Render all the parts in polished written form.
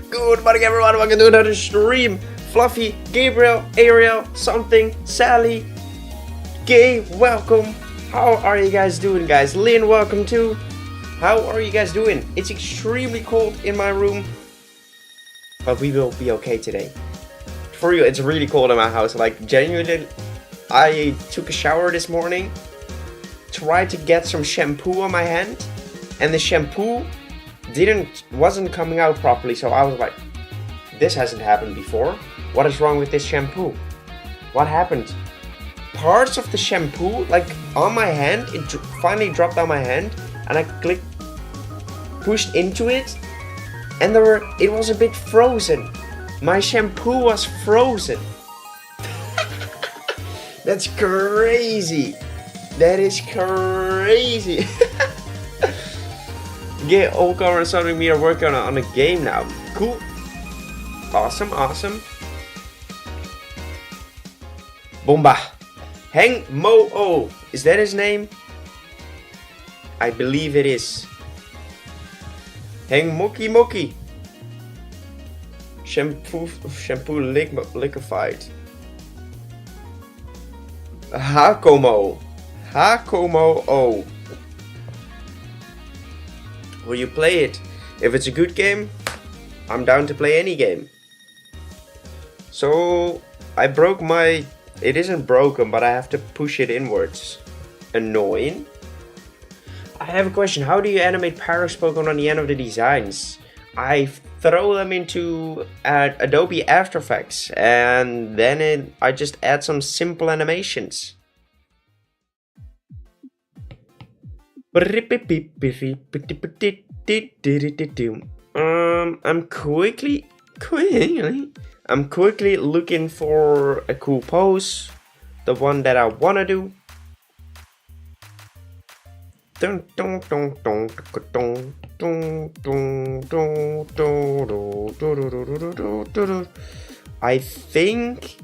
Good morning everyone, welcome to another stream. Fluffy, Gabriel, Ariel, something, Sally, Gay, welcome. How are you guys doing, guys? Lynn, welcome too. How are you guys doing? It's extremely cold in my room, but we will be okay today. For real, it's really cold in my house. Like, genuinely, I took a shower this morning, tried to get some shampoo on my hand, and the shampoo wasn't coming out properly. So I was like, this hasn't happened before. What is wrong with this shampoo? What happened? Parts of the shampoo, like on my hand, it finally dropped on my hand, and I pushed into it, and it was a bit frozen. My shampoo was frozen. That's crazy. That is crazy. Get all cover and something me are working on a game now. Cool. Awesome, awesome. Bomba. Hakamo-o. Is that his name? I believe it is. Moki. Shampoo liquefied. Hakamo-o. Will you play it? If it's a good game, I'm down to play any game. So I broke my... It isn't broken, but I have to push it inwards. Annoying. I have a question. How do you animate Pyrox Pokemon on the end of the designs? I throw them into Adobe After Effects, and then I just add some simple animations. I'm quickly looking for a cool pose, the one that I wanna do. I think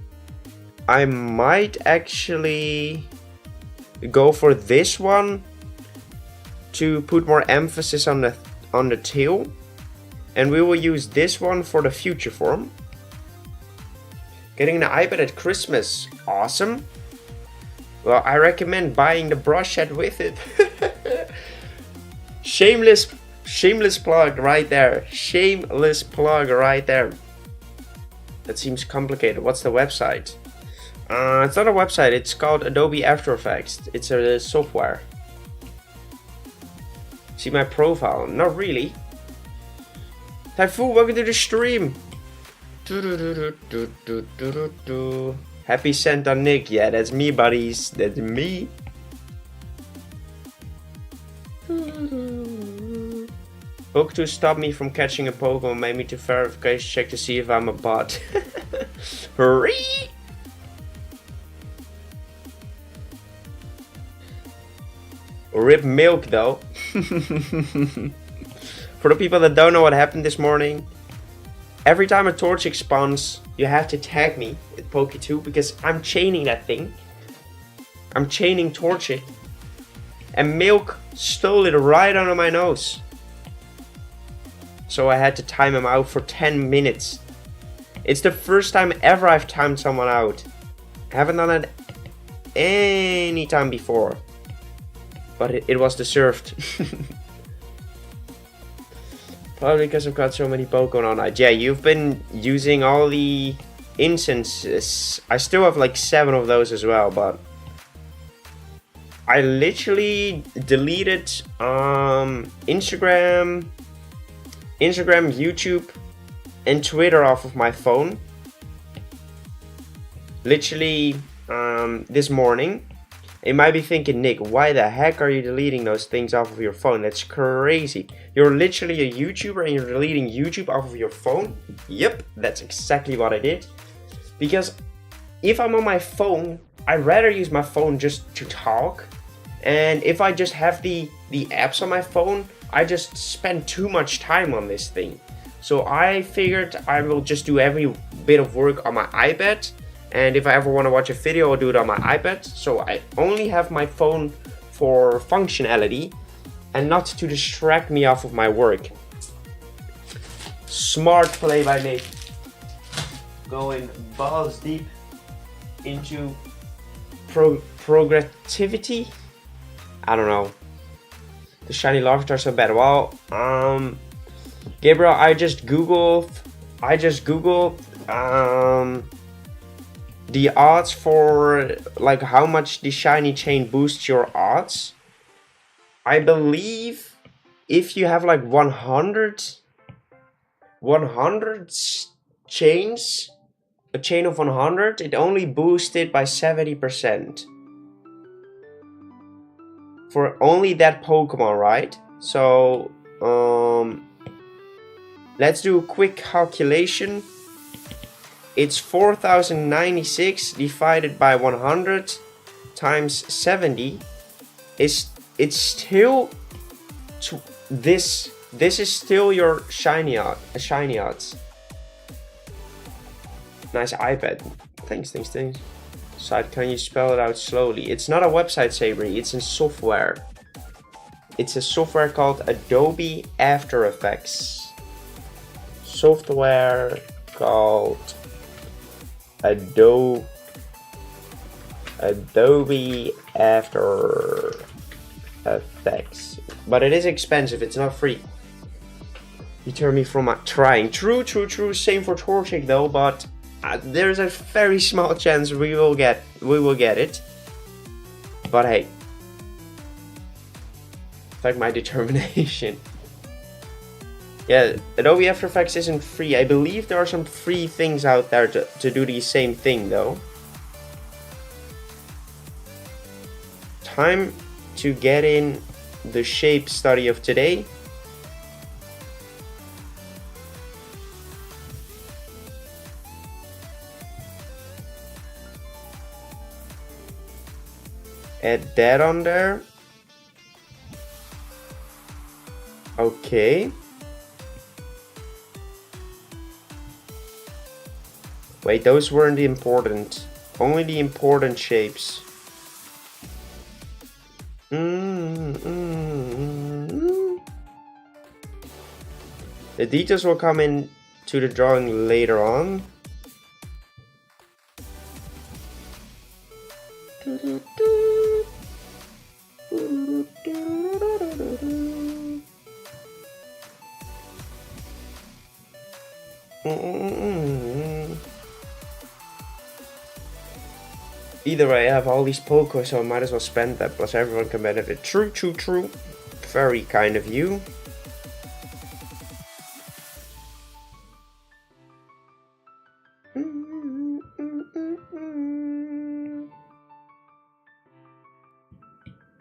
I might actually go for this one to put more emphasis on the tail, and we will use this one for the future form. Getting an iPad at Christmas, awesome. Well, I recommend buying the brush set with it. Shameless plug right there. Shameless plug right there. That seems complicated. What's the website? It's not a website, it's called Adobe After Effects. It's a software. See my profile? Not really. Typhoon, welcome to the stream. Happy Santa Nick. Yeah, that's me, buddies. That's me. Poke2 stopped me from catching a Pokemon, made me to verification check to see if I'm a bot. Hurry! Rip milk though. For the people that don't know what happened this morning, every time a Torchic spawns, you have to tag me at Poke2 because I'm chaining that thing. I'm chaining Torchic. And Milk stole it right under my nose. So I had to time him out for 10 minutes. It's the first time ever I've timed someone out. I haven't done it any time before. But it was deserved. Probably because I've got so many Pokemon on night. Yeah, you've been using all the incenses. I still have like 7 of those as well, but I literally deleted Instagram, YouTube, and Twitter off of my phone. Literally this morning. You might be thinking, Nick, why the heck are you deleting those things off of your phone? That's crazy. You're literally a YouTuber and you're deleting YouTube off of your phone? Yep, that's exactly what I did. Because if I'm on my phone, I'd rather use my phone just to talk. And if I just have the apps on my phone, I just spend too much time on this thing. So I figured I will just do every bit of work on my iPad. And if I ever want to watch a video, I'll do it on my iPad. So I only have my phone for functionality and not to distract me off of my work. Smart play by Nick. Going balls deep into progressivity. I don't know. The shiny larvae are so bad. Well, Gabriel, I just googled the odds for like how much the shiny chain boosts your odds. I believe if you have like 100 chains, a chain of 100, it only boosted by 70%. For only that Pokemon, right? So, let's do a quick calculation. It's 4096 divided by 100 times 70. It's still this is still your shiny odds. Nice iPad. Thanks. Site, can you spell it out slowly? It's not a website, Sabri. It's a software. It's a software called Adobe After Effects. Software called Adobe After Effects. But it is expensive. It's not free. You turn me from trying. True. Same for Torchic though, but there's a very small chance we will get it. But hey, it's like my determination. Yeah, Adobe After Effects isn't free. I believe there are some free things out there to do the same thing though. Time to get in the shape study of today. Add that on there. Okay. Wait, those weren't the important. Only the important shapes. The details will come in to the drawing later on. Either way, I have all these Poke, so I might as well spend that, plus everyone can benefit. True, true, true. Very kind of you.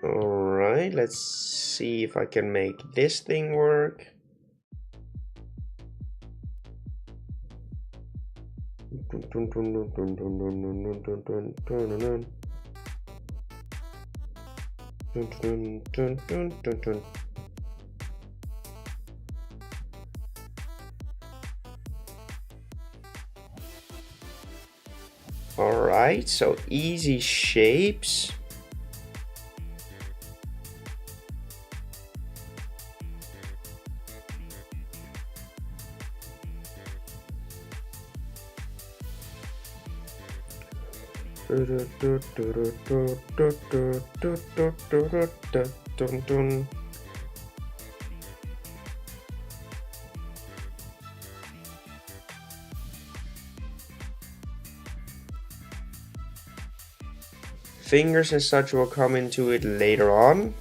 Alright, let's see if I can make this thing work. Alright, so easy shapes. Fingers and such will come into it later on.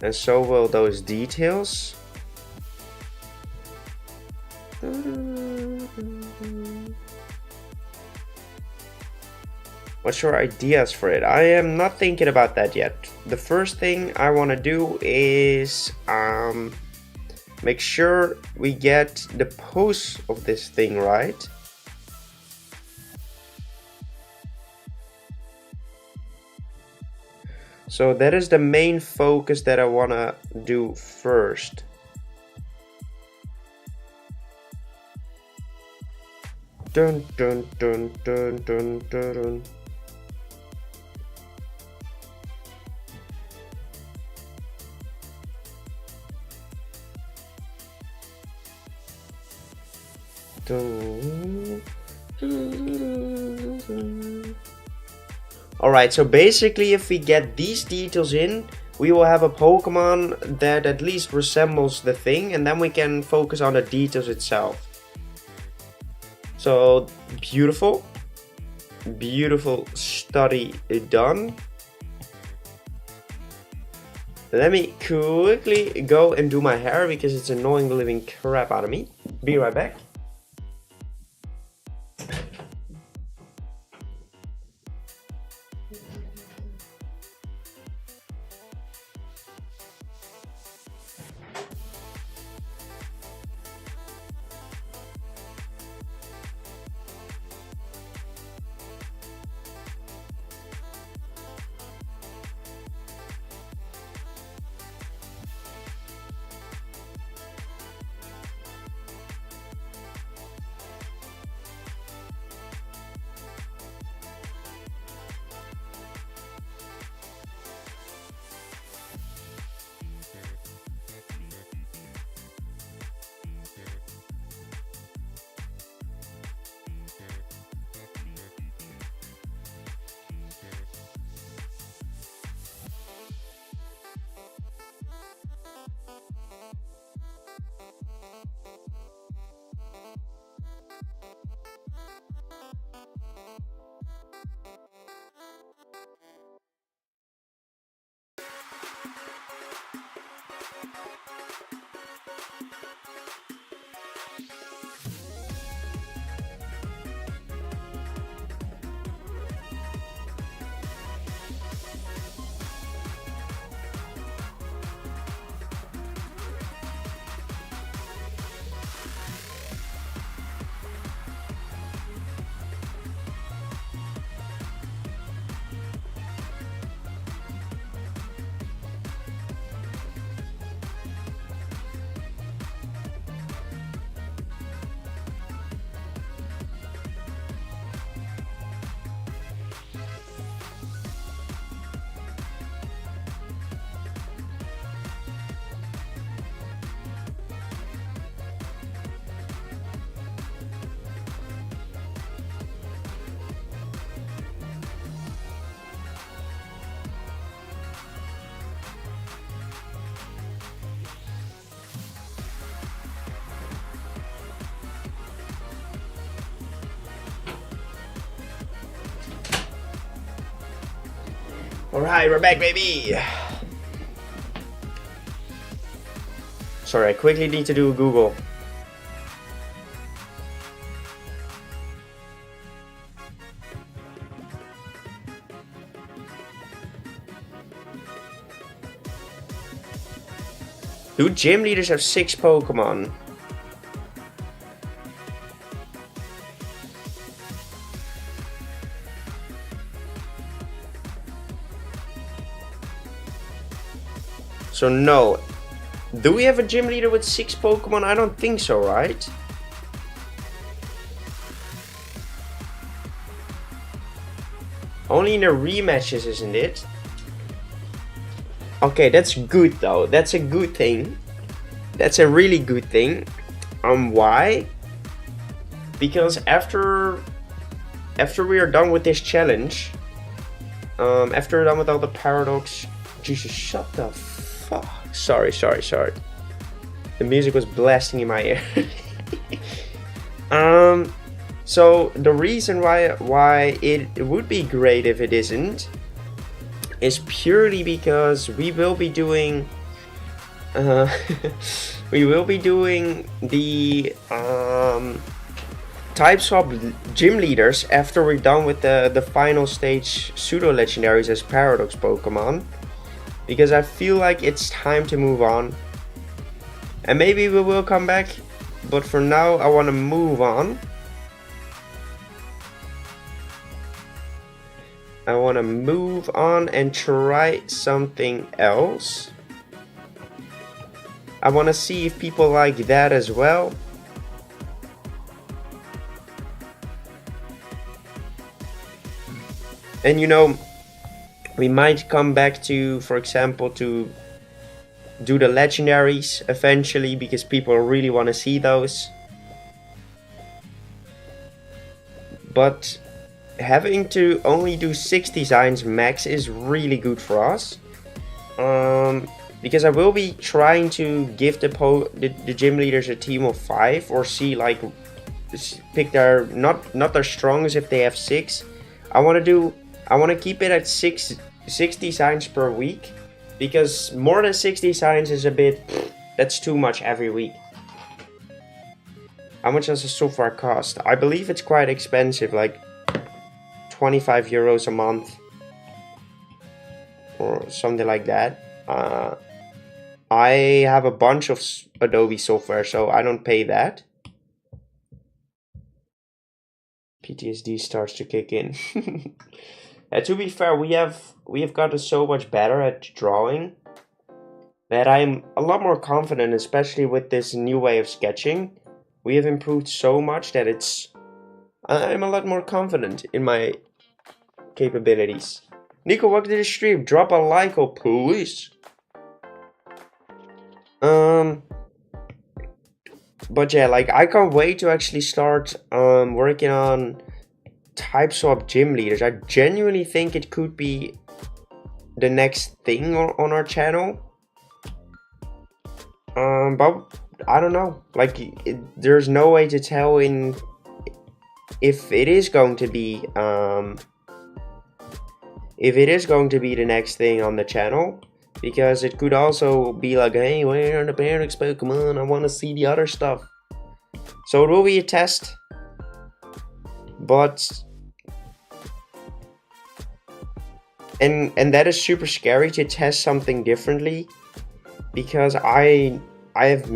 And so will those details. What's your ideas for it? I am not thinking about that yet. The first thing I want to do is make sure we get the pose of this thing right. So that is the main focus that I want to do first. Dun dun dun dun dun dun. Alright, so basically if we get these details in, we will have a Pokemon that at least resembles the thing, and then we can focus on the details itself. So beautiful, beautiful study done. Let me quickly go and do my hair because it's annoying the living crap out of me. Be right back. Alright, we're back, baby! Sorry, I quickly need to do a Google. Do gym leaders have 6 Pokemon? So no. Do we have a gym leader with 6 Pokemon? I don't think so, right? Only in the rematches, isn't it? Okay, that's good though. That's a good thing. That's a really good thing. Why? Because after we are done with this challenge, after we're done with all the paradox, Jesus, shut the fuck. Sorry. The music was blasting in my ear. So the reason why it would be great if it isn't is purely because we will be doing the type swap gym leaders after we're done with the final stage pseudo legendaries as paradox Pokemon, because I feel like it's time to move on, and maybe we will come back, but for now I want to move on. I want to move on and try something else. I want to see if people like that as well. And you know, we might come back to, for example, to do the legendaries eventually, because people really want to see those. But having to only do 6 designs max is really good for us, because I will be trying to give the gym leaders a team of 5, or see, like, pick their not their strongest if they have 6. I want to keep it at 6 designs per week, because more than 6 designs is a bit, that's too much every week. How much does it so far cost? I believe it's quite expensive, like 25 euros a month or something like that. I have a bunch of Adobe software, so I don't pay that. PTSD starts to kick in. To be fair, we have gotten so much better at drawing that I'm a lot more confident, especially with this new way of sketching. We have improved so much that I'm a lot more confident in my capabilities. Nico, welcome to the stream. Drop a like, oh please. But yeah, like, I can't wait to actually start working on type swap gym leaders. I genuinely think it could be the next thing on our channel. But I don't know. Like, there's no way to tell if it is going to be the next thing on the channel, because it could also be like, hey, where are the paradox Pokemon? I want to see the other stuff. So it will be a test, but and that is super scary to test something differently, because I have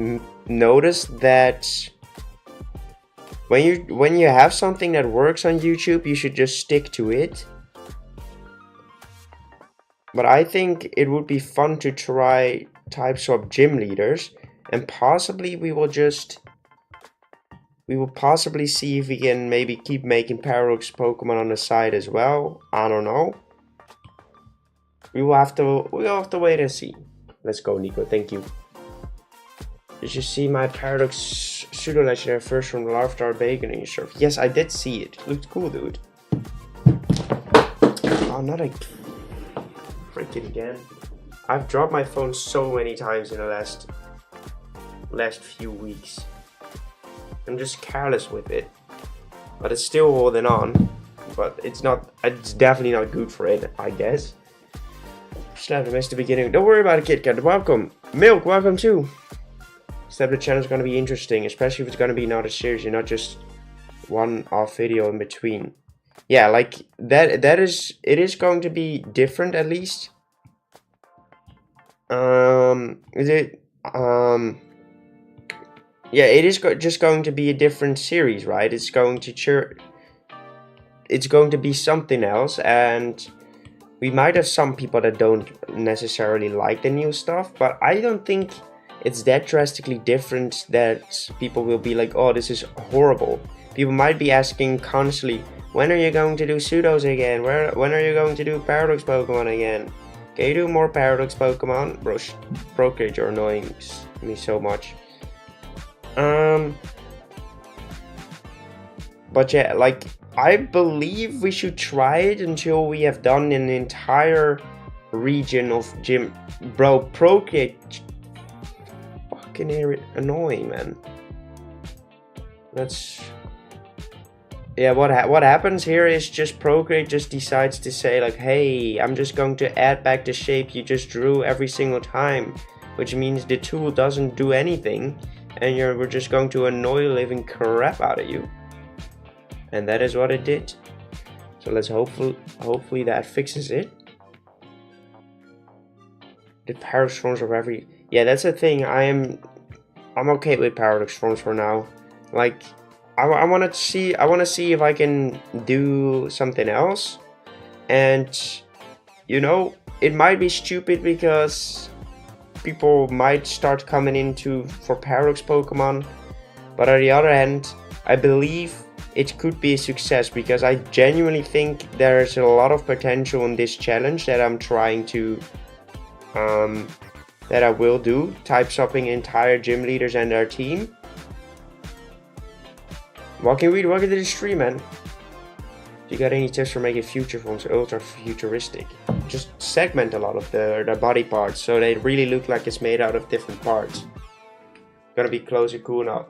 noticed that when you have something that works on YouTube, you should just stick to it. But I think it would be fun to try type swap gym leaders, and possibly we will possibly see if we can maybe keep making paradox Pokemon on the side as well. I don't know. We'll have to wait and see. Let's go, Nico. Thank you. Did you see my paradox pseudo legendary first from Larvitar Bacon in your surf? Yes, I did see it. It looked cool, dude. Oh, not a freaking again. I've dropped my phone so many times in the last few weeks. I'm just careless with it, but it's still holding on. But it's definitely not good for it, I guess. Slap, I missed the beginning. Don't worry about it, Kit Kat. Welcome. Milk, welcome too. Step the channel is going to be interesting, especially if it's going to be another series and not just one off video in between. Yeah, like it is going to be different at least. Yeah, it is just going to be a different series, right? It's going to be something else, and we might have some people that don't necessarily like the new stuff, but I don't think it's that drastically different that people will be like, oh, this is horrible. People might be asking constantly, when are you going to do pseudos again? When are you going to do paradox Pokemon again? Can you do more paradox Pokemon? Bro, Procreate, you're annoying me so much. But yeah, like, I believe we should try it until we have done an entire region of gym. Bro, Procreate, fucking annoying, man. That's... Yeah, what happens here is just Procreate just decides to say like, hey, I'm just going to add back the shape you just drew every single time, which means the tool doesn't do anything, and we're just going to annoy the living crap out of you. And that is what it did. So let's hopefully that fixes it. The paradox forms of every... Yeah, that's the thing. I'm okay with paradox forms for now. Like, I want to see if I can do something else. And you know, it might be stupid because people might start coming for paradox Pokemon, but on the other hand, I believe it could be a success because I genuinely think there's a lot of potential in this challenge that I'm trying to that I will do, type swapping entire gym leaders and their team. Welcome to the stream, man. If you got any tips for making future forms ultra futuristic? Just segment a lot of their body parts so they really look like it's made out of different parts. Gonna be closer, cool now.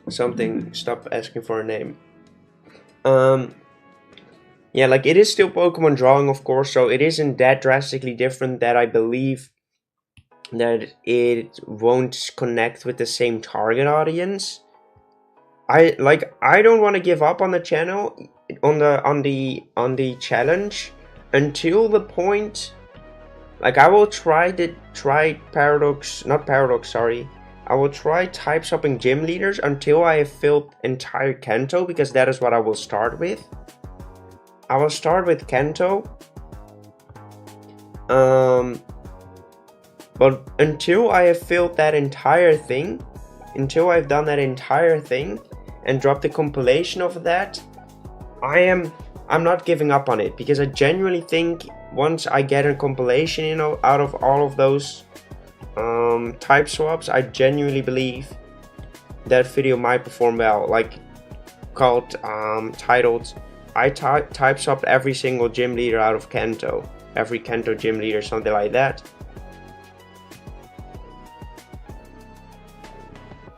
Something, stop asking for a name. Yeah, like, it is still Pokemon drawing, of course, so it isn't that drastically different that I believe that it won't connect with the same target audience. I don't want to give up on the channel, on the challenge until the point, like, I will try paradox, not paradox, sorry. I will try type swapping gym leaders until I have filled entire Kanto, because that is what I will start with. I will start with Kanto. But until I have filled that entire thing, until I've done that entire thing and dropped a compilation of that, I'm not giving up on it, because I genuinely think once I get a compilation, you know, out of all of those type swaps, I genuinely believe that video might perform well, like titled I type swapped every single gym leader out of Kanto, every Kanto gym leader, something like that.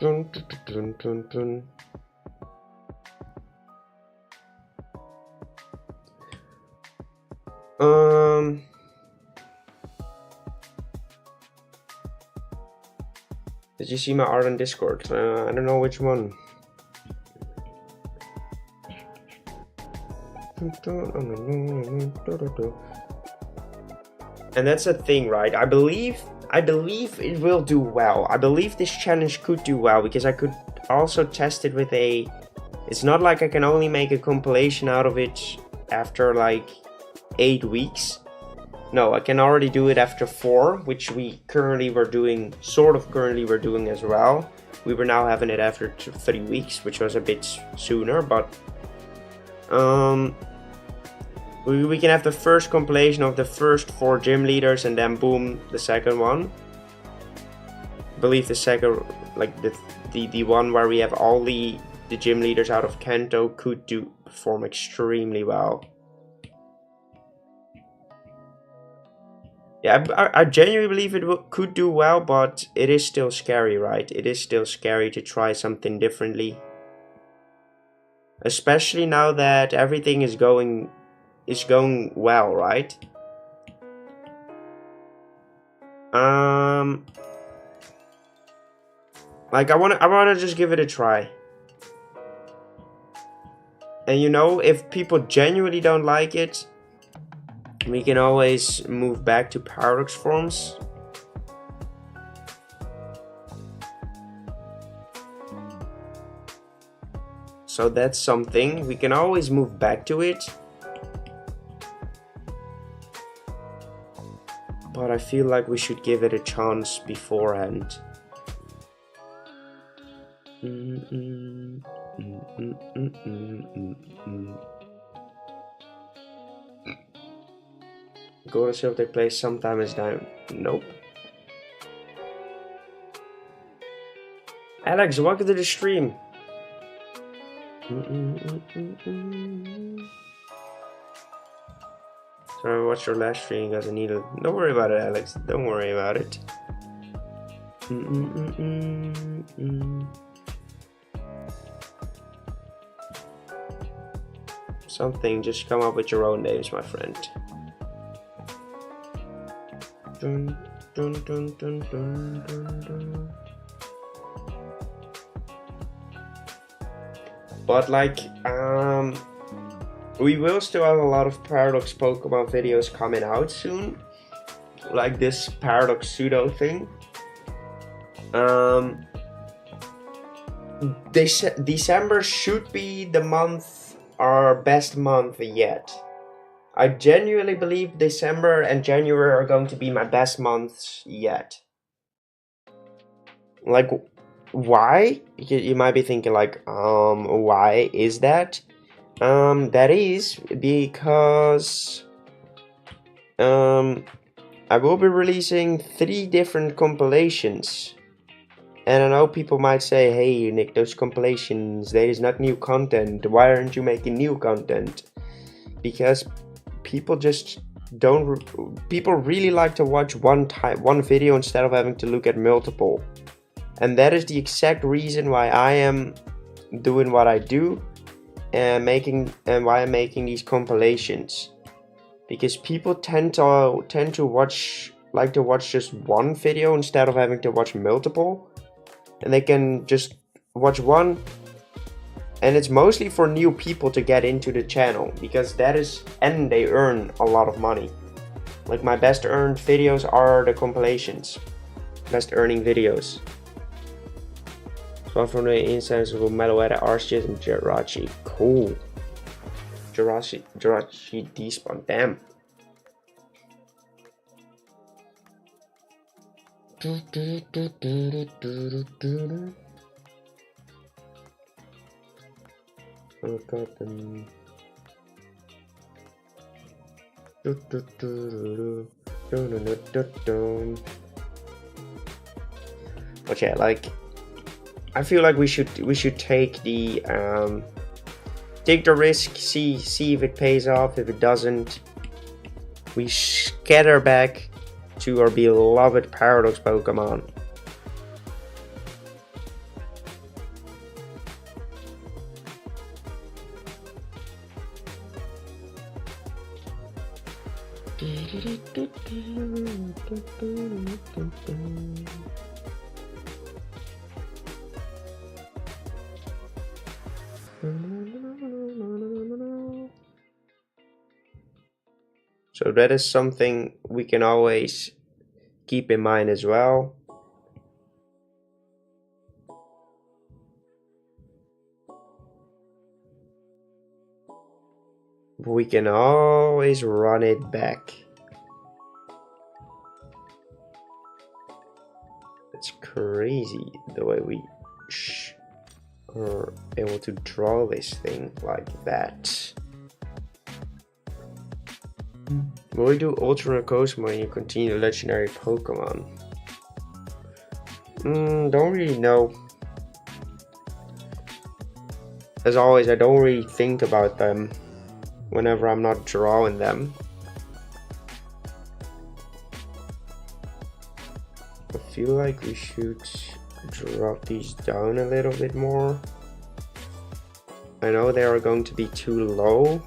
Dun, dun, dun, dun, dun. Did you see my art on Discord? I don't know which one. And that's the thing, right? I believe it will do well. I believe this challenge could do well, because I could also test it with it's not like I can only make a compilation out of it after like 8 weeks. No, I can already do it after 4, which we currently were doing as well. We were now having it after 3 weeks, which was a bit sooner, but we can have the first compilation of the first 4 gym leaders, and then boom, the second one. I believe the second, like the one where we have all the gym leaders out of Kanto could perform extremely well. Yeah, I genuinely believe it could do well, but it is still scary, right? It is still scary to try something differently. Especially now that everything is going is going well, right? Like I wanna just give it a try. And you know, if people genuinely don't like it, we can always move back to paradox forms. So that's something, we can always move back to it. But I feel like we should give it a chance beforehand. Go to Silver take place sometime is down. Nope. Alex, welcome to the stream. Sorry, watch your last stream because I need a... Don't worry about it, Alex. Don't worry about it. Something, just come up with your own names, my friend. Dun, dun, dun, dun, dun, dun, dun. But like, we will still have a lot of Paradox Pokemon videos coming out soon. Like this Paradox Pseudo thing. December should be the month, our best month yet. I genuinely believe December and January are going to be my best months yet. Like, why? You might be thinking like, why is that? That is because I will be releasing 3 different compilations. And I know people might say, hey Nick, those compilations, that is not new content. Why aren't you making new content? Because people just don't, people really like to watch one video instead of having to look at multiple. And that is the exact reason why I am doing what I do and why I'm making these compilations. Because people tend to watch just one video instead of having to watch multiple. And they can just watch one. And it's mostly for new people to get into the channel, because and they earn a lot of money. Like my best earned videos are the compilations. Best earning videos. So from the instance of Meloetta, Arceus, and Jirachi. Cool. Jirachi despawn. Damn. Oh god. But yeah, like, I feel like we should take the risk, see if it pays off. If it doesn't, we scatter back to our beloved Paradox Pokemon. So that is something we can always keep in mind as well. We can always run it back. It's crazy the way we are able to draw this thing like that. Will we do Ultra Cosmo when you continue legendary Pokemon? Don't really know. As always, I don't really think about them whenever I'm not drawing them. I feel like we should drop these down a little bit more. I know they are going to be too low.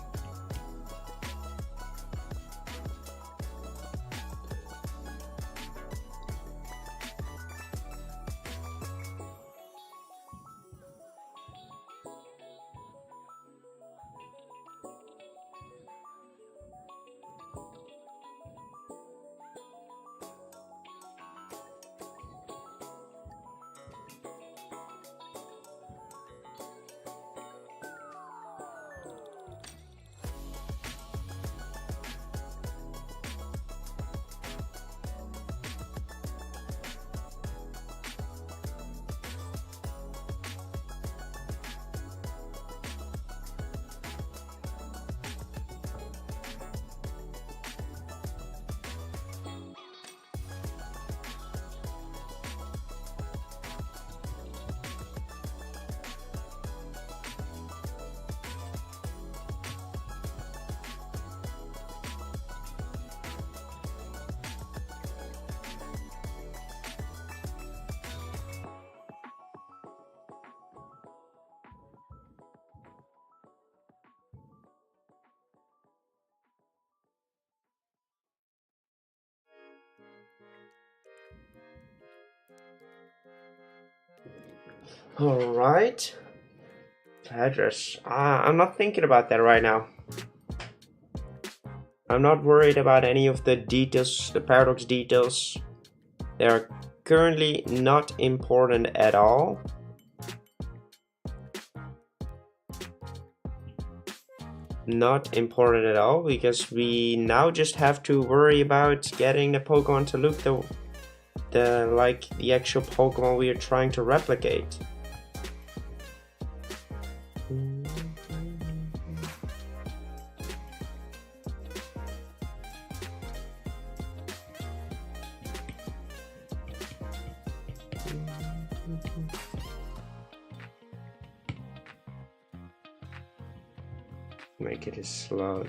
Alright. Address. I'm not thinking about that right now. I'm not worried about any of the details, the paradox details. They are currently not important at all. Not important at all, because we now just have to worry about getting the Pokemon to look like the actual Pokemon we are trying to replicate. Make it a slug.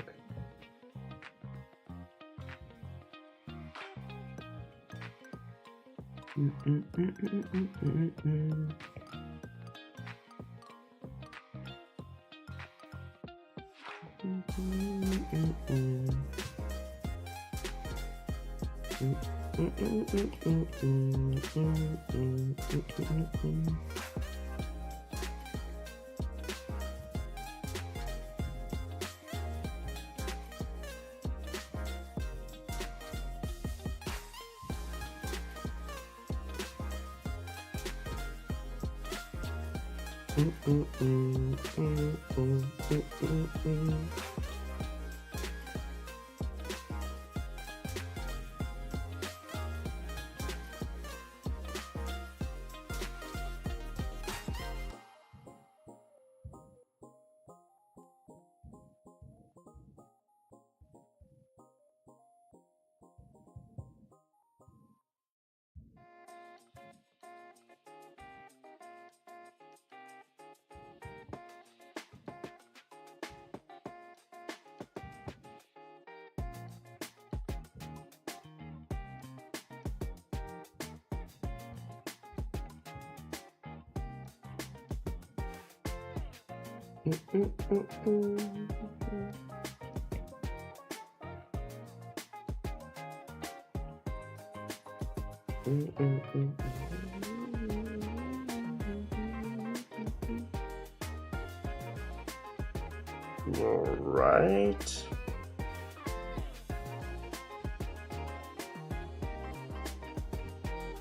All right.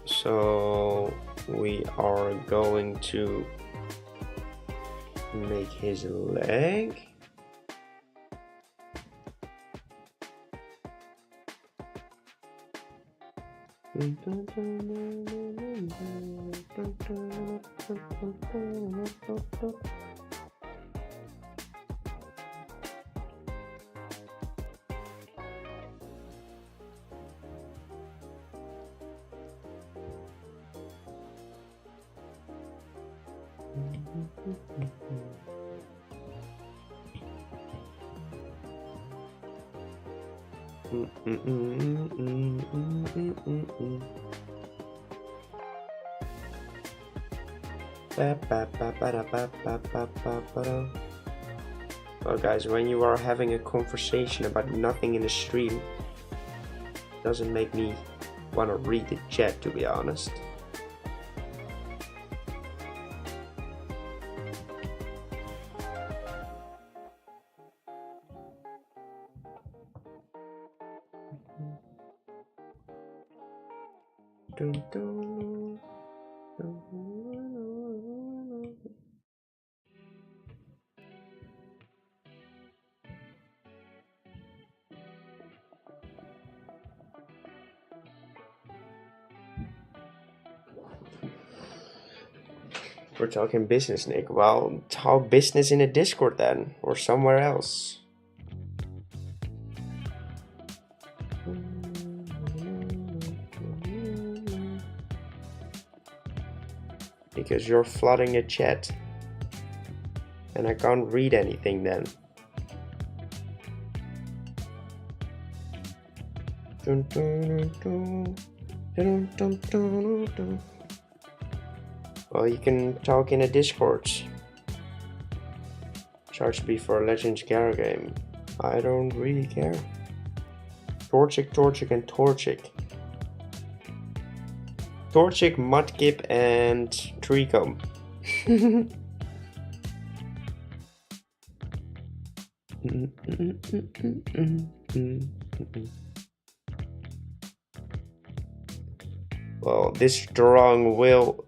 So we are going to make his leg. Well guys, when you are having a conversation about nothing in the stream, it doesn't make me want to read the chat, to be honest. We're talking business, Nick. Well, talk business in a Discord then, or somewhere else. Because you're flooding the chat, and I can't read anything then. Well, you can talk in a Discord. Charge me for a Legends Gara game. I don't really care. Torchic, and Torchic. Torchic, Mudkip, and Treecomb. Well, this drawing will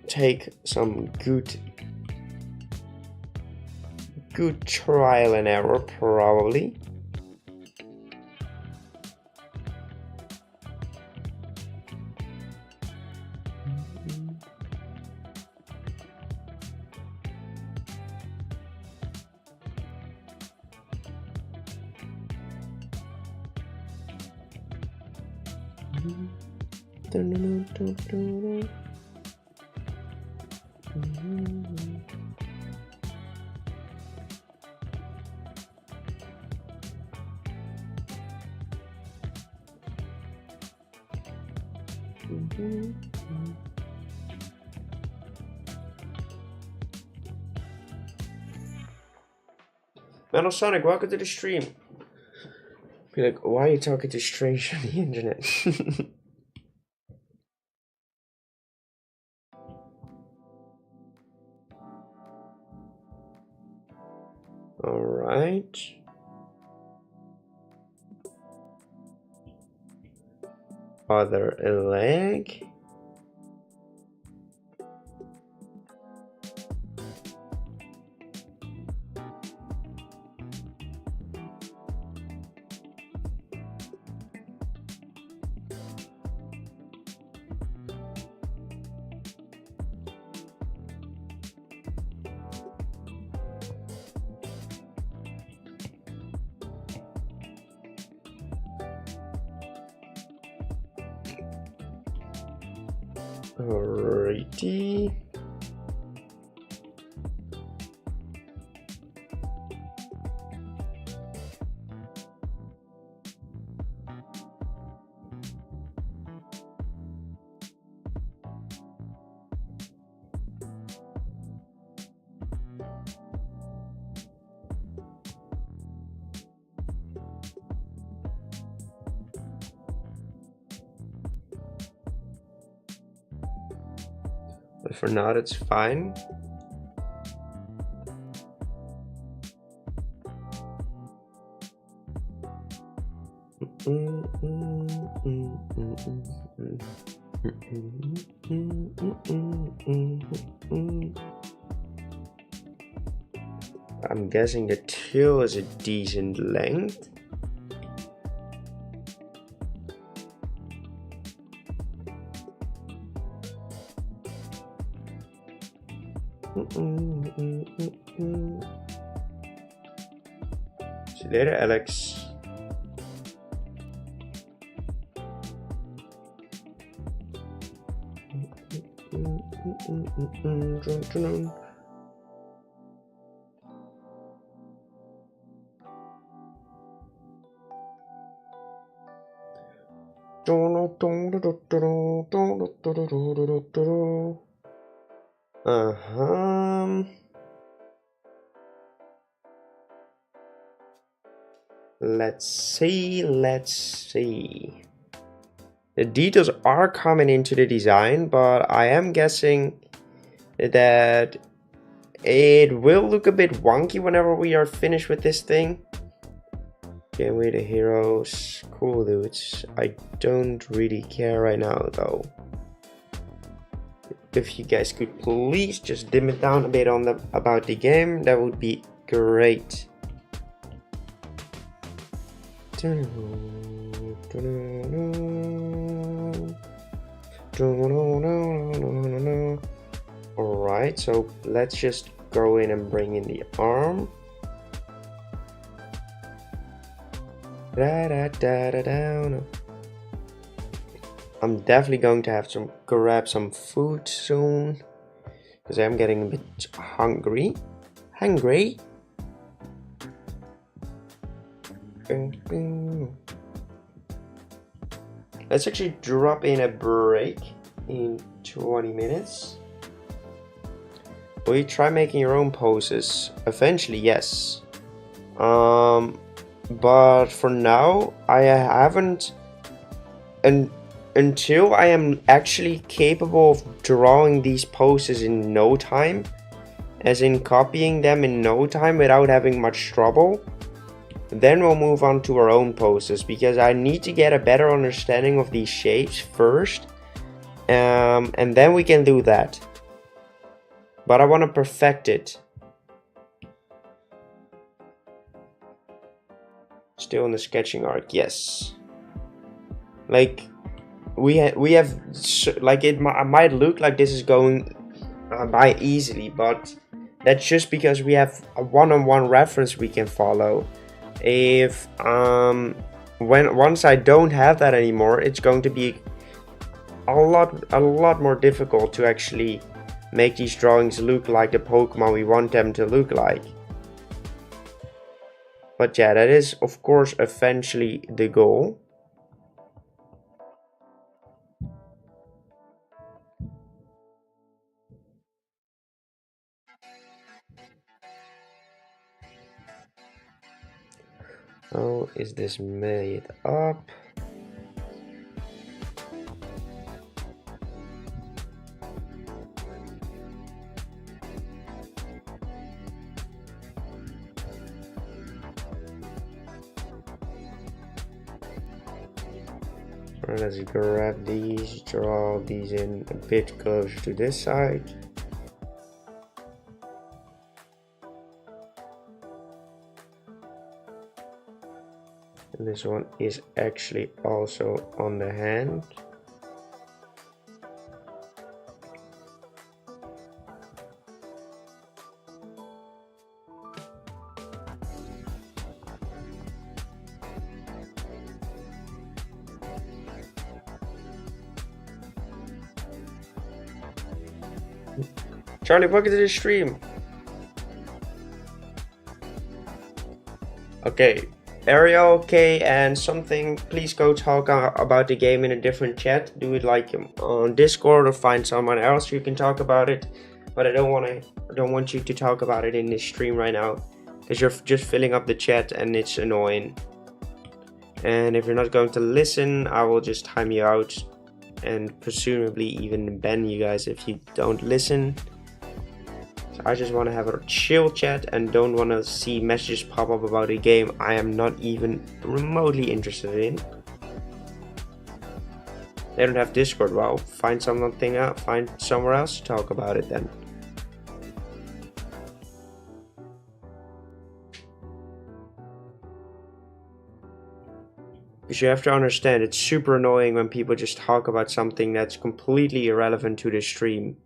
take some good trial and error, probably. Man, Sonic, welcome to the stream. Be like, why are you talking to strangers on the internet? Alright. Other leg. Alrighty. But for now, that's fine. I'm guessing the tail is a decent length. See you later, Alex. Let's see. The details are coming into the design, but I am guessing that it will look a bit wonky whenever we are finished with this thing. Okay, we're the heroes. Cool dudes. I don't really care right now though. If you guys could please just dim it down a bit on about the game, that would be great. Alright, so let's just go in and bring in the arm. I'm definitely going to have to grab some food soon, because I'm getting a bit hungry. Let's actually drop in a break in 20 minutes. Will you try making your own poses? Eventually, yes. But for now, I haven't until I am actually capable of drawing these poses in no time, as in copying them in no time without having much trouble, then we'll move on to our own poses, because I need to get a better understanding of these shapes first, and then we can do that. But I want to perfect it. Still in the sketching arc, yes. Like we have like it might look like this is going by easily, but that's just because we have a one-on-one reference we can follow. If once I don't have that anymore, it's going to be a lot more difficult to actually make these drawings look like the Pokemon we want them to look like. But yeah, that is of course eventually the goal. How is this made up? Let's grab these, draw these in a bit closer to this side. And this one is actually also on the hand. Charlie, welcome to the stream. Okay, Ariel, okay, and something, please go talk about the game in a different chat. Do it like on Discord or find someone else you can talk about it. But I don't want you to talk about it in this stream right now, because you're just filling up the chat and it's annoying. And if you're not going to listen, I will just time you out and presumably even ban you guys if you don't listen. So I just want to have a chill chat and don't want to see messages pop up about a game I am not even remotely interested in. They don't have Discord. Well, find something out, find somewhere else to talk about it then. Because you have to understand, it's super annoying when people just talk about something that's completely irrelevant to the stream.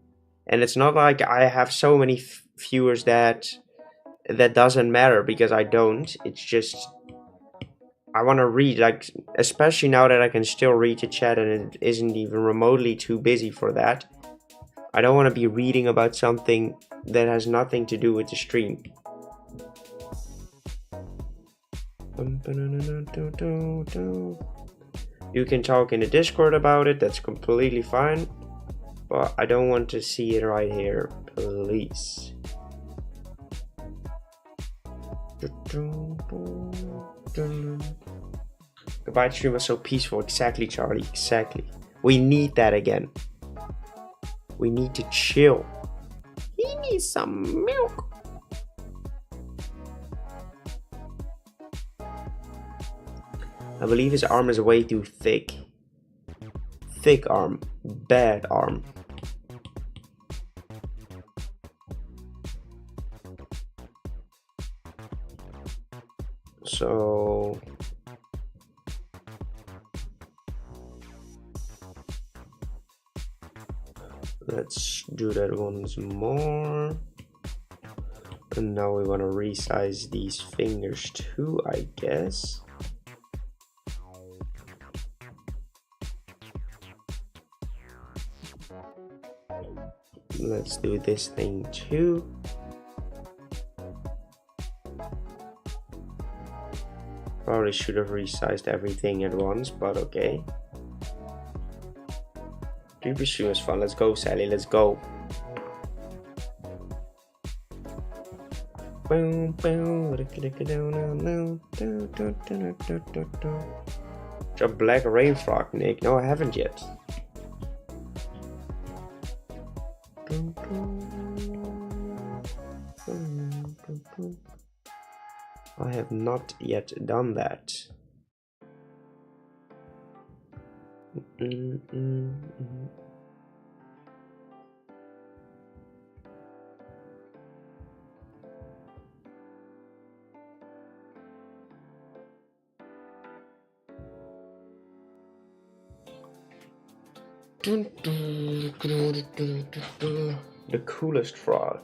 And it's not like I have so many viewers that doesn't matter, because I don't. It's just I want to read, like, especially now that I can still read the chat and it isn't even remotely too busy for that. I don't want to be reading about something that has nothing to do with the stream. You can talk in the Discord about it, that's completely fine. But I don't want to see it right here, please. Goodbye stream was so peaceful. Exactly, Charlie, exactly. We need that again. We need to chill. He needs some milk. I believe his arm is way too thick. Thick arm, bad arm. So let's do that once more. And now we want to resize these fingers too, I guess. Let's do this thing too. Probably should have resized everything at once, but okay. Previous stream was fun. Let's go, Sally. Let's go. a black rain frog, Nick. No, I haven't yet. I have not yet done that. The coolest frog.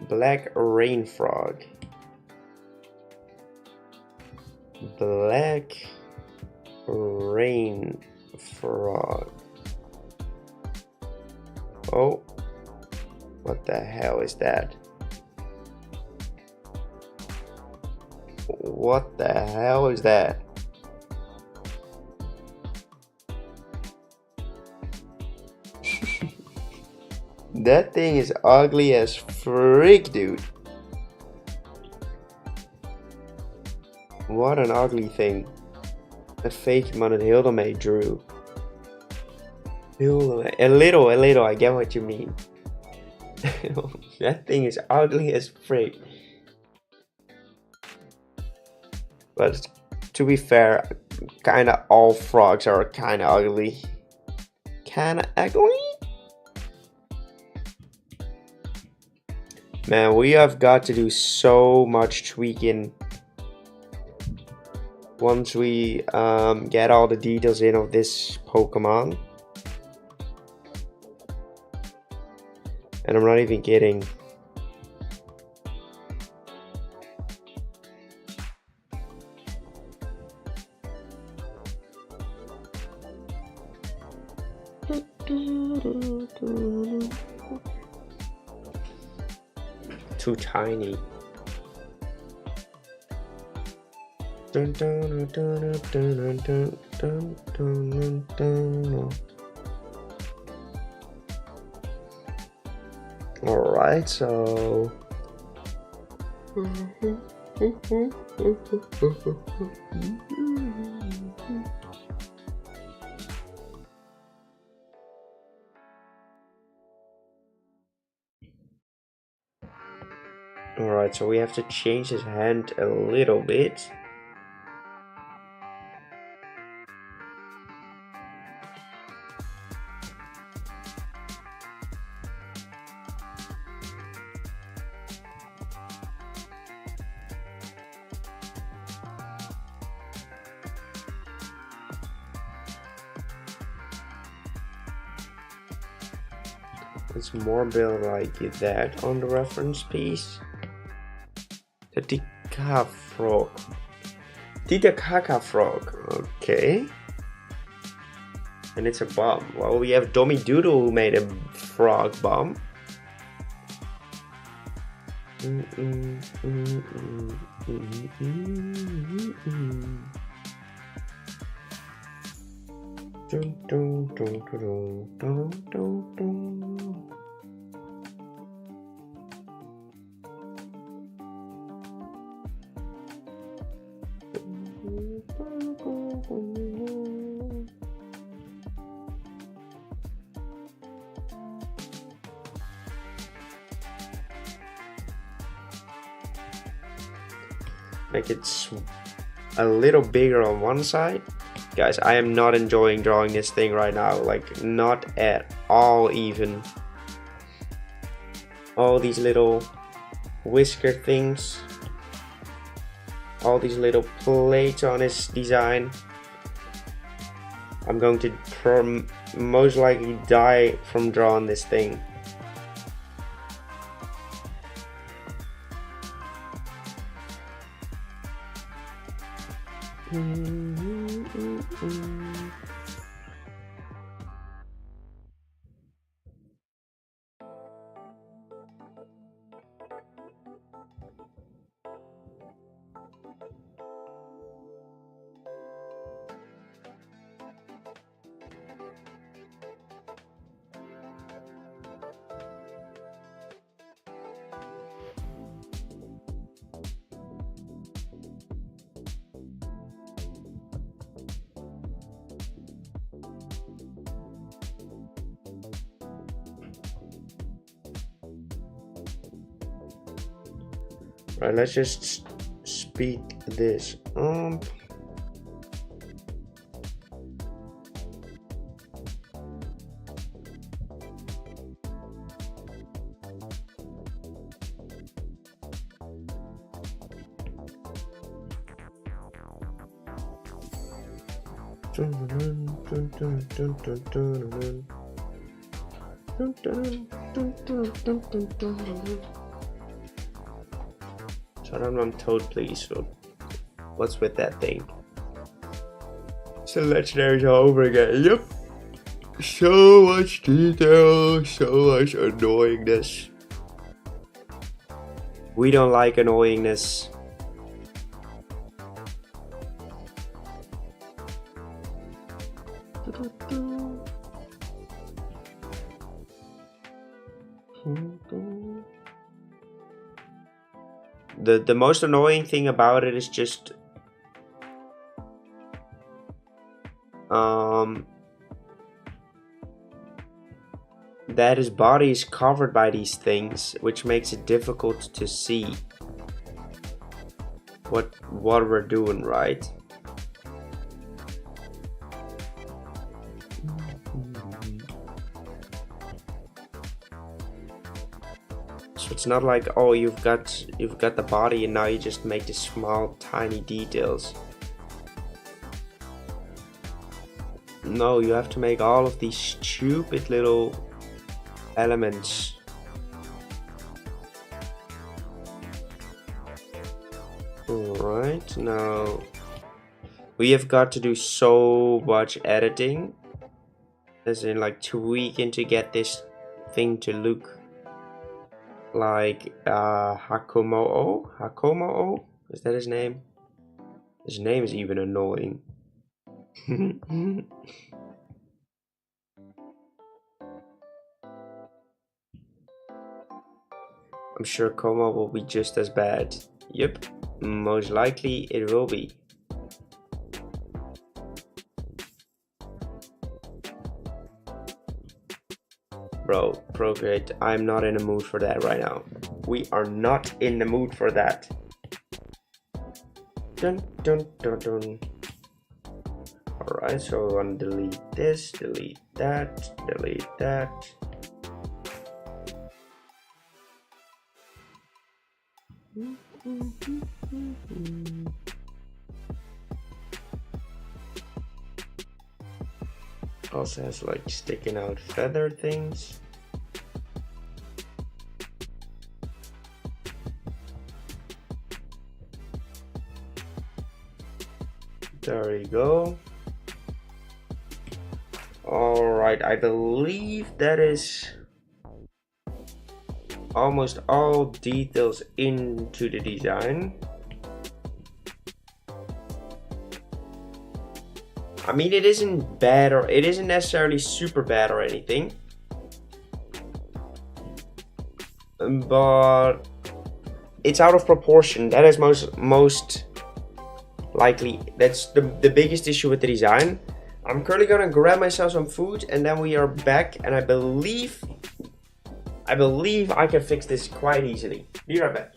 Black rain frog. Black rain frog. Oh, what the hell is that? What the hell is that? That thing is ugly as frick, dude. What an ugly thing. That Fakemon and Hilda drew. A little, I get what you mean. That thing is ugly as frick. But to be fair, kinda all frogs are kinda ugly. Kinda ugly? Man, we have got to do so much tweaking once we get all the details in of this Pokemon. And I'm not even kidding. Too tiny. Alright, so alright, so we have to change his hand a little bit. It's more built like that on the reference piece. The Tikka frog. Tikka frog. Okay. And it's a bomb. Well, we have Dommy Doodle who made a frog bomb. Make it a little bigger on one side. Guys, I am not enjoying drawing this thing right now, like not at all even. All these little whisker things, all these little plates on his design. I'm going to most likely die from drawing this thing. Right, let's just speed this up. So I'm told, please. What's with that thing? So legendaries all over again. Yep. So much detail, so much annoyingness. We don't like annoyingness. The most annoying thing about it is just that his body is covered by these things, which makes it difficult to see what we're doing, right? So it's not like, oh, you've got the body and now you just make the small tiny details. No, you have to make all of these stupid little elements. Alright, now we have got to do so much editing, as in like tweaking to get this thing to look like Hakamo-o? Hakamo-o? Is that his name? His name is even annoying. I'm sure Como will be just as bad. Yep, most likely it will be. Bro, Procreate, I'm not in the mood for that right now. We are not in the mood for that. Dun dun dun dun. Alright, so we want to delete this, delete that, delete that. Also has like sticking out feather things. There you go. Alright, I believe that is almost all details into the design. I mean, it isn't bad, or it isn't necessarily super bad or anything, but it's out of proportion. That is most likely. That's the biggest issue with the design. I'm currently gonna grab myself some food and then we are back, and I believe I can fix this quite easily. Be right back.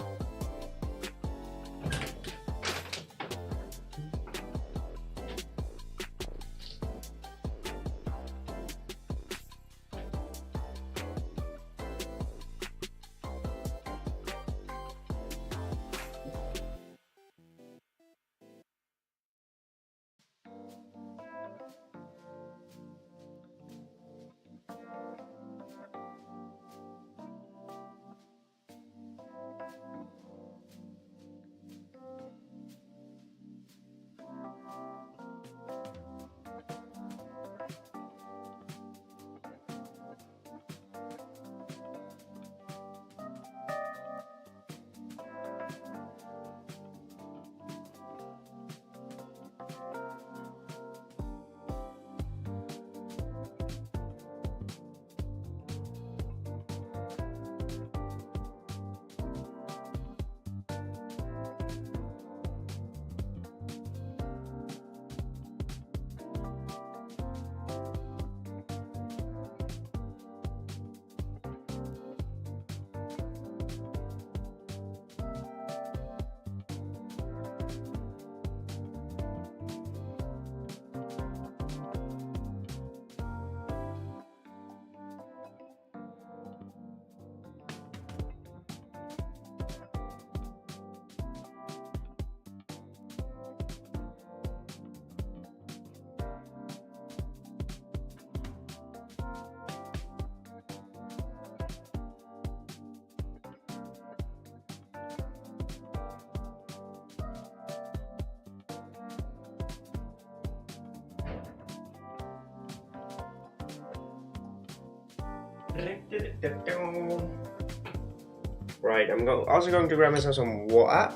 Right, I'm also going to grab myself some water.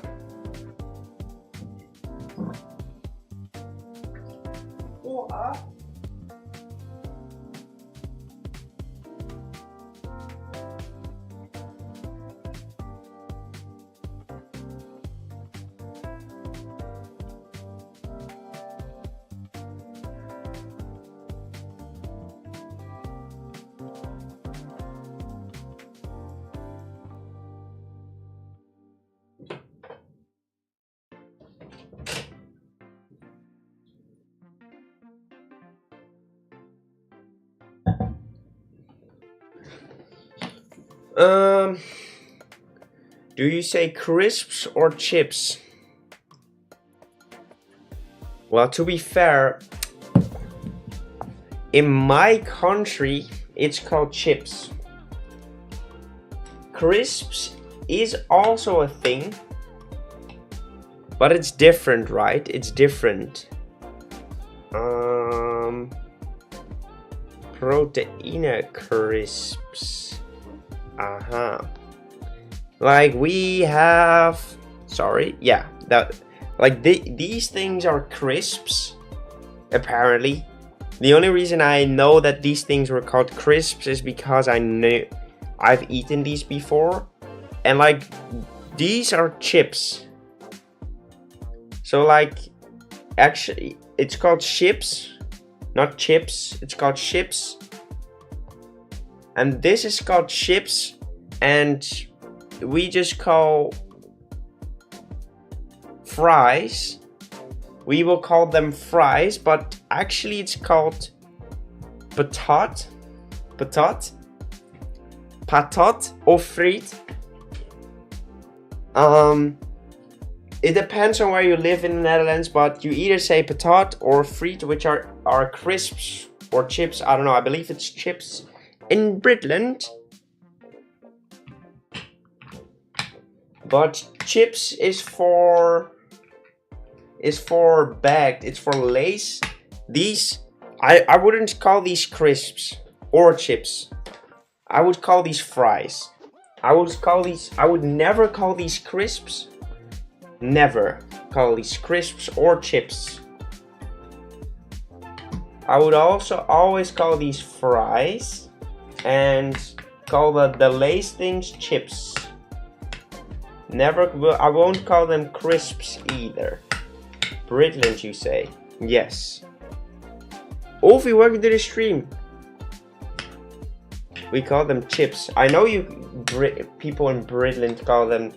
Water. Do you say crisps or chips? Well, to be fair, in my country, it's called chips. Crisps is also a thing, but it's different, right? It's different. Protein crisps. Like we have, sorry, yeah, that, like these things are crisps, apparently. The only reason I know that these things were called crisps is because I've eaten these before, and like these are chips. So like, actually, it's called chips, not chips. It's called chips, and this is called chips, and we just call fries. We will call them fries, but actually it's called patat or friet. It depends on where you live in the Netherlands, but you either say patat or friet, which are crisps or chips. I don't know, I believe it's chips in Britland. But chips is for bagged, it's for Lays. These, I wouldn't call these crisps or chips. I would call these fries. I would never call these crisps. Never call these crisps or chips. I would also always call these fries and call the Lays things chips. I won't call them crisps either. Britland, you say? Yes. Ovi, welcome to the stream. We call them chips. I know people in Britland call them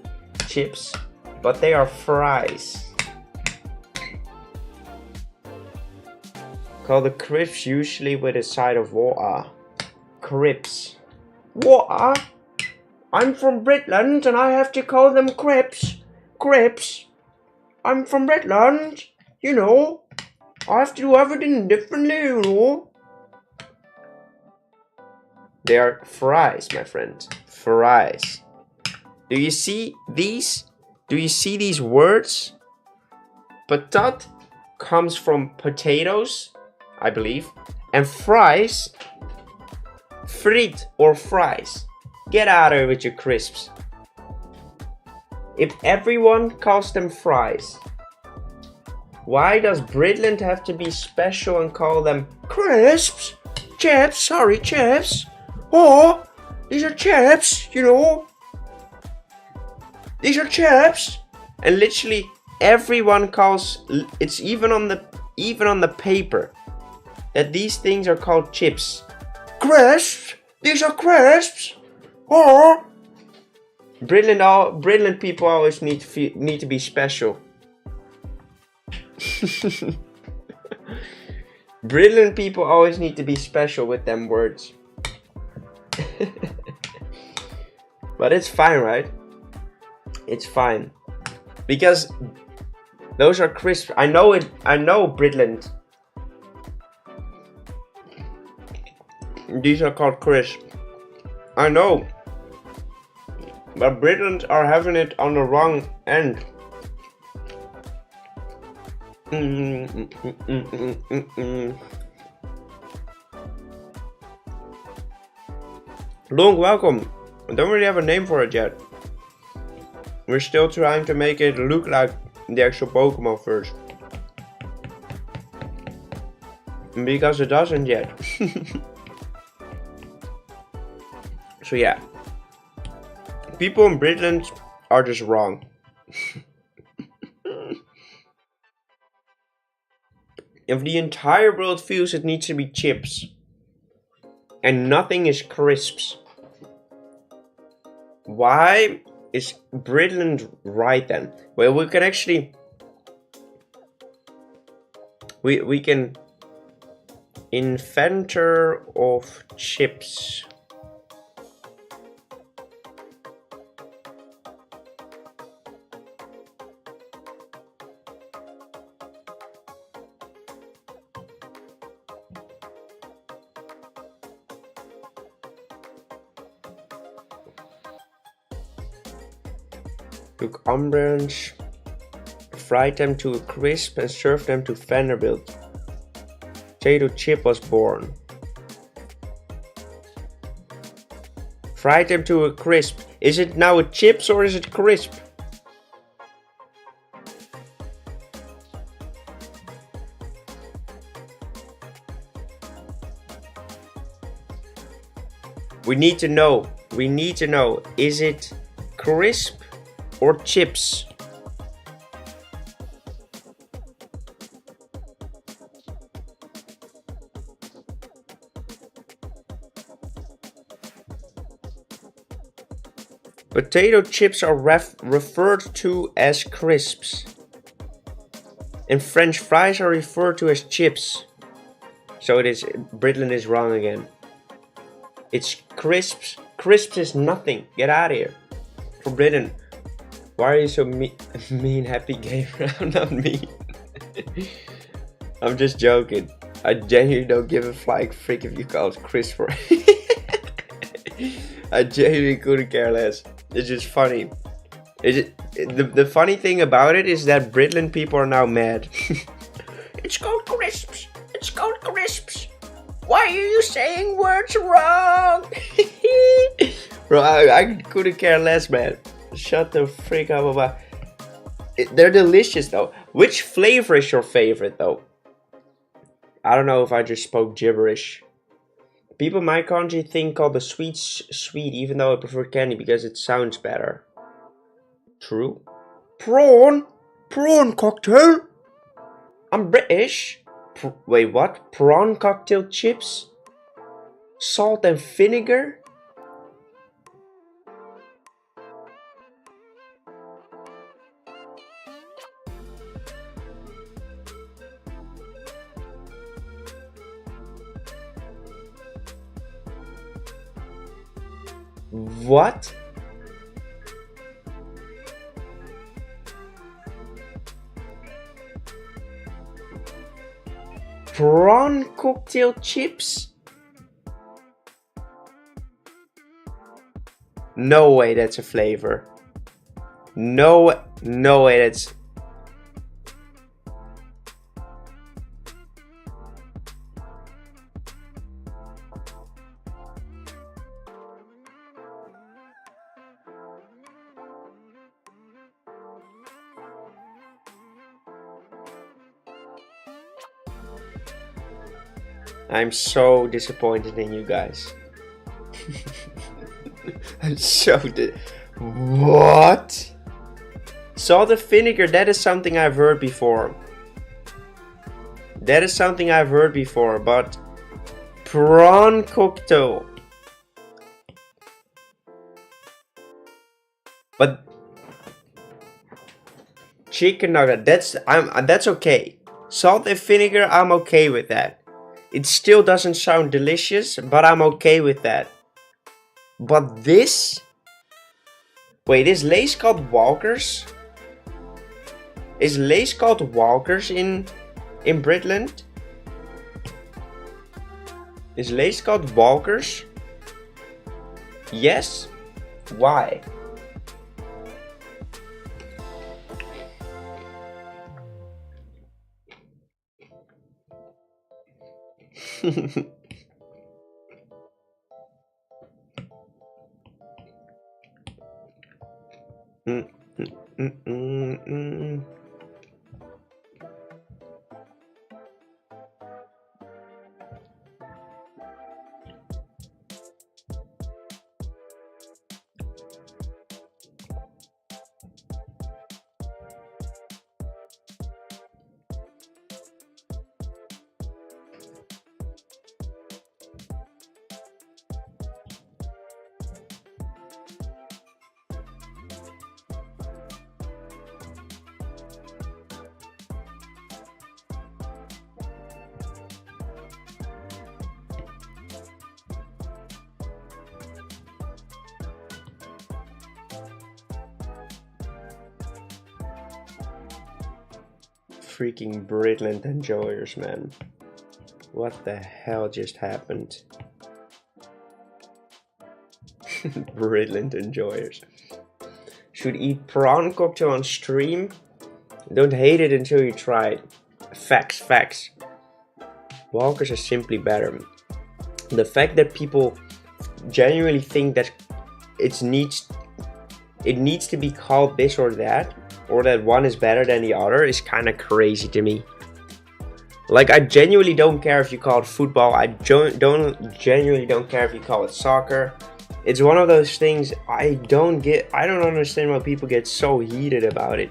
chips, but they are fries. Call the crisps usually with a side of water. Crisps. Water? I'm from Britland and I have to call them crepes. Crepes. I'm from Britland, you know. I have to do everything differently, you know. They are fries, my friend. Fries. Do you see these? Do you see these words? Patat comes from potatoes, I believe. And fries, friet or fries. Get out of it with your crisps. If everyone calls them fries, why does Britland have to be special and call them crisps? Chips, sorry, chips. Oh, these are chips, you know. These are chips. And literally everyone calls, it's even on the paper that these things are called chips. Crisps, these are crisps. Oh, Britland people always need to be special. Britland people always need to be special with them words. But it's fine, right? It's fine. Because those are crisp. I know Britland. These are called crisp. I know. But Britons are having it on the wrong end. Long, welcome. I don't really have a name for it yet. We're still trying to make it look like the actual Pokemon first. Because it doesn't yet. So yeah. People in Britain are just wrong. If the entire world feels it needs to be chips and nothing is crisps, why is Britain right then? Well, we can actually we can inventor of chips. Took umbrage, fried them to a crisp and served them to Vanderbilt. Potato chip was born. Fried them to a crisp. Is it now a chips or is it crisp? We need to know. We need to know. Is it crisp or chips? Potato chips are referred to as crisps. And French fries are referred to as chips. So it is, Britain is wrong again. It's crisps. Crisps is nothing. Get out of here. For Britain. Why are you so mean, happy gamer? I'm not mean. I'm just joking. I genuinely don't give a flying frick if you call it crisp for I genuinely couldn't care less. It's just funny. The funny thing about it is that Britain people are now mad. It's called crisps. It's called crisps. Why are you saying words wrong? Bro, I couldn't care less, man. Shut the freak up about it. They're delicious though. Which flavor is your favorite though? I don't know if I just spoke gibberish. People in my country think called the sweets sweet, even though I prefer candy because it sounds better. True. Prawn cocktail. I'm British. Wait, what? Prawn cocktail chips? Salt and vinegar? What? Prawn cocktail chips? No way that's a flavor. No way that's... I'm so disappointed in you guys. I'm so What? Salt and vinegar, that is something I've heard before. That is something I've heard before, but prawn cocktail. But chicken nugget, that's okay. Salt and vinegar, I'm okay with that. It still doesn't sound delicious, but I'm okay with that. But this? Wait, is Lay's called Walkers? Is Lay's called Walkers in Britland? Is Lay's called Walkers? Yes? Why? Mm, mm, mm, mm, mm. Freaking brilliant enjoyers, man. What the hell just happened? Brilliant enjoyers. Should eat prawn cocktail on stream? Don't hate it until you try it. Facts, facts. Walkers are simply better. The fact that people genuinely think that it needs to be called this or that one is better than the other is kind of crazy to me. Like, I genuinely don't care if you call it football. I genuinely don't care if you call it soccer. It's one of those things I don't understand why people get so heated about it.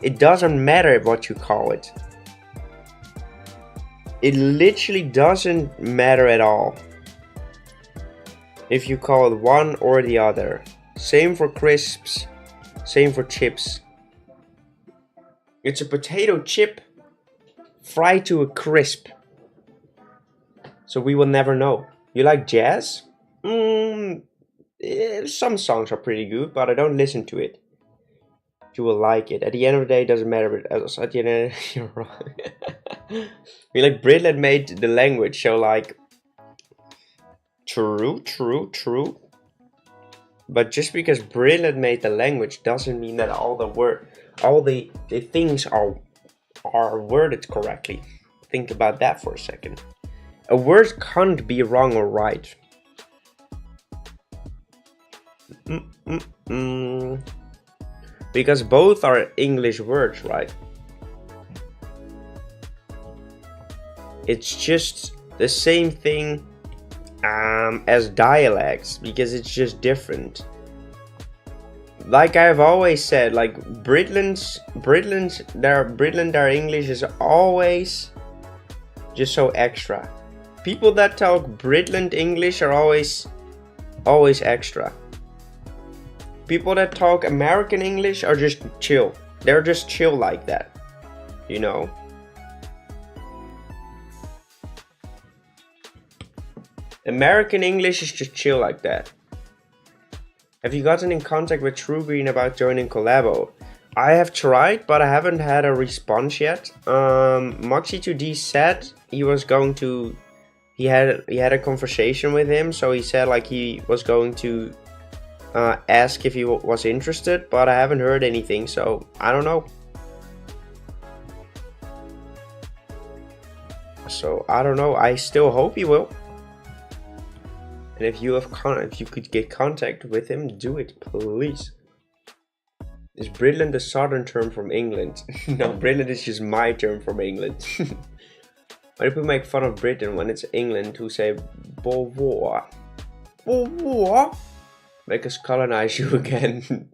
It doesn't matter what you call it. It literally doesn't matter at all if you call it one or the other. Same for crisps, same for chips. It's a potato chip fried to a crisp. So we will never know. You like jazz? Some songs are pretty good, but I don't listen to it. You will like it. At the end of the day, it doesn't matter. But at the end, you're wrong. Like Britland made the language, so like, true. But just because Brilliant made the language doesn't mean that all the things are worded correctly. Think about that for a second. A word can't be wrong or right. Because both are English words, right? It's just the same thing as dialects, because it's just different. Like I've always said, like Britland's their English is always just so extra. People that talk Britland English are always extra. People that talk American English are just chill. They're just chill like that, you know. American English is just chill like that. Have you gotten in contact with True Green about joining Collab? I have tried, but I haven't had a response yet. Moxie2D said he was going to. He had a conversation with him, so he said like he was going to ask if he was interested, but I haven't heard anything, so I don't know. So I don't know. I still hope he will. And if you could get contact with him, do it, please. Is Britland the southern term from England? No, Britland is just my term from England. Why do people make fun of Britain when it's England who say Beauvoir? Beauvoir? Make us colonize you again.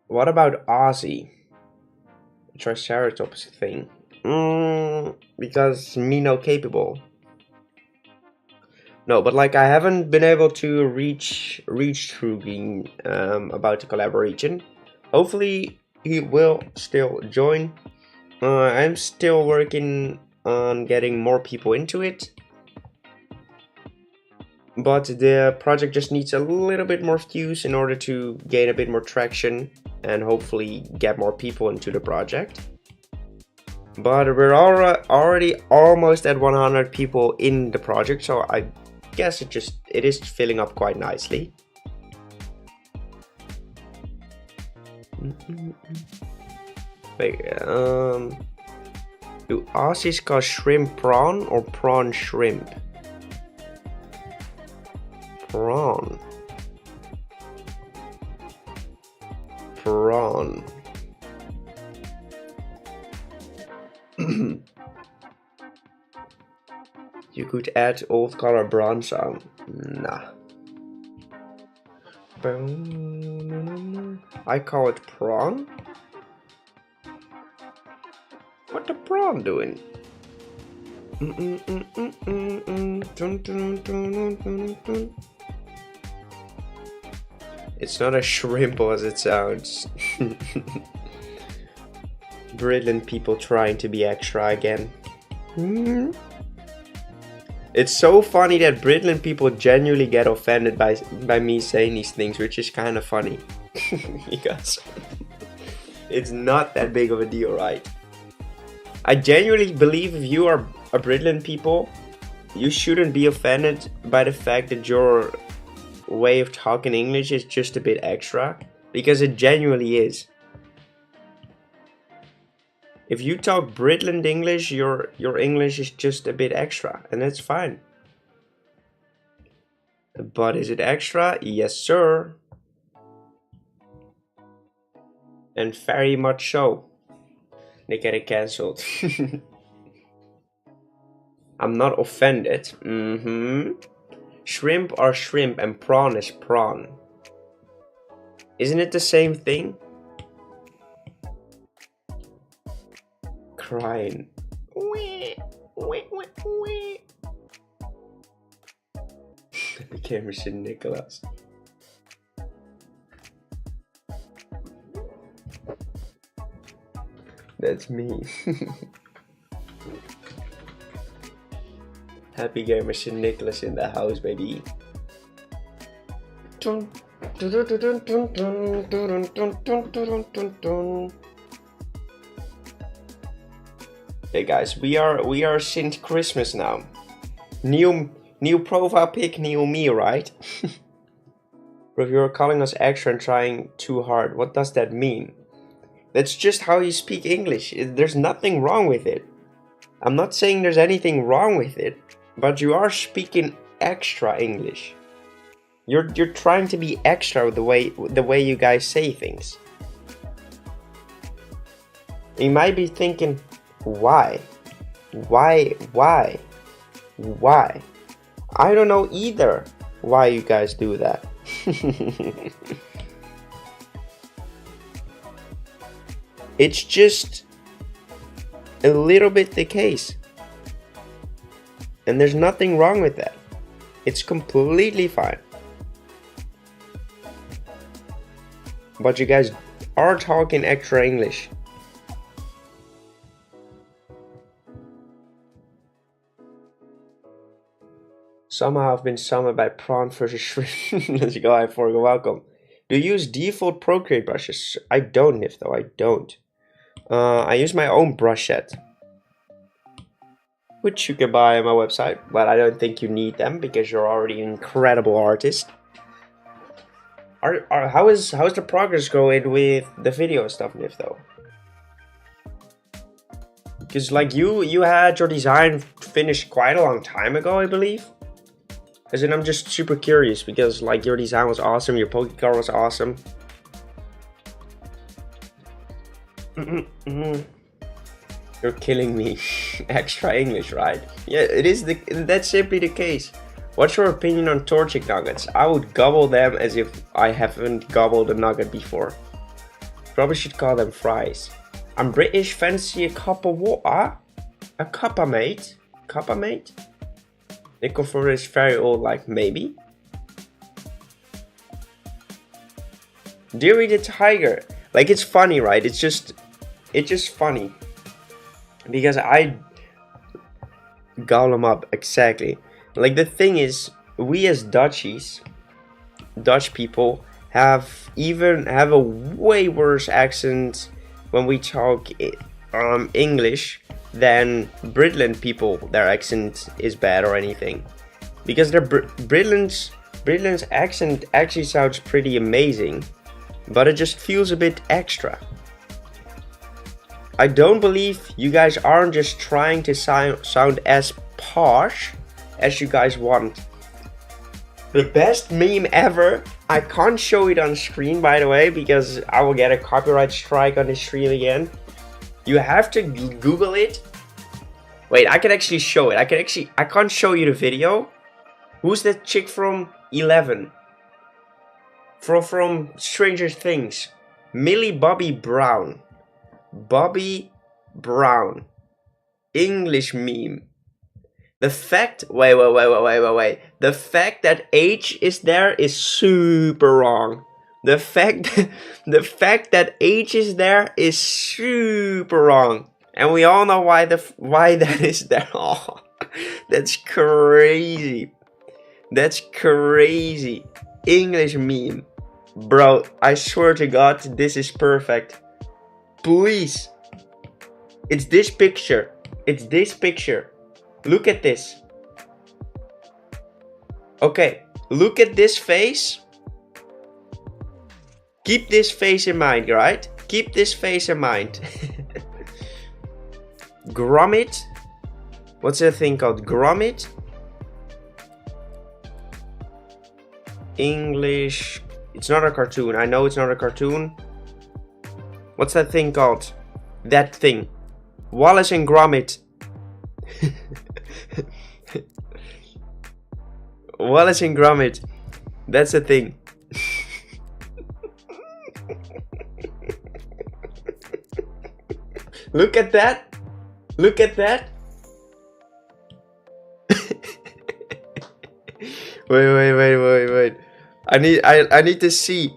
What about Aussie? Triceratops thing. Because me no capable. No, but like I haven't been able to reach True Green about the collaboration. Hopefully he will still join. I'm still working on getting more people into it. But the project just needs a little bit more views in order to gain a bit more traction and hopefully get more people into the project. But we're already almost at 100 people in the project, so I guess it is filling up quite nicely. Wait, do Aussies call shrimp prawn or prawn shrimp? prawn. You could add old color bronze on. Nah. I call it prawn? What the prawn doing? It's not as shrimp as it sounds. Brilliant people trying to be extra again. It's so funny that brilliant people genuinely get offended by me saying these things, which is kind of funny. Because it's not that big of a deal, right? I genuinely believe if you are a brilliant people, you shouldn't be offended by the fact that your way of talking English is just a bit extra, because it genuinely is. If you talk brilliant English, your English is just a bit extra, and that's fine. But is it extra? Yes, sir. And very much so. They get it cancelled. I'm not offended. Shrimp are shrimp and prawn is prawn. Isn't it the same thing? Crying. The camera shit, Nicholas. That's me. Happy Game Machine Nicholas in the house, baby. Hey guys, we are since Christmas now. New profile pic, new me, right? But if you're calling us extra and trying too hard, what does that mean? That's just how you speak English. There's nothing wrong with it. I'm not saying there's anything wrong with it, but you are speaking extra English. You're trying to be extra with the way you guys say things. You might be thinking, why? Why? I don't know either why you guys do that. It's just a little bit the case. And there's nothing wrong with that. It's completely fine. But you guys are talking extra English. Somehow I've been summoned by prawn versus shrimp. Let's go, I forgot. Welcome. Do you use default Procreate brushes? I don't, Nifto, I don't. I use my own brush set, which you can buy on my website, but I don't think you need them because you're already an incredible artist. How's the progress going with the video stuff, Nifto? Because like you had your design finished quite a long time ago, I believe. As in, I'm just super curious because like your design was awesome, your Pokecard was awesome. You're killing me. Extra English, right? Yeah, it is. That's simply the case. What's your opinion on torching nuggets? I would gobble them as if I haven't gobbled a nugget before. Probably should call them fries. I'm British. Fancy a cup of water? A cuppa, mate? Cuppa, mate? Nickel for is very old, like maybe. Deary the Tiger. Like, it's funny, right? It's just funny. Because I gobble them up, exactly. Like, the thing is, we as Dutchies, Dutch people, have a way worse accent when we talk English than Britland people. Their accent is bad or anything. Because their Britland's accent actually sounds pretty amazing, but it just feels a bit extra. I don't believe you guys aren't just trying to sound as posh as you guys want. The best meme ever. I can't show it on screen, by the way, because I will get a copyright strike on this stream again. You have to Google it. Wait, I can actually show it. I can't show you the video. Who's that chick from 11? From Stranger Things. Millie Bobby Brown. Bobby Brown. English meme. The fact, wait. The fact that H is there is super wrong. The fact that H is there is super wrong. And we all know why that is there. Oh, that's crazy. That's crazy. English meme. Bro, I swear to God, this is perfect. Please. It's this picture. It's this picture. Look at this. Okay, look at this face. Keep this face in mind, right? Keep this face in mind. Gromit. What's that thing called? Gromit. English. It's not a cartoon. I know it's not a cartoon. What's that thing called? That thing. Wallace and Gromit. Wallace and Gromit. That's the thing. Look at that. Look at that. Wait. I need to see.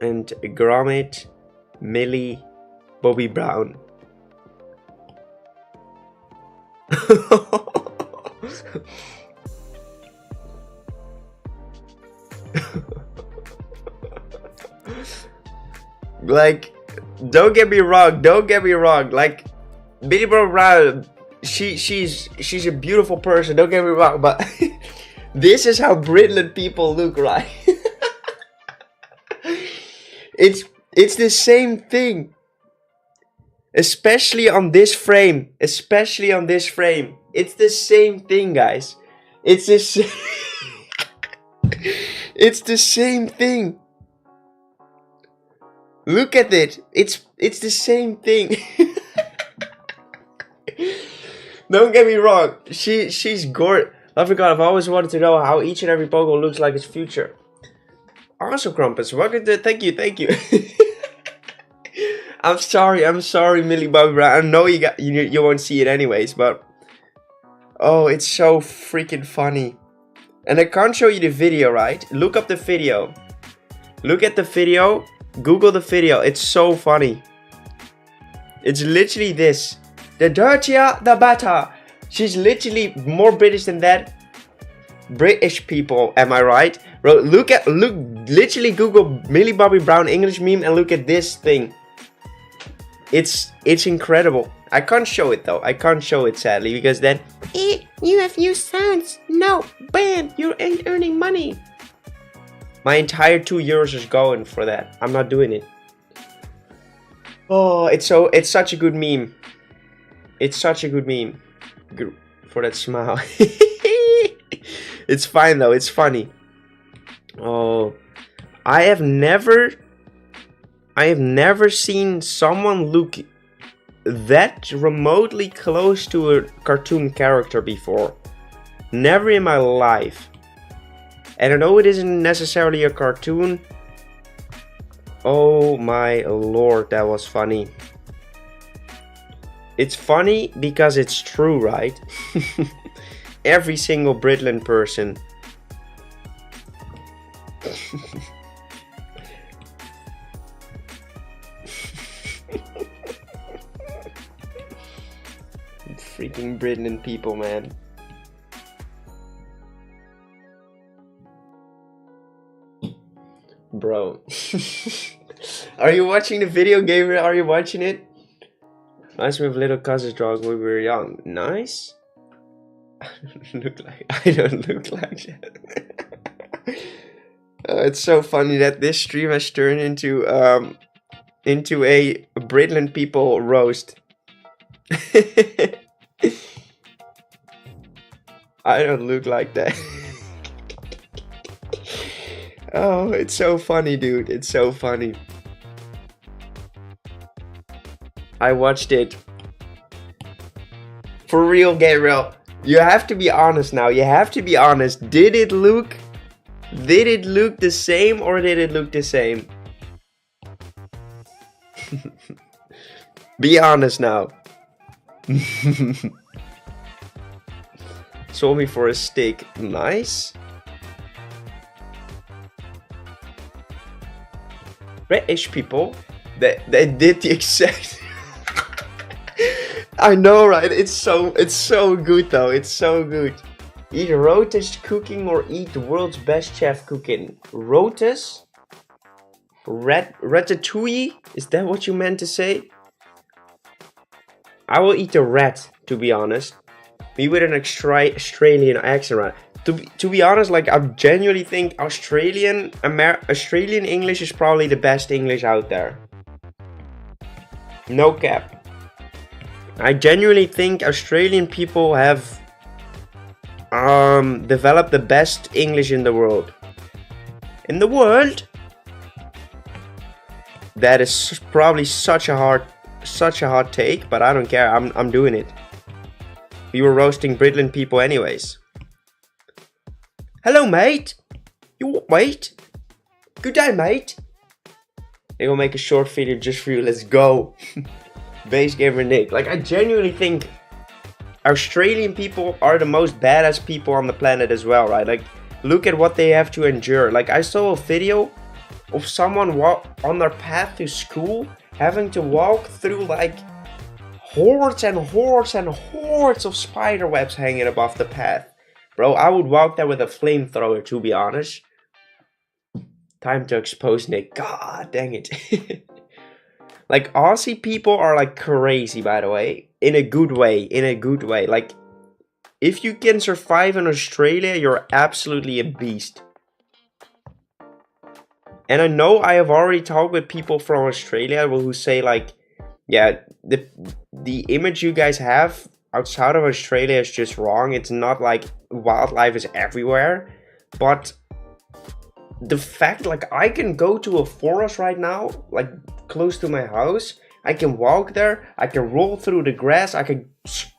And Gromit, Millie, Bobby Brown. Like, don't get me wrong. Like, Billy Brown, she's a beautiful person. Don't get me wrong, but this is how Britland people look, right? It's the same thing. Especially on this frame. It's the same thing, guys. It's the same thing. Look at it. It's the same thing. Don't get me wrong. She's gorgeous. I forgot. I've always wanted to know how each and every Pokemon looks like its future. Also, Crumpus, welcome to. Thank you. I'm sorry, Millie Bobby Brown. I know you won't see it anyways, but oh, it's so freaking funny. And I can't show you the video, right? Look up the video. Look at the video. Google the video. It's so funny. It's literally this. The dirtier, the better. She's literally more British than that. British people, am I right? Bro, literally Google Millie Bobby Brown English meme and look at this thing. It's incredible. I can't show it though. I can't show it sadly because then you have used sounds. No, ban. You ain't earning money. My entire €2 is going for that. I'm not doing it. Oh, it's such a good meme. It's such a good meme. Good for that smile. It's fine though. It's funny. Oh, I have never seen someone look that remotely close to a cartoon character before. Never in my life. And I know it isn't necessarily a cartoon. Oh my lord, that was funny. It's funny because it's true, right? Every single Britland person. Freaking Britland people, man. Bro. Are you watching the video, Gabriel? Are you watching it? Nice with little cousins dog when we were young. Nice? I don't look like that. It's so funny that this stream has turned into a Britland people roast. I don't look like that. Oh, it's so funny, dude. It's so funny. I watched it. For real, Gabriel. You have to be honest now. You have to be honest. Did it look the same or did it look the same? Be honest now. Sold me for a stick. Nice. British people that did the exact. I know, right? It's so good though. It's so good. Eat Rota's cooking or eat the world's best chef cooking. Rota's? Ratatouille? Is that what you meant to say? I will eat the rat, to be honest. Me with an Australian accent, right? To be honest, like I genuinely think Australian English is probably the best English out there. No cap. I genuinely think Australian people have developed the best English in the world. In the world? That is probably such a hot take, but I don't care. I'm doing it. We were roasting Britland people anyways. Hello, mate. You what, mate? Good day, mate. They will make a short video just for you. Let's go. Base gamer Nick. Like, I genuinely think Australian people are the most badass people on the planet as well, right? Like, look at what they have to endure. Like, I saw a video of someone on their path to school having to walk through like hordes and hordes and hordes of spider webs hanging above the path. Bro, I would walk there with a flamethrower, to be honest. Time to expose Nick. God dang it. Like, Aussie people are like crazy, by the way. In a good way. In a good way. Like, if you can survive in Australia, you're absolutely a beast. And I know I have already talked with people from Australia who say like, yeah, the image you guys have outside of Australia is just wrong. It's not like wildlife is everywhere. But the fact, like, I can go to a forest right now, like close to my house. I can walk there. I can roll through the grass. I can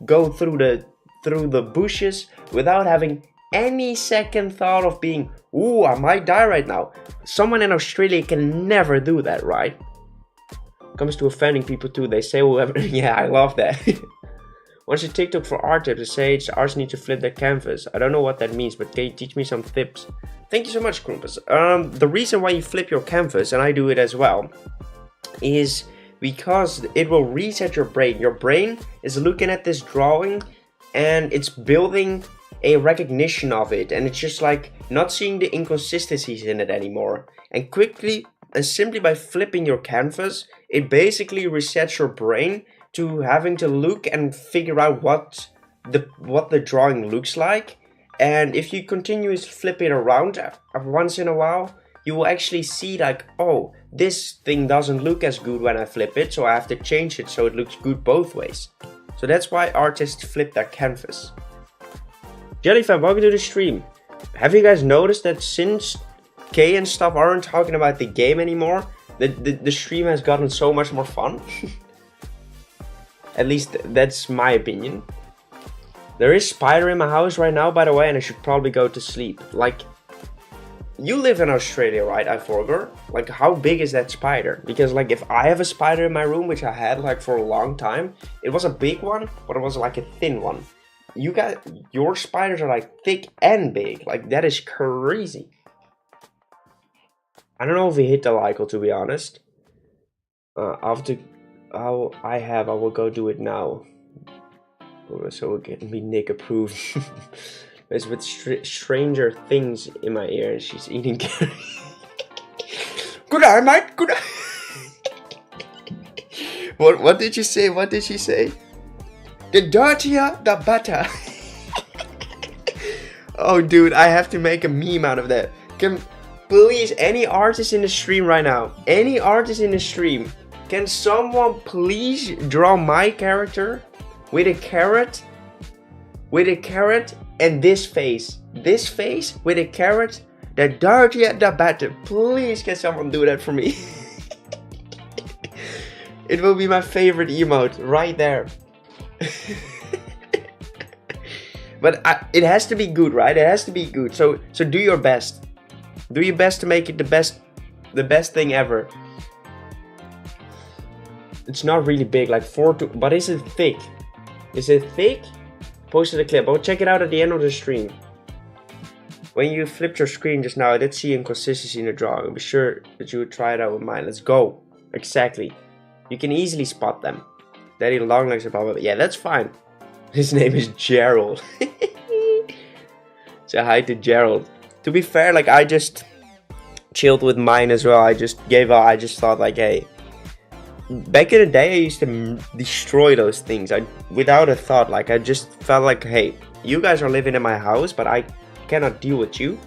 go through the bushes without having any second thought of being, ooh, I might die right now. Someone in Australia can never do that, right? Comes to offending people too. They say whoever. Yeah, I love that. Once a TikTok for art tips, they say artists need to flip their canvas. I don't know what that means, but can you teach me some tips? Thank you so much, Krumpus. The reason why you flip your canvas, and I do it as well, is because it will reset your brain. Your brain is looking at this drawing and it's building a recognition of it, and it's just like not seeing the inconsistencies in it anymore. And quickly and simply by flipping your canvas, it basically resets your brain to having to look and figure out what the drawing looks like. And if you continuously flip it around once in a while, you will actually see like, oh, this thing doesn't look as good when I flip it, so I have to change it so it looks good both ways. So that's why artists flip their canvas. Jellyfan, welcome to the stream. Have you guys noticed that since Kay and stuff aren't talking about the game anymore, the stream has gotten so much more fun? At least that's my opinion. There is spider in my house right now, by the way, and I should probably go to sleep. Like, you live in Australia, right? I forgot. Like, how big is that spider? Because like, if I have a spider in my room, which I had like for a long time, it was a big one, but it was like a thin one. Your spiders are like thick and big. Like, that is crazy. I don't know if we hit the like, to be honest. I will go do it now. So it can be Nick approved. It's with stranger things in my ear, and she's eating carrot. Good eye, mate. Good eye. What did you say? What did she say? The dirtier, the better. Oh, dude, I have to make a meme out of that. Can please, any artist in the stream right now, any artist in the stream, can someone please draw my character with a carrot and this face with a carrot The dirty and the better. Please can someone do that for me? It will be my favorite emote right there. But it has to be good, right? It has to be good. So do your best. Do your best to make it the best thing ever. It's not really big, like 4 but is it thick? Is it thick? Posted a clip. I'll check it out at the end of the stream. When you flipped your screen just now, I did see inconsistency in the drawing. I'll be sure that you would try it out with mine. Let's go. Exactly. You can easily spot them. Daddy Longlegs above it. Yeah, that's fine. His name is Gerald. Say hi to Gerald. To be fair, like I just chilled with mine as well. I just gave up. I just thought like, hey, back in the day I used to destroy those things. Without a thought, like I just felt like, hey, you guys are living in my house, but I cannot deal with you.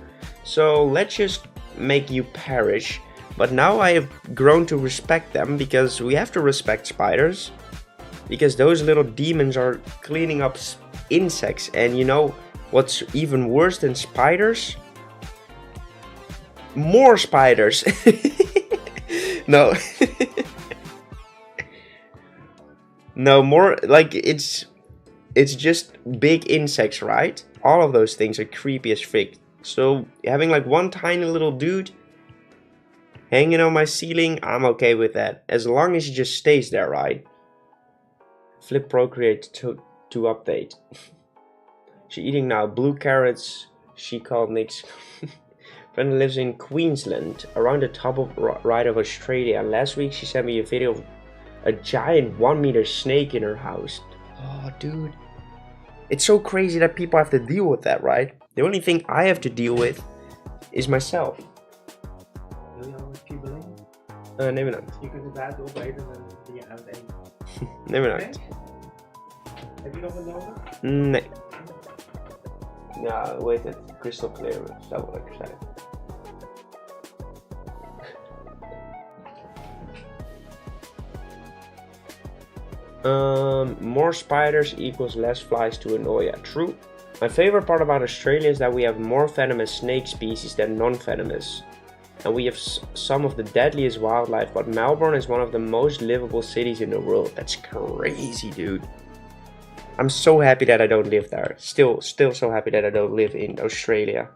So let's just make you perish. But now I have grown to respect them because we have to respect spiders. Because those little demons are cleaning up insects. And you know what's even worse than spiders? More spiders. No. No, more like it's just big insects, right? All of those things are creepy as frick. So having like one tiny little dude hanging on my ceiling, I'm okay with that. As long as he just stays there, right? Flip Procreate to update. She eating now blue carrots. She called Nick's friend lives in Queensland, around the top of right of Australia. And last week she sent me a video of a giant 1-meter snake in her house. Oh, dude. It's so crazy that people have to deal with that, right? The only thing I have to deal with is myself. Nee maar niet. Je kunt het buiten opeten en dingen uiteten. Nee maar niet. Heb je nog wat nodig? Nee. Ja, hoe heet het? Crystal clear. Dat zou wel lekker zijn. More spiders equals less flies to annoy. Yeah, true. My favorite part about Australia is that we have more venomous snake species than non-venomous. And we have some of the deadliest wildlife, but Melbourne is one of the most livable cities in the world. That's crazy, dude. I'm so happy that I don't live there. Still so happy that I don't live in Australia.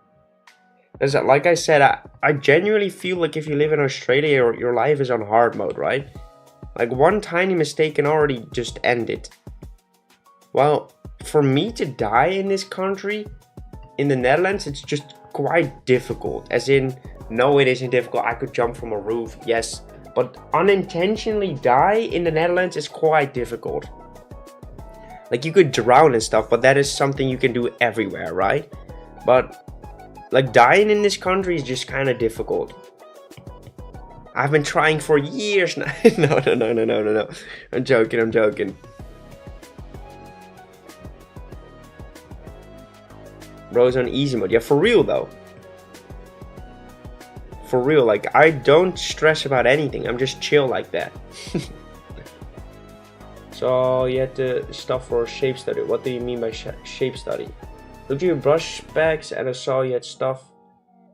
Because like I said, I genuinely feel like if you live in Australia, your life is on hard mode, right? Like one tiny mistake can already just end it. Well, for me to die in this country, in the Netherlands, it's just quite difficult. As in, no, it isn't difficult. I could jump from a roof, yes. But unintentionally die in the Netherlands is quite difficult. Like you could drown and stuff, but that is something you can do everywhere, right? But like dying in this country is just kind of difficult. I've been trying for years now. No. I'm joking. Bro's on easy mode. Yeah, for real though. For real, like I don't stress about anything. I'm just chill like that. So you had the stuff for shape study. What do you mean by shape study? Looked at your brush specs and I saw you had stuff.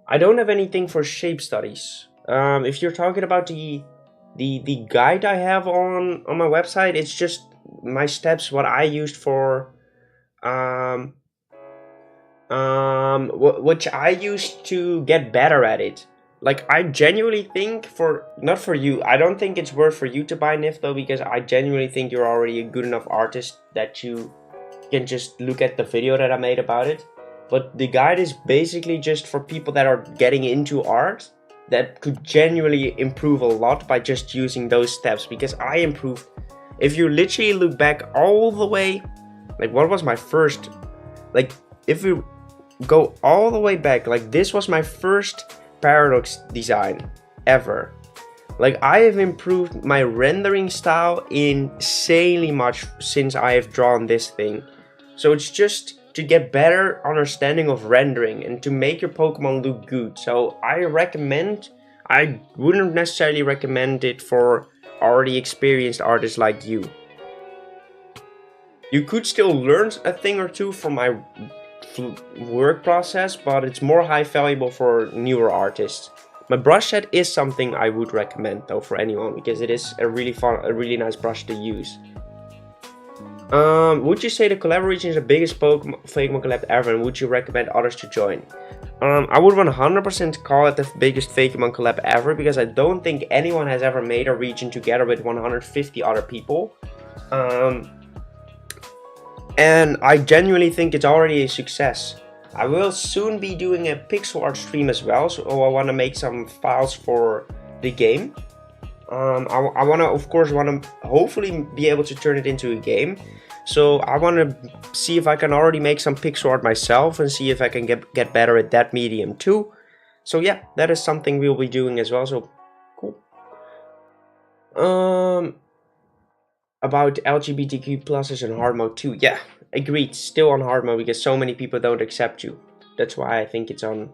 I don't have anything for shape studies. If you're talking about the guide I have on my website, it's just my steps, what I used for which I used to get better at it. Like I genuinely think not for you, I don't think it's worth for you to buy NIF though, because I genuinely think you're already a good enough artist that you can just look at the video that I made about it. But the guide is basically just for people that are getting into art that could genuinely improve a lot by just using those steps, because I improved. If you literally look back all the way, like what was my first, like if we go all the way back, like this was my first paradox design ever. Like I have improved my rendering style insanely much since I have drawn this thing. So it's just to get better understanding of rendering and to make your Pokemon look good. So I wouldn't necessarily recommend it for already experienced artists like you. You could still learn a thing or two from my work process, but it's more high valuable for newer artists. My brush set is something I would recommend though for anyone, because it is a really nice brush to use. Would you say the collab region is the biggest Fakemon collab ever, and would you recommend others to join? I would 100% call it the biggest Fakemon collab ever, because I don't think anyone has ever made a region together with 150 other people. And I genuinely think it's already a success. I will soon be doing a pixel art stream as well, so I want to make some files for the game. I want to, of course, hopefully be able to turn it into a game. So I want to see if I can already make some pixel art myself and see if I can get better at that medium too. So yeah, that is something we'll be doing as well. So cool. About LGBTQ pluses in hard mode too. Yeah, agreed. Still on hard mode because so many people don't accept you. That's why I think it's on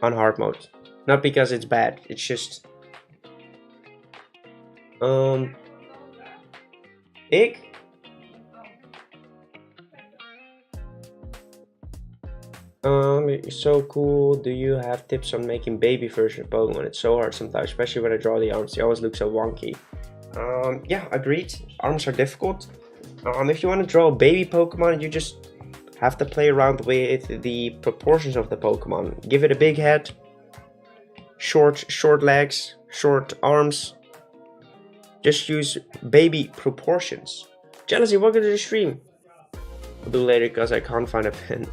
hard mode. Not because it's bad. It's just ik. It's so cool. Do you have tips on making baby version of Pokemon? It's so hard sometimes, especially when I draw the arms. They always look so wonky. Yeah, agreed. Arms are difficult. If you want to draw a baby Pokemon, you just have to play around with the proportions of the Pokemon. Give it a big head, short legs, short arms. Just use baby proportions. Jealousy, welcome to the stream. I'll do later because I can't find a pen.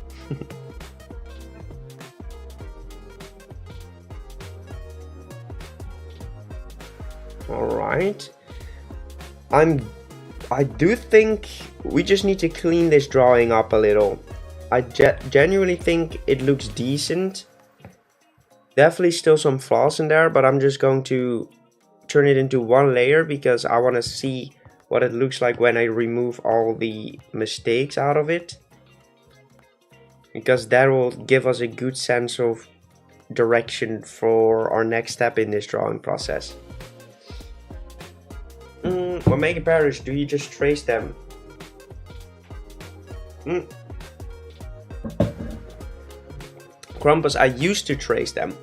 Alright. I do think we just need to clean this drawing up a little. I genuinely think it looks decent. Definitely still some flaws in there, but I'm just going to turn it into one layer because I want to see what it looks like when I remove all the mistakes out of it, because that will give us a good sense of direction for our next step in this drawing process. When making patterns, do you just trace them? Krampus, I used to trace them,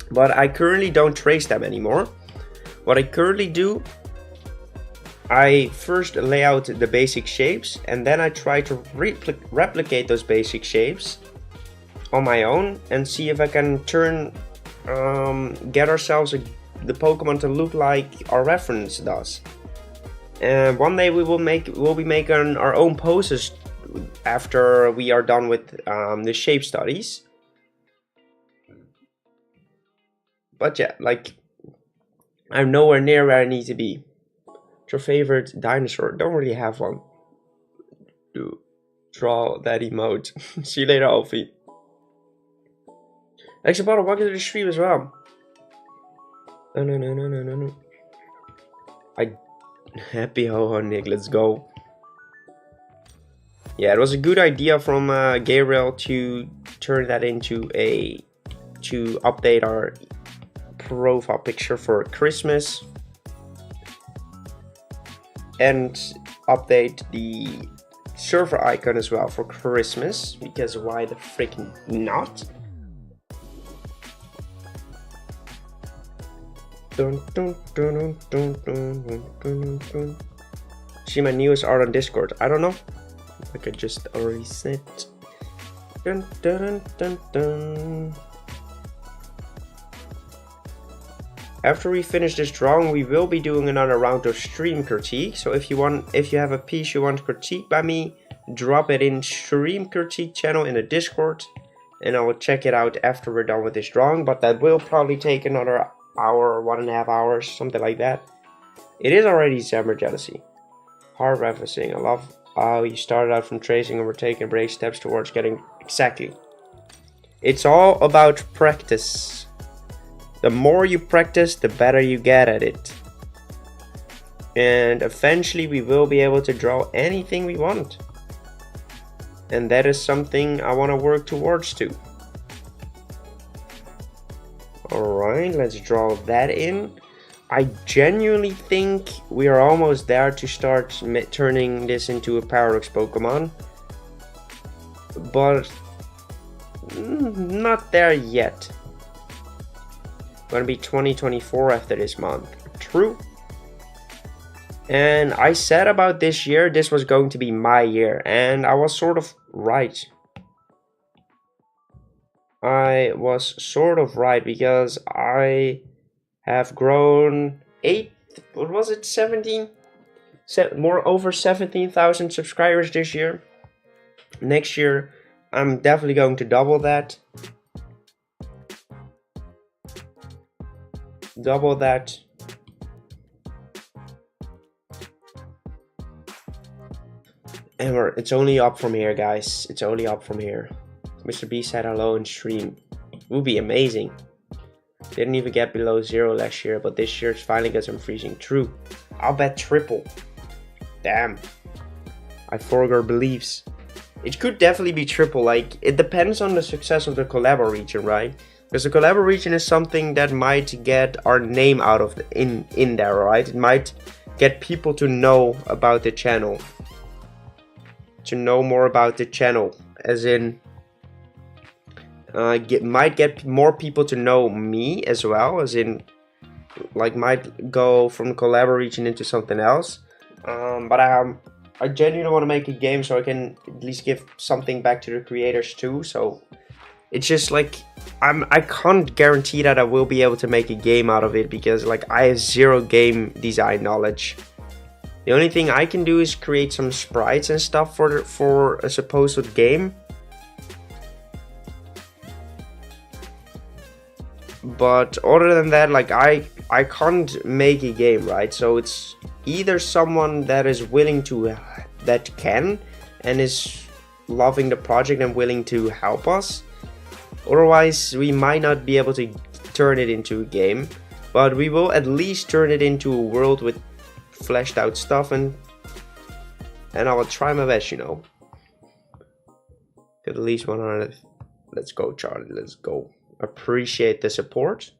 but I currently don't trace them anymore. What I currently do, I first lay out the basic shapes and then I try to replicate those basic shapes on my own and see if I can get ourselves the Pokemon to look like our reference does. And one day we'll be making our own poses after we are done with the shape studies. But yeah, like, I'm nowhere near where I need to be. What's your favorite dinosaur? Don't really have one. Do draw that emote. See you later, Alfie. Extra bottle, welcome to the stream as well. No. Happy ho Nick, let's go. Yeah, it was a good idea from Gabriel to turn that into to update our profile picture for Christmas and update the server icon as well for Christmas, because why the freaking not? See my newest art on Discord. I don't know. Like I just already said. After we finish this drawing, we will be doing another round of stream critique. So if you have a piece you want critiqued by me, drop it in stream critique channel in the Discord, and I will check it out after we're done with this drawing. But that will probably take another hour, 1.5 hours, something like that. It is already December, Jealousy. Hard referencing. I love how you started out from tracing and we're taking brave steps towards getting exactly. It's all about practice. The more you practice, the better you get at it. And eventually we will be able to draw anything we want. And that is something I want to work towards too. Alright, let's draw that in. I genuinely think we are almost there to start turning this into a Paradox Pokemon. but not there yet. Gonna be 2024 after this month. True. And I said about this year, this was going to be my year, and I was sort of right. I was sort of right because I have grown over 17,000 subscribers this year. Next year, I'm definitely going to double that. And it's only up from here, guys. It's only up from here. Mr. B said hello in stream. It would be amazing. Didn't even get below 0 last year, but this year it's finally got some freezing. True. I'll bet triple. Damn. I forgot beliefs. It could definitely be triple. Like, it depends on the success of the Collab region, right? Because the Collab region is something that might get our name out of in there, right? It might get people to know about the channel. To know more about the channel, as in might get more people to know me as well, as in like might go from Collab region into something else. But I genuinely want to make a game so I can at least give something back to the creators too. So it's just like I can't guarantee that I will be able to make a game out of it because like I have zero game design knowledge. The only thing I can do is create some sprites and stuff for a supposed game. But other than that, like I can't make a game, right? So it's either someone that is willing to, that can, and is loving the project and willing to help us. Otherwise, we might not be able to turn it into a game, but we will at least turn it into a world with fleshed out stuff, and I will try my best, you know. Get at least 100. Let's go, Charlie. Let's go. Appreciate the support.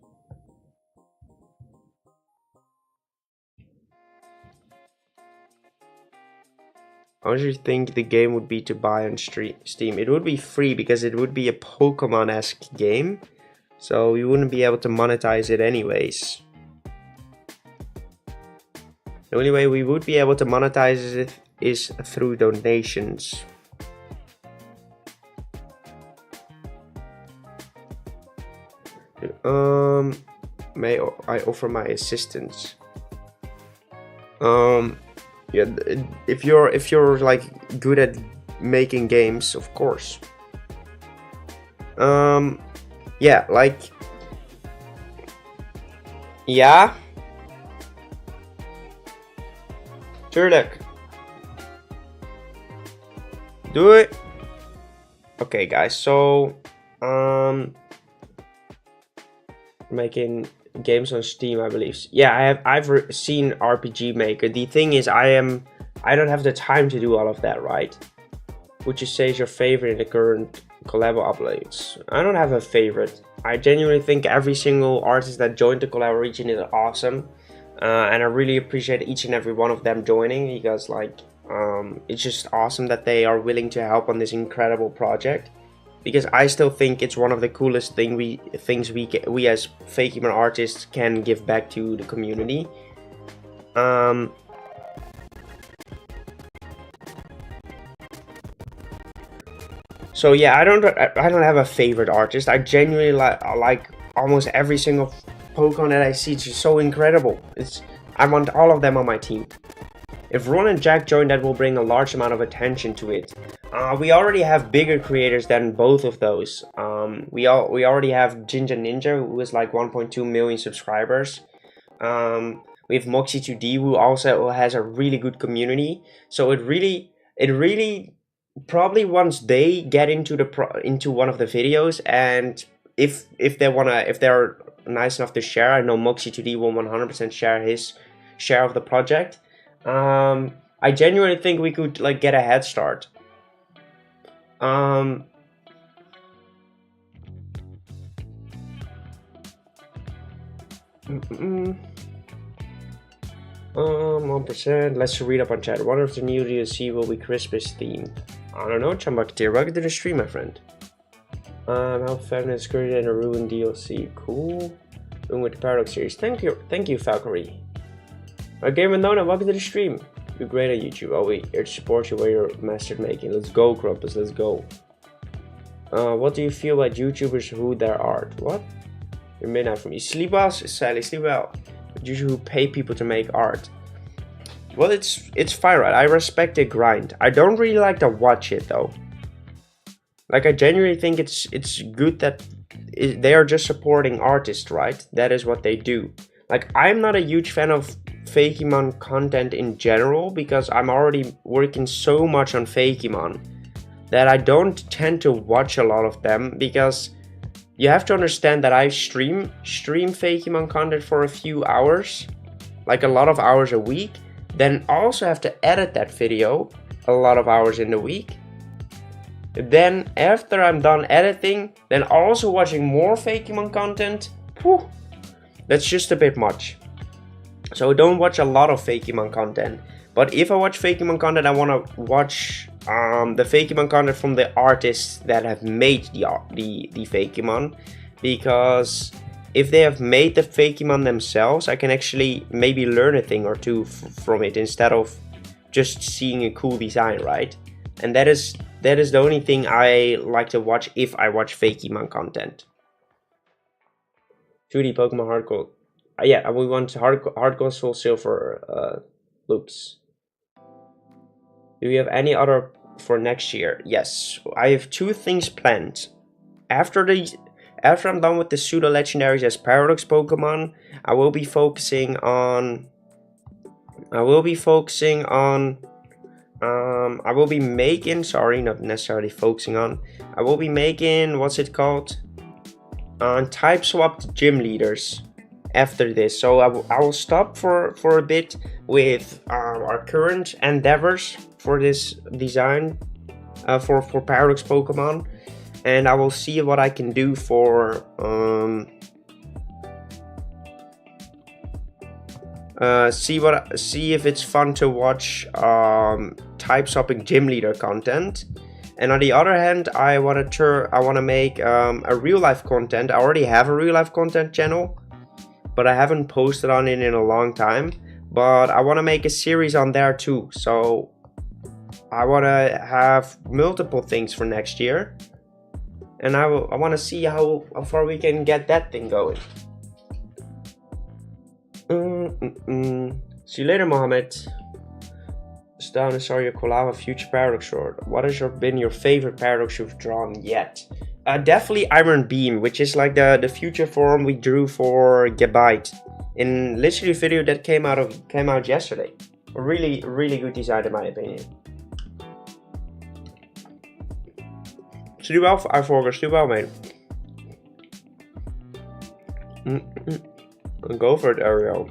How much do you think the game would be to buy on Steam? It would be free because it would be a Pokemon-esque game, so you wouldn't be able to monetize it anyways. The only way we would be able to monetize it is through donations. May I offer my assistance? Yeah, if you're like good at making games, of course. Yeah, like, yeah. Tuurlijk. Do it. Okay, guys. So, making games on Steam, I believe. Yeah, I've seen RPG Maker. The thing is, I don't have the time to do all of that, right? Would you say is your favorite in the current collab uploads? I don't have a favorite. I genuinely think every single artist that joined the collab region is awesome. And I really appreciate each and every one of them joining because like it's just awesome that they are willing to help on this incredible project, because I still think it's one of the coolest things we as Fakemon artists can give back to the community. So yeah, I don't have a favorite artist. I genuinely like almost every single Pokemon that I see. It's just so incredible. I want all of them on my team. If Ron and Jack join, that will bring a large amount of attention to it. We already have bigger creators than both of those. We already have Jinja Ninja, who is like 1.2 million subscribers. We have Moxie2D, who also has a really good community. So it really probably once they get into one of the videos, and if they're nice enough to share, I know Moxie2D will 100% share his share of the project. I genuinely think we could like get a head start. Um 1%. Let's read up on chat. One of the new DLC will be Christmas themed. I don't know, Chambacteer. Welcome to the stream, my friend. How feminist created in a ruined DLC. Cool. Doing with the Paradox series. Thank you, Falconry. Gamer Nona, welcome to the stream. You're great at YouTube. Oh wait, here to support you where you're mastered making. Let's go, Crumpus, let's go. What do you feel about YouTubers who their art? What? You're midnight for me. Sleep well, Sally, sleep well. But YouTubers who pay people to make art. Well, it's fine, right? I respect the grind. I don't really like to watch it though. Like, I genuinely think it's good that they are just supporting artists, right? That is what they do. Like, I'm not a huge fan of Fakemon content in general because I'm already working so much on Fakemon that I don't tend to watch a lot of them, because you have to understand that I stream Fakemon content for a few hours, like a lot of hours a week, then also have to edit that video a lot of hours in the week. Then after I'm done editing, then also watching more Fakemon content. Whew, that's just a bit much. So I don't watch a lot of Fakemon content. But if I watch Fakemon content, I want to watch the Fakemon content from the artists that have made the Fakemon. Because if they have made the Fakemon themselves, I can actually maybe learn a thing or two from it instead of just seeing a cool design, right? And that is the only thing I like to watch if I watch Fakemon content. 2D Pokemon Hardcore. Yeah, we want Hardcore Soul Silver loops. Do we have any other for next year? Yes, I have 2 things planned. After I'm done with the pseudo legendaries as Paradox Pokemon, I will be focusing on. I will be making, sorry, not necessarily focusing on. I will be making, what's it called? Type swapped gym leaders after this. So I will stop for a bit with our current endeavors for this design for Paradox Pokemon, and I will see what I can do for see if it's fun to watch type swapping gym leader content. And on the other hand, I want to make a real life content. I already have a real life content channel, but I haven't posted on it in a long time. But I want to make a series on there too. So I want to have multiple things for next year, and I want to see how far we can get that thing going. See you later, Mohammed. Down and saw your Collab future Paradox short. What has been your favorite Paradox you've drawn yet? Definitely Iron Beam, which is like the future form we drew for Gigabyte in literally a video that came out yesterday. A really good design in my opinion. So do well, iForgers, do well, mate. Go for it, Ariel.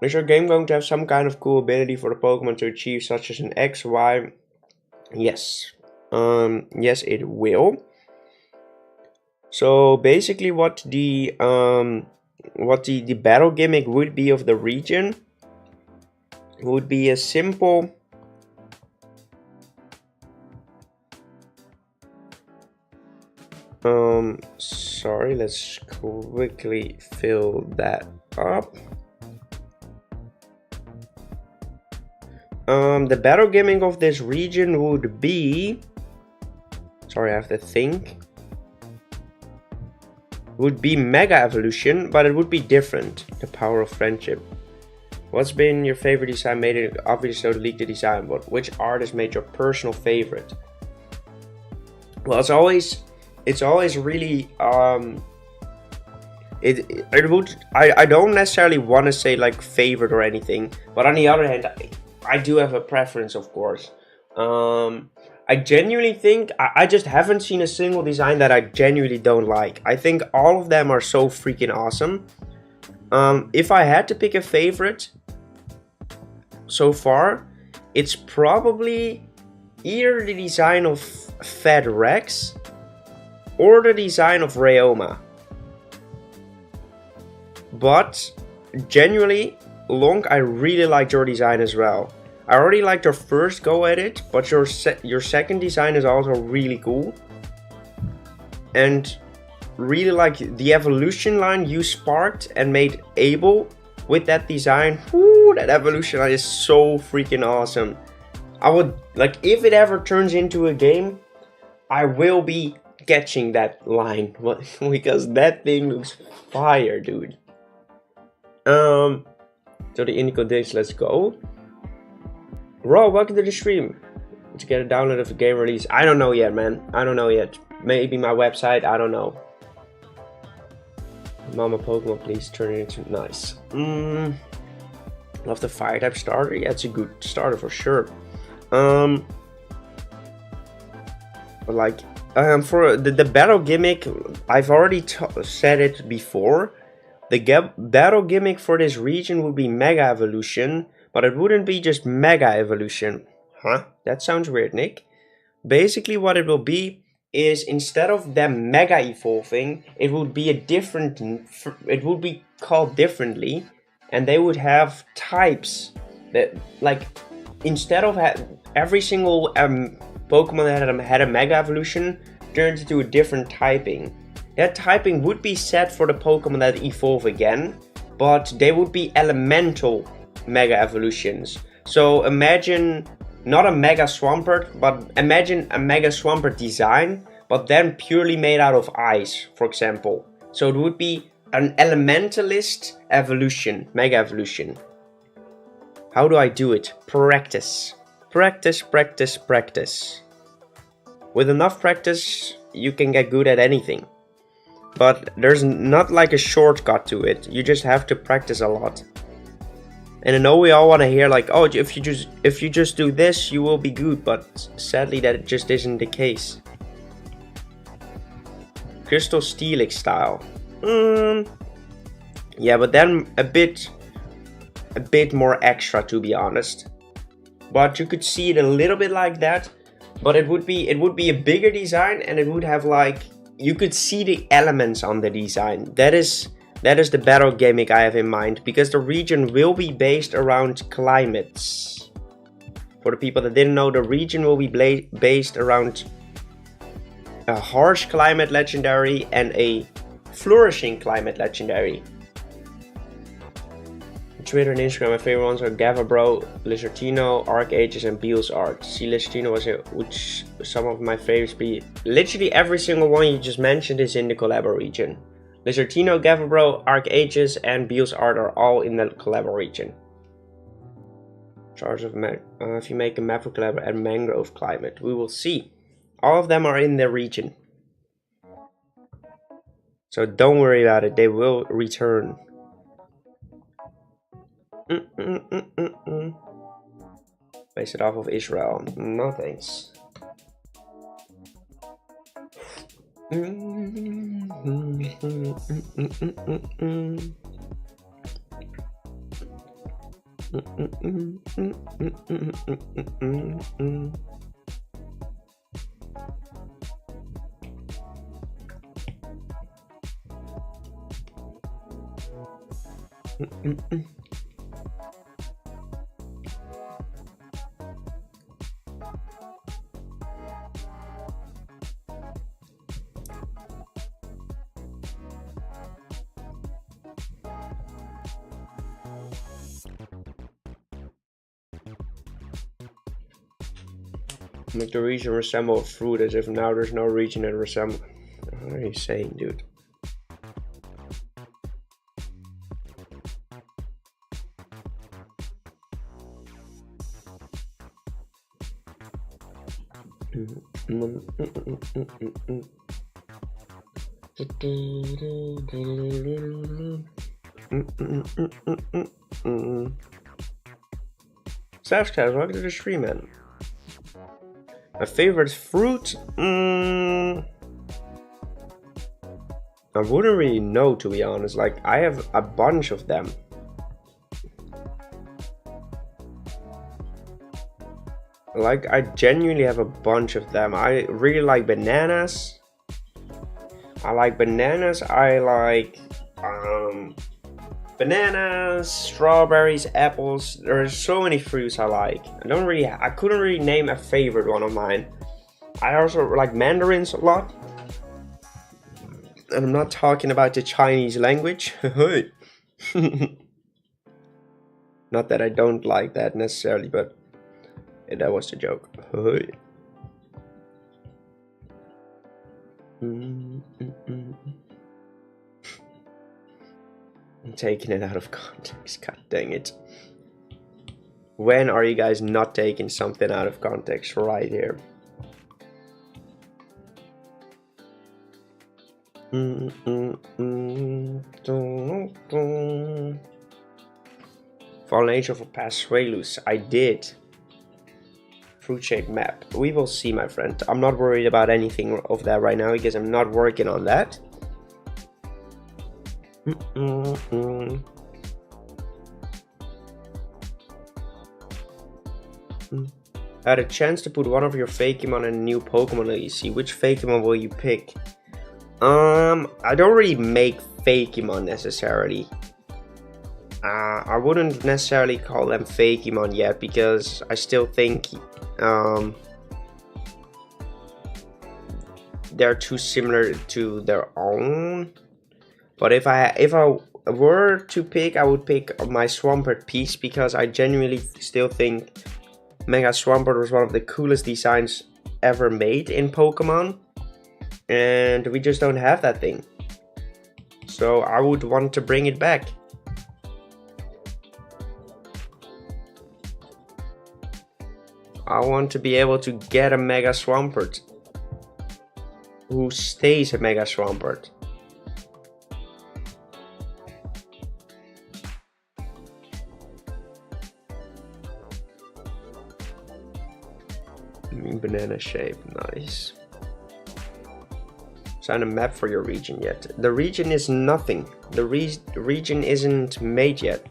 Is your game going to have some kind of cool ability for the Pokemon to achieve, such as an X, Y? Yes. Yes, it will. So basically, what the battle gimmick would be of the region would be a simple. Sorry, let's quickly fill that up. The battle gimmick of this region would be, sorry, I have to think, would be Mega Evolution, but it would be different. The power of friendship. What's been your favorite design? Made it obvious so to leak the design, but which artist made your personal favorite? Well, it's always really I don't necessarily want to say like favorite or anything, but on the other hand, I do have a preference, of course. I genuinely think I just haven't seen a single design that I genuinely don't like. I think all of them are so freaking awesome. If I had to pick a favorite so far, it's probably either the design of Fed Rex or the design of Rayoma. But genuinely, Long, I really liked your design as well. I already liked your first go at it, but your second design is also really cool. And really like the evolution line you sparked and made able with that design. Whoo, that evolution line is so freaking awesome. I would, like, if it ever turns into a game, I will be catching that line because that thing looks fire, dude. So the Indigo Days, let's go. Raw, welcome to the stream. To get a download of a game release. I don't know yet, man. I don't know yet. Maybe my website, I don't know. Mama Pokemon, please turn it into nice. Love the fire type starter. Yeah, it's a good starter for sure. But like, for the battle gimmick, I've already said it before. The battle gimmick for this region would be Mega Evolution, but it wouldn't be just Mega Evolution. Huh? That sounds weird, Nick. Basically what it will be is, instead of them Mega Evolving, it would be it would be called differently, and they would have types that, like, instead of every single Pokemon that had a Mega Evolution turns into a different typing. That typing would be set for the Pokemon that evolve again, but they would be elemental Mega Evolutions. So imagine not a Mega Swampert, but imagine a Mega Swampert design, but then purely made out of ice, for example. So it would be an elementalist evolution, Mega Evolution. How do I do it? Practice. Practice, practice, practice. With enough practice, you can get good at anything. But there's not like a shortcut to it. You just have to practice a lot. And I know we all want to hear like, oh, if you just do this, you will be good. But sadly, that just isn't the case. Crystal Steelix style. Yeah, but then a bit more extra, to be honest. But you could see it a little bit like that. But it would be a bigger design, and it would have like, you could see the elements on the design. That is the battle gimmick I have in mind, because the region will be based around climates. For the people that didn't know, the region will be based around a harsh climate legendary and a flourishing climate legendary. Twitter and Instagram, my favorite ones are Gavabro, Lizardino, Arcages, and Beel's art. See, Lizardino was which some of my favorites be. Literally every single one you just mentioned is in the Collab region. Lizardino, Gavabro, Arcages, and Beel's art are all in the Collab region. Charge of if you make a map for Collab and Mangrove climate, we will see. All of them are in the region. So don't worry about it, they will return. Base it off of Israel. No thanks. Make the region resemble a fruit, as if now there's no region that resembles. What are you saying, dude? Safscast, welcome to the stream, man. My favorite fruit? I wouldn't really know, to be honest. Like, I have a bunch of them. Like, I genuinely have a bunch of them. I really like bananas. I like bananas, strawberries, apples. There's so many fruits I like. I couldn't really name a favorite one of mine. I also like mandarins a lot. And I'm not talking about the Chinese language. Not that I don't like that necessarily, but that was the joke. I'm taking it out of context. God dang it. When are you guys not taking something out of context? Right here. Fallen Angel for Passuelus. I did. Fruit shaped map. We will see, my friend. I'm not worried about anything of that right now because I'm not working on that. I had a chance to put one of your Fakemon in a new Pokemon Legacy. Which Fakemon will you pick? I don't really make Fakemon necessarily. I wouldn't necessarily call them Fakemon yet because I still think they're too similar to their own. But if I were to pick, I would pick my Swampert piece because I genuinely still think Mega Swampert was one of the coolest designs ever made in Pokemon. And we just don't have that thing. So I would want to bring it back. I want to be able to get a Mega Swampert who stays a Mega Swampert. Banana shape, nice. Sign a map for your region yet. The region is nothing. The region isn't made yet.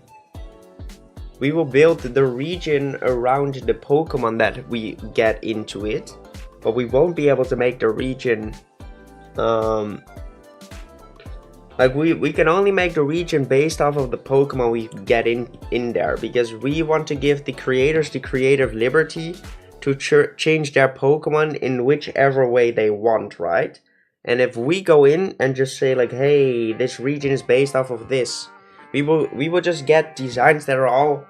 We will build the region around the Pokemon that we get into it, but we won't be able to make the region like we can only make the region based off of the Pokemon we get in there, because we want to give the creators the creative liberty to change their Pokemon in whichever way they want, right? And if we go in and just say like, hey, this region is based off of this, we will just get designs that are all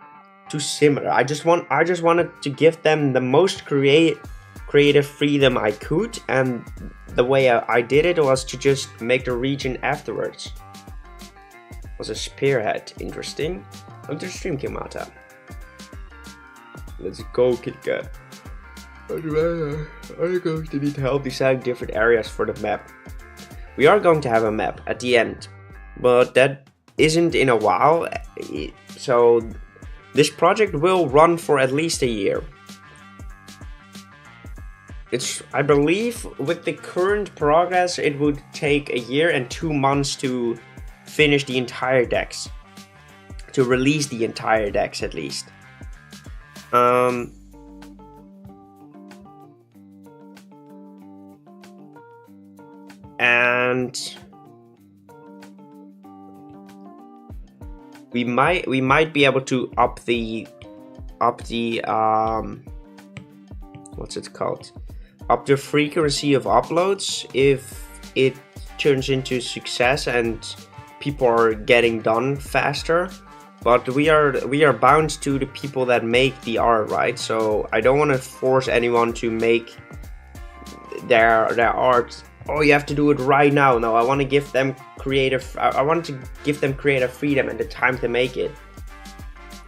too similar. I just wanted to give them the most creative freedom I could, and the way I did it was to just make the region afterwards. Was a spearhead. Interesting. Welcome to the stream, Kimata. Let's go, KitKat. I'm going to need help deciding different areas for the map. We are going to have a map at the end, but that isn't in a while, so this project will run for at least a year. I believe with the current progress it would take a year and 2 months to finish the entire decks, to release the entire decks at least. And we might be able to up the what's it called? Up the frequency of uploads if it turns into success and people are getting done faster. But we are bound to the people that make the art, right? So I don't want to force anyone to make their art. Oh, you have to do it right now. No, I want to give them creative freedom and the time to make it.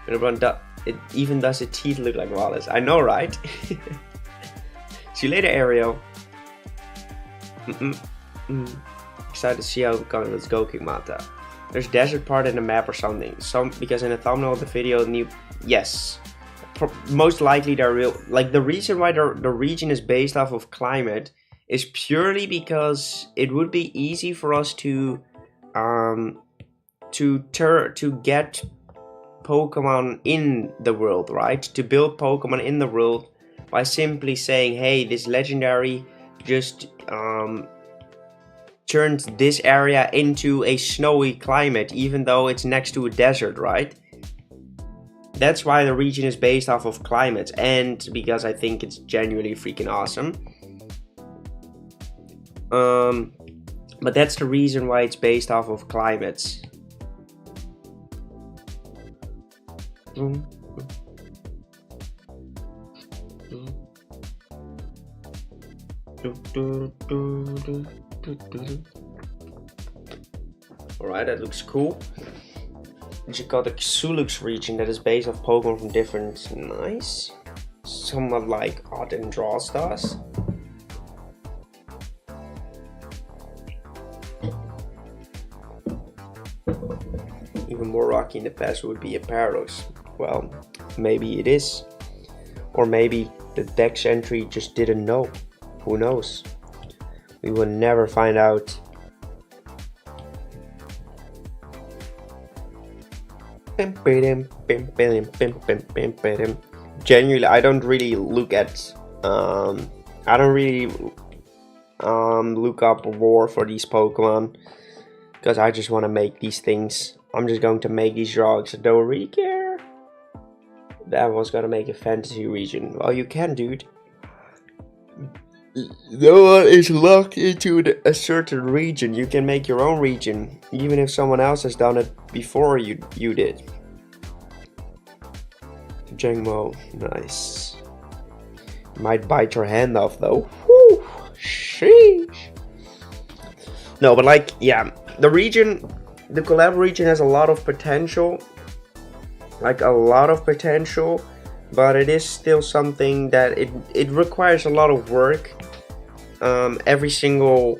And it even does the teeth look like Wallace. I know, right? See you later, Ariel. Excited to see how it goes. Let's go, Kingmata. There's desert part in the map or something. Because in the thumbnail of the video, yes, most likely they're real. Like the reason why the region is based off of climate is purely because it would be easy for us to get Pokemon in the world, right? To build Pokemon in the world by simply saying, hey, this legendary just turned this area into a snowy climate, even though it's next to a desert, right? That's why the region is based off of climates, and because I think it's genuinely freaking awesome. But that's the reason why it's based off of climates. Alright, that looks cool. You got the Sulux region that is based off Pokemon from different, nice, somewhat like Art and Draw Stars. Even more rocky in the past would be a Paradox. Well, maybe it is, or maybe the Dex entry just didn't know. Who knows? We will never find out. Genuinely, I don't really look at I don't really look up lore for these Pokemon, because I just want to make these things. I'm just going to make these drugs. I don't really care. That was gonna make a fantasy region. Well, you can, dude. No one is locked into a certain region. You can make your own region, even if someone else has done it before you did. Hakamo-o, nice. Might bite your hand off though. Whew, sheesh. No, but like, yeah, the region, the Collab region has a lot of potential. Like a lot of potential, but it is still something that it requires a lot of work. Every single,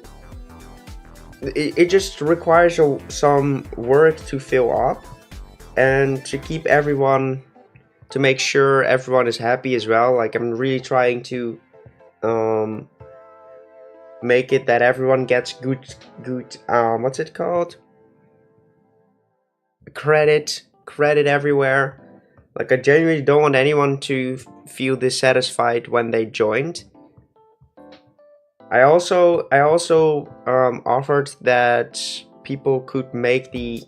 it just requires some work to fill up and to keep everyone, to make sure everyone is happy as well. Like I'm really trying to make it that everyone gets good what's it called, credit everywhere. Like I genuinely don't want anyone to feel dissatisfied when they joined. I also offered that people could make the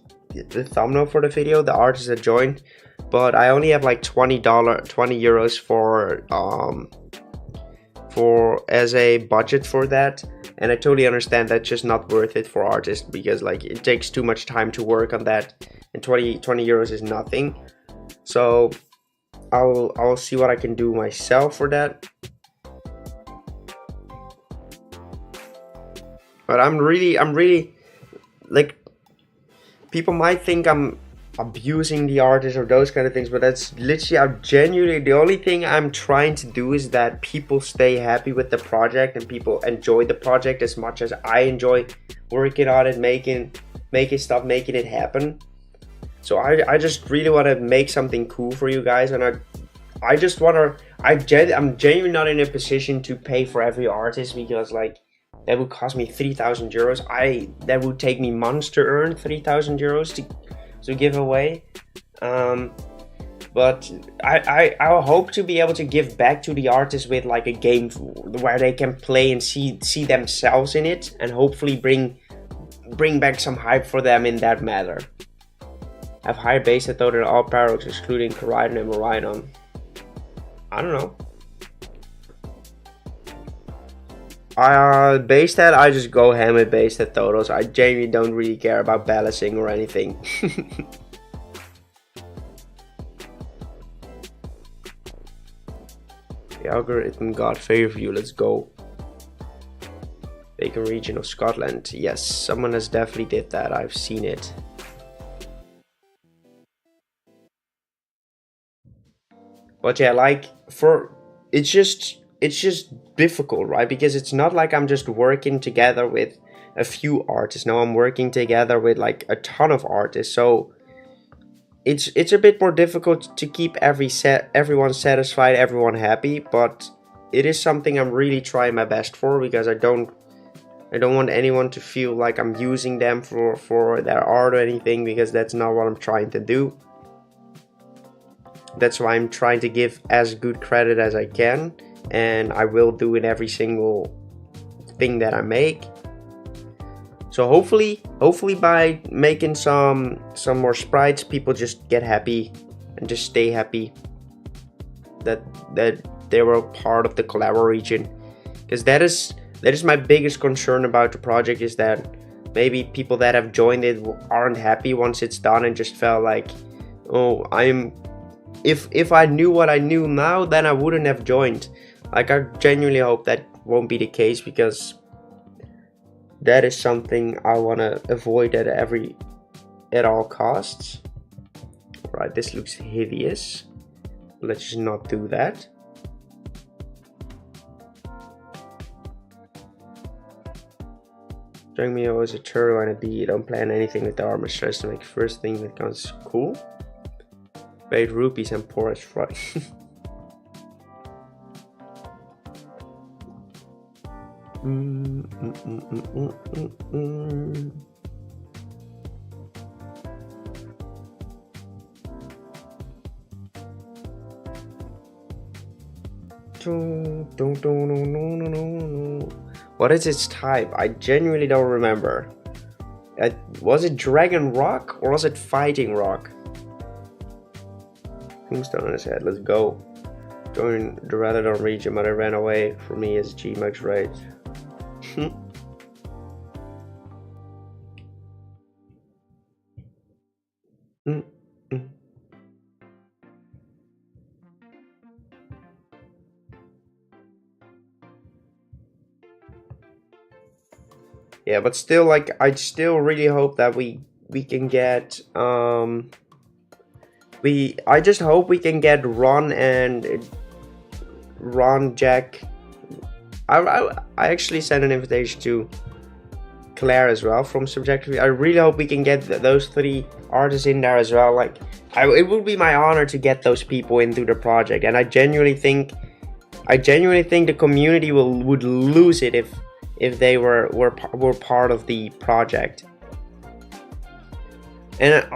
thumbnail for the video, the artists that joined, but I only have like $20 euros for as a budget for that, and I totally understand that's just not worth it for artists, because like it takes too much time to work on that, and 20 euros is nothing. So I'll see what I can do myself for that. But I'm really like, people might think I'm abusing the artist or those kind of things, but that's literally, I'm genuinely, the only thing I'm trying to do is that people stay happy with the project and people enjoy the project as much as I enjoy working on it, making stuff, making it happen. So I just really want to make something cool for you guys, and I just want to, I'm genuinely not in a position to pay for every artist, because like that would cost me 3,000 euros. That would take me months to earn 3,000 euros to give away. But I hope to be able to give back to the artists with like a game where they can play and see themselves in it, and hopefully bring back some hype for them in that matter. Have higher base stat than all Paradox, excluding Koraidon and Miraidon. I don't know. Base stat, I just go ham with base stat totals. I genuinely don't really care about balancing or anything. The algorithm got favor view, let's go. Bacon region of Scotland. Yes, someone has definitely did that. I've seen it. But yeah, like it's just difficult, right? Because it's not like I'm just working together with a few artists. No, I'm working together with like a ton of artists. So it's a bit more difficult to keep everyone satisfied, everyone happy, but it is something I'm really trying my best for, because I don't want anyone to feel like I'm using them for their art or anything, because that's not what I'm trying to do. That's why I'm trying to give as good credit as I can, and I will do in every single thing that I make. So hopefully by making some more sprites, people just get happy and just stay happy that they were part of the Collab region, because that is my biggest concern about the project, is that maybe people that have joined it aren't happy once it's done and just felt like, oh, if I knew what I knew now, then I wouldn't have joined. Like, I genuinely hope that won't be the case, because that is something I want to avoid at all costs. Right, this looks hideous. Let's just not do that. Hakamo-o is a turtle and a bee. Don't plan anything with the armor. Stress to make first thing that counts. Cool. 8 rupees and poor as fuck. What is its type? I genuinely don't remember. Was it Dragon Rock or was it Fighting Rock? Tombstone on his head. Let's go. Join the Radadon region, but I ran away from me as G-Max right. Yeah, but still, like, I still really hope that we can get I just hope we can get Ron, Jack. I actually sent an invitation to Claire as well from Subjectively. I really hope we can get those 3 artists in there as well. Like, it would be my honor to get those people into the project, and I genuinely think the community would lose it if they were part of the project. And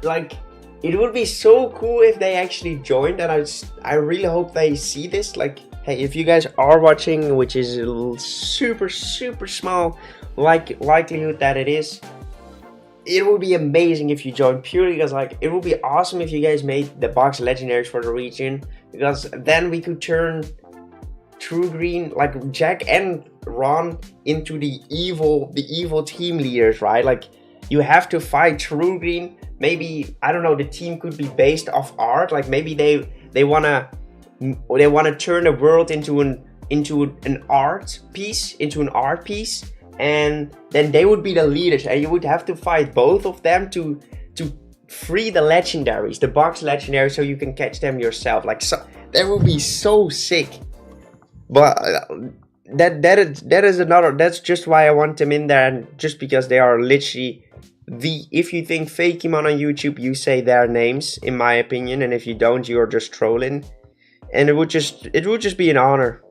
like, it would be so cool if they actually joined, and I really hope they see this. Like, hey, if you guys are watching, which is a super small likelihood that it is, it would be amazing if you joined, purely because, like, it would be awesome if you guys made the box legendaries for the region, because then we could turn True Green, like Jack and Ron, into the evil team leaders, right? Like, you have to fight True Green. Maybe, I don't know, the team could be based off art. Like, maybe they wanna turn the world into an art piece, and then they would be the leaders, and you would have to fight both of them to free the legendaries, the box legendaries, so you can catch them yourself. Like, so that would be so sick. But that is another. That's just why I want them in there, and just because they are literally if you think Fakemon on YouTube, you say their names, in my opinion, and if you don't, you're just trolling. And it would just be an honor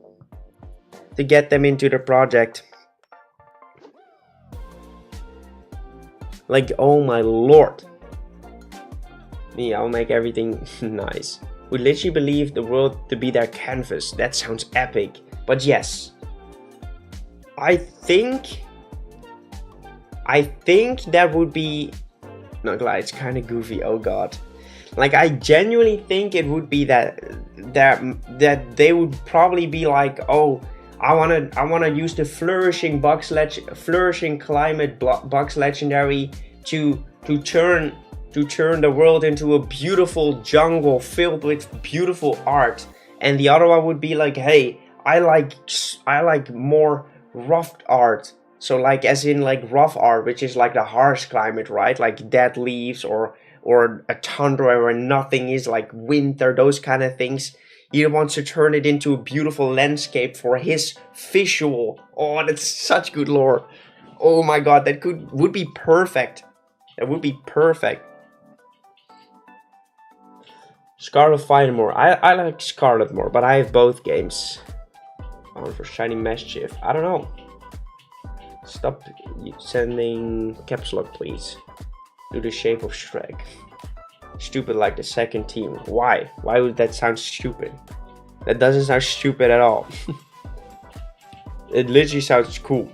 to get them into the project. Like, oh my lord. Me, I'll make everything nice. We literally believe the world to be their canvas. That sounds epic. But yes, I think that would be, not gonna lie, it's kind of goofy. Oh god, like, I genuinely think it would be that they would probably be like, oh, I wanna use the flourishing climate box legendary to turn the world into a beautiful jungle filled with beautiful art. And the other one would be like, hey, I like more rough art. So, like, as in, like, rough art, which is like the harsh climate, right? Like dead leaves or a tundra where nothing is, like winter, those kind of things. He wants to turn it into a beautiful landscape for his visual. Oh, that's such good lore. Oh my god, that would be perfect. That would be perfect. Scarlet Violet more. I like Scarlet more, but I have both games. On for Shiny Mischief. I don't know. Stop sending caps lock, please. Do the shape of Shrek. Stupid like the second team. Why? Why would that sound stupid? That doesn't sound stupid at all. It literally sounds cool.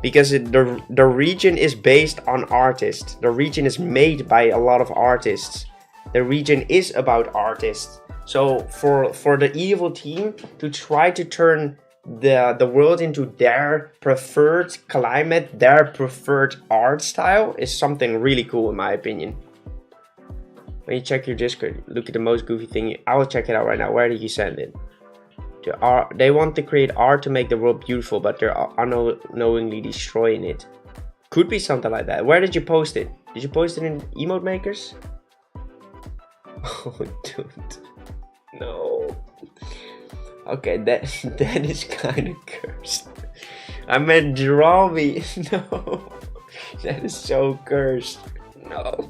Because the region is based on artists. The region is made by a lot of artists. The region is about artists. So for the evil team to try to turn the world into their preferred climate, their preferred art style is something really cool in my opinion. When you check your Discord, look at the most goofy thing. I will check it out right now. Where did you send it? They want to create art to make the world beautiful, but they're unknowingly destroying it. Could be something like that. Where did you post it? Did you post it in Emote Makers? Oh, dude. No. Okay, that is kind of cursed. I meant draw me. No. That is so cursed. No.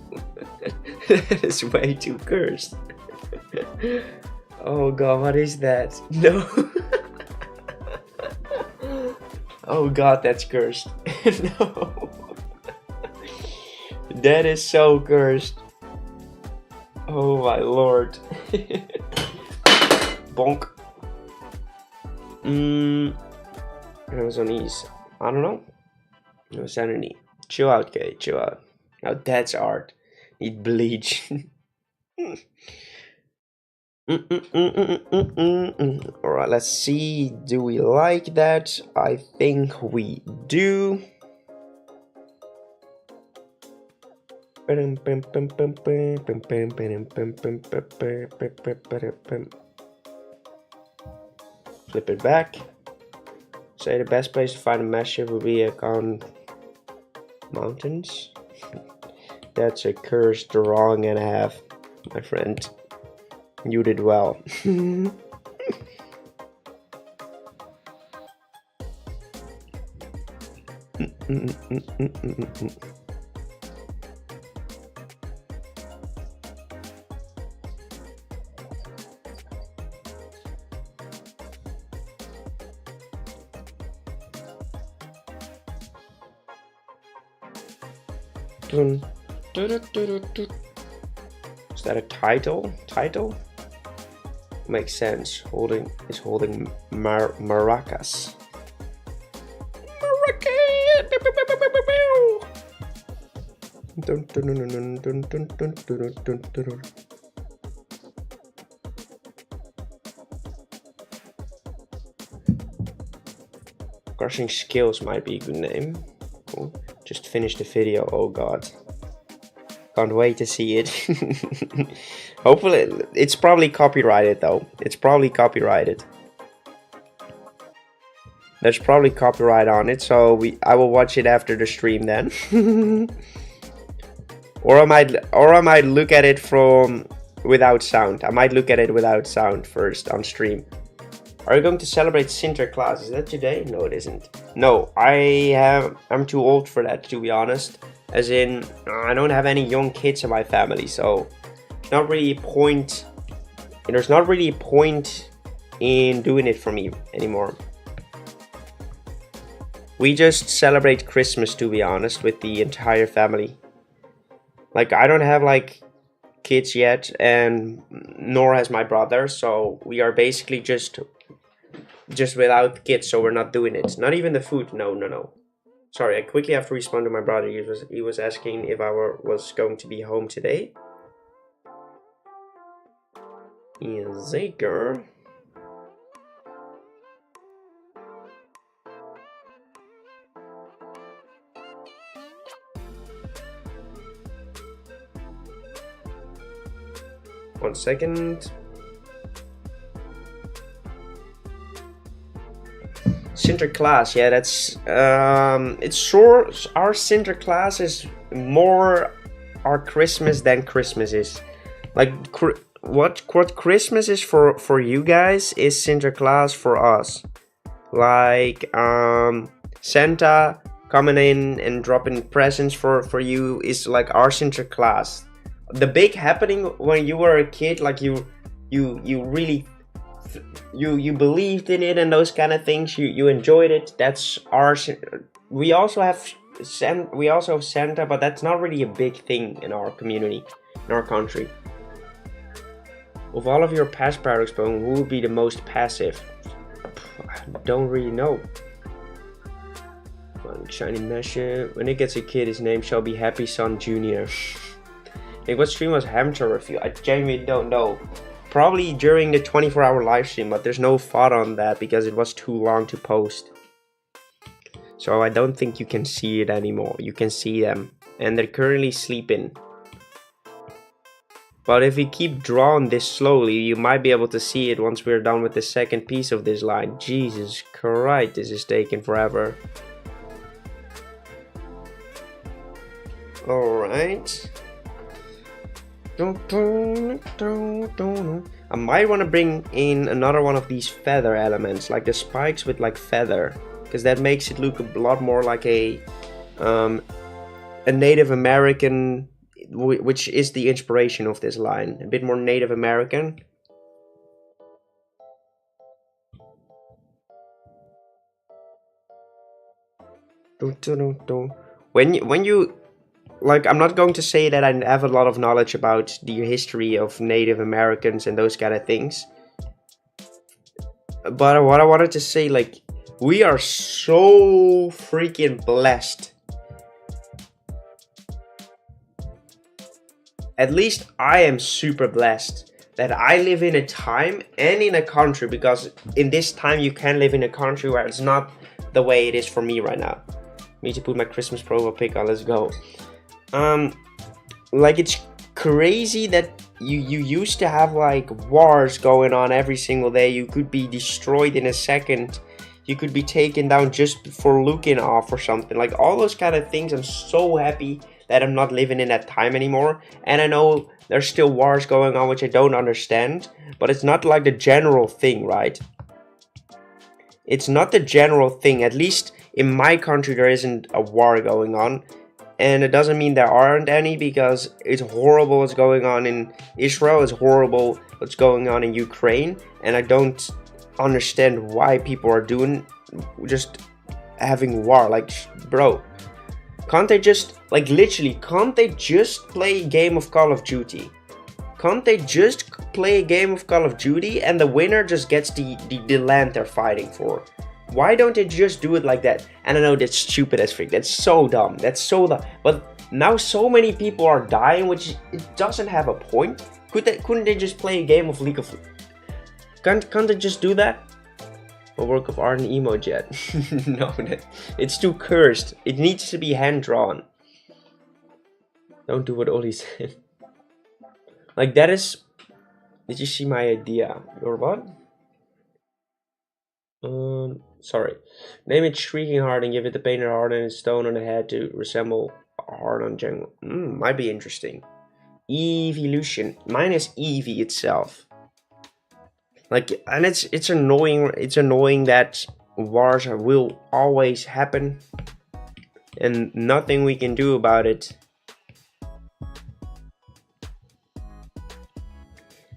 That is way too cursed. Oh god, what is that? No. Oh god, that's cursed. No. That is so cursed. Oh my lord. Bonk. It was on ease. I don't know. No sanity. Chill out, Kay. Chill out. Now that's art. Need bleach. Alright, let's see. Do we like that? I think we do. Flip it back. Say the best place to find a mashup would be on mountains. That's a cursed drawing and a half, my friend. You did well. Is that a title? Title? Makes sense. Holding maracas. Crushing Skills might be a good name. Cool. Just finished the video. Oh god. Can't wait to see it. Hopefully, it's probably copyrighted though. It's probably copyrighted. There's probably copyright on it, so I will watch it after the stream then. or I might look at it from without sound. I might look at it without sound first on stream. Are you going to celebrate Sinterklaas? Is that today? No, it isn't. No, I'm too old for that, to be honest. As in, I don't have any young kids in my family, so there's not really a point in doing it for me anymore. We just celebrate Christmas, to be honest, with the entire family. Like, I don't have like kids yet, and nor has my brother, so we are basically just without kids, so we're not doing it. Not even the food. No. Sorry, I quickly have to respond to my brother. He was asking if I was going to be home today. Zeker. One second. Sinterklaas, yeah, that's it's sure our Sinterklaas is more our Christmas than Christmas is. Like what Christmas is for you guys is Sinterklaas for us. Like Santa coming in and dropping presents for you is like our center class. The big happening when you were a kid, like you really you believed in it and those kind of things. You enjoyed it. That's our. We also have Santa, but that's not really a big thing in our community, in our country. Of all of your past products, Bone, who would be the most passive? I don't really know. Shiny Measure. When it gets a kid, his name shall be Happy Son Jr. Like, what stream was Hamster review? I genuinely don't know. Probably during the 24-hour live stream, but there's no thought on that because it was too long to post. So I don't think you can see it anymore. You can see them, and they're currently sleeping. But if we keep drawing this slowly, you might be able to see it once we're done with the second piece of this line. Jesus Christ, this is taking forever. Alright. I might want to bring in another one of these feather elements, like the spikes with like feather, because that makes it look a lot more like a Native American, which is the inspiration of this line. A bit more Native American. When you like, I'm not going to say that I have a lot of knowledge about the history of Native Americans and those kind of things. But what I wanted to say, like, we are so freaking blessed. At least I am super blessed that I live in a time and in a country, because in this time you can live in a country where it's not the way it is for me right now. Need to put my Christmas profile pic on, let's go. Like, it's crazy that you used to have like wars going on every single day. You could be destroyed in a second. You could be taken down just for looking off or something. Like, all those kind of things. I'm so happy that I'm not living in that time anymore. And I know there's still wars going on, which I don't understand. But it's not like the general thing, right? It's not the general thing. At least in my country, there isn't a war going on. And it doesn't mean there aren't any, because it's horrible what's going on in Israel. It's horrible what's going on in Ukraine. And I don't understand why people are doing, just having war. Like, bro, can't they just, like, literally, can't they just play a game of Call of Duty? Can't they just play a game of Call of Duty and the winner just gets the land they're fighting for? Why don't they just do it like that? And I know that's stupid as freak. That's so dumb. That's so dumb. But now so many people are dying, which it doesn't have a point. Couldn't they just play a game of League of... Can't they just do that? A work of art and emoji yet? No, it's too cursed. It needs to be hand-drawn. Don't do what Oli said. Like, that is... Did you see my idea? Or what? Sorry. Name it Shrieking Heart and give it the painted heart and a stone on the head to resemble a heart on jungle. Might be interesting. Evolution. Mine is Eevee itself. Like, and it's annoying. It's annoying that wars will always happen, and nothing we can do about it.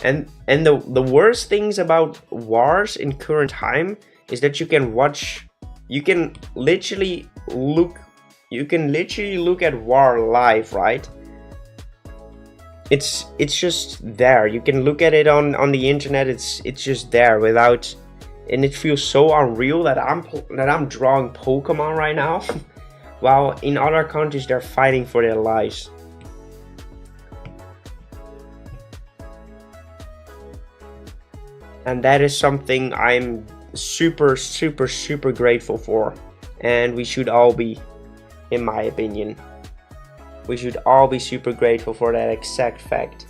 And the worst things about wars in current time is that you can literally look at war live, right? It's just there. You can look at it on the internet. It's just there without, and it feels so unreal that I'm drawing Pokemon right now, while in other countries they're fighting for their lives. And that is something I'm super grateful for, and we should all be, in my opinion. We should all be super grateful for that exact fact.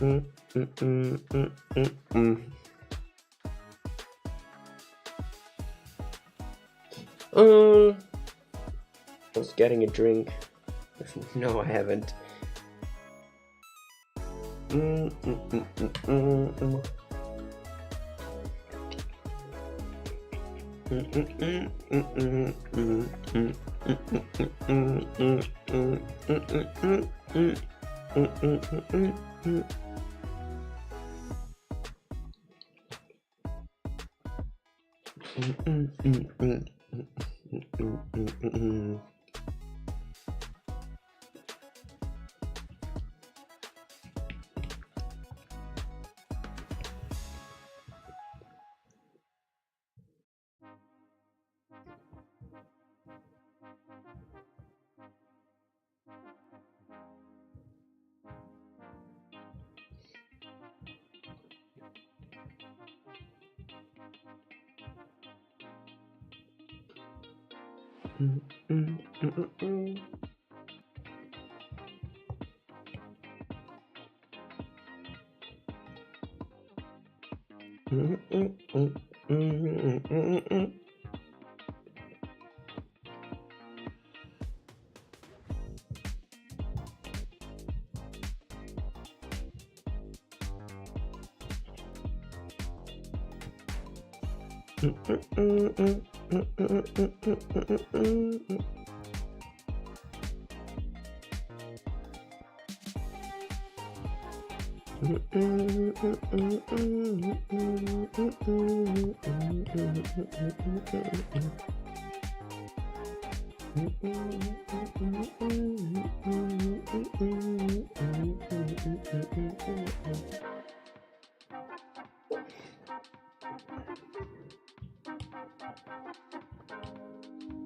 I was getting a drink. No, I haven't.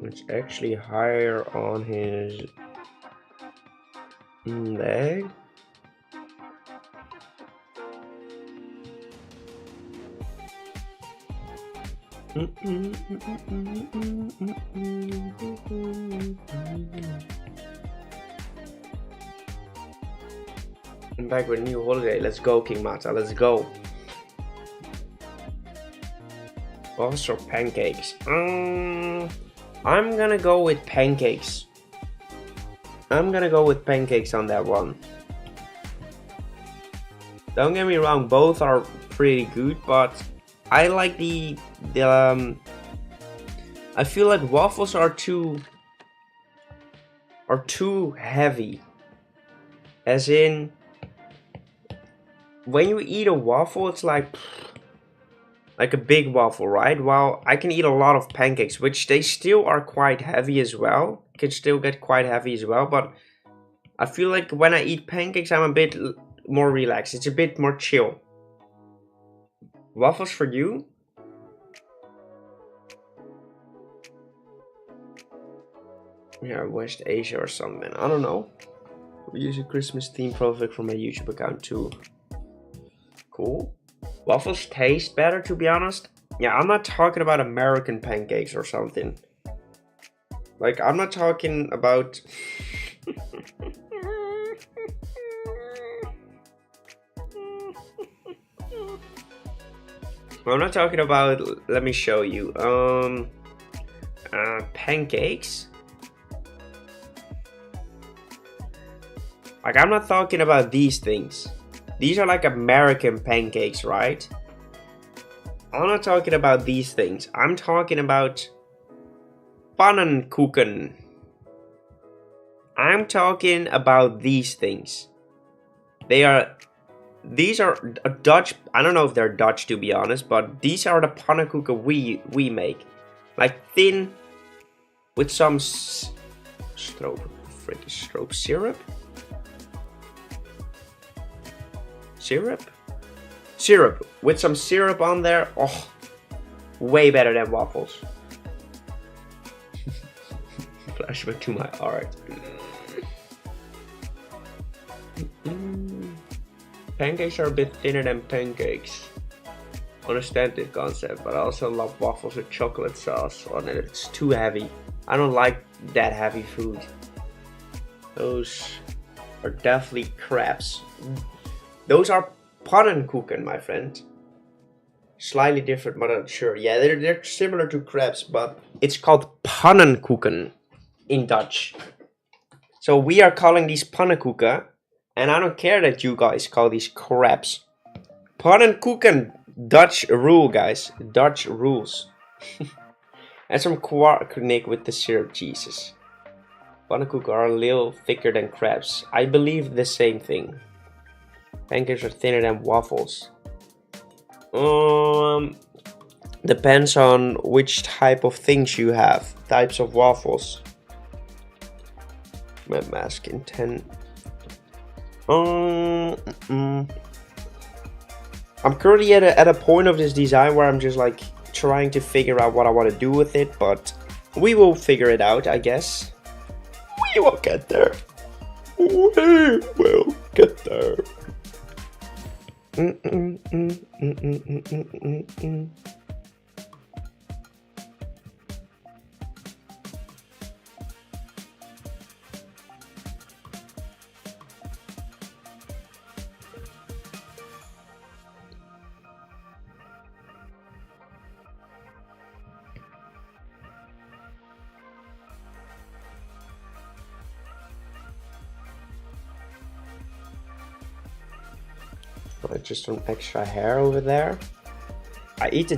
It's actually higher on his leg. I'm back with a new holiday. Let's go, King Mata. Let's go. Waffles or pancakes? I'm gonna go with pancakes. I'm gonna go with pancakes on that one. Don't get me wrong, both are pretty good, but I like I feel like waffles are too heavy. As in, when you eat a waffle, it's like a big waffle, right? While I can eat a lot of pancakes, which they still are quite heavy as well. Can still get quite heavy as well, but I feel like when I eat pancakes, I'm a bit more relaxed. It's a bit more chill. Waffles for you? Yeah, West Asia or something. I don't know. We use a Christmas theme project from my YouTube account too. Cool. Waffles taste better, to be honest. Yeah, I'm not talking about American pancakes or something. Like, I'm not talking about... I'm not talking about... Let me show you. Pancakes. Like, I'm not talking about these things. These are like American pancakes, right? I'm not talking about these things. I'm talking about pannenkoeken. I'm talking about these things. These are a Dutch. I don't know if they're Dutch, to be honest, but these are the pannenkoeken we make. Like thin with some stroop syrup. Syrup with some syrup on there. Oh, way better than waffles. Flashback to my art. Pancakes are a bit thinner than pancakes. Understand the concept, but I also love waffles with chocolate sauce on it. It's too heavy. I don't like that heavy food. Those are definitely crepes. Those are pannenkoeken, my friend. Slightly different, but I'm sure. Yeah, they're similar to crepes, but it's called pannenkoeken in Dutch. So we are calling these pannenkoeken, and I don't care that you guys call these crepes. Pannenkoeken, Dutch rule, guys. Dutch rules. And some quark nick with the syrup cheeses. Pannenkoeken are a little thicker than crepes. I believe the same thing. Pancakes are thinner than waffles. Depends on which type of things you have. Types of waffles. My mask in 10. I'm currently at a point of this design where I'm just like trying to figure out what I want to do with it, but we will figure it out, I guess. We will get there. We will get there. Just some extra hair over there. I eat the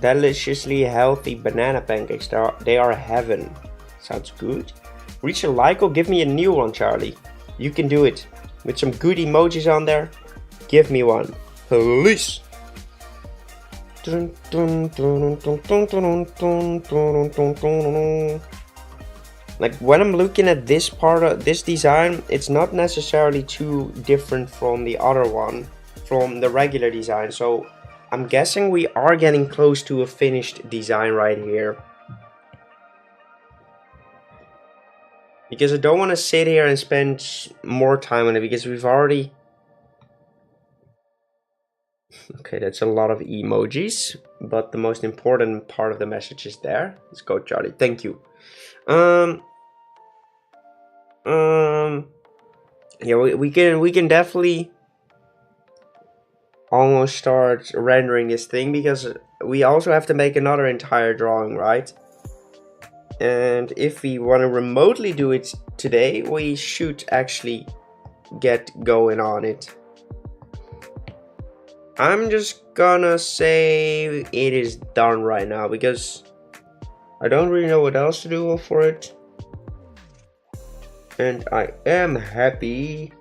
deliciously healthy banana pancakes. They are heaven. Sounds good. Reach a like or give me a new one, Charlie. You can do it. With some good emojis on there. Give me one. Please. Like when I'm looking at this part of this design, it's not necessarily too different from the other one, from the regular design. So I'm guessing we are getting close to a finished design right here. Because I don't want to sit here and spend more time on it because we've already... Okay, that's a lot of emojis, but the most important part of the message is there. Let's go, Charlie. Thank you. Yeah, we can definitely almost start rendering this thing because we also have to make another entire drawing, right? And if we want to remotely do it today, we should actually get going on it. I'm just gonna say it is done right now because I don't really know what else to do for it. And I am happy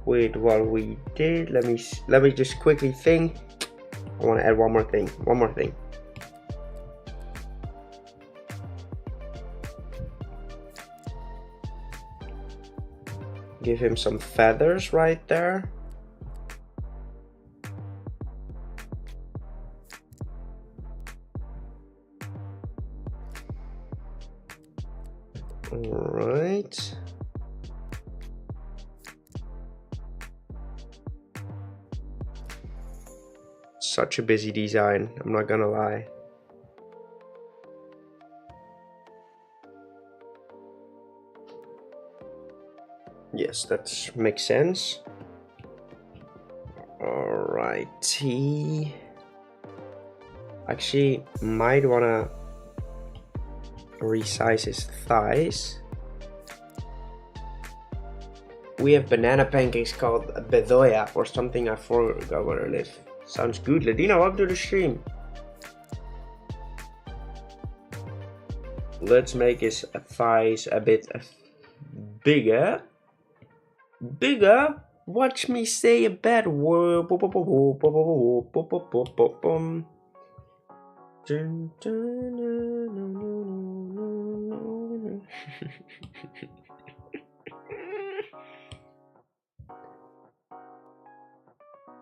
with what we did. Let me just quickly think. I want to add one more thing. Give him some feathers right there. Alright. Such a busy design, I'm not gonna lie. Yes, that makes sense. Alrighty. Actually, might wanna resize his thighs. We have banana pancakes called bedoya or something. I forgot where it is. Sounds good. Ladina, welcome to the stream. Let's make his thighs a bit bigger. Bigger? Watch me say a bad word.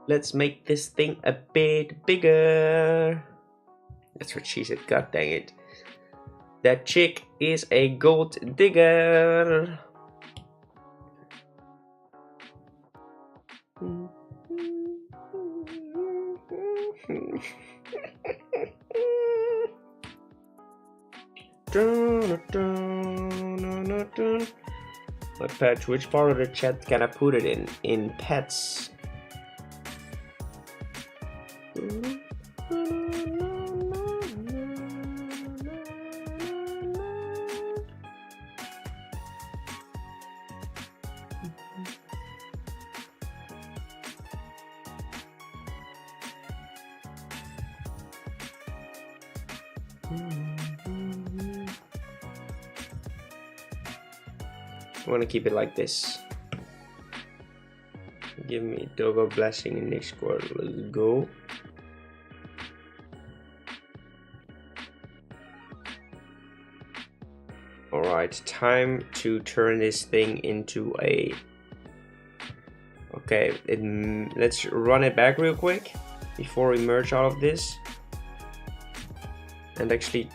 Let's make this thing a bit bigger. That's what she said. God dang it. That chick is a gold digger. My pet, which part of the chat can I put it in? In pets. I want to keep it like this. Give me Doggo blessing in Discord. Let's go. Alright, time to turn this thing into a... Okay, let's run it back real quick before we merge all of this. And actually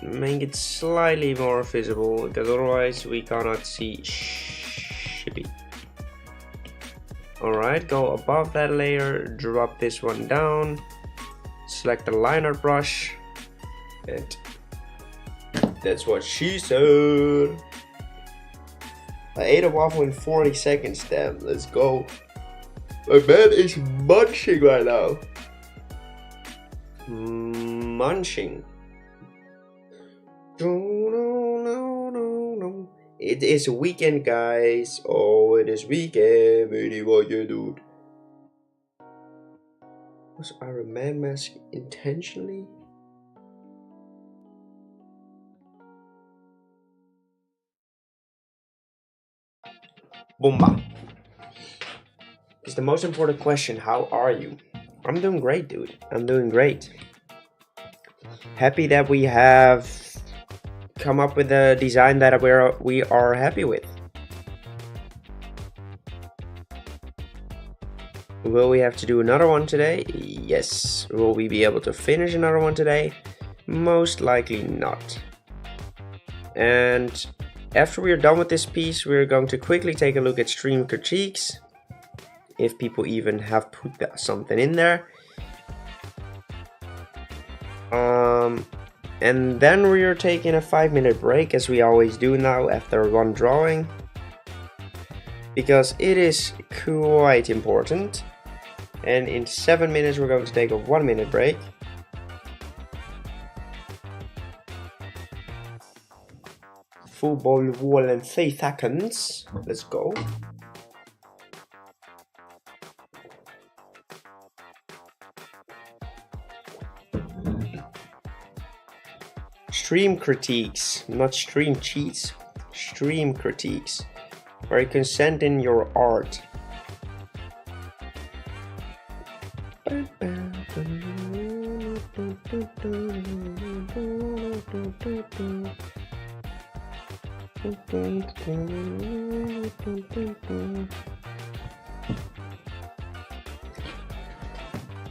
make it slightly more visible, because otherwise we cannot see shitty. Alright, go above that layer, drop this one down, select the liner brush, and that's what she said. I ate a waffle in 40 seconds, damn, let's go. My man is munching right now. Munching. It is weekend, guys. Oh, it is weekend. Really what you do. Was Iron Man mask intentionally? Bomba. It's the most important question. How are you? I'm doing great, dude. I'm doing great. Happy that we have come up with a design that we are happy with. Will we have to do another one today? Yes. Will we be able to finish another one today? Most likely not. And after we are done with this piece, we're going to quickly take a look at stream critiques, if people even have put something in there. And then we are taking a 5-minute break, as we always do now after one drawing, because it is quite important. And in 7 minutes we're going to take a 1-minute break. Football wall in 3 seconds. Let's go. Stream critiques, not stream cheats. Stream critiques, where you can send in your art.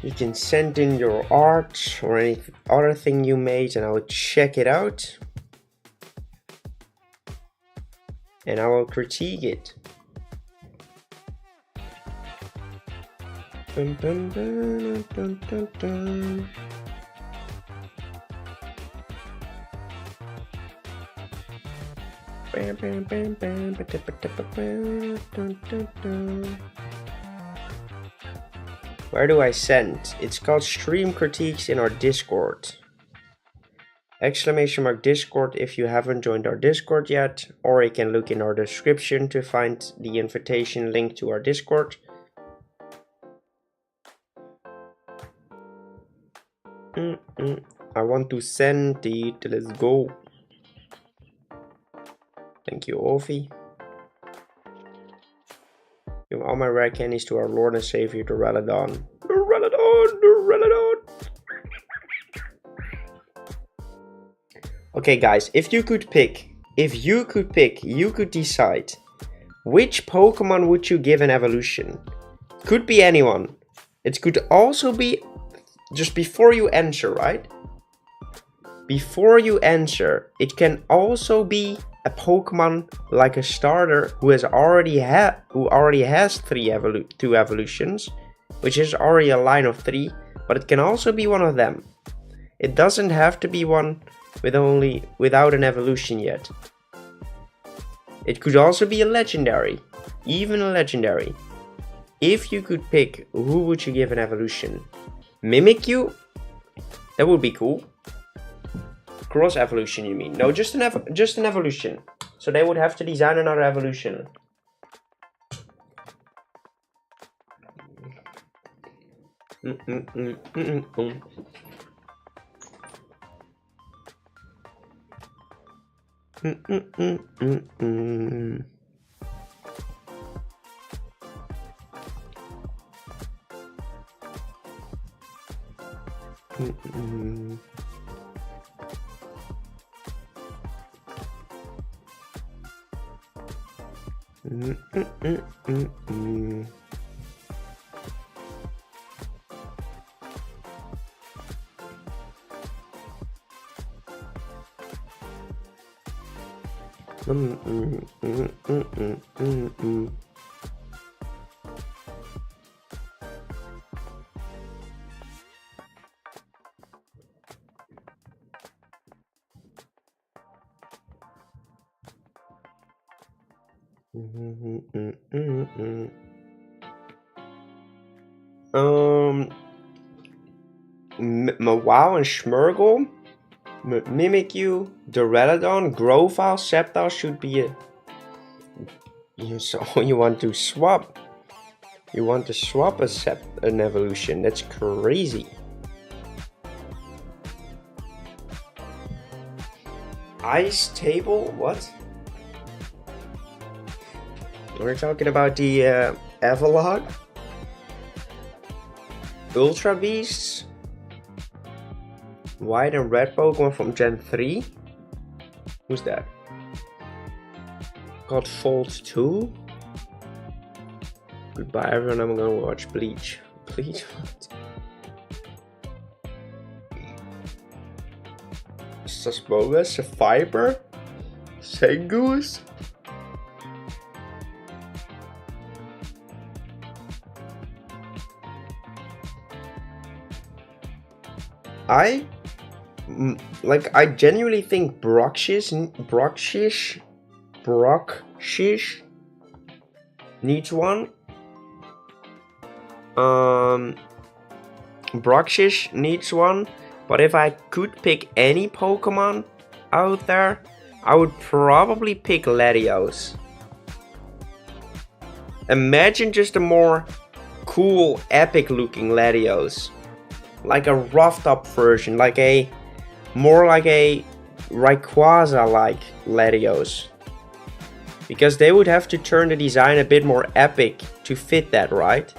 You can send in your art or any other thing you made, and I will check it out and I will critique it. Dun, dun, dun, dun, dun, dun. Bam, bam, bam, bam, dun, dun, dun. Where do I send? It's called Stream Critiques in our Discord. ! Discord if you haven't joined our Discord yet, or you can look in our description to find the invitation link to our Discord. I want to send it. Let's go. Thank you, Ovi. Give all my rare candies to our Lord and Savior, the Reladon. The Reladon! The Reladon! Okay, guys, if you could decide which Pokemon would you give an evolution? Could be anyone. It could also be, just before you answer, right? Before you answer, it can also be a Pokemon like a starter who already has two evolutions, which is already a line of 3, but it can also be one of them. It doesn't have to be one without an evolution yet. It could also be a legendary, even a legendary. If you could pick, who would you give an evolution? Mimikyu? That would be cool. Cross evolution, you mean? No, just an evolution. So they would have to design another evolution. Wow and Schmergle, Mimikyu, Duraludon, Grovyle, Sceptile should be a... So you want to swap? You want to swap an evolution? That's crazy. Ice Table? What? We're talking about the Avalok? Ultra Beasts? White and red Pokemon from Gen 3? Who's that? Called Fold 2? Goodbye everyone, I'm gonna watch Bleach. Bleach? What? Susbogus? A Fiber? Sengoose? I genuinely think Broxshish needs one. Broxshish needs one, but if I could pick any Pokemon out there, I would probably pick Latios. Imagine just a more cool, epic looking Latios. Like a roughed up version, more like a Rayquaza like Latios. Because they would have to turn the design a bit more epic to fit that, right?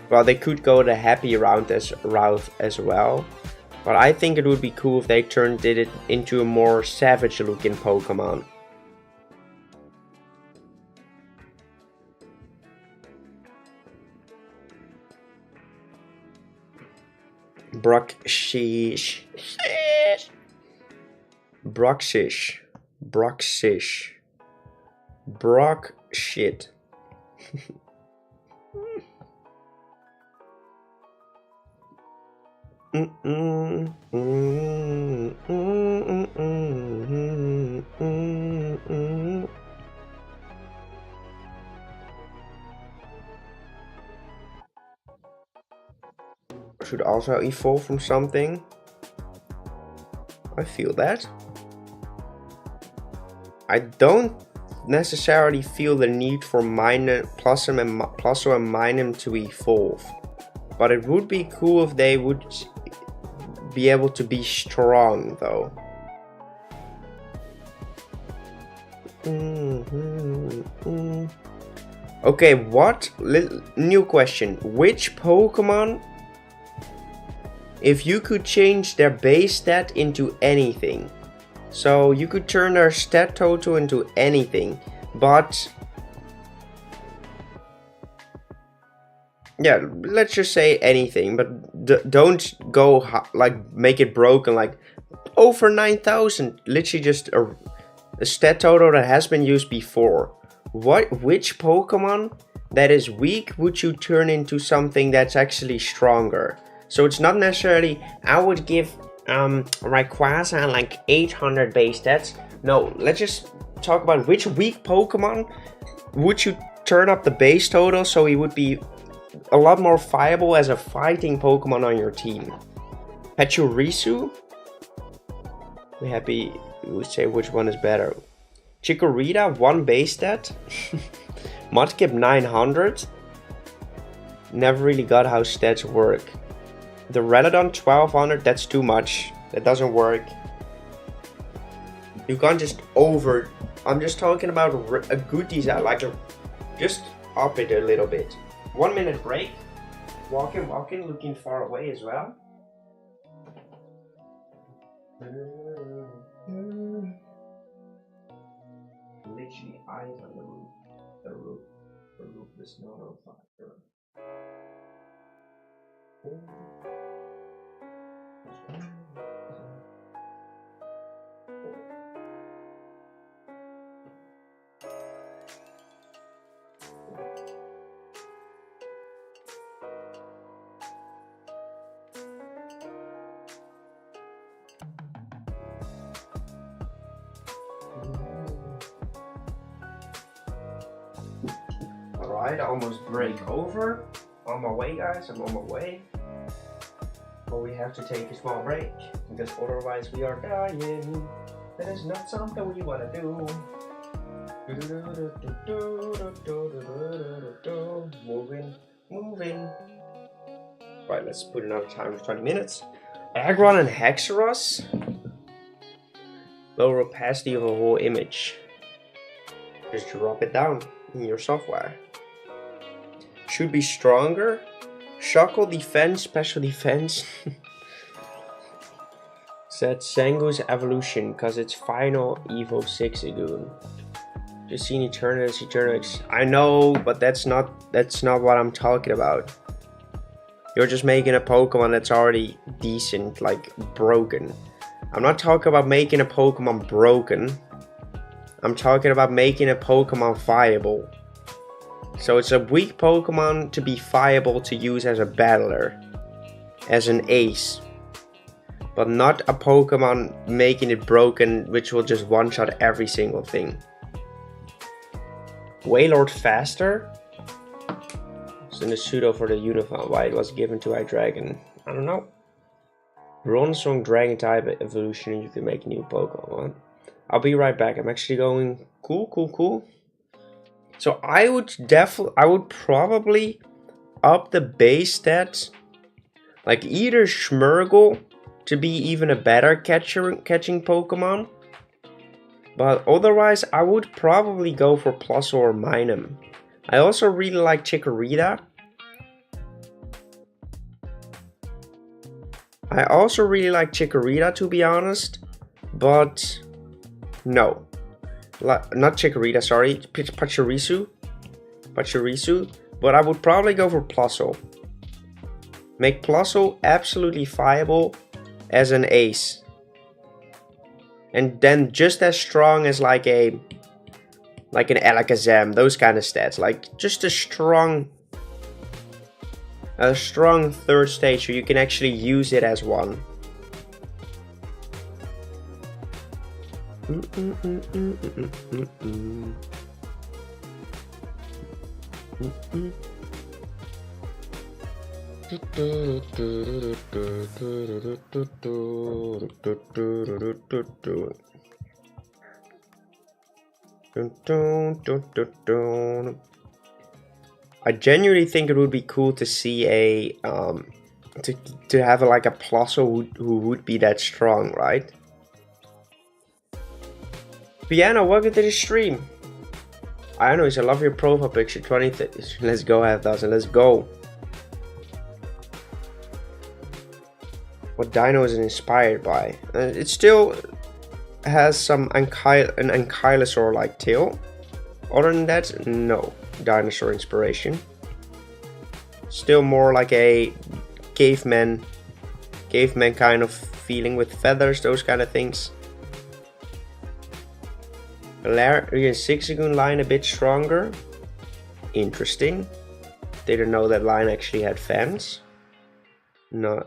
Well, they could go the happy route as well. But I think it would be cool if they did it into a more savage looking Pokemon. Broxshish. Brock shit. Should also evolve from something. I feel that. I don't necessarily feel the need for Plusm and Minun to evolve. But it would be cool if they would be able to be strong though. Okay, what? New question. Which Pokemon, if you could change their base stat into anything, so you could turn their stat total into anything, but yeah, let's just say anything, but don't go make it broken, like over 9,000, literally just a stat total that has been used before. Which Pokemon that is weak would you turn into something that's actually stronger? So it's not necessarily, I would give Rayquaza like 800 base stats. No, let's just talk about which weak Pokemon would you turn up the base total so he would be a lot more viable as a fighting Pokemon on your team. Pachirisu? We happy would say which one is better. Chikorita, 1 base stat. Mudkip 900. Never really got how stats work. The Reladon 1200, that's too much. That doesn't work. You can't just over... I'm just talking about a good design, like just up it a little bit. 1 minute break. Walking, looking far away as well. Literally eyes on the roof. The roof is not on fire. Alright, almost break over. On my way, guys, I'm on my way. But we have to take a small break, because otherwise we are dying. That is not something we want to do. Moving. Right, let's put another timer, 20 minutes. Aggron and Hexeros. Lower opacity of a whole image. Just drop it down in your software. Should be stronger. Shuckle defense, special defense. Set Sangu's evolution, cause it's final Evo 6 Agoon. Just seen Eternix. I know, but that's not what I'm talking about. You're just making a Pokemon that's already decent, like broken. I'm not talking about making a Pokemon broken. I'm talking about making a Pokemon viable. So it's a weak Pokemon to be viable to use as a battler, as an ace. But not a Pokemon making it broken, which will just one-shot every single thing. Wailord faster? It's in the pseudo for the Unifon. Why it was given to Hydreigon? I don't know. Bronzong Dragon type evolution and you can make a new Pokemon. I'll be right back. I'm actually going cool. So I would probably up the base stats, like either Schmergle to be even a better catching Pokemon, but otherwise I would probably go for Plus or Minun. I also really like Chikorita. To be honest, but no. Not Chikorita, sorry, Pachirisu, but I would probably go for Plusle. Make Plusle absolutely viable as an ace. And then just as strong as like an Alakazam, those kind of stats. Like just a strong third stage so you can actually use it as one. I genuinely think it would be cool to see a to have like a Plusle who would be that strong, right? Piano, welcome to the stream. I know, I love your profile picture. 20. Let's go, 5,000. Let's go. What dino is it inspired by? It still has some an Ankylosaur-like tail. Other than that, no dinosaur inspiration. Still more like a caveman kind of feeling with feathers, those kind of things. Galarian Zigzagoon line a bit stronger. Interesting. Didn't know that line actually had fans. No,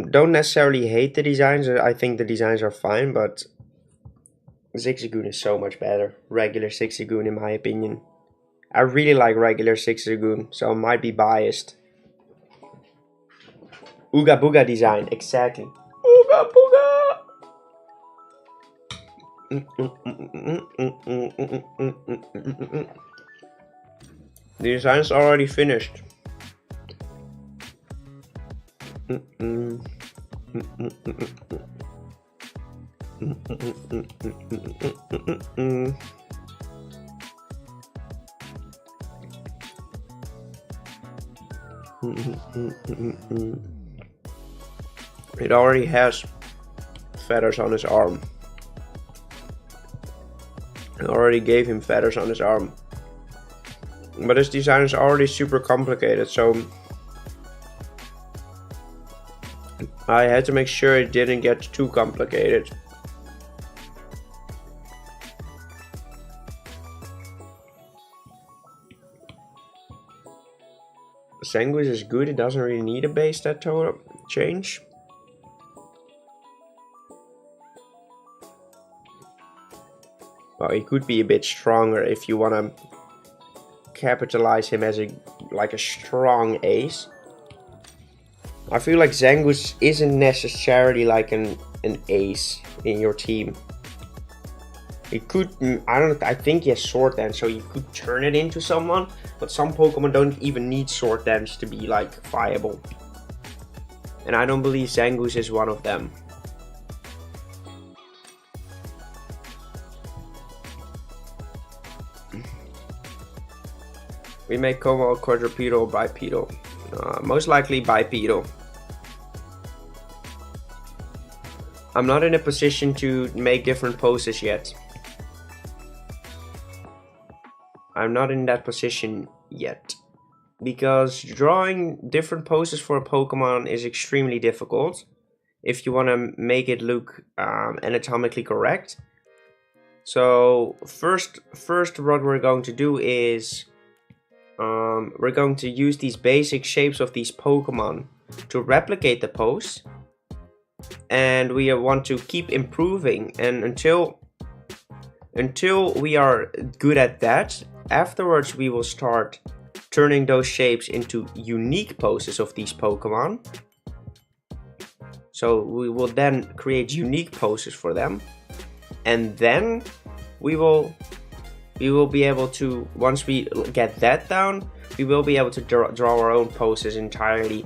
don't necessarily hate the designs. I think the designs are fine, but Zigzagoon is so much better. Regular Zigzagoon, in my opinion. I really like regular Zigzagoon, so I might be biased. Ooga Booga design, exactly. Ooga Booga! The design's already finished. It already has feathers on his arm. I already gave him feathers on his arm. But his design is already super complicated, so I had to make sure it didn't get too complicated. Sanguis is good, it doesn't really need a base stat total change. Well, he could be a bit stronger if you want to capitalize him as a strong ace. I feel like Zangoose isn't necessarily like an ace in your team. It could, I think he has Sword Dance, so you could turn it into someone, but some Pokemon don't even need Sword Dance to be like viable. And I don't believe Zangoose is one of them. We make Como quadrupedal or bipedal. Most likely bipedal. I'm not in a position to make different poses yet. I'm not in that position yet. Because drawing different poses for a Pokemon is extremely difficult if you want to make it look anatomically correct. So first what we're going to do is we're going to use these basic shapes of these Pokemon to replicate the pose, and we want to keep improving, and until we are good at that, afterwards we will start turning those shapes into unique poses of these Pokemon. So we will then create unique poses for them, and then we will be able to, once we get that down, we will be able to draw our own poses entirely,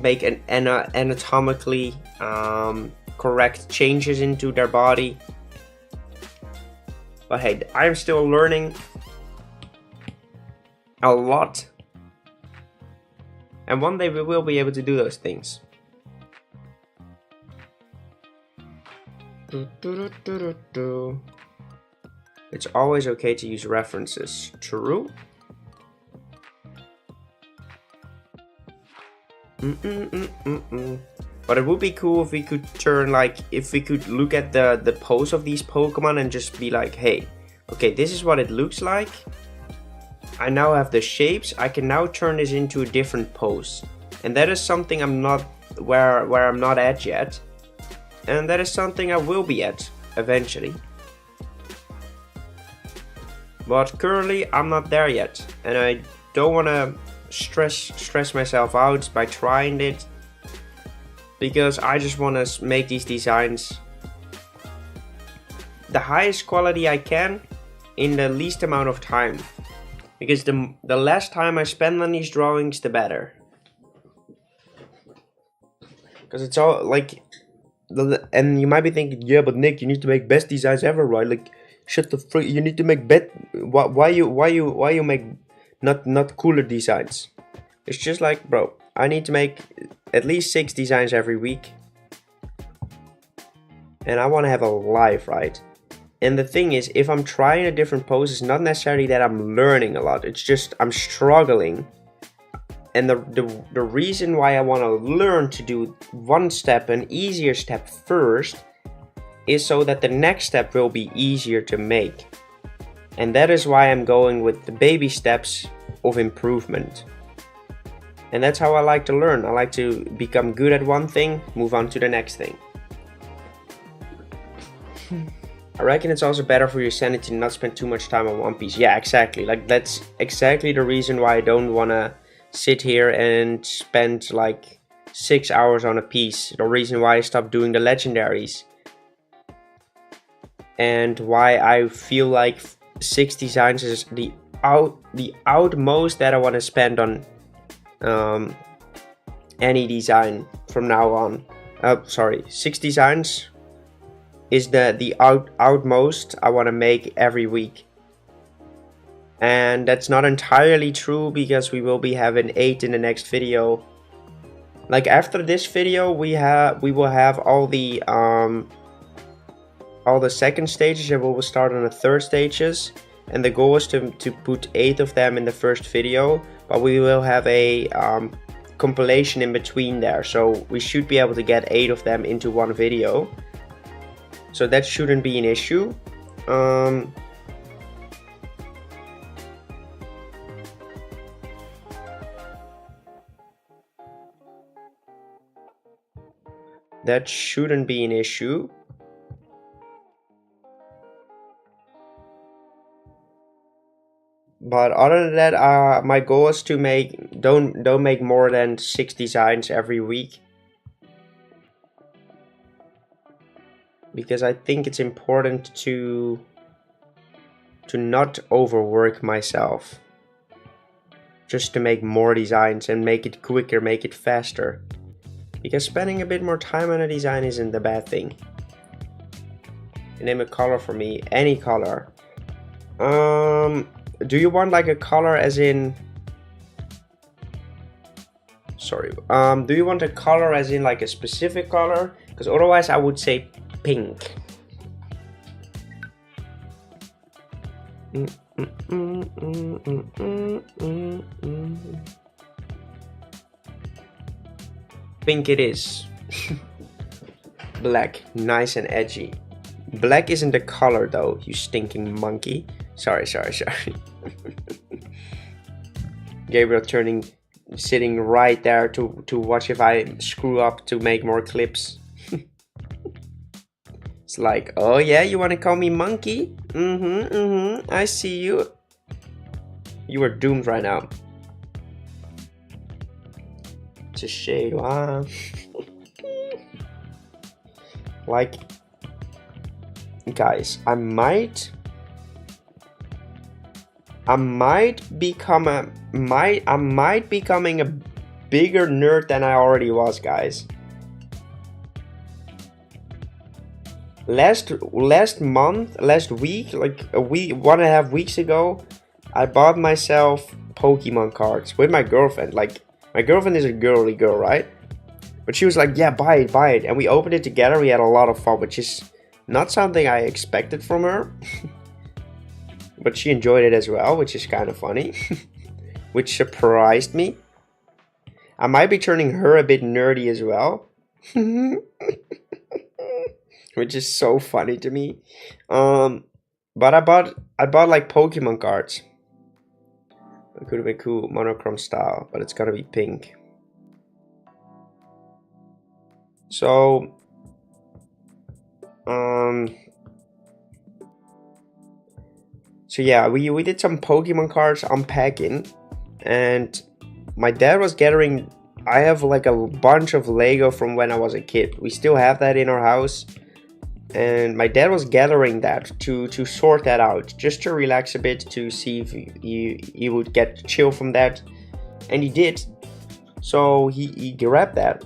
make an anatomically correct changes into their body. But hey, I'm still learning a lot, and one day we will be able to do those things. It's always okay to use references. True. But it would be cool if we could turn, like, if we could look at the pose of these Pokemon and just be like, hey, okay, this is what it looks like. I now have the shapes. I can now turn this into a different pose. And that is something I'm not where I'm not at yet. And that is something I will be at eventually. But currently I'm not there yet, and I don't want to stress myself out by trying it, because I just want to make these designs the highest quality I can in the least amount of time, because the less time I spend on these drawings, the better. Because it's all like, and you might be thinking, yeah, but Nick, you need to make best designs ever, right? Like, shut the freak! You need to make why you make not cooler designs? It's just like, bro, I need to make at least 6 designs every week, and I want to have a life, right? And the thing is, if I'm trying a different pose, it's not necessarily that I'm learning a lot. It's just I'm struggling, and the reason why I want to learn to do one step, an easier step first, is so that the next step will be easier to make. And that is why I'm going with the baby steps of improvement. And that's how I like to learn. I like to become good at one thing, move on to the next thing. I reckon it's also better for your sanity to not spend too much time on One Piece. Yeah, exactly. Like, that's exactly the reason why I don't want to sit here and spend like 6 hours on a piece. The reason why I stopped doing the legendaries. And why I feel like 6 designs is the outmost that I want to spend on any design from now on. Sorry, 6 designs is the outmost I want to make every week. And that's not entirely true, because we will be having 8 in the next video. Like after this video, we will have all the second stages, and we will start on the third stages. And the goal is to put 8 of them in the first video, but we will have a compilation in between there, so we should be able to get 8 of them into one video. So that shouldn't be an issue. That shouldn't be an issue. But other than that, my goal is to don't make more than 6 designs every week, because I think it's important to not overwork myself, just to make more designs and make it quicker, make it faster, because spending a bit more time on a design isn't a bad thing. Name a color for me, any color. Do you want like a color as in... Sorry. Do you want a color as in like a specific color? Because otherwise I would say pink. Pink it is. Black, nice and edgy. Black isn't the color though, you stinking monkey. Sorry. Gabriel sitting right there to watch if I screw up to make more clips. It's like, oh yeah, you want to call me monkey? I see you. You are doomed right now. It's a shade, wow. Like, guys, I might becoming a bigger nerd than I already was, guys. Last week, like a week, 1.5 weeks ago, I bought myself Pokemon cards with my girlfriend. Like, my girlfriend is a girly girl, right? But she was like, yeah, buy it. And we opened it together. We had a lot of fun, which is not something I expected from her. But she enjoyed it as well, which is kind of funny. Which surprised me. I might be turning her a bit nerdy as well. Which is so funny to me. But I bought like Pokemon cards. It could have been cool, monochrome style, but it's gotta be pink. So yeah, we did some Pokemon cards unpacking, and my dad was gathering. I have like a bunch of Lego from when I was a kid. We still have that in our house, and my dad was gathering that to sort that out, just to relax a bit, to see if he would get chill from that, and he did. So he grabbed that,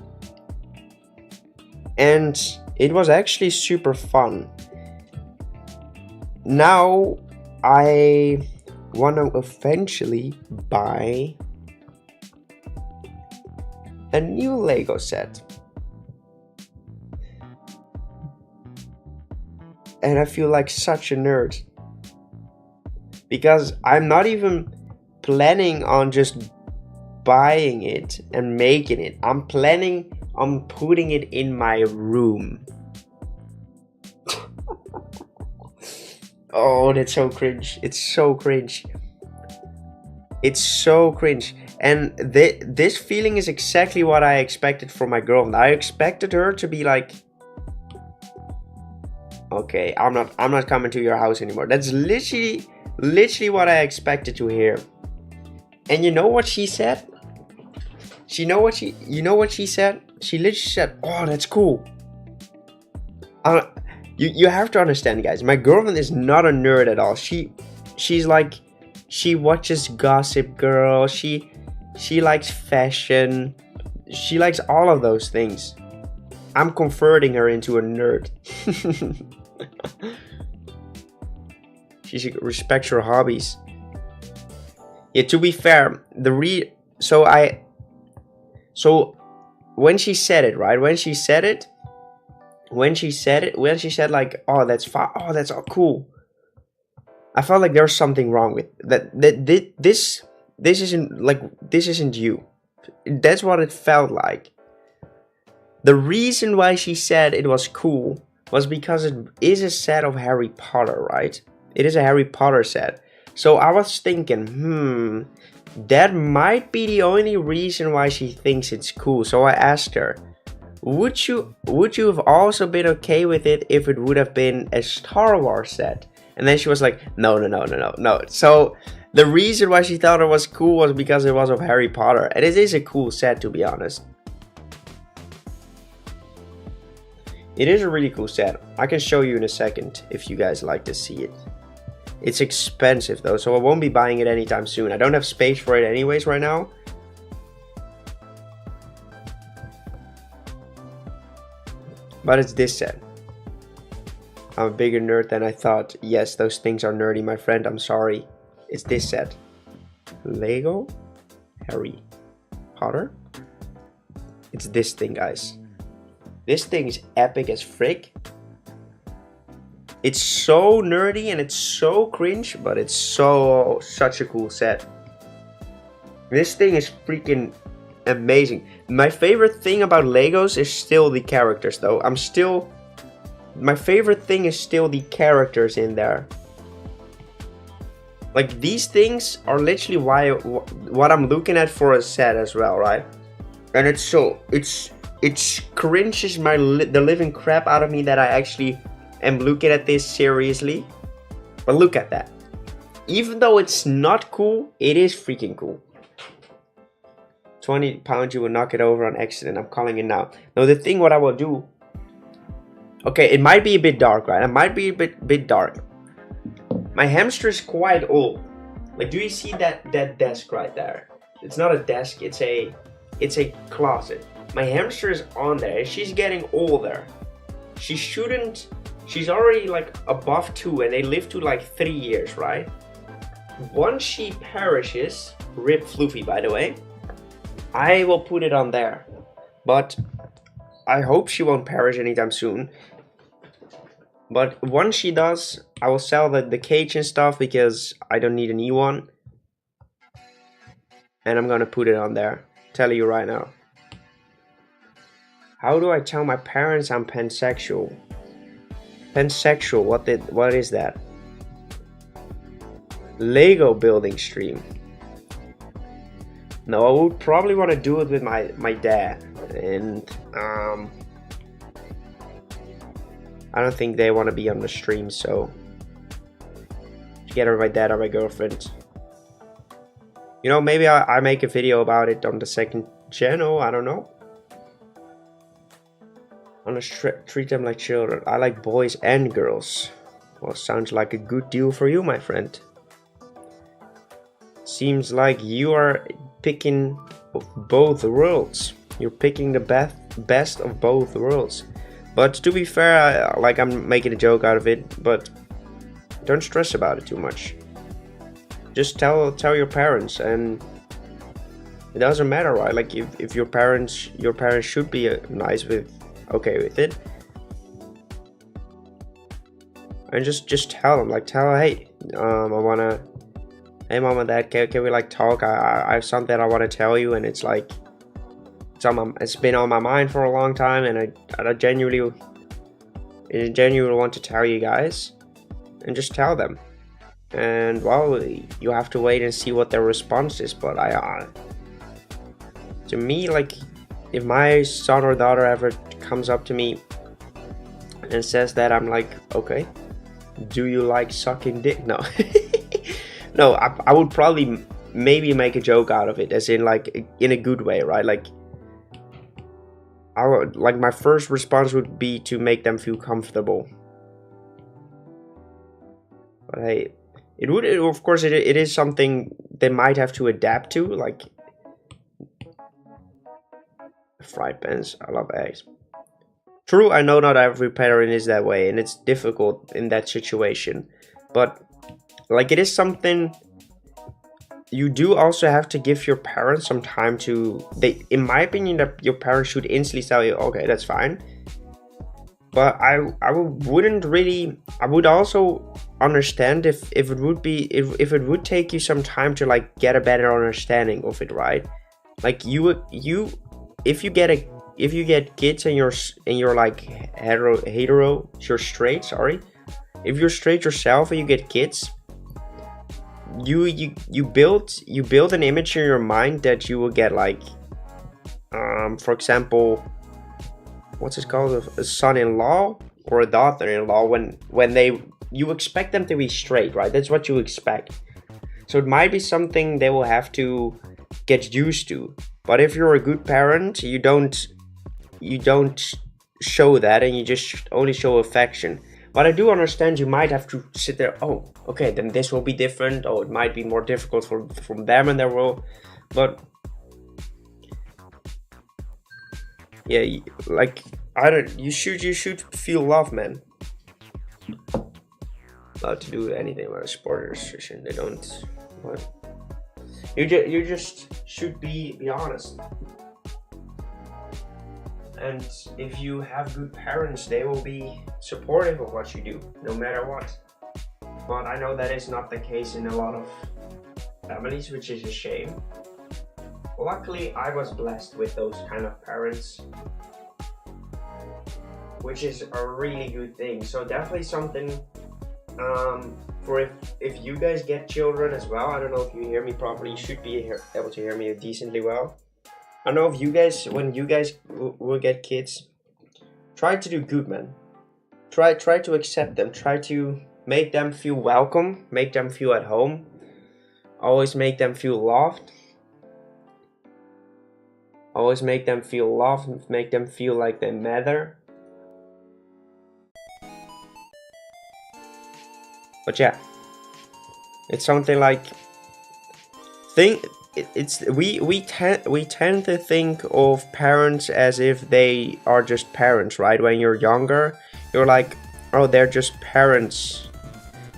and it was actually super fun. Now I want to eventually buy a new Lego set. And I feel like such a nerd, because I'm not even planning on just buying it and making it. I'm planning on putting it in my room. Oh, that's so cringe. It's so cringe. It's so cringe. And this feeling is exactly what I expected from my girlfriend. I expected her to be like, okay, I'm not coming to your house anymore. That's literally what I expected to hear. And you know what she said? You know what she said? She literally said, "Oh, that's cool." You have to understand, guys. My girlfriend is not a nerd at all. She's like, she watches Gossip Girl. She likes fashion. she likes all of those things. I'm converting her into a nerd. She respects her hobbies. Yeah, to be fair, so when she said it, right? When she said like, oh, that's fine, oh, that's all cool. I felt like there's something wrong with that. This isn't you. That's what it felt like. The reason why she said it was cool was because it is a set of Harry Potter, right? It is a Harry Potter set. So I was thinking, that might be the only reason why she thinks it's cool. So I asked her, would you have also been okay with it if it would have been a Star Wars set? And then she was like, no. So the reason why she thought it was cool was because it was of Harry Potter. And it is a cool set, to be honest. It is a really cool set. I can show you in a second if you guys like to see it. It's expensive though, so I won't be buying it anytime soon. I don't have space for it anyways right now. But it's this set. I'm a bigger nerd than I thought. Yes, those things are nerdy, my friend. I'm sorry. It's this set. Lego Harry Potter. It's this thing, guys. This thing is epic as frick. It's so nerdy and it's so cringe, but it's such a cool set. This thing is freaking amazing. My favorite thing about Legos is still the characters, though. My favorite thing is still the characters in there. Like, these things are literally what I'm looking at for a set as well, right? And it cringes the living crap out of me that I actually am looking at this seriously. But look at that. Even though it's not cool, it is freaking cool. 20 pounds, you will knock it over on accident. I'm calling it now. Now the thing what I will do. Okay, it might be a bit dark, right? It might be a bit dark. My hamster is quite old. Like, do you see that desk right there? It's not a desk, it's a closet. My hamster is on there. She's getting older. She's already like above 2 and they live to like 3 years, right? Once she perishes, rip Floofy by the way, I will put it on there. But I hope she won't perish anytime soon. But once she does, I will sell the cage and stuff because I don't need a new one. And I'm gonna put it on there. Tell you right now. How do I tell my parents I'm pansexual? Pansexual, what is that? Lego building stream. No, I would probably want to do it with my dad. And I don't think they want to be on the stream, so together with my dad or my girlfriend. You know, maybe I make a video about it on the second channel, I don't know. I want to treat them like children. I like boys and girls. Well, sounds like a good deal for you, my friend. Seems like you are picking both worlds. You're picking the best of both worlds. But to be fair, I'm making a joke out of it, but don't stress about it too much. Just tell your parents, and it doesn't matter, right? Like if your parents should be okay with it, and just tell them, hey, hey mom and dad, can we like talk? I have something I want to tell you, and it's like it's been on my mind for a long time, and I genuinely want to tell you guys, and just tell them. And well, you have to wait and see what their response is, but to me, like, if my son or daughter ever comes up to me and says that, I'm like, okay, do you like sucking dick? No. No, I would probably maybe make a joke out of it, as in like in a good way, right? Like my first response would be to make them feel comfortable. But hey, of course it is something they might have to adapt to, like fried pans. I love eggs. True, I know not every parent is that way, and it's difficult in that situation. But like, it is something you do also have to give your parents some time to. In my opinion, that your parents should instantly tell you, okay, that's fine. But I wouldn't really. I would also understand if it would take you some time to like get a better understanding of it, right? Like if you get kids and you're like you're straight, sorry. If you're straight yourself and you get kids, you build an image in your mind that you will get like for example, what's it called, a son-in-law or a daughter-in-law, when you expect them to be straight, right? That's what you expect. So it might be something they will have to get used to. But if you're a good parent, you don't show that, and you just only show affection. But I do understand you might have to sit there, oh, okay, then this will be different. Oh, it might be more difficult from them and their world. But yeah, like, you should feel love, man. Allowed to do anything with a sport or restriction. They don't. What? You just should be honest. And if you have good parents, they will be supportive of what you do, no matter what. But I know that is not the case in a lot of families, which is a shame. Luckily, I was blessed with those kind of parents, which is a really good thing. So definitely something for if you guys get children as well. I don't know if you hear me properly. You should be able to hear me decently well. I know if you guys, when you guys will get kids, try to do good, man. Try to accept them. Try to make them feel welcome. Make them feel at home. Always make them feel loved. Always make them feel loved. Make them feel like they matter. But yeah, it's something like we tend to think of parents as if they are just parents, right? When you're younger, you're like, oh, they're just parents.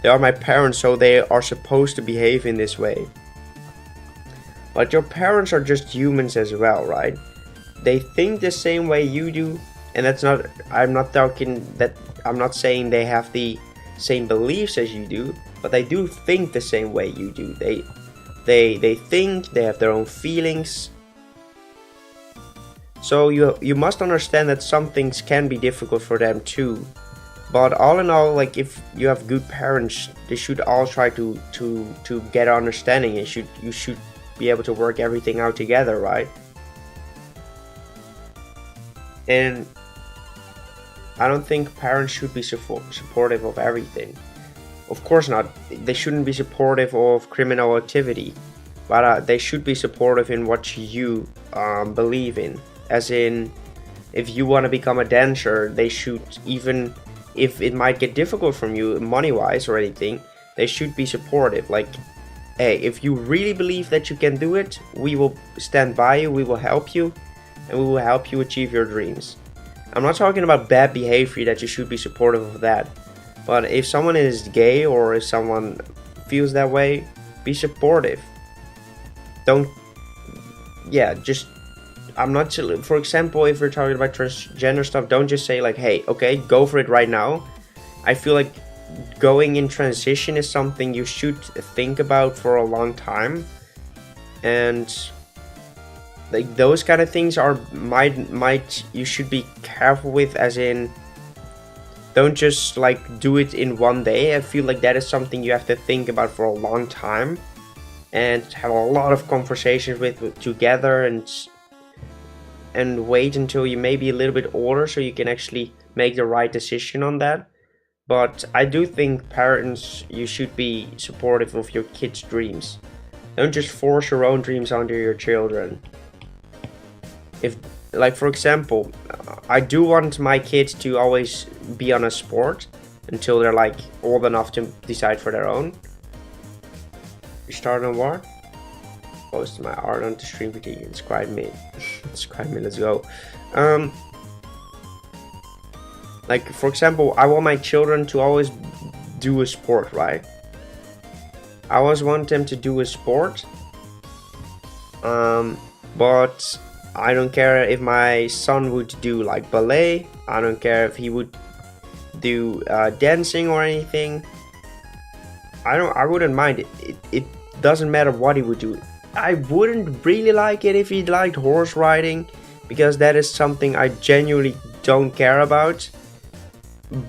They are my parents, so they are supposed to behave in this way. But your parents are just humans as well, right? They think the same way you do, and that's not. I'm not saying they have the same beliefs as you do, but they do think the same way you do. They think, they have their own feelings. So you must understand that some things can be difficult for them too. But all in all, like, if you have good parents, they should all try to get understanding. You should be able to work everything out together, right? And I don't think parents should be supportive of everything. Of course not. They shouldn't be supportive of criminal activity, but they should be supportive in what you believe in. As in, if you want to become a dancer, they should, even if it might get difficult from you money-wise or anything, they should be supportive. Like, hey, if you really believe that you can do it, we will stand by you, we will help you, and we will help you achieve your dreams. I'm not talking about bad behavior, that you should be supportive of that. But if someone is gay or if someone feels that way, be supportive. Don't, yeah, just, I'm not, for example, if we're talking about transgender stuff, don't just say like, hey, okay, go for it right now. I feel like going in transition is something you should think about for a long time. And like, those kind of things are might you should be careful with, as in, don't just like do it in one day. I feel like that is something you have to think about for a long time and have a lot of conversations with together, and wait until you may be a little bit older so you can actually make the right decision on that. But I do think parents, you should be supportive of your kids' dreams. Don't just force your own dreams onto your children. If, like, for example, I do want my kids to always be on a sport until they're like old enough to decide for their own. You start on what? post my art on the stream. Can you subscribe me? Subscribe me. Let's go. Like for example, I want my children to always do a sport, right? I always want them to do a sport. But I don't care if my son would do like ballet. I don't care if he would do dancing or anything. I wouldn't mind it. It doesn't matter what he would do. I wouldn't really like it if he liked horse riding, because that is something I genuinely don't care about.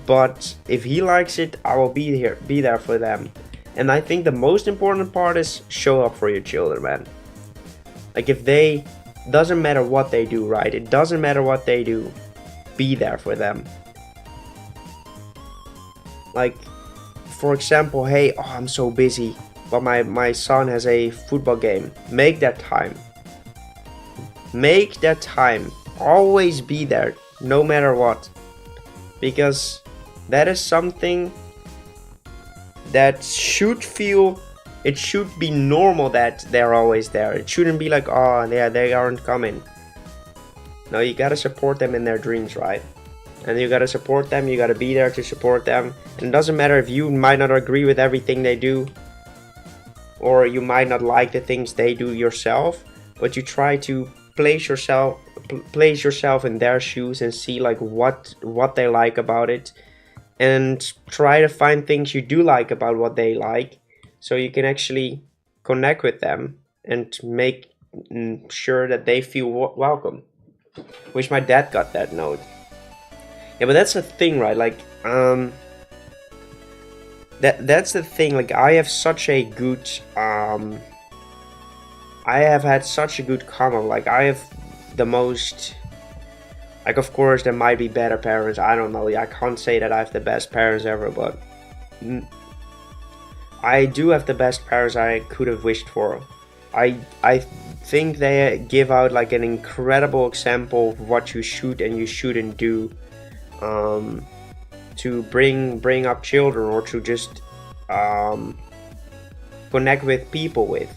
But if he likes it, I will be there for them. And I think the most important part is show up for your children, man. Like if they, doesn't matter what they do, right? It doesn't matter what they do. Be there for them. Like, for example, hey, oh, I'm so busy, but my son has a football game. Make that time. Make that time. Always be there, no matter what. Because that is something that should feel, it should be normal that they're always there. It shouldn't be like, oh yeah, they aren't coming. No, you gotta support them in their dreams, right? And you gotta support them, you gotta be there to support them. And it doesn't matter if you might not agree with everything they do, or you might not like the things they do yourself, but you try to place yourself in their shoes and see like what they like about it, and try to find things you do like about what they like, so you can actually connect with them and make sure that they feel welcome. Wish my dad got that note. Yeah, but that's the thing, right? Like that's the thing. Like I have such a good I have had such a good comment. Like I have the most, like of course there might be better parents, I don't know, I can't say that I have the best parents ever, but I do have the best parents I could have wished for. I think they give out like an incredible example of what you should and you shouldn't do to bring up children, or to just connect with people with.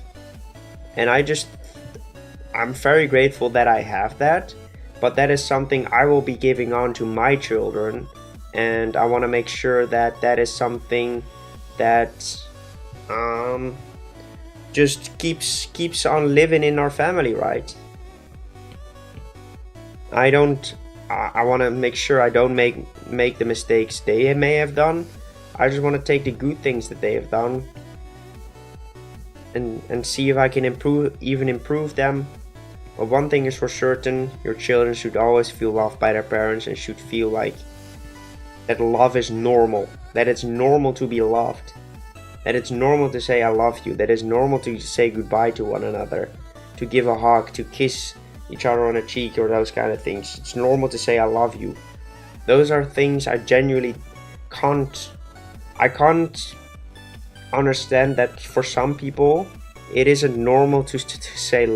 And I'm very grateful that I have that, but that is something I will be giving on to my children, and I want to make sure that that is something that just keeps on living in our family, right? I want to make sure I don't make the mistakes they may have done. I just want to take the good things that they have done and see if I can improve them. But one thing is for certain, your children should always feel loved by their parents, and should feel like that love is normal, that it's normal to be loved, that it's normal to say I love you, that it's normal to say goodbye to one another, to give a hug, to kiss each other on a cheek, or those kind of things. It's normal to say I love you. Those are things I genuinely can't understand that for some people it isn't normal to say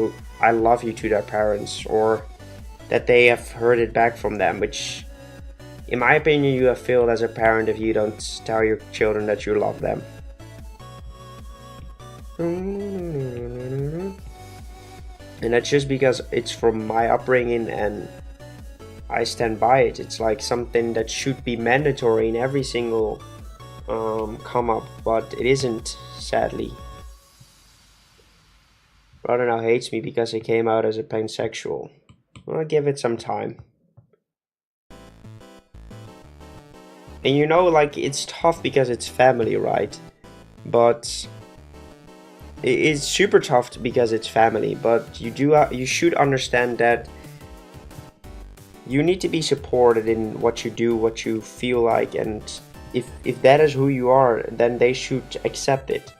I love you to their parents, or that they have heard it back from them, which in my opinion you have failed as a parent if you don't tell your children that you love them. And that's just because it's from my upbringing and I stand by it. It's like something that should be mandatory in every single come up, but it isn't, sadly. Brother now hates me because I came out as a pansexual. I'll give it some time. And you know, like, it's tough because it's family, right? But it's super tough because it's family. But you should understand that you need to be supported in what you do, what you feel like, and if that is who you are, then they should accept it.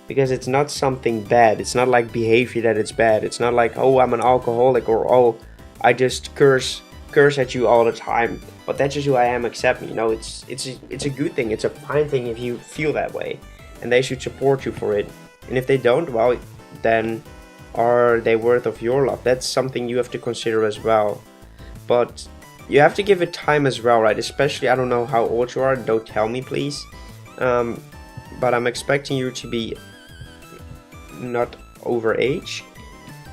Because it's not something bad. It's not like behavior that it's bad. It's not like, oh, I'm an alcoholic, or oh, I just curse at you all the time. But that's just who I am, accept me. You know, it's a good thing. It's a fine thing if you feel that way. And they should support you for it. And if they don't, well, then are they worth of your love? That's something you have to consider as well. But you have to give it time as well, right? Especially, I don't know how old you are. Don't tell me, please. But I'm expecting you to be not over age,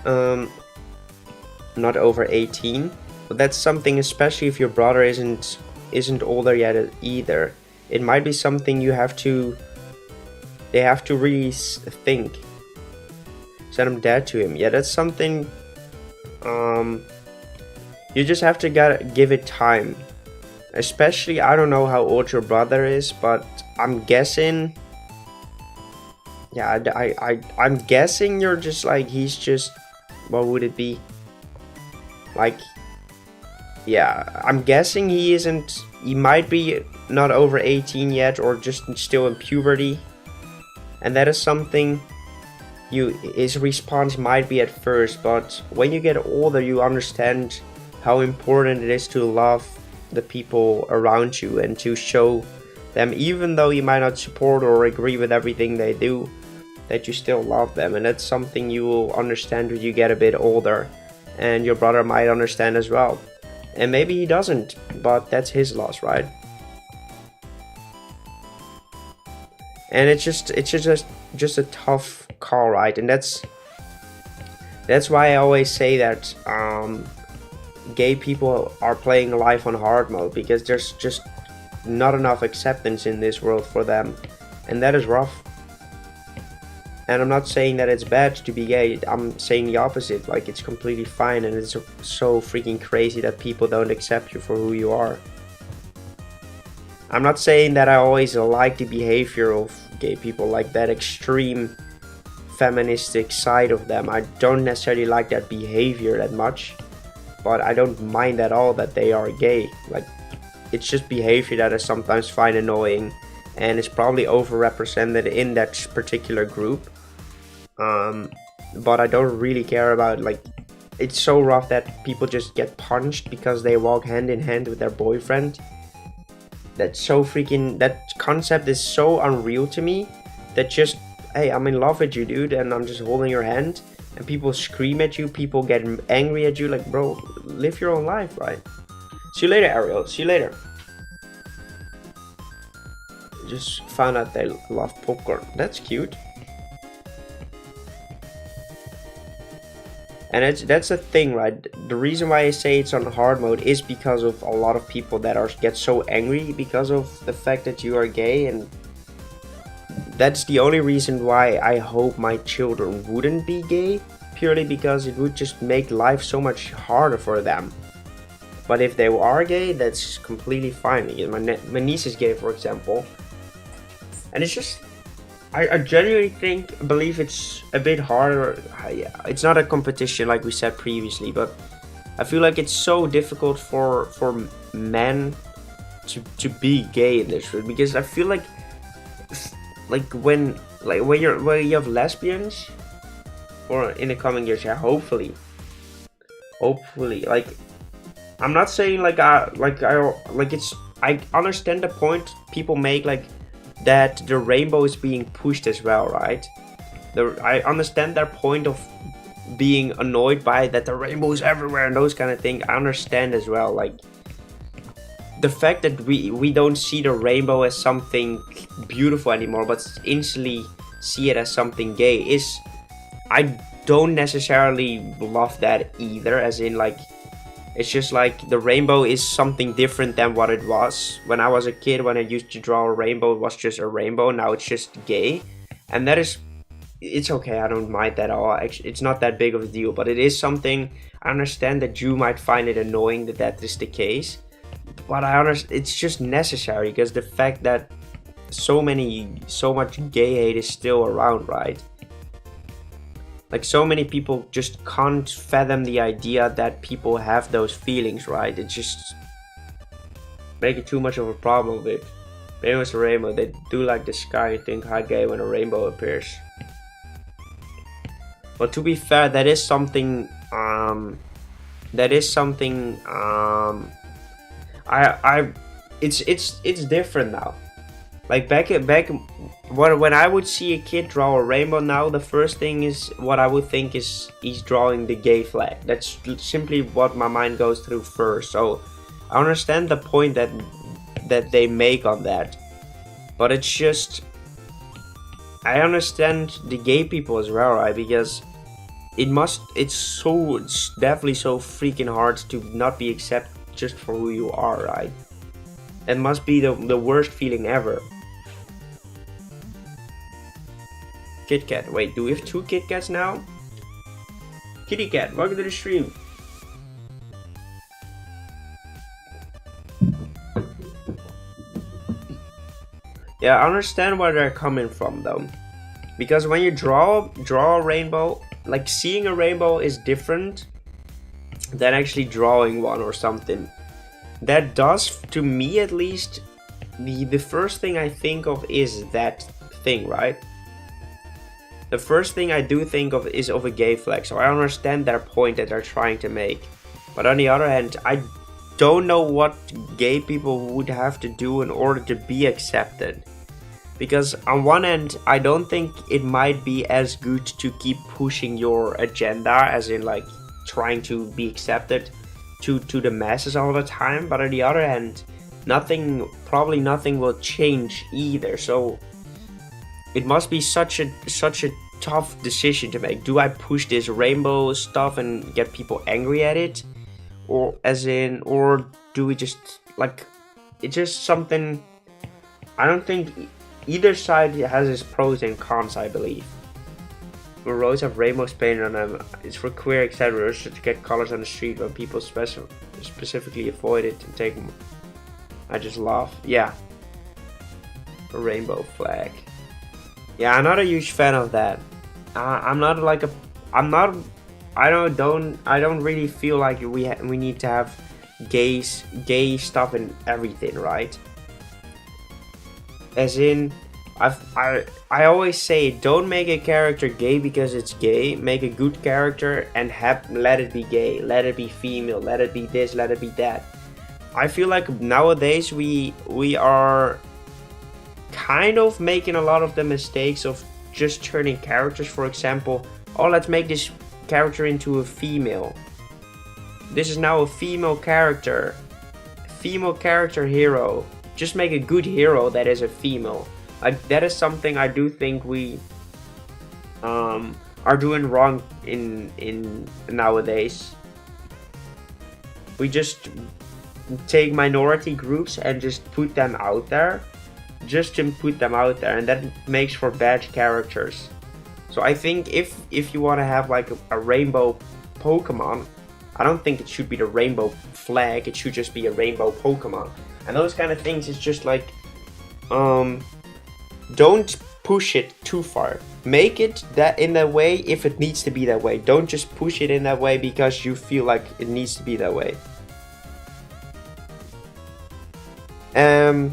not over 18. But that's something, especially if your brother isn't older yet either. It might be something they have to really think. Send him dad to him. Yeah, that's something. You just have to give it time. Especially, I don't know how old your brother is, but I'm guessing. Yeah, I'm guessing you're just like, he's just, what would it be? Like, yeah, I'm guessing he might be not over 18 yet, or just still in puberty. And that is something his response might be at first, but when you get older, you understand how important it is to love the people around you and to show them, even though you might not support or agree with everything they do, that you still love them. And that's something you will understand when you get a bit older, and your brother might understand as well. And maybe he doesn't, but that's his loss, right? And it's just a tough call, right? And that's why I always say that gay people are playing life on hard mode, because there's just not enough acceptance in this world for them, and that is rough. And I'm not saying that it's bad to be gay, I'm saying the opposite. Like, it's completely fine, and it's so freaking crazy that people don't accept you for who you are. I'm not saying that I always like the behavior of gay people, like that extreme feministic side of them. I don't necessarily like that behavior that much, but I don't mind at all that they are gay. Like, it's just behavior that I sometimes find annoying, and it's probably overrepresented in that particular group. But I don't really care about, like, it's so rough that people just get punched because they walk hand in hand with their boyfriend. That's so freaking, that concept is so unreal to me, that just, hey, I'm in love with you, dude, and I'm just holding your hand, and people scream at you, people get angry at you. Like, bro, live your own life, right? See you later, Ariel. See you later. Just found out they love popcorn. That's cute. And that's the thing, right? The reason why I say it's on hard mode is because of a lot of people that get so angry because of the fact that you are gay, and that's the only reason why I hope my children wouldn't be gay, purely because it would just make life so much harder for them. But if they are gay, that's completely fine. My niece is gay, for example, and it's just, I genuinely believe it's a bit harder. It's not a competition like we said previously, but I feel like it's so difficult for men to be gay in this world, because I feel like when you have lesbians, or in the coming years, yeah, hopefully, like, I'm not saying I understand the point people make, like, that the rainbow is being pushed as well, right? I understand their point of being annoyed by that the rainbow is everywhere and those kind of things. I understand as well. Like, the fact that we don't see the rainbow as something beautiful anymore, but instantly see it as something gay, is, I don't necessarily love that either. As in, like, it's just like the rainbow is something different than what it was. When I was a kid, when I used to draw a rainbow, it was just a rainbow. Now it's just gay. And that is, it's okay, I don't mind that at all. Actually, it's not that big of a deal, but it is something. I understand that you might find it annoying that is the case, but I understand it's just necessary, because the fact that so much gay hate is still around, right? Like, so many people just can't fathom the idea that people have those feelings, right? It just make it too much of a problem with rainbow's a rainbow. They do like the sky and think how gay when a rainbow appears. But to be fair, that is something. It's different now. Like back when I would see a kid draw a rainbow now, the first thing is what I would think is he's drawing the gay flag. That's simply what my mind goes through first. So I understand the point that they make on that, but it's just, I understand the gay people as well, right? Because it's definitely so freaking hard to not be accepted just for who you are, right? It must be the worst feeling ever. Kit Kat. Wait, do we have 2 Kit Kats now? Kitty Cat, welcome to the stream. Yeah, I understand where they're coming from though. Because when you draw a rainbow, like seeing a rainbow is different than actually drawing one or something. That does, to me at least, the first thing I think of is that thing, right? The first thing I do think of is of a gay flag, so I understand their point that they're trying to make. But on the other hand, I don't know what gay people would have to do in order to be accepted. Because on one end, I don't think it might be as good to keep pushing your agenda, as in like trying to be accepted to the masses all the time. But on the other hand, probably nothing will change either. So it must be such a tough decision to make. Do I push this rainbow stuff and get people angry at it? Or do we just like, it's just something, I don't think either side has its pros and cons, I believe. Where roads have rainbows painted on them, it's for queer etc. to get colors on the street when people specifically avoid it and take them. I just laugh. Yeah. A rainbow flag. Yeah, I'm not a huge fan of that. I don't really feel like we need to have gay stuff in everything, right? As in, I always say, don't make a character gay because it's gay. Make a good character and let it be gay, let it be female, let it be this, let it be that. I feel like nowadays we are kind of making a lot of the mistakes of just turning characters, for example, oh, let's make this character into a female. This is now a female character hero. Just make a good hero that is a female. Like, that is something I do think we are doing wrong in nowadays. We just take minority groups and just put them out there. And that makes for bad characters. So I think if you want to have like a rainbow Pokemon, I don't think it should be the rainbow flag, it should just be a rainbow Pokemon. And those kind of things, it's just like, don't push it too far. Make it that in that way if it needs to be that way. Don't just push it in that way because you feel like it needs to be that way. And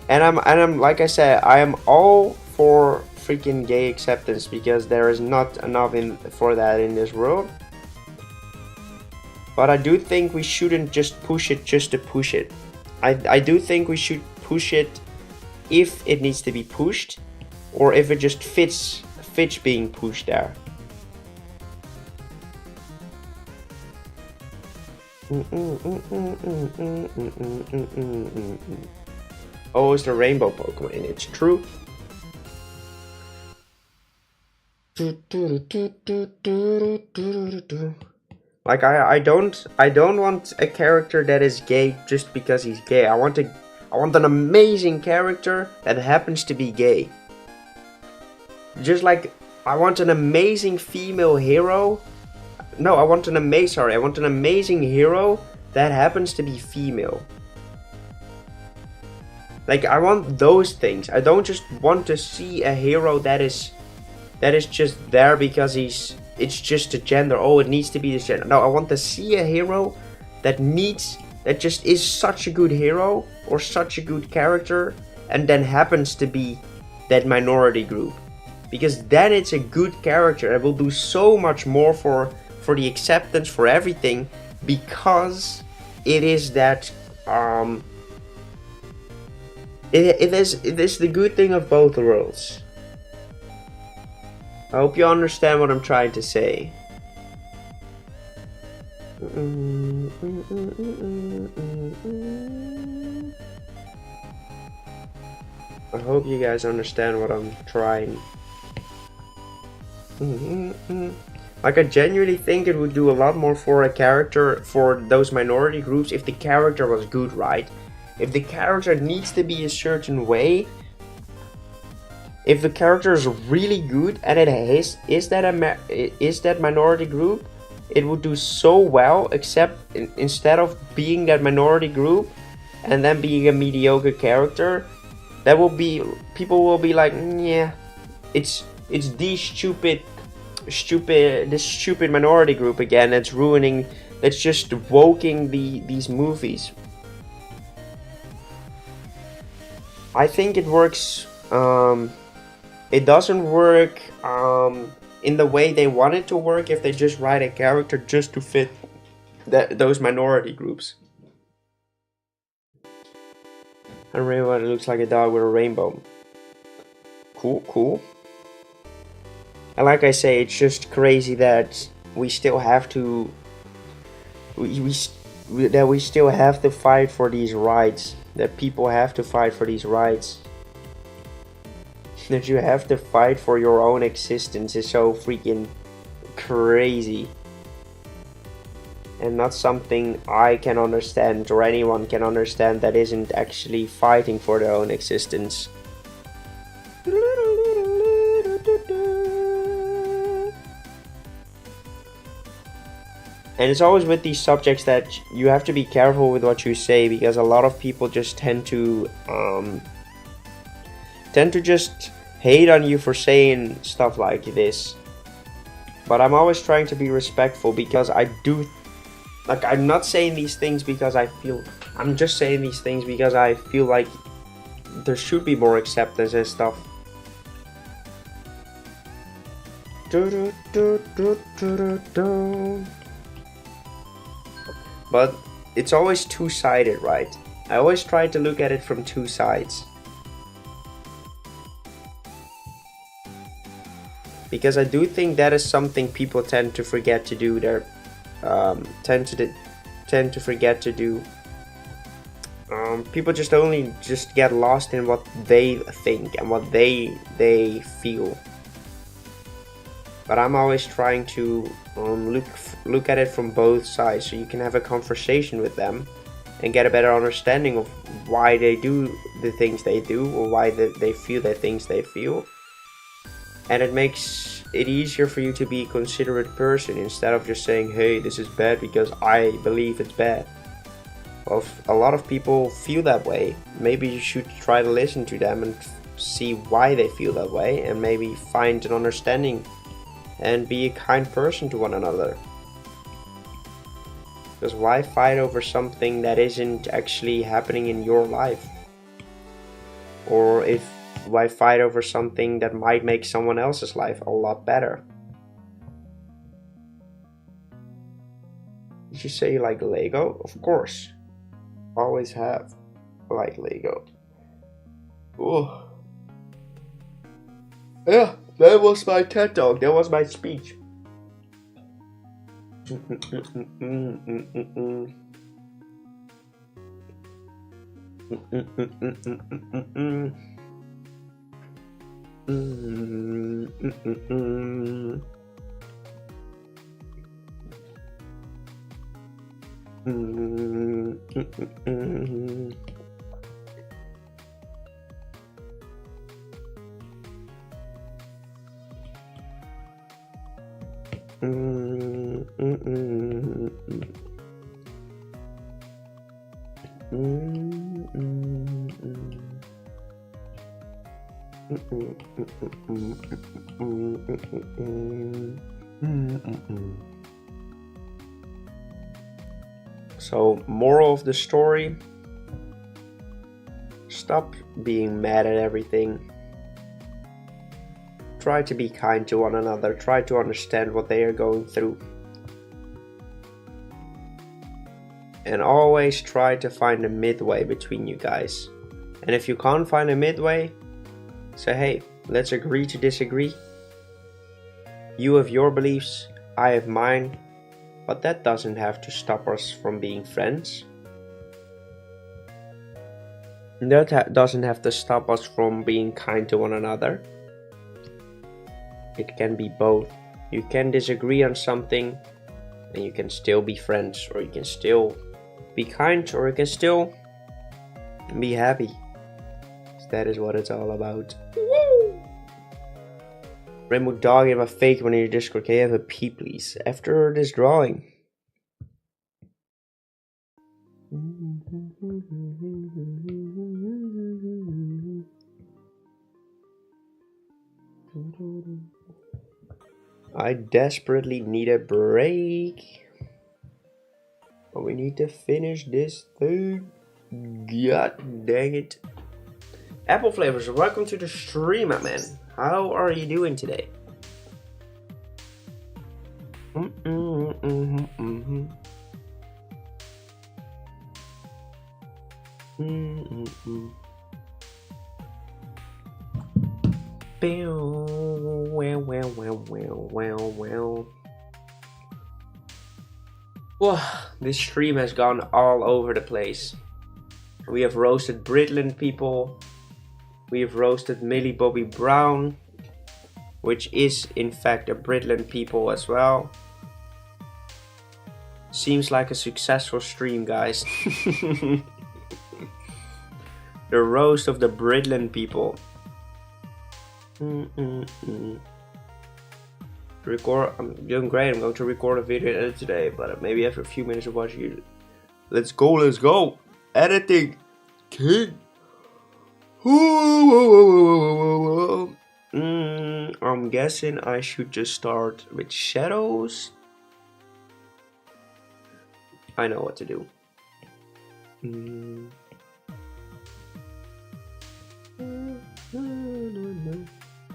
I'm like I said, I am all for freaking gay acceptance because there is not enough for that in this world. But I do think we shouldn't just push it just to push it. I do think we should push it if it needs to be pushed, or if it just fits being pushed there. Oh, it's the rainbow Pokemon, and it's true. Like I don't want a character that is gay just because he's gay. I want an amazing character that happens to be gay. Just like I want an amazing female hero. No, I want an amazing hero that happens to be female. Like, I want those things. I don't just want to see a hero that is just there because it's just a gender. Oh, it needs to be this gender. No, I want to see a hero that just is such a good hero or such a good character and then happens to be that minority group. Because then it's a good character. It will do so much more for the acceptance, for everything, because it is that it is the good thing of both worlds. I hope you understand what I'm trying to say. I hope you guys understand what I'm trying. Like, I genuinely think it would do a lot more for a character, for those minority groups, if the character was good, right? If the character needs to be a certain way, if the character is really good and it is that minority group, it would do so well. Except instead of being that minority group and then being a mediocre character, that will be, people will be like, yeah, it's these this stupid minority group again that's ruining, that's just woking these movies. I think it works. It doesn't work in the way they want it to work if they just write a character just to fit those minority groups. I don't really want it looks like a dog with a rainbow. Cool. And like I say, it's just crazy that we still have to we still have to fight for these rights. That people have to fight for these rights. That you have to fight for your own existence is so freaking crazy. And not something I can understand or anyone can understand that isn't actually fighting for their own existence. And it's always with these subjects that you have to be careful with what you say, because a lot of people just tend to just hate on you for saying stuff like this. But I'm always trying to be respectful, because I do, like, I'm not saying these things because I'm just saying these things because I feel like there should be more acceptance and stuff. But it's always two-sided, right? I always try to look at it from two sides. Because I do think that is something people tend to forget to do. Tend to forget to do. People just get lost in what they think and what they feel. But I'm always trying to look at it from both sides, so you can have a conversation with them and get a better understanding of why they do the things they do, or why they feel the things they feel. And it makes it easier for you to be a considerate person, instead of just saying, hey, this is bad because I believe it's bad. Well, if a lot of people feel that way, maybe you should try to listen to them and see why they feel that way, and maybe find an understanding and be a kind person to one another. Because why fight over something that isn't actually happening in your life? Or why fight over something that might make someone else's life a lot better? Did you say you like Lego? Of course. Always have liked Lego. Oh. Yeah, that was my TED Talk. That was my speech. So, moral of the story: stop being mad at everything. Try to be kind to one another. Try to understand what they are going through. And always try to find a midway between you guys. And if you can't find a midway, say, hey, let's agree to disagree. You have your beliefs, I have mine, but that doesn't have to stop us from being friends. That doesn't have to stop us from being kind to one another. It can be both. You can disagree on something and you can still be friends, or you can still be kind, or you can still be happy. That is what it's all about. Woo! Rainbow Dog, you have a Fakemon in your Discord. Can you have a pee, please? After this drawing. I desperately need a break. But we need to finish this thing. God dang it. Apple Flavors, welcome to the stream, my man. How are you doing today? Well, this stream has gone all over the place. We have roasted Britland people. We have roasted Millie Bobby Brown, which is in fact a Britland people as well. Seems like a successful stream, guys. The roast of the Britland people. Record. I'm doing great. I'm going to record a video and edit today, but maybe after a few minutes of watching you. Let's go. Let's go. Editing. King. I'm guessing I should just start with shadows. I know what to do.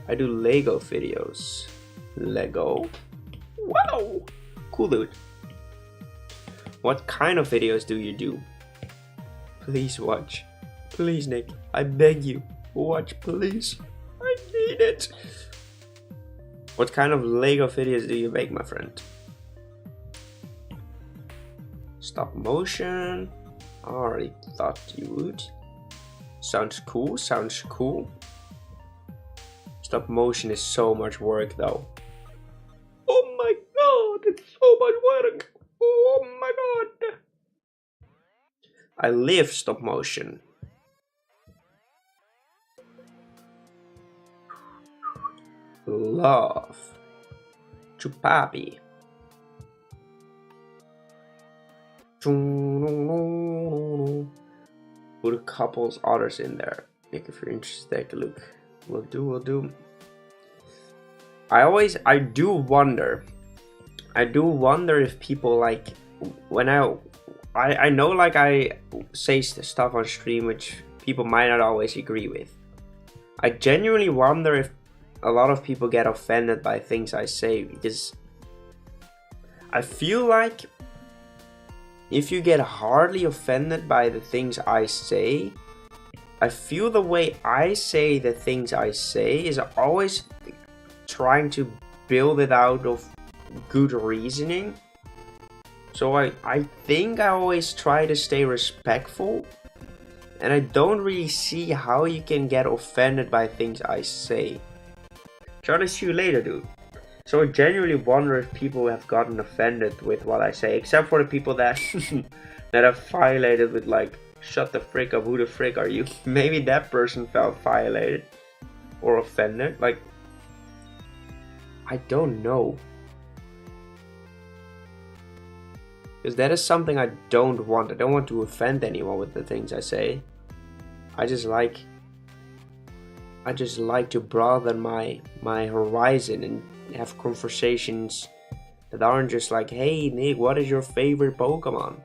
I do Lego videos. Lego? Wow! Cool, dude. What kind of videos do you do? Please watch. Please, Nick. I beg you. Watch, please. I need it. What kind of Lego videos do you make, my friend? Stop motion. I already thought you would. Sounds cool. Sounds cool. Stop motion is so much work, though. Oh my god, it's so much work. Oh my god. I live stop motion. Love. Chupapi. Put a couple others in there. Nick, if you're interested, take a look. Will do. I do wonder if people like, when I know, like, I say stuff on stream which people might not always agree with. I genuinely wonder if a lot of people get offended by things I say, because I feel like if you get hardly offended by the things I say, I feel the way I say the things I say is always trying to build it out of good reasoning. So I think I always try to stay respectful, and I don't really see how you can get offended by things I say. Try to see you later, dude. So I genuinely wonder if people have gotten offended with what I say, except for the people that that have violated with, like, shut the frick up, who the frick are you? Maybe that person felt violated or offended. Like, I don't know. Because that is something I don't want. I don't want to offend anyone with the things I say. I just like to broaden my horizon and have conversations that aren't just like, hey Nick, what is your favorite Pokemon?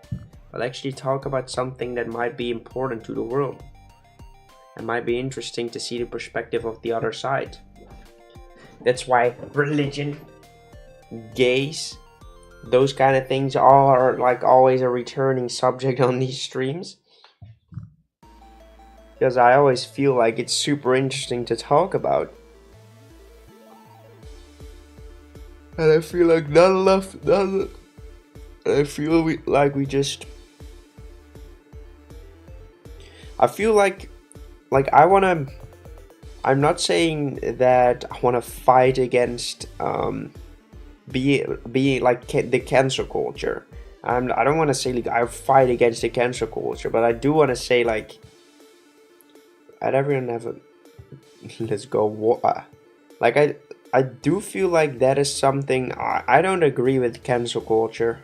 But actually talk about something that might be important to the world. It might be interesting to see the perspective of the other side. That's why religion, gays, those kind of things are like always a returning subject on these streams. Because I always feel like it's super interesting to talk about. And I feel like not enough does it. And I feel like we just I feel like I'm not saying that I wanna fight against be like the cancel culture. I don't want to say like I fight against the cancel culture, but I do want to say like I'd everyone have a let's go like I do feel like that is something I don't agree with cancel culture.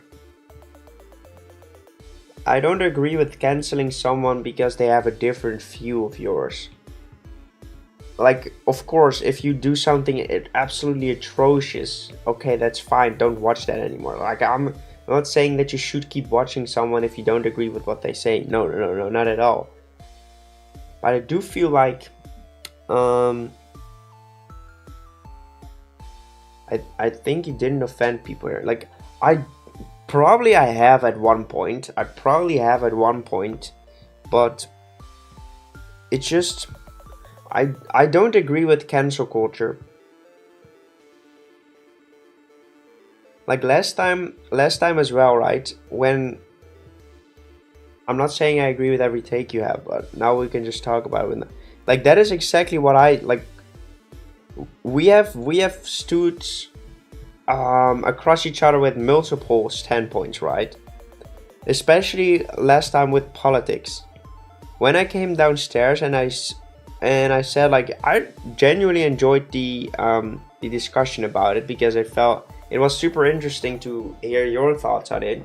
I don't agree with canceling someone because they have a different view of yours. Like, of course, if you do something absolutely atrocious, okay, that's fine, don't watch that anymore. Like, I'm not saying that you should keep watching someone if you don't agree with what they say. No, not at all. But I do feel like, I think you didn't offend people here. Like, I have at one point, but it's just, I don't agree with cancel culture. Like last time as well, right? When I'm not saying I agree with every take you have, but now we can just talk about it. Like that is exactly what I like. We have stood across each other with multiple standpoints, right? Especially last time with politics. When I came downstairs and I said like I genuinely enjoyed the discussion about it because I felt it was super interesting to hear your thoughts on it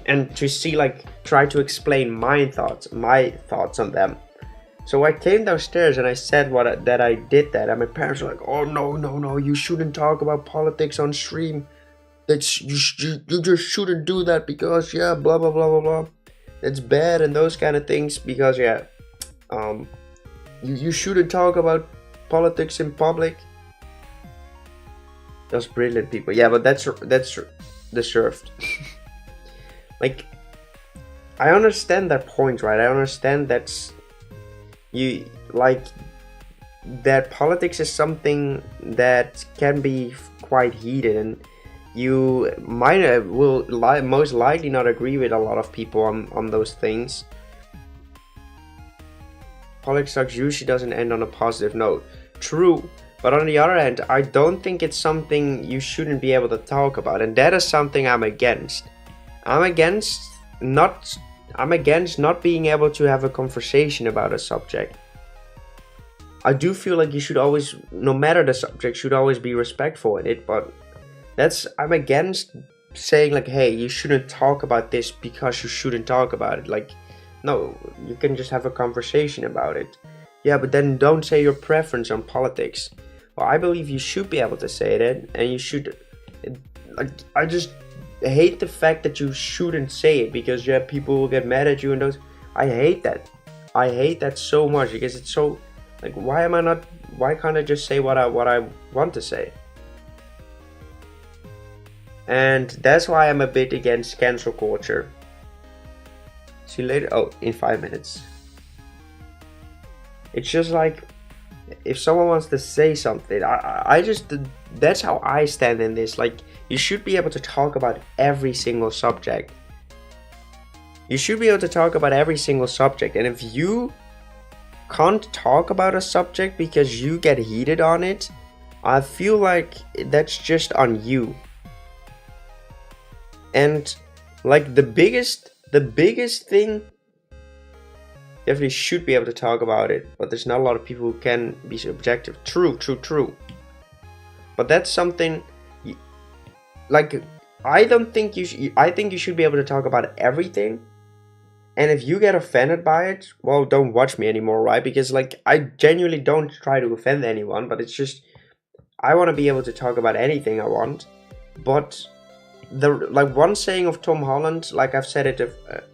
and to see like try to explain my thoughts on them. So I came downstairs and I said that I did that, and my parents were like, "Oh no, you shouldn't talk about politics on stream. That's you just shouldn't do that because yeah, blah blah blah blah blah. It's bad and those kind of things because yeah, you shouldn't talk about politics in public." Those brilliant people, yeah, but that's deserved. Like, I understand that point, right? I understand that's you like that politics is something that can be quite heated, and you will most likely not agree with a lot of people on those things. Politics usually doesn't end on a positive note. True, but on the other hand, I don't think it's something you shouldn't be able to talk about, and that is something I'm against. I'm against not being able to have a conversation about a subject. I do feel like you should always, no matter the subject, should always be respectful in it, but I'm against saying like, hey, you shouldn't talk about this because you shouldn't talk about it. Like, no, you can just have a conversation about it. Yeah, but then don't say your preference on politics. Well, I believe you should be able to say that, and you should, like, I just hate the fact that you shouldn't say it because yeah, people will get mad at you and those. I hate that so much because it's so like, why can't I just say what I want to say? And that's why I'm a bit against cancel culture. See you later. Oh, in 5 minutes. It's just like, if someone wants to say something, I just, that's how I stand in this. Like, you should be able to talk about every single subject. You should be able to talk about every single subject. And if you can't talk about a subject because you get heated on it, I feel like that's just on you. And like the biggest thing, definitely should be able to talk about it, but there's not a lot of people who can be subjective. True. But that's something, like, I think you should be able to talk about everything. And if you get offended by it, well, don't watch me anymore, right? Because like, I genuinely don't try to offend anyone, but it's just, I want to be able to talk about anything I want. But like one saying of Tom Holland, like I've said it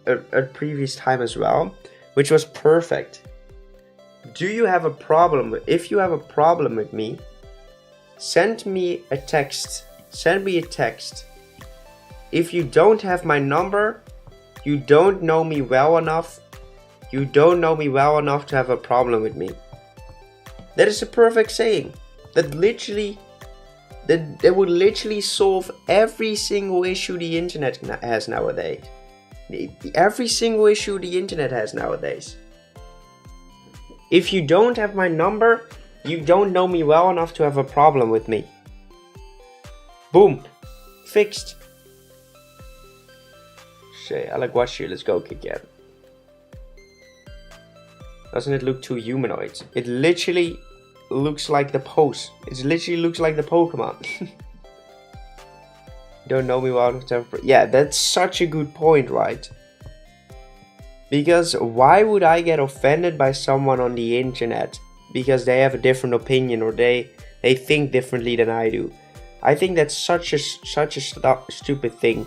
a previous time as well, which was perfect. Do you have a problem? If you have a problem with me, send me a text. Send me a text. If you don't have my number, you don't know me well enough. You don't know me well enough to have a problem with me. That is a perfect saying. That would literally solve every single issue the internet has nowadays. Every single issue the internet has nowadays. If you don't have my number, you don't know me well enough to have a problem with me. Boom. Fixed. Say, I like watch you. Let's go, Kit Kat. Doesn't it look too humanoid? It literally looks like the pose. It literally looks like the Pokemon. Don't know me well enough to have... Yeah, that's such a good point, right? Because why would I get offended by someone on the internet because they have a different opinion or they think differently than I do? I think that's such a stupid thing.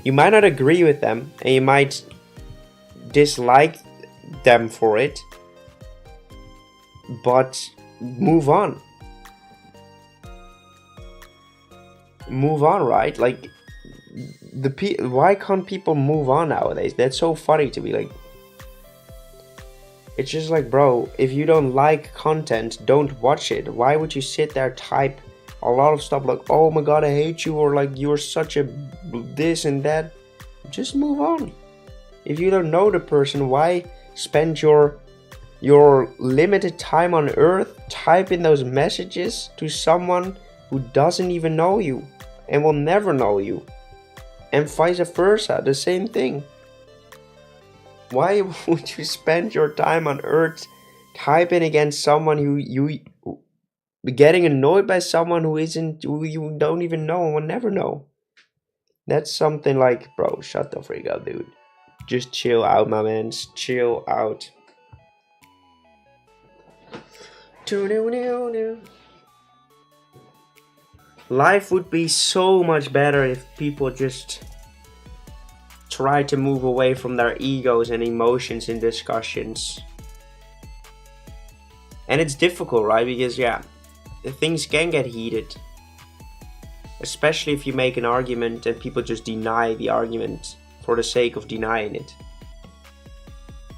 You might not agree with them and you might dislike them for it, but move on. Move on, right? Like, why can't people move on nowadays? That's so funny to me. Like, it's just like, bro, if you don't like content, don't watch it. Why would you sit there, type a lot of stuff like, oh my god, I hate you, or like, you're such a this and that? Just move on. If you don't know the person, why spend your limited time on earth typing those messages to someone who doesn't even know you and will never know you? And vice versa, the same thing. Why would you spend your time on earth typing against someone who getting annoyed by someone who you don't even know and will never know? That's something like, bro, shut the freak up, dude. Just chill out, my man. Chill out. Life would be so much better if people just try to move away from their egos and emotions in discussions. And it's difficult, right? Because, yeah, things can get heated. Especially if you make an argument and people just deny the argument for the sake of denying it.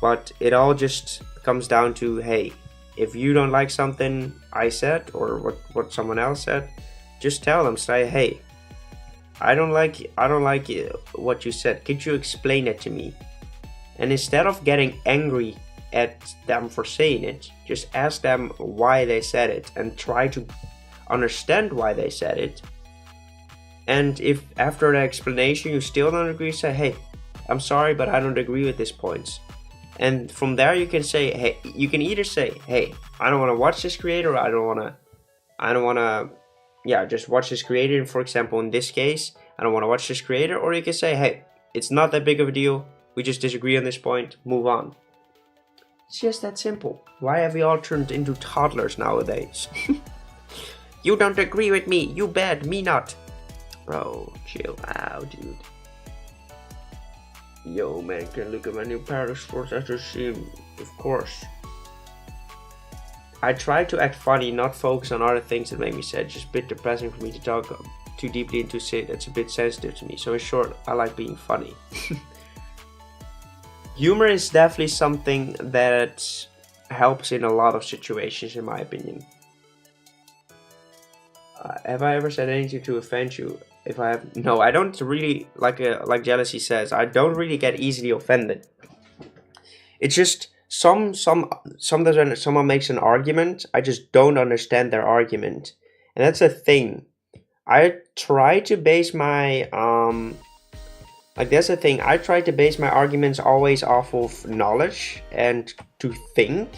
But it all just comes down to, hey, if you don't like something I said or what someone else said, just tell them, say, hey, I don't like what you said. Could you explain it to me? And instead of getting angry at them for saying it, just ask them why they said it and try to understand why they said it. And if after the explanation you still don't agree, say, hey, I'm sorry, but I don't agree with this point. And from there you can say, hey, you can either say, hey, I don't want to watch this creator, or I don't want to, yeah, just watch this creator. For example, in this case, I don't want to watch this creator. Or you can say, hey, it's not that big of a deal. We just disagree on this point. Move on. It's just that simple. Why have we all turned into toddlers nowadays? You don't agree with me. You bad. Me not. Bro, chill out, dude. Yo, man, can look at my new pair of sports after stream. Of course. I try to act funny, not focus on other things that make me sad. Just a bit depressing for me to talk too deeply into shit that's a bit sensitive to me. So in short, I like being funny. Humor is definitely something that helps in a lot of situations, in my opinion. Have I ever said anything to offend you? If I have, no, I don't really, like Jealousy says, I don't really get easily offended. It's just sometimes when someone makes an argument, I just don't understand their argument, and that's a thing. I try to base my that's the thing. I try to base my arguments always off of knowledge and to think,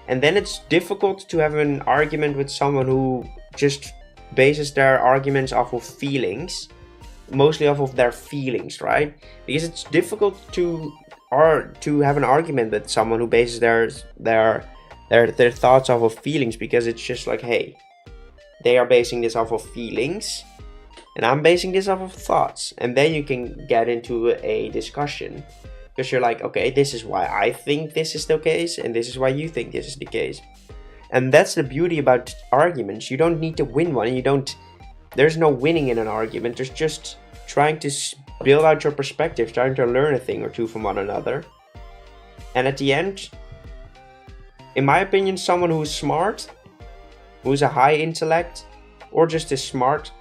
and then it's difficult to have an argument with someone who just bases their arguments off of feelings, mostly off of their feelings, right? Because it's difficult to have an argument with someone who bases their thoughts off of feelings, because it's just like, hey, they are basing this off of feelings and I'm basing this off of thoughts, and then you can get into a discussion because you're like, okay, this is why I think this is the case and this is why you think this is the case. And that's the beauty about arguments. You don't need to win one. There's no winning in an argument. There's just trying to build out your perspective, trying to learn a thing or two from one another. And at the end, in my opinion, someone who's smart, who's a high intellect, or just is smart,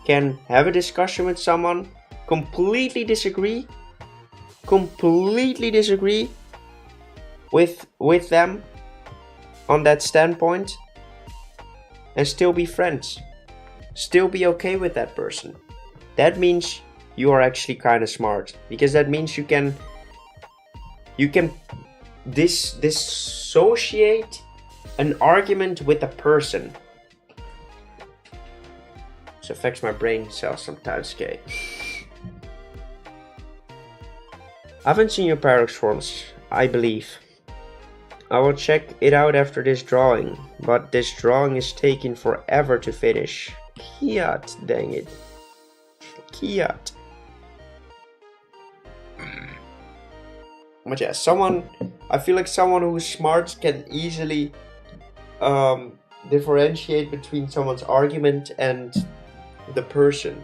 can have a discussion with someone, completely disagree, with them on that standpoint and still be friends. Still be okay with that person. That means you are actually kind of smart, because that means you can dissociate an argument with a person. This affects my brain cells sometimes, okay? I haven't seen your paradox forms, I believe. I will check it out after this drawing, but this drawing is taking forever to finish. Kiat, dang it. Kiat. But yeah, I feel like someone who's smart can easily differentiate between someone's argument and the person.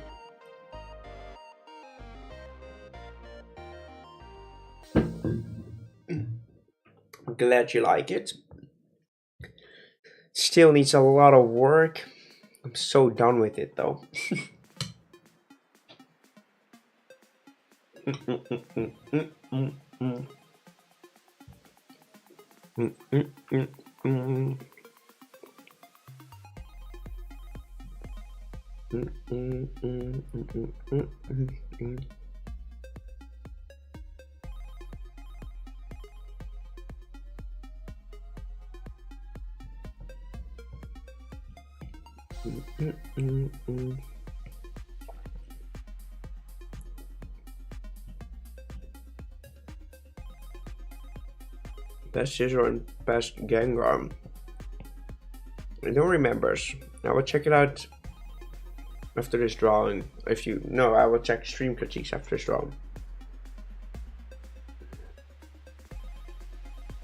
I'm glad you like it. Still needs a lot of work. I'm so done with it though. Best scissor and best Gengar. I don't remember. I will check it out after this drawing. I will check stream critiques after this drawing.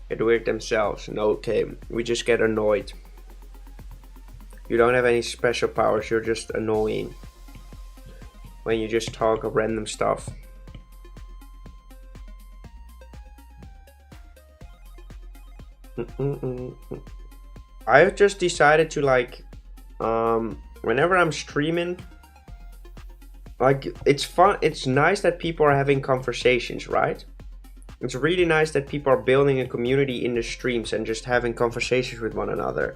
They do it themselves. No, okay, we just get annoyed. You don't have any special powers, you're just annoying when you just talk of random stuff. I've just decided to whenever I'm streaming, it's fun, it's nice that people are having conversations, right? It's really nice that people are building a community in the streams and just having conversations with one another.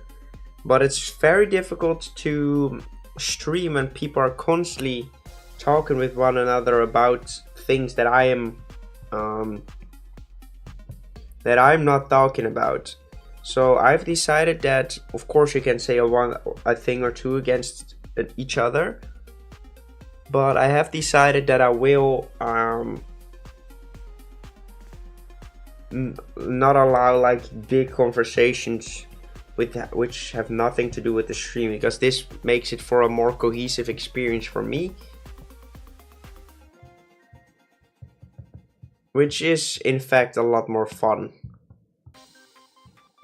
But it's very difficult to stream when people are constantly talking with one another about things that I'm not talking about. So I've decided that, of course, you can say a thing or two against each other, but I have decided that I will not allow big conversations which have nothing to do with the stream, because this makes it for a more cohesive experience for me, which is in fact a lot more fun.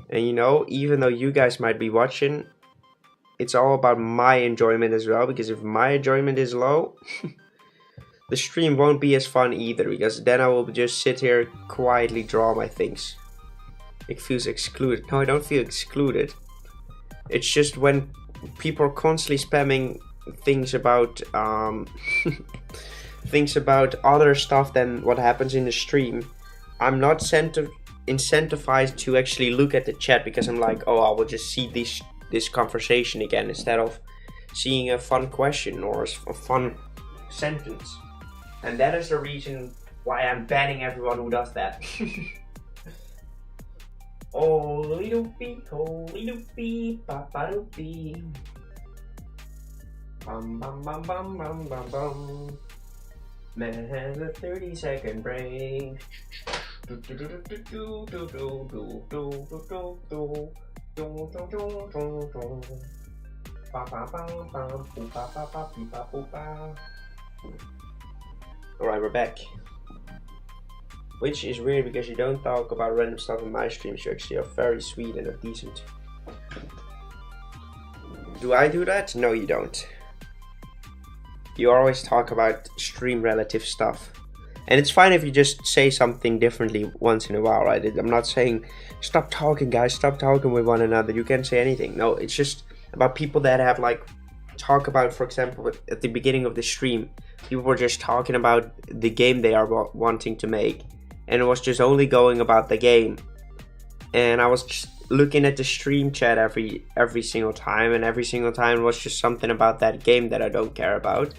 And even though you guys might be watching, it's all about my enjoyment as well, because if my enjoyment is low, the stream won't be as fun either, because then I will just sit here quietly draw my things. It feels excluded. No, I don't feel excluded. It's just when people are constantly spamming things about things about other stuff than what happens in the stream, I'm not incentivized to actually look at the chat, because I'm like, oh, I will just see this conversation again instead of seeing a fun question or a fun sentence. And that is the reason why I'm banning everyone who does that. Holy doopy, papa doopy. Bum bum bum bum bum bum bum. Man has a 30-second break. Alright, we're back. Which is weird, because you don't talk about random stuff in my streams. You actually are very sweet and are decent. Do I do that? No, you don't. You always talk about stream relative stuff. And it's fine if you just say something differently once in a while, right? I'm not saying, stop talking guys, stop talking with one another. You can't say anything. No, it's just about people that have talk about, for example, at the beginning of the stream, people were just talking about the game they are wanting to make. And it was just only going about the game. and I was just looking at the stream chat every single time, and every single time was just something about that game that I don't care about.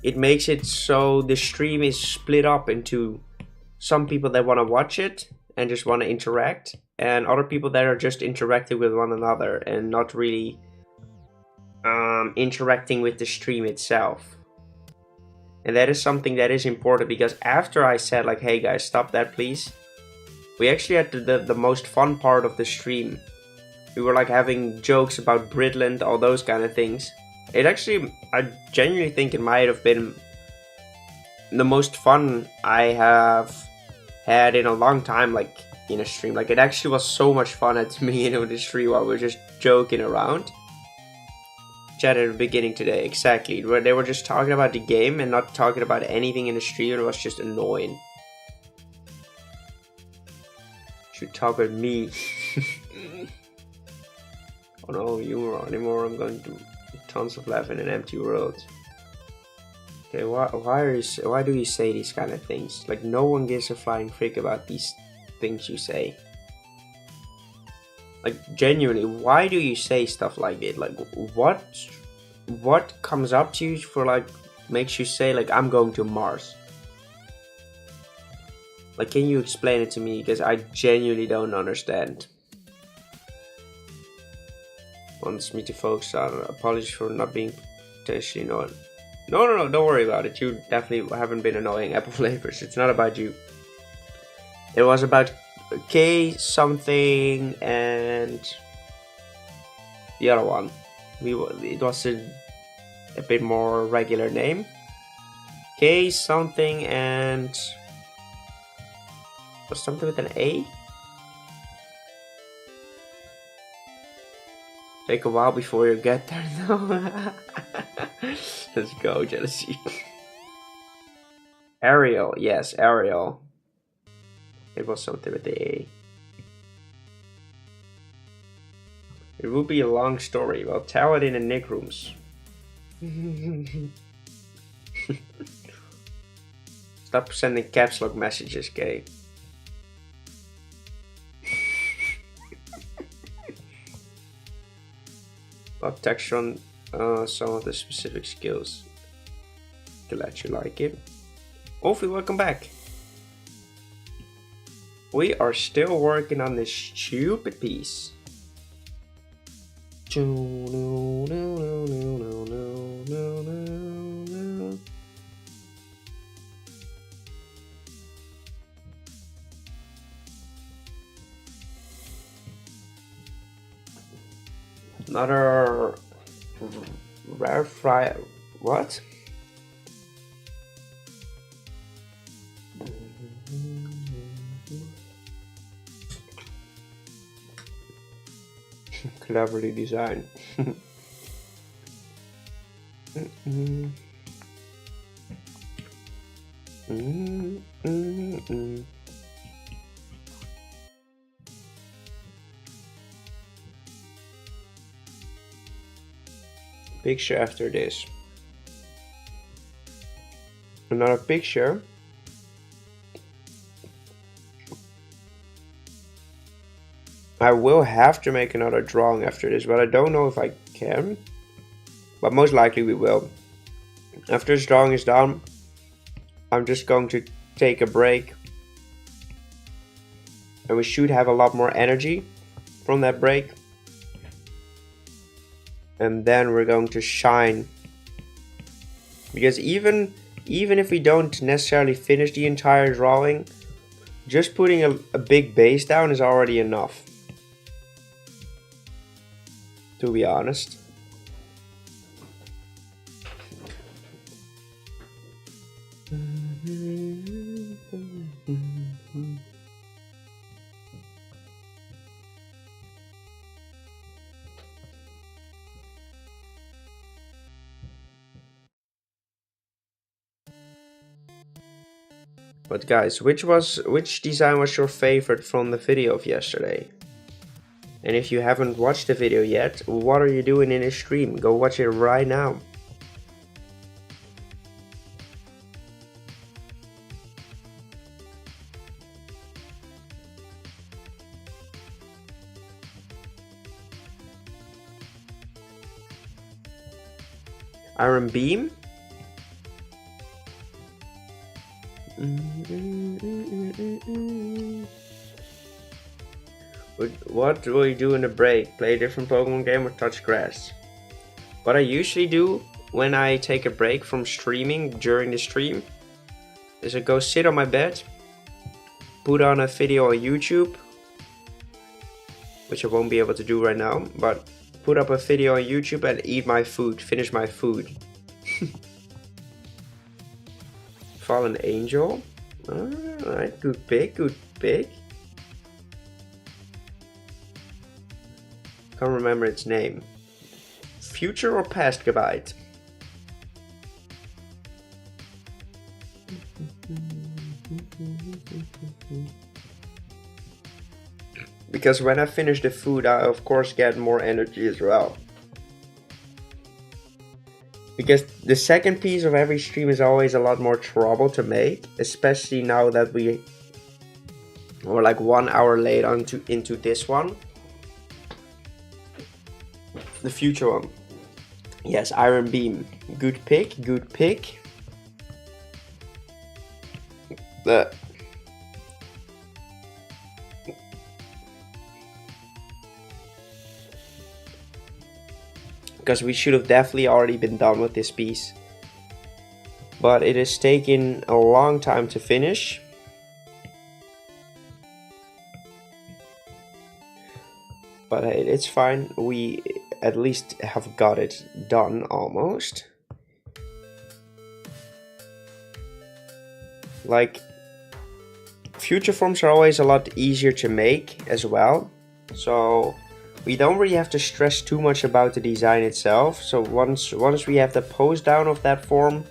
It makes it so the stream is split up into some people that want to watch it and just want to interact, and other people that are just interacting with one another and not really interacting with the stream itself. And that is something that is important, because after I said like, hey guys, stop that please, we actually had the most fun part of the stream. We were like having jokes about Britland, all those kind of things. It actually, I genuinely think it might have been the most fun I have had in a long time, like in a stream. Like, it actually was so much fun at me in the stream while we were just joking around. Chat at the beginning today, exactly, where they were just talking about the game and not talking about anything in the stream. It was just annoying. Should talk with me. Oh no humor anymore. I'm going to tons of laughing in an empty world. Okay, why do you say these kind of things? Like, no one gives a flying frick about these things you say. Like, genuinely, why do you say stuff like it? Like, what comes up to you for, like, makes you say, like, I'm going to Mars? Like, can you explain it to me? Because I genuinely don't understand. Wants me to focus on apologies for not being potentially annoying. No, don't worry about it. You definitely haven't been annoying, Apple Flavors. It's not about you. It was about K something and the other one. It was a bit more regular name. K something and was something with an A. Take a while before you get there. No. Let's go, jealousy. Ariel, yes, Ariel. It was something with the A. It would be a long story. Well, tell it in the Nick rooms. Stop sending caps lock messages, Kay. Lot texture on some of the specific skills. Glad you like it. Hopefully, welcome back. We are still working on this stupid piece. Another rare fry. What? Cleverly designed. Picture after this. Another picture. I will have to make another drawing after this, but I don't know if I can. But most likely we will. After this drawing is done, I'm just going to take a break. And we should have a lot more energy from that break. And then we're going to shine. Because even if we don't necessarily finish the entire drawing, just putting a big base down is already enough. To be honest. But guys, which design was your favorite from the video of yesterday? And if you haven't watched the video yet, what are you doing in the stream? Go watch it right now. Iron Beam. What will you do in a break? Play a different Pokemon game or touch grass? What I usually do when I take a break from streaming during the stream is I go sit on my bed, put on a video on YouTube, which I won't be able to do right now, but put up a video on YouTube and eat my food, finish my food. Fallen Angel. Alright, good pick, good pick. Can't remember its name. Future or past Gabite? Because when I finish the food, I of course get more energy as well. Because the second piece of every stream is always a lot more trouble to make, especially now that we're like 1 hour late into this one. The future one. Yes, Iron Beam. Good pick, good pick. Because we should have definitely already been done with this piece. But it has taken a long time to finish. But hey, it's fine. We at least have got it done almost. Like, future forms are always a lot easier to make as well. So we don't really have to stress too much about the design itself. So once we have the pose down of that form,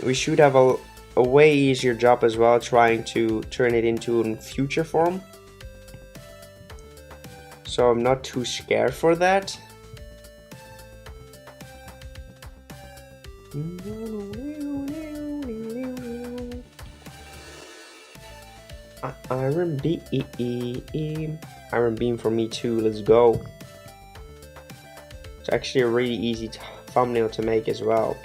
we should have a way easier job as well trying to turn it into a future form. So I'm not too scared for that. Iron Beam. Iron Beam for me too, let's go. It's actually a really easy thumbnail to make as well.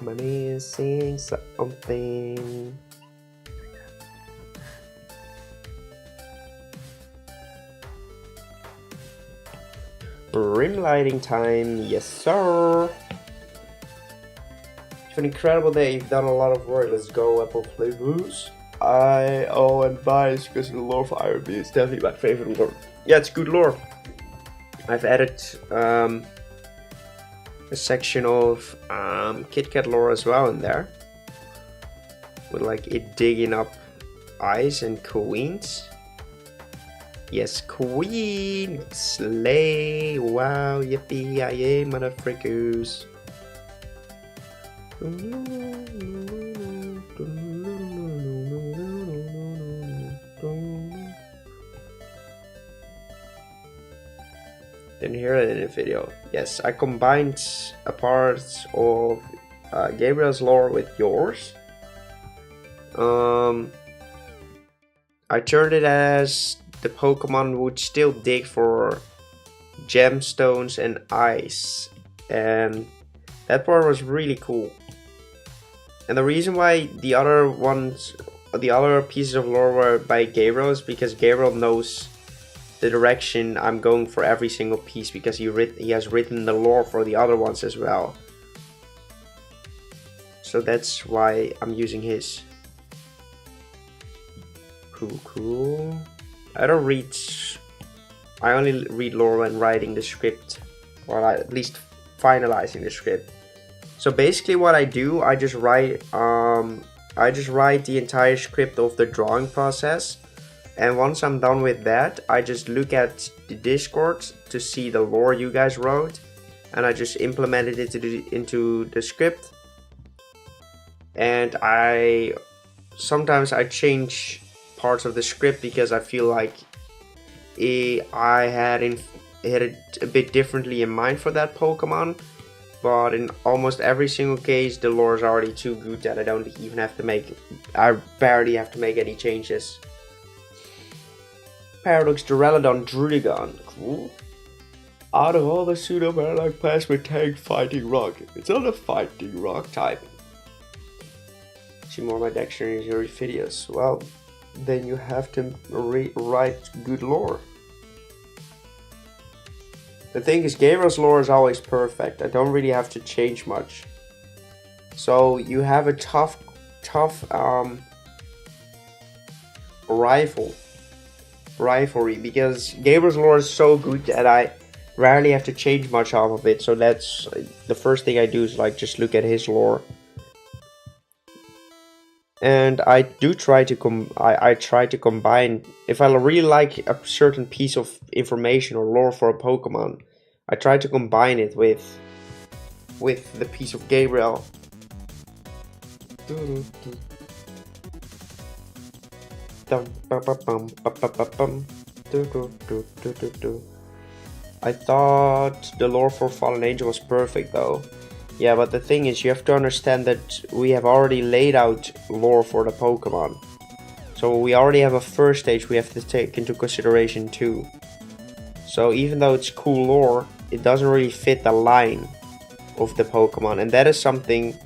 I'm missing something. Rim lighting time, yes sir. It's an incredible day, you've done a lot of work, let's go Apple flavors. And bias because of the lore for Iron Beam, it's definitely my favorite lore. Yeah, it's good lore. I've added a section of Kit Kat lore as well in there. With like it digging up eyes and queens. Yes, queen! Slay! Wow, yippee-yay, motherfrickers! Didn't hear it in the video. Yes, I combined a part of Gabriel's lore with yours. I turned it as the Pokemon would still dig for gemstones and ice, and that part was really cool. And the reason why the other pieces of lore were by Gabriel is because Gabriel knows the direction I'm going for every single piece, because he has written the lore for the other ones as well. So that's why I'm using his. Cool. I only read lore when writing the script, or at least finalizing the script. So basically what I do, I just write the entire script of the drawing process, and once I'm done with that, I just look at the Discord to see the lore you guys wrote, and I just implemented it into the script. And sometimes I change parts of the script because I feel like I had it a bit differently in mind for that Pokemon, but in almost every single case the lore is already too good that I don't even have to make, I barely have to make any changes. Paradox Duraludon Drudigon, cool. Out of all the pseudo Paradox plasma tank fighting rock, it's not a fighting rock type. See more of my dictionary videos. Well, then you have to write good lore. The thing is, Gabriel's lore is always perfect. I don't really have to change much. So you have a tough rivalry, because Gabriel's lore is so good that I rarely have to change much off of it. So that's the first thing I do, is like just look at his lore. And I do try to I try to combine, if I really like a certain piece of information or lore for a Pokemon, I try to combine it with the piece of Gabriel. I thought the lore for Fallen Angel was perfect though. Yeah, but the thing is, you have to understand that we have already laid out lore for the Pokemon. So we already have a first stage we have to take into consideration too. So even though it's cool lore, it doesn't really fit the line of the Pokemon. And that is something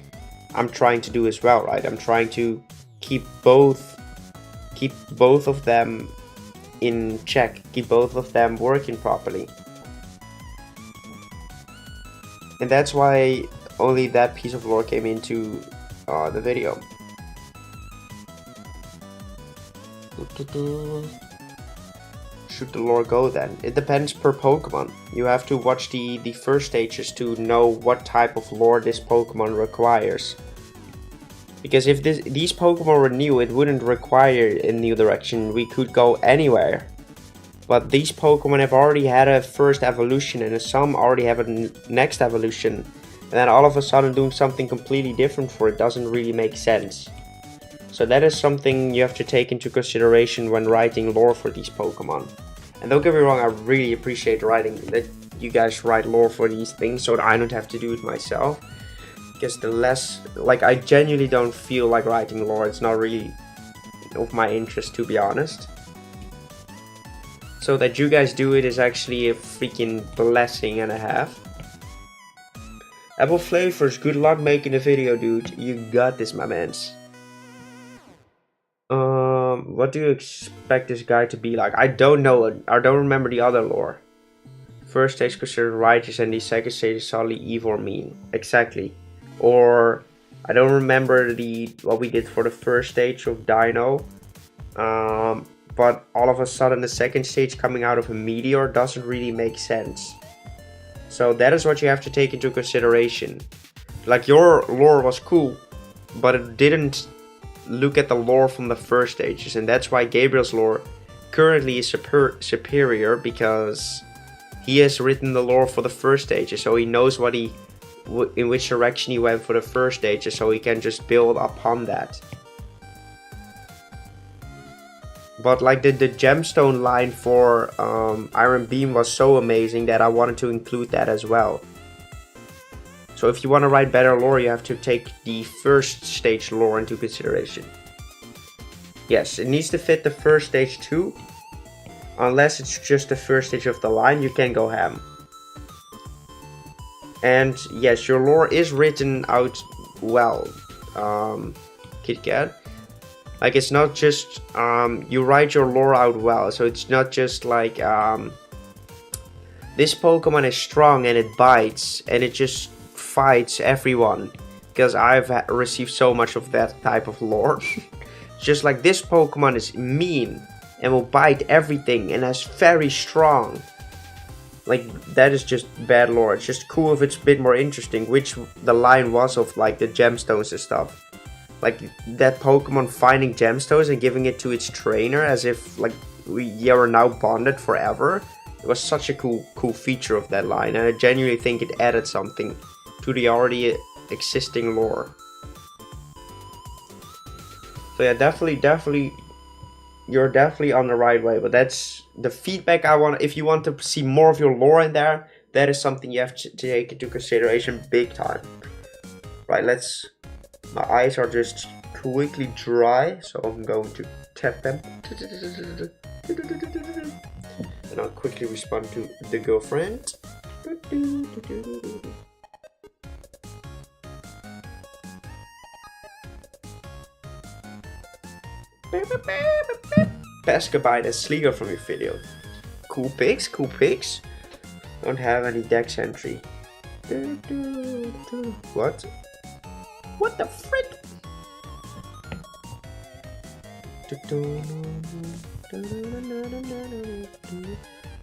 I'm trying to do as well, right? I'm trying to keep both of them in check, keep both of them working properly. And that's why only that piece of lore came into the video. Should the lore go then? It depends per Pokemon. You have to watch the first stages to know what type of lore this Pokemon requires. Because if these Pokemon were new, it wouldn't require a new direction. We could go anywhere. But these Pokemon have already had a first evolution, and some already have a next evolution. And then all of a sudden doing something completely different for it doesn't really make sense. So that is something you have to take into consideration when writing lore for these Pokemon. And don't get me wrong, I really appreciate writing that you guys write lore for these things so that I don't have to do it myself. Because the less, like, I genuinely don't feel like writing lore. It's not really of my interest, to be honest. So that you guys do it is actually a freaking blessing and a half. Apple Flavors, good luck making the video, dude. You got this, my mans. What do you expect this guy to be like? I don't know it. I don't remember the other lore. First stage considered righteous and the second stage is solidly evil or mean. Exactly. Or I don't remember what we did for the first stage of Dino. But all of a sudden the second stage coming out of a meteor doesn't really make sense. So that is what you have to take into consideration. Like, your lore was cool, but it didn't look at the lore from the first stages. And that's why Gabriel's lore currently is superior, because he has written the lore for the first stages. So he knows in which direction he went for the first stages, so he can just build upon that. But like the gemstone line for Iron Beam was so amazing that I wanted to include that as well. So if you want to write better lore, you have to take the first stage lore into consideration. Yes, it needs to fit the first stage too. Unless it's just the first stage of the line, you can go ham. And yes, your lore is written out well, KitKat. Like, it's not just, you write your lore out well, so it's not just like, this Pokemon is strong and it bites, and it just fights everyone. Because I've received so much of that type of lore. It's just like, this Pokemon is mean, and will bite everything, and is very strong. Like, that is just bad lore. It's just cool if it's a bit more interesting, which the line was of, like, the gemstones and stuff. Like, that Pokemon finding gemstones and giving it to its trainer as if, like, we are now bonded forever. It was such a cool feature of that line, and I genuinely think it added something to the already existing lore. So yeah, definitely, you're definitely on the right way, but that's the feedback I want. If you want to see more of your lore in there, that is something you have to take into consideration big time. Right, my eyes are just quickly dry, so I'm going to tap them. And I'll quickly respond to the girlfriend. Pescabite and Sligo from your video. Cool pics, cool pics. Don't have any dex entry. What? What the frick?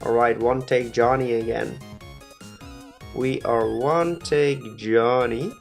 Alright, one take Johnny again. We are one take Johnny.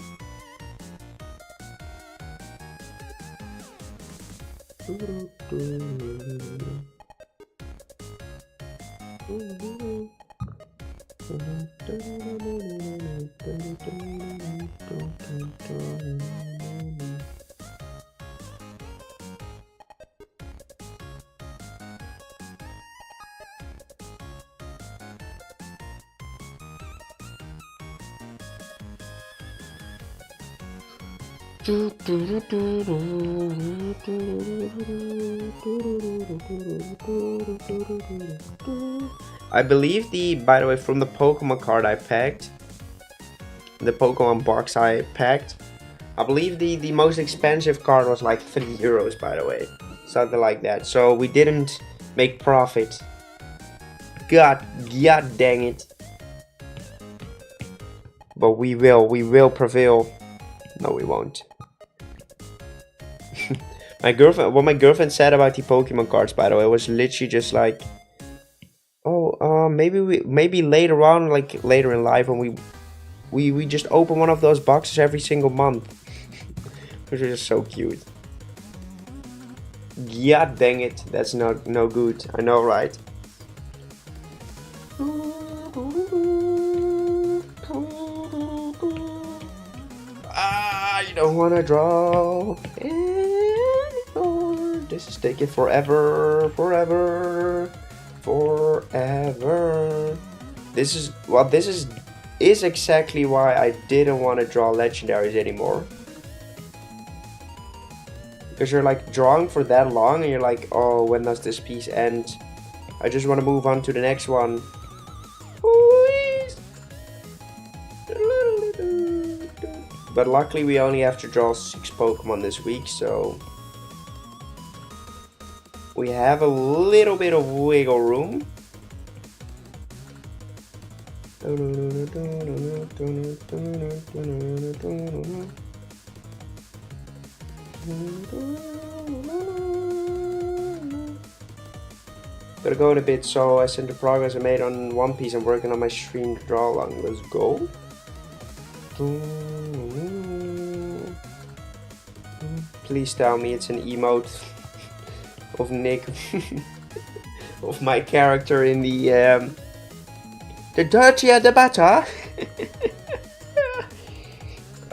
I believe by the way, from the Pokemon card I packed, the Pokemon box I packed, I believe the most expensive card was like €3, by the way, something like that. So we didn't make profit. God dang it. But we will prevail. No, we won't. What my girlfriend said about the Pokemon cards, by the way, was literally just like, oh, maybe later on, like later in life, when we just open one of those boxes every single month, which is just so cute. Yeah, dang it, that's no good. I know, right? You don't wanna draw anymore. This is taking forever. This is exactly why I didn't want to draw legendaries anymore. Because you're like drawing for that long and you're like, oh, when does this piece end? I just want to move on to the next one. But luckily we only have to draw 6 Pokemon this week, so we have a little bit of wiggle room. Gotta go in a bit, so I sent the progress I made on One Piece. I'm working on my stream to draw along. Let's go. Please tell me it's an emote of Nick, of my character in the dirtier the better.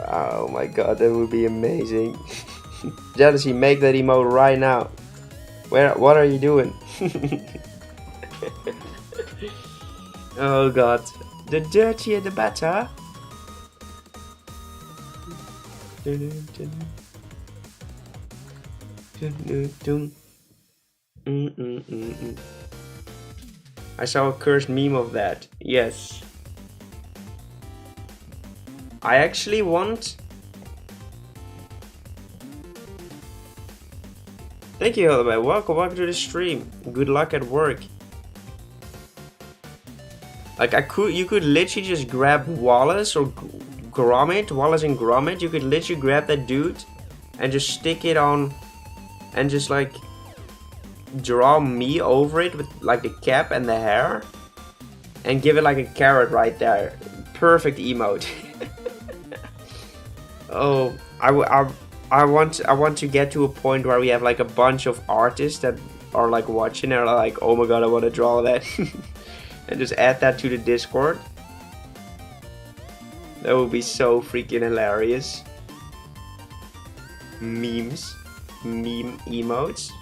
Oh my god, that would be amazing. Jealousy, make that emote right now. What are you doing? Oh god, the dirtier the better. I saw a cursed meme of that. Yes. I actually want... Thank you, Hillary. Welcome to the stream. Good luck at work. Like you could literally just grab Wallace or Gromit, Wallace and Gromit. You could literally grab that dude and just stick it on, and just like draw me over it with like the cap and the hair, and give it like a carrot right there. Perfect emote. Oh, I want to get to a point where we have like a bunch of artists that are like watching and are like, oh my god, I want to draw that. And just add that to the Discord. That would be so freaking hilarious. Memes. Meme emotes.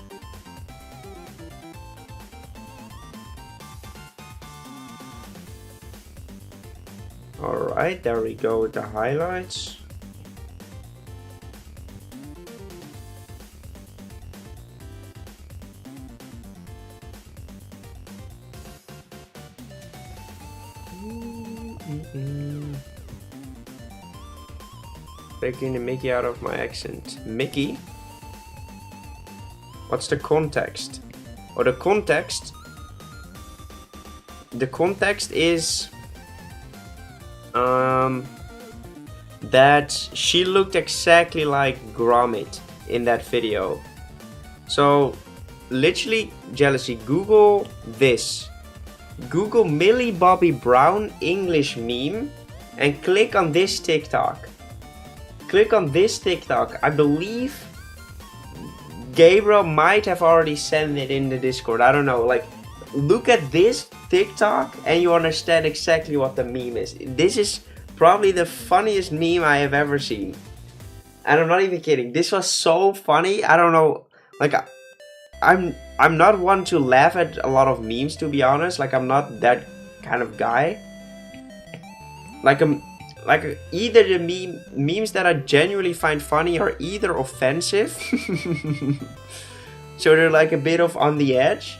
Alright, there we go with the highlights. Taking the Mickey out of my accent. Mickey? What's the context? Or the context? The context is that she looked exactly like Gromit in that video. So literally, jealousy, Google this. Google Millie Bobby Brown English meme and click on this TikTok. Click on this TikTok. I believe Gabriel might have already sent it in the Discord. I don't know. Like, look at this TikTok and you understand exactly what the meme is. This is probably the funniest meme I have ever seen. And I'm not even kidding. This was so funny. I don't know. Like, I'm not one to laugh at a lot of memes, to be honest. Like, I'm not that kind of guy. Like either the memes that I genuinely find funny are either offensive, so they're like a bit of on the edge.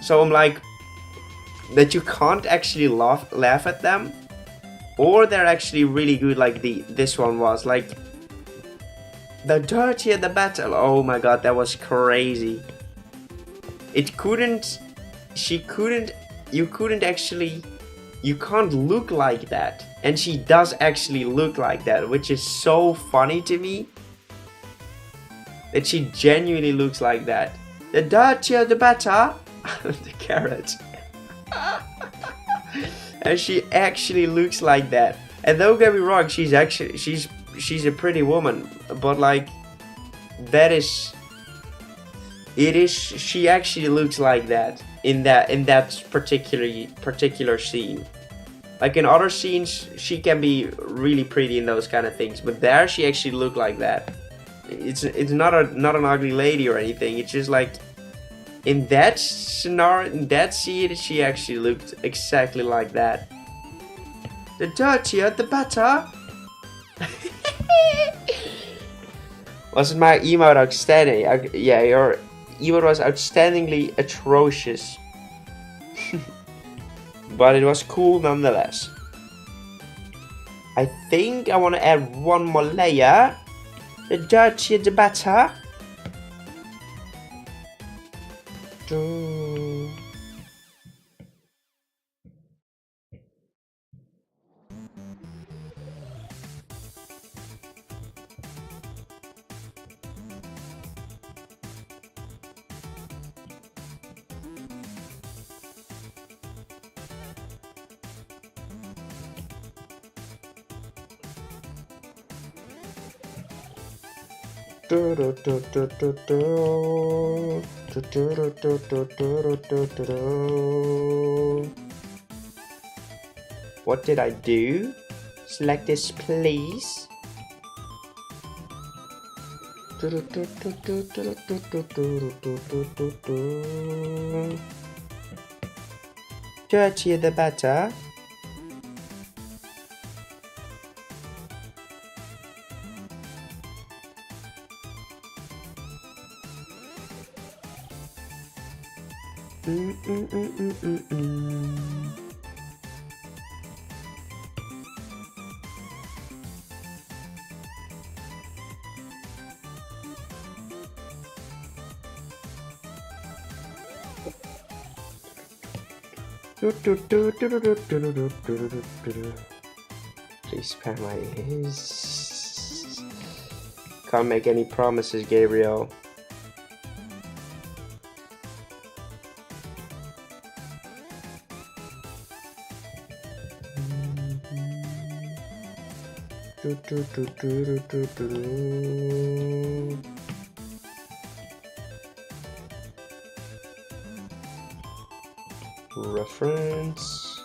So I'm like, that you can't actually laugh at them, or they're actually really good, like this one was. Like, the dirtier the better. Oh my god, that was crazy. You can't look like that. And she does actually look like that, which is so funny to me. That she genuinely looks like that. The dirtier the better. The carrot. And she actually looks like that. And don't get me wrong, she's a pretty woman. But like, she actually looks like that in that particular scene. Like, in other scenes, she can be really pretty in those kind of things, but there she actually looked like that. It's not an ugly lady or anything. It's just like, in that scenario, in that scene, she actually looked exactly like that. The dirtier, the better. Wasn't my emote outstanding? Yeah, your emote was outstandingly atrocious. But it was cool nonetheless. I think I want to add one more layer. The dirtier the better. What did I do? Select this, please. Dirtier the better. Please spare my ears. Can't make any promises, Gabriel. Reference.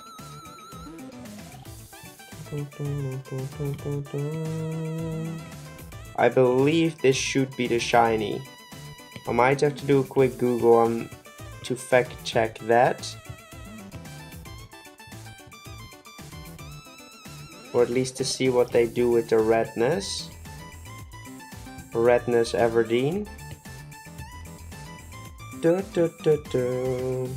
I believe this should be the shiny. I might have to do a quick Google on to fact check that. or at least to see what they do with the redness. Redness Everdeen. Da, da, da, da.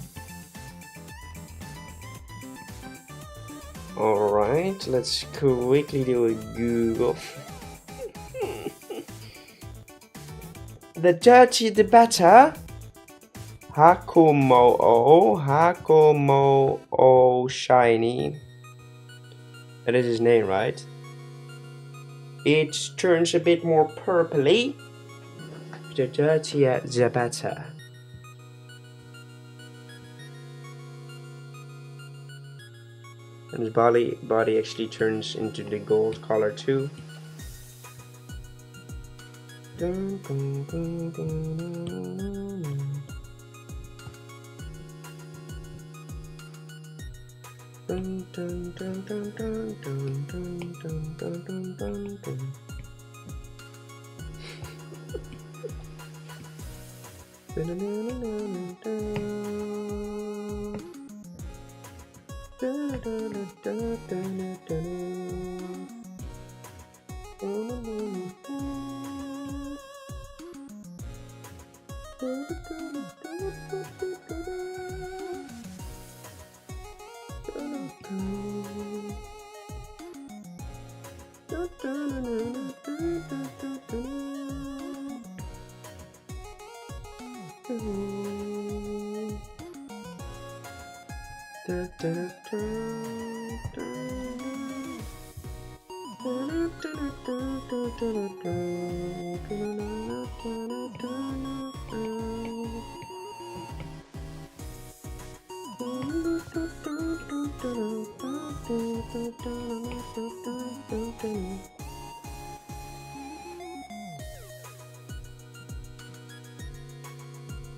Alright, let's quickly do a Google. The dirtier the better. Hakamo-o, Hakamo-o shiny. That is his name, right? It turns a bit more purpley. The dirtier the better. And his body actually turns into the gold color too. Dun, dun, dun, dun, dun, dun. Dun, dun, dun, dun, dun, dun, dun, dun, dun, dun, dun.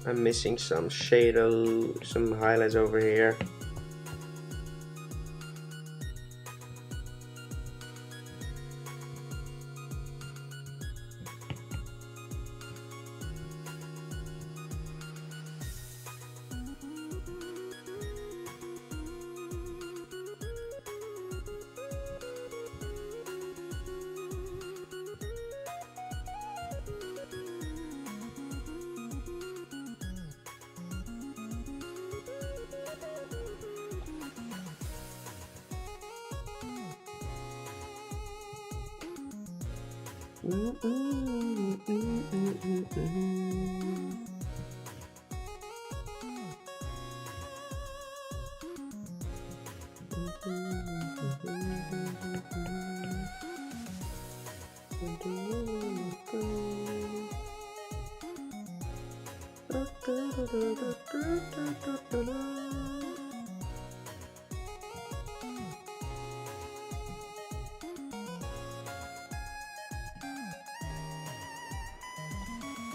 I'm missing some shadow, some highlights over here.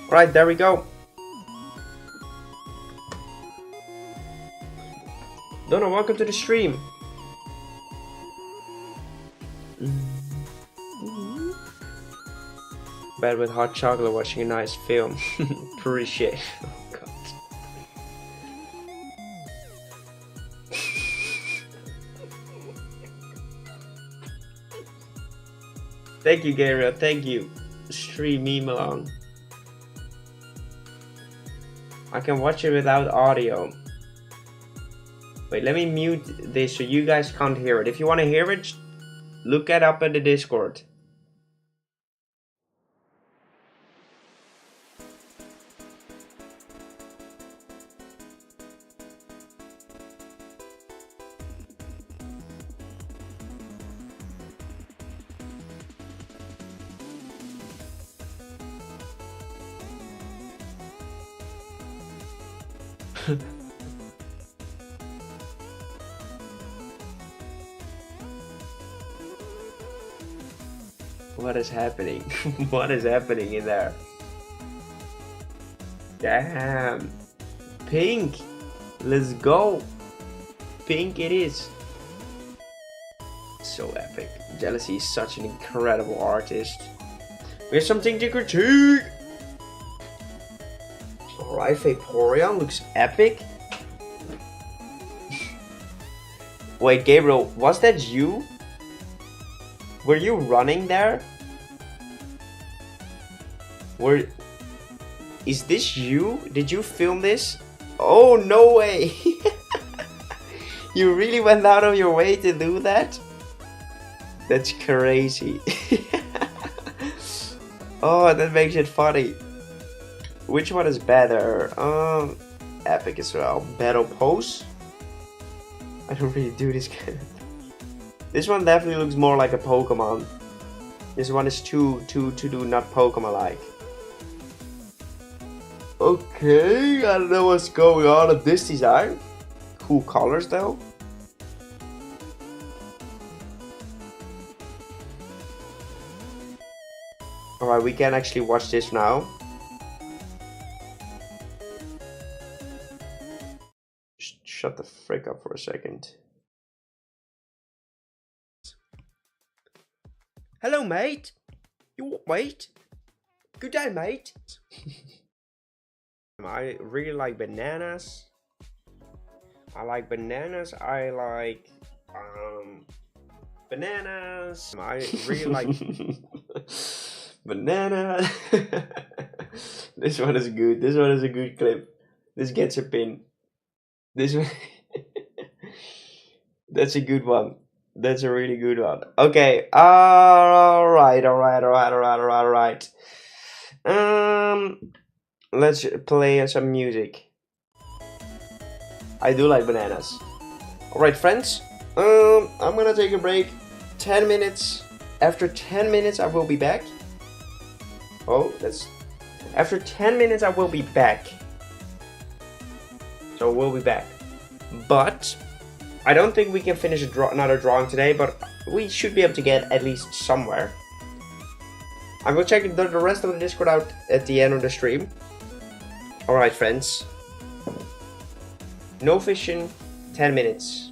Right, there we go. Donna, welcome to the stream. Bed with hot chocolate watching a nice film. Appreciate it. Oh, God. Thank you, Gabriel. Thank you. Stream meme along. I can watch it without audio. Wait, let me mute this so you guys can't hear it. If you want to hear it, look it up in the Discord. What is happening? What is happening in there? Damn. Pink. Let's go. Pink it is. So epic. Jealousy is such an incredible artist. We have something to critique. Alright, Vaporeon looks epic. Wait, Gabriel, was that you? Were you running there? Is this you? Did you film this? Oh, no way! You really went out of your way to do that? That's crazy. Oh, that makes it funny. Which one is better? Epic as well. Battle pose? I don't really do this kind of. This one definitely looks more like a Pokemon. This one is too do not Pokemon-like. Okay, I don't know what's going on with this design. Cool colors though. Alright, we can actually watch this now. Shut the frick up for a second. Hello, mate. You wait. Good day, mate. I really like bananas. I like bananas. I like bananas. I really like banana. This one is good. This one is a good clip. This gets a pin. This one. That's a good one. That's a really good one. Okay. Alright. Let's play some music. I do like bananas. Alright, friends. I'm gonna take a break. 10 minutes. After 10 minutes, I will be back. Oh, that's. After 10 minutes, I will be back. So we'll be back. But I don't think we can finish another drawing today, but we should be able to get at least somewhere. I will check the rest of the Discord out at the end of the stream. Alright, friends. No fishing, 10 minutes.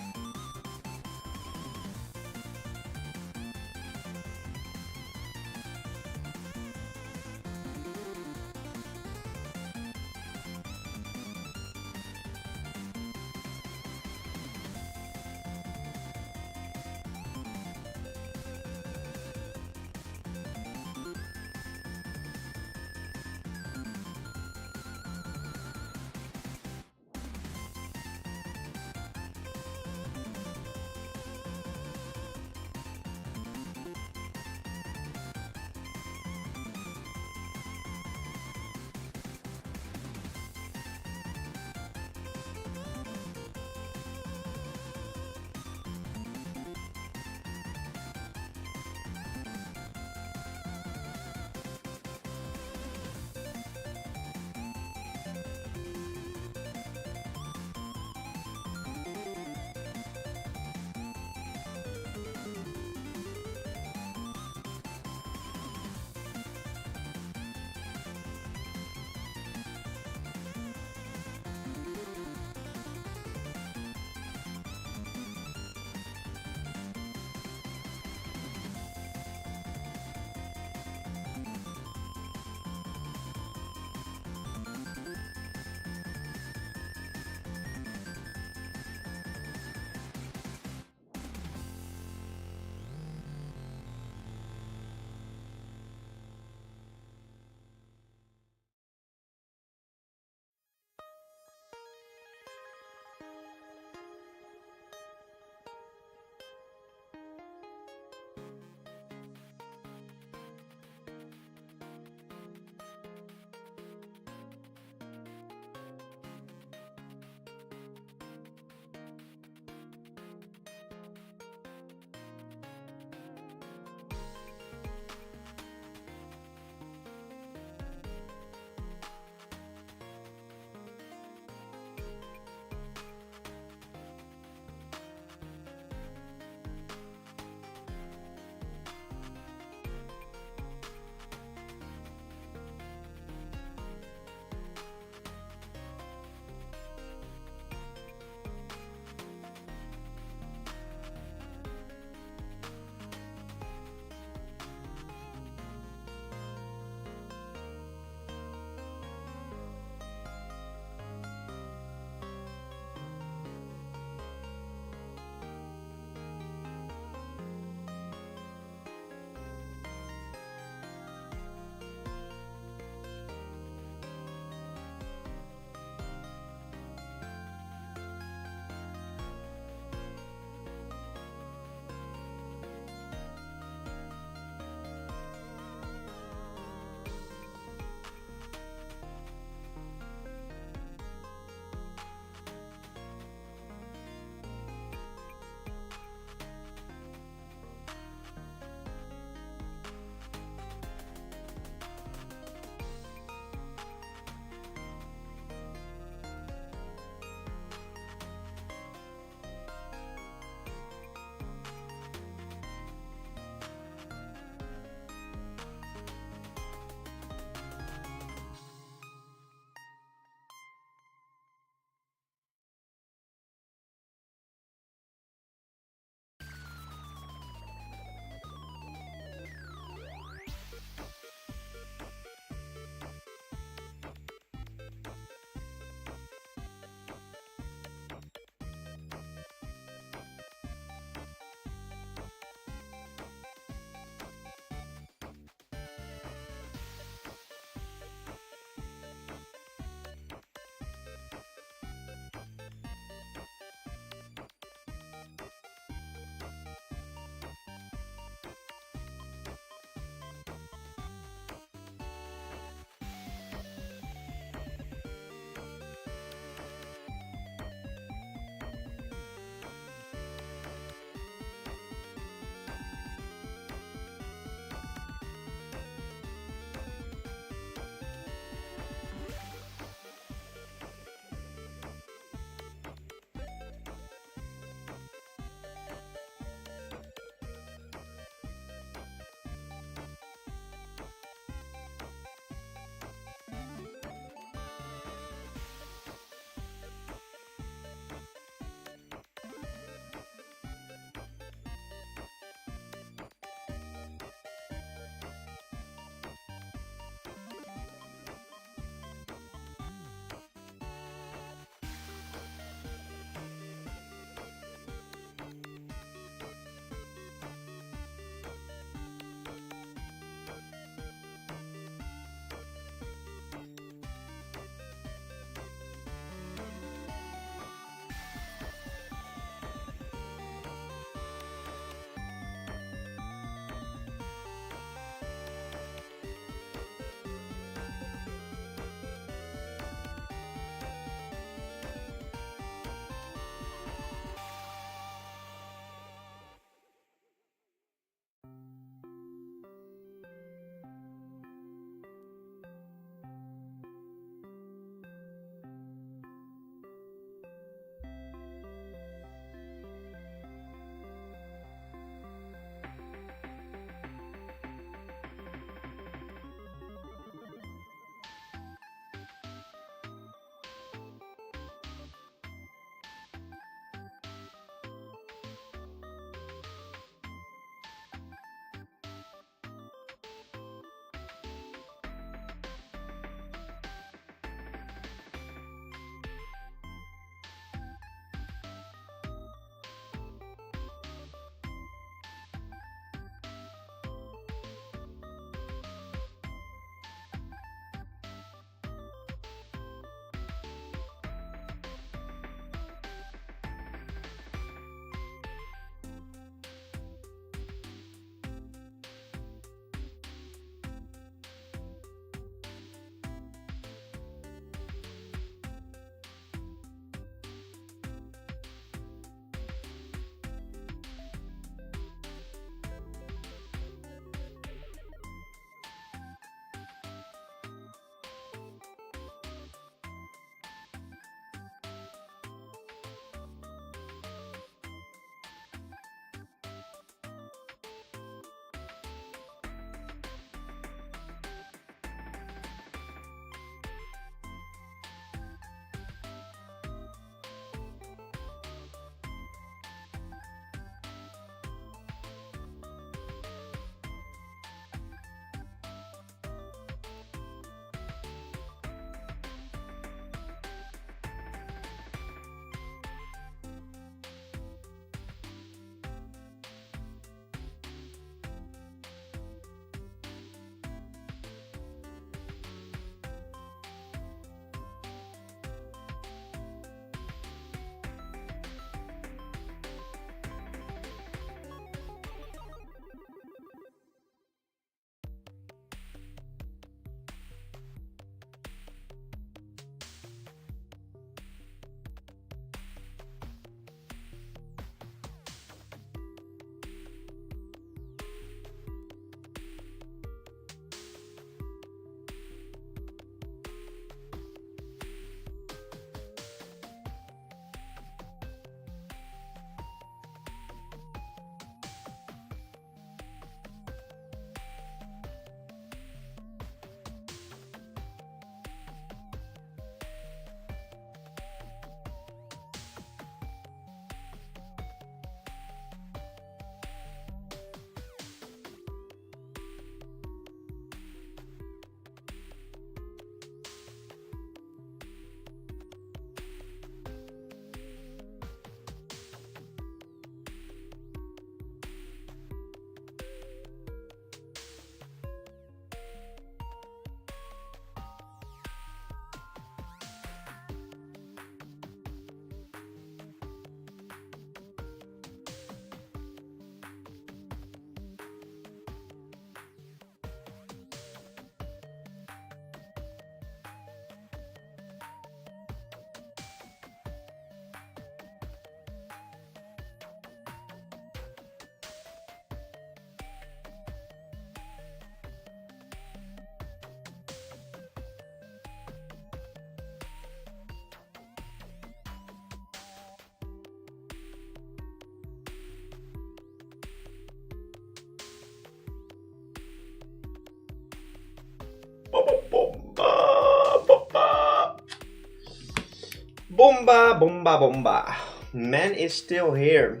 Bomba, bomba, bomba. Man is still here.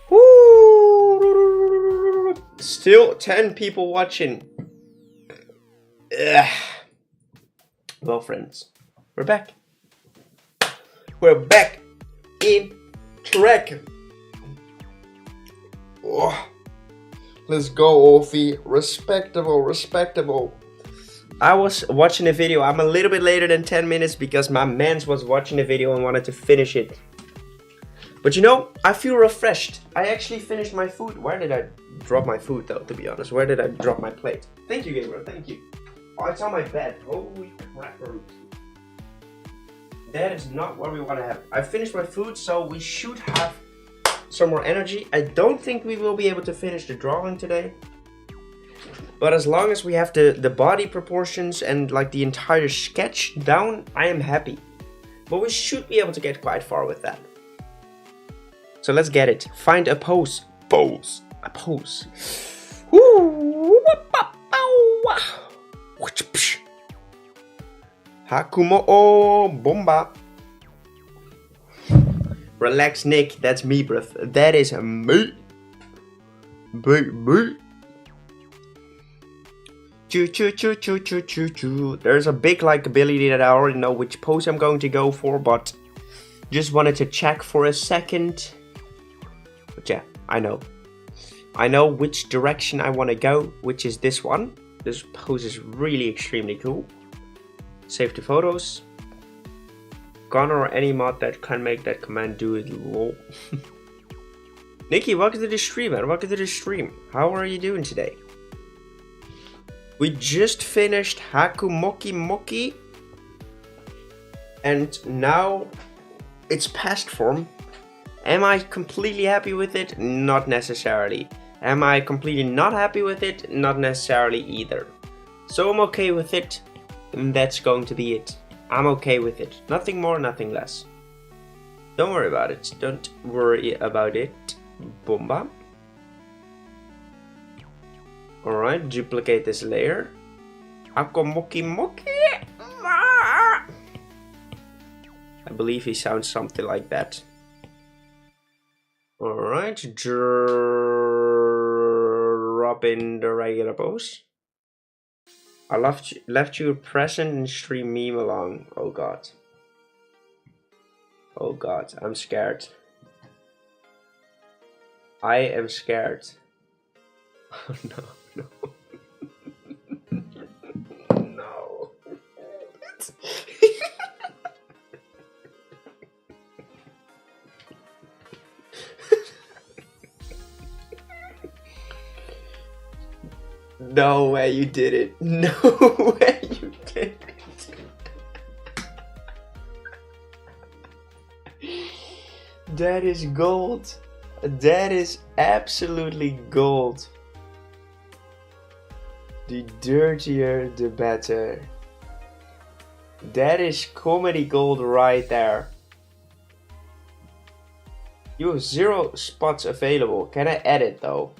Woo! Still 10 people watching. Ugh. Well, friends, we're back. We're back in track. Oh. Let's go, Wolfie. Respectable, respectable. I was watching a video. I'm a little bit later than 10 minutes because my mans was watching the video and wanted to finish it. But you know, I feel refreshed. I actually finished my food. Where did I drop my food though, to be honest? Where did I drop my plate? Thank you, Gabriel. Thank you. Oh, it's on my bed. Holy crap. That is not what we want to have. I finished my food, so we should have some more energy. I don't think we will be able to finish the drawing today. But as long as we have the body proportions and like the entire sketch down, I am happy. But we should be able to get quite far with that. So let's get it. Find a pose. Pose. A pose. Hakamo-o, bomba. Relax, Nick. That's me, bruv. That is me. Me. Choo choo choo choo choo choo choo. There's a big like ability that I already know which pose I'm going to go for, but just wanted to check for a second. But yeah, I know which direction I want to go, which is this one. This pose is really extremely cool. Save the photos. Gone or any mod that can make that command do it. Lol. Nikki, welcome to the stream, man. Welcome to the stream. How are you doing today? We just finished Hakamo-o, and now it's past form. Am I completely happy with it? Not necessarily. Am I completely not happy with it? Not necessarily either. So I'm okay with it, and that's going to be it. I'm okay with it. Nothing more, nothing less. Don't worry about it. Don't worry about it. Bomba. Alright, duplicate this layer. Hakamo-o. I believe he sounds something like that. Alright, drop in the regular pose. I left you present and stream meme along. Oh god. Oh god, I'm scared. I am scared. Oh no. No. No. No way you did it. No way you did it. That is gold. That is absolutely gold. The dirtier, the better. That is comedy gold right there. You have 0 spots available. Can I edit though?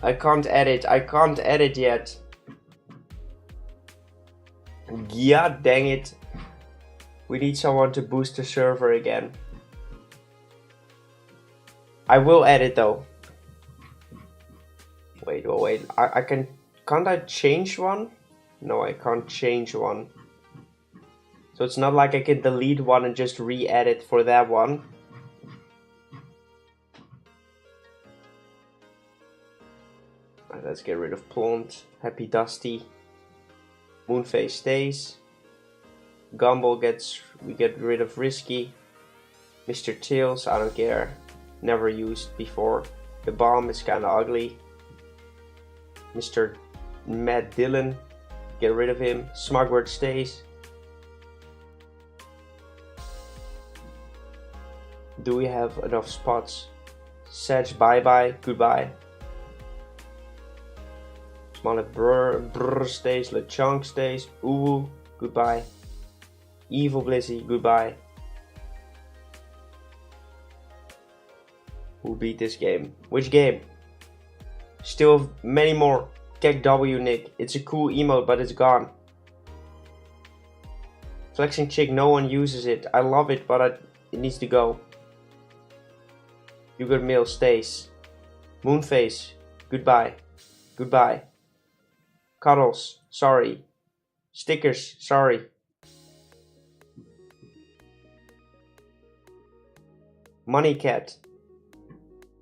I can't edit. I can't edit yet. God dang it. We need someone to boost the server again. I will edit though. Wait, oh wait, I can't I change one? No, I can't change one. So it's not like I can delete one and just re-edit for that one. Right, let's get rid of Plant, Happy Dusty. Moonface stays. Gumball we get rid of Risky. Mr. Tails, I don't care. Never used before. The Bomb is kinda ugly. Mr. Matt Dillon, get rid of him. Smugword stays. Do we have enough spots? Sedge, bye bye, goodbye. Smollett Brr stays. LeChonk stays. Uwu, goodbye. Evil Blizzy, goodbye. Who beat this game? Which game? Still many more. Kek W, Nick. It's a cool emote, but it's gone. Flexing chick, no one uses it. I love it, but it needs to go. You got mail, stays. Moonface, goodbye. Goodbye. Cuddles, sorry. Stickers, sorry. Money Cat.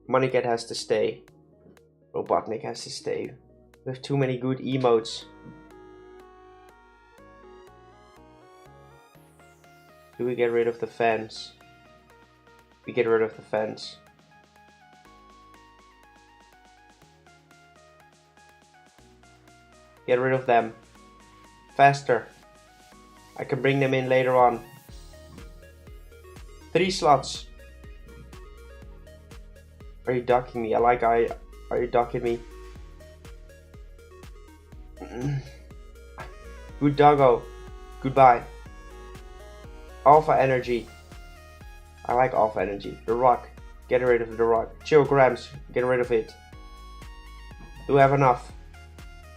Money Cat has to stay. Robotnik has to stay. We have too many good emotes. Do we get rid of the fans? We get rid of the fans. Get rid of them. Faster. I can bring them in later on. 3 slots. Are you ducking me? Are you ducking me? Good doggo. Goodbye. Alpha energy. I like alpha energy. The rock. Get rid of the rock. Chillgrams. Get rid of it. Do we have enough?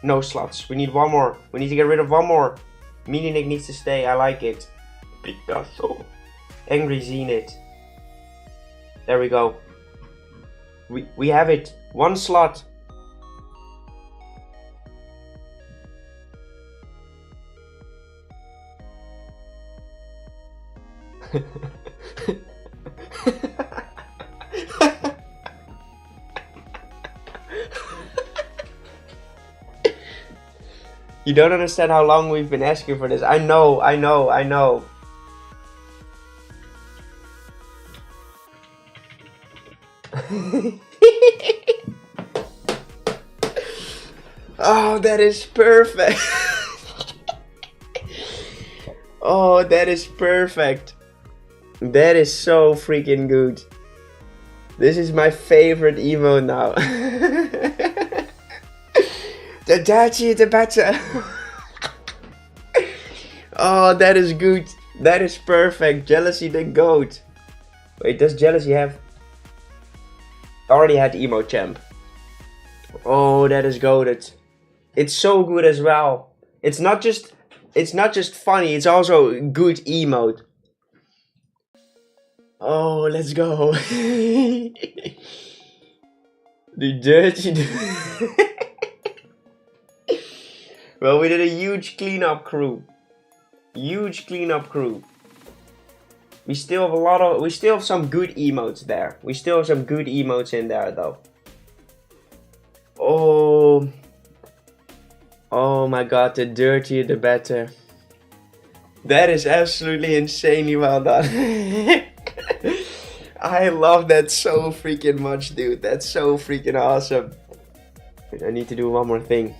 No slots. We need one more. We need to get rid of one more. Mini Nick needs to stay. I like it. Picasso. Angry Zenith. There we go. We have it. One slot. You don't understand how long we've been asking for this. I know. Oh, that is perfect. Oh, that is perfect. That is so freaking good. This is my favorite emote now. The dirtier the better. Oh, that is good. That is perfect. Jealousy the goat. Wait, does Jealousy have... Already had emote champ. Oh, that is goated. It's so good as well. It's not just funny, it's also good emote. Oh, let's go. The dirty... Well, we did a huge cleanup crew. Huge cleanup crew. We still have some good emotes there. We still have some good emotes in there though. Oh my god, the dirtier the better. That is absolutely insanely well done. I love that so freaking much, dude. That's so freaking awesome. I need to do one more thing.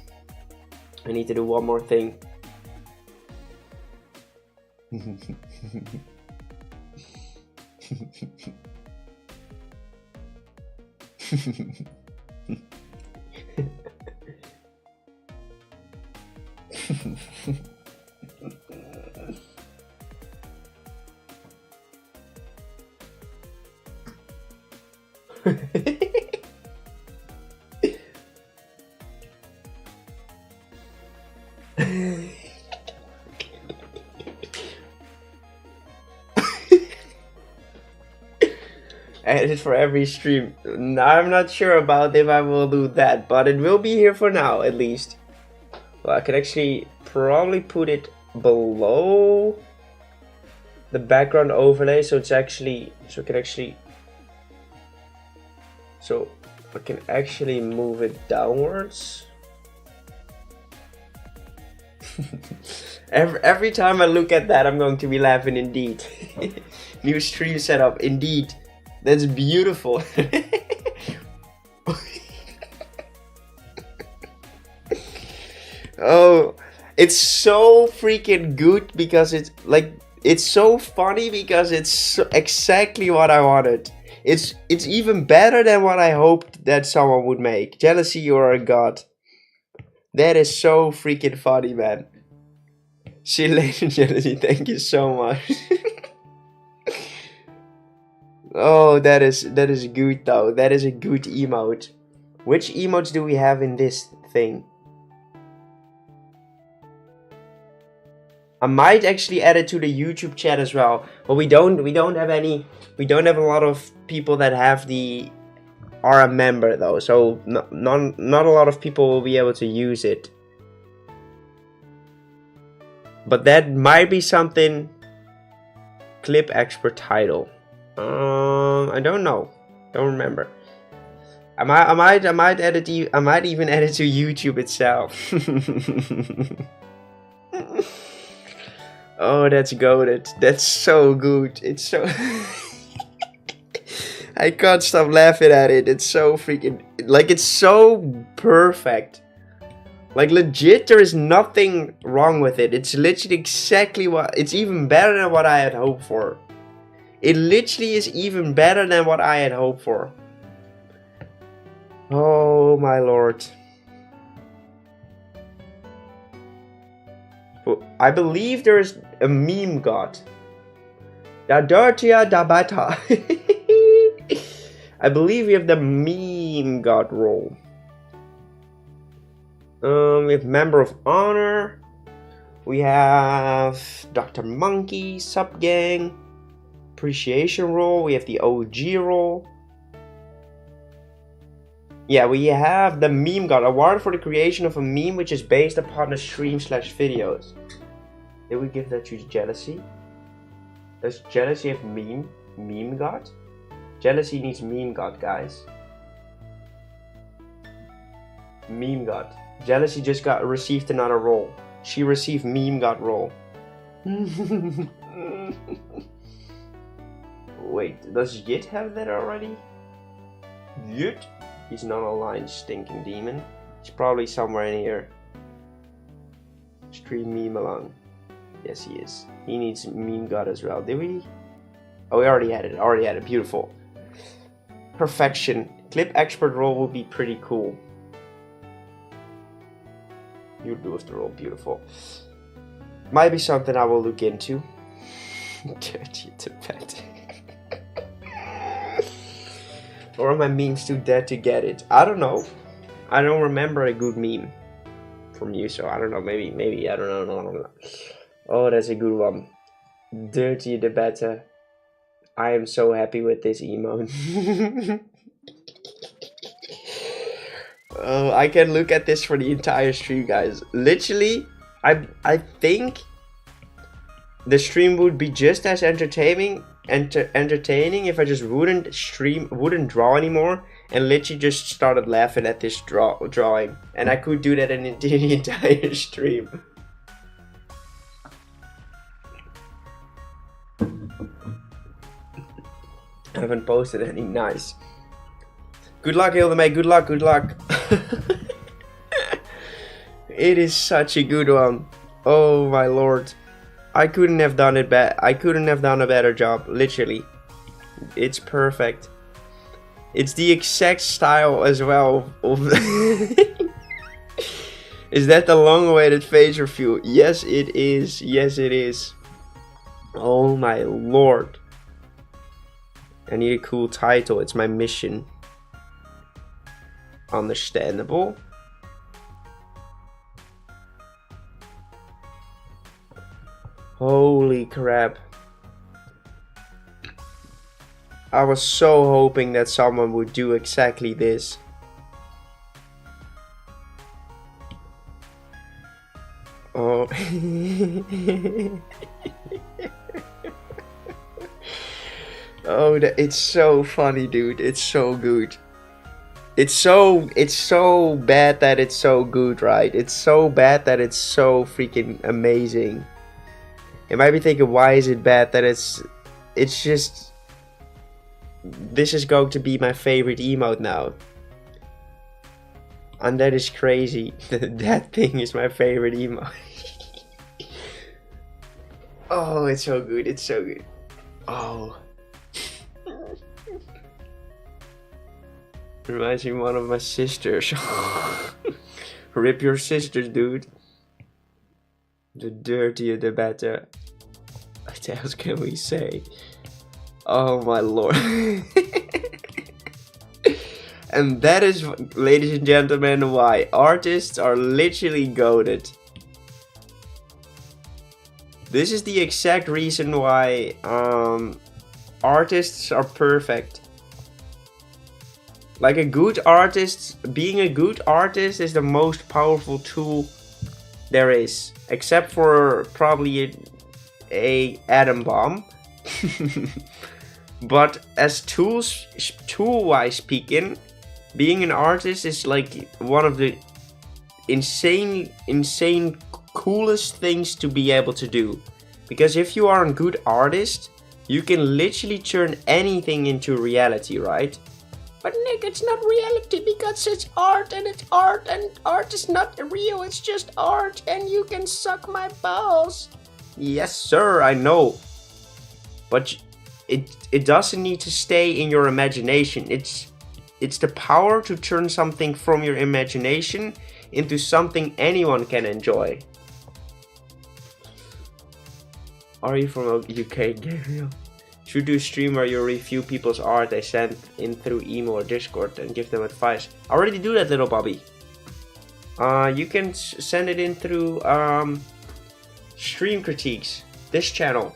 Edit for every stream. I'm not sure about if I will do that, but it will be here for now at least. Well, I could actually probably put it below the background overlay, so it's actually I can actually move it downwards. every time I look at that, I'm going to be laughing indeed. New stream setup, indeed. That's beautiful. Oh, it's so freaking good because it's like, it's so funny because it's so exactly what I wanted. It's even better than what I hoped that someone would make. Jealousy, you're a god. That is so freaking funny, man. See you later, Jealousy. Thank you so much. Oh, that is good though. That is a good emote. Which emotes do we have in this thing? I might actually add it to the YouTube chat as well, but we don't have a lot of people that are a member though, so not a lot of people will be able to use it. But that might be something. Clip expert title. I don't know. Don't remember. I might edit. I might even edit to YouTube itself. Oh, that's goated. That's so good. It's so. I can't stop laughing at it. It's so freaking like it's so perfect. Like legit, there is nothing wrong with it. It's literally exactly what. It's even better than what I had hoped for. It literally is even better than what I had hoped for. Oh my lord. I believe there is a meme god. Da dirtia da bata. I believe we have the meme god role. We have Member of Honor. We have Dr. Monkey, Sub Gang, Appreciation role. We have the OG role. Yeah, we have the Meme God, award for the creation of a meme which is based upon the stream/videos. Did we give that to Jealousy? Does Jealousy have Meme God? Jealousy needs Meme God, guys. Meme God. Jealousy just received another role. She received Meme God role. Wait, does Yit have that already? Yit? He's not online, stinking demon. He's probably somewhere in here. Stream meme along. Yes, he is. He needs Meme God as well. Did we? Oh, we already had it. Beautiful. Perfection. Clip expert role would be pretty cool. You do with the role, beautiful. Might be something I will look into. Dirty to pet. Or are my memes too dead to get it? I don't know. I don't remember a good meme from you, so I don't know. Maybe I don't know. Oh, that's a good one. Dirty the better. I am so happy with this emote. Oh, I can look at this for the entire stream, guys. Literally, I think the stream would be just as entertaining if I just wouldn't draw anymore, and literally just started laughing at this drawing, and I could do that in the entire stream. I haven't posted any. Nice. Good luck, Hildemay. Good luck. It is such a good one. Oh my lord. I couldn't have done it I couldn't have done a better job, literally. It's perfect. It's the exact style as well of Is that the long-awaited face review? Yes, it is. Yes, it is. Oh my lord. I need a cool title. It's my mission. Understandable. Holy crap. I was so hoping that someone would do exactly this. Oh. Oh, it's so funny, dude. It's so good. It's so bad that it's so good, right? It's so bad that it's so freaking amazing. You might be thinking, why is it bad? That it's just, this is going to be my favorite emote now. And that is crazy. That thing is my favorite emote. Oh, it's so good. It's so good. Oh. Reminds me of one of my sisters. Rip your sisters, dude. The dirtier the better. What else can we say? Oh my lord. And that is, ladies and gentlemen, why artists are literally goated. This is the exact reason why artists are perfect. Like a good artist, being a good artist is the most powerful tool there is, except for probably a atom bomb. But as tool-wise speaking, being an artist is like one of the insane coolest things to be able to do. Because if you are a good artist, you can literally turn anything into reality, right? But Nick, it's not reality because it's art and art is not real, it's just art and you can suck my balls. Yes sir, I know. But it doesn't need to stay in your imagination. It's the power to turn something from your imagination into something anyone can enjoy. Are you from UK, Gabriel? Should do a stream where you review people's art they send in through email or Discord and give them advice. I already do that, little Bobby. You can send it in through stream critiques. This channel.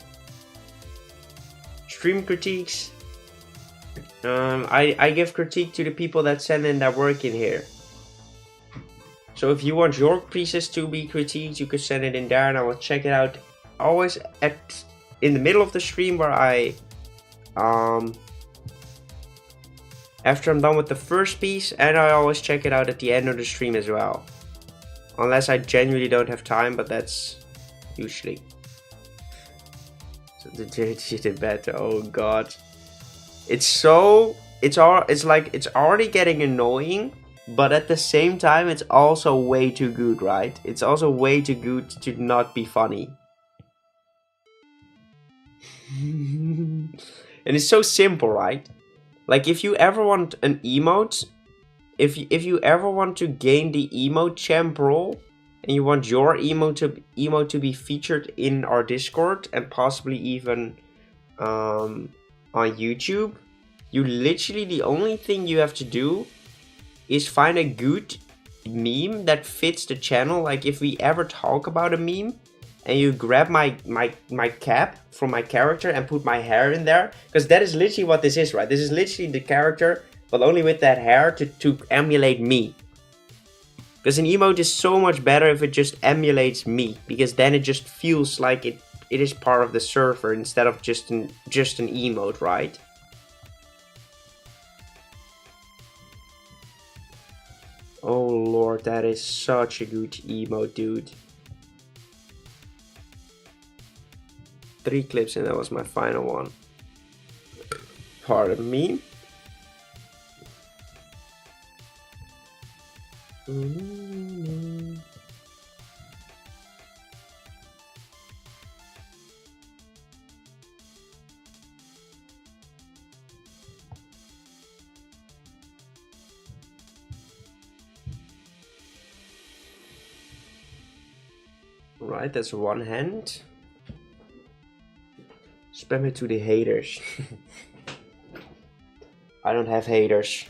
Stream critiques. I give critique to the people that send in their work in here. So if you want your pieces to be critiqued, you can send it in there and I will check it out. Always in the middle of the stream where I after I'm done with the first piece, and I always check it out at the end of the stream as well. Unless I genuinely don't have time, but that's usually. So the dirty did better. Oh god. It's already getting annoying, but at the same time it's also way too good, right? It's also way too good to not be funny. And it's so simple, right? Like if you ever want an emote, if you ever want to gain the emote champ role, and you want your emote to be featured in our Discord and possibly even on YouTube, you literally, the only thing you have to do is find a good meme that fits the channel. Like if we ever talk about a meme, and you grab my cap from my character and put my hair in there, because that is literally what this is, right? This is literally the character, but only with that hair to emulate me. Because an emote is so much better if it just emulates me, because then it just feels like it is part of the server instead of just an emote, right? Oh lord, that is such a good emote, dude. 3 clips and that was my final one. Pardon me. Right, that's one hand. Spam it to the haters. I don't have haters.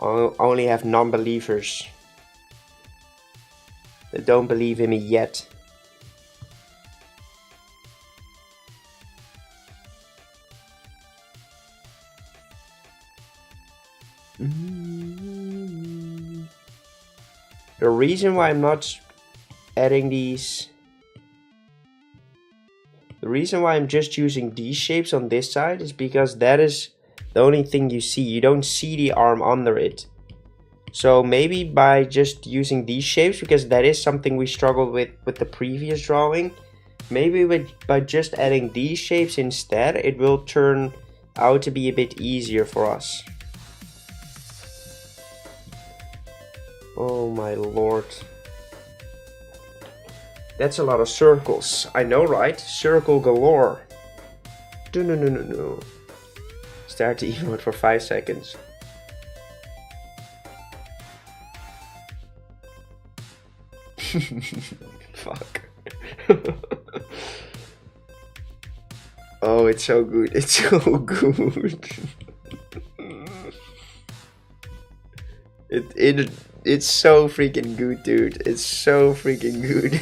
I only have non-believers that don't believe in me yet. The reason why I'm not adding these, the reason why I'm just using these shapes on this side is because that is the only thing you see. You don't see the arm under it. So maybe by just using these shapes, because that is something we struggled with the previous drawing, maybe by just adding these shapes instead, it will turn out to be a bit easier for us. Oh my lord. That's a lot of circles. I know, right? Circle galore. No. Start the emote for 5 seconds. Fuck. Oh, it's so good. It's so good. It's so freaking good, dude. It's so freaking good.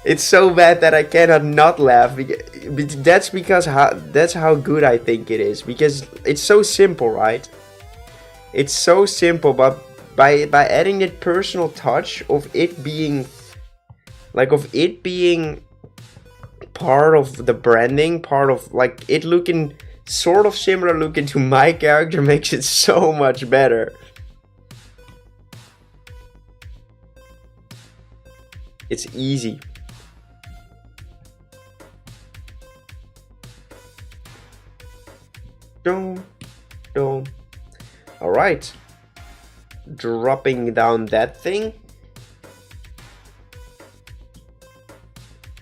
It's so bad that I cannot not laugh. That's how good I think it is. Because it's so simple, right? It's so simple, but by adding that personal touch of it being part of the branding, part of like it looking sort of similar looking to my character makes it so much better. It's easy. Dum, dum. All right. Dropping down that thing.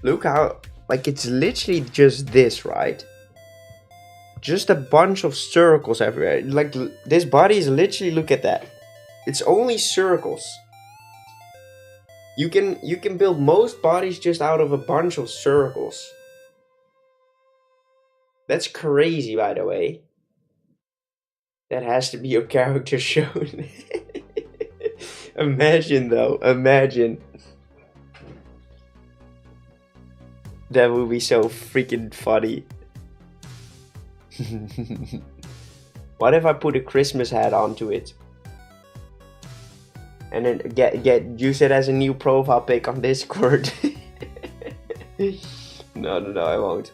Look how, like, it's literally just this, right? Just a bunch of circles everywhere. Like, this body is literally, look at that. It's only circles. You can build most bodies just out of a bunch of circles. That's crazy, by the way. That has to be your character shown. Imagine though, imagine. That would be so freaking funny. What if I put a Christmas hat onto it? And then use it as a new profile pic on Discord. No, I won't.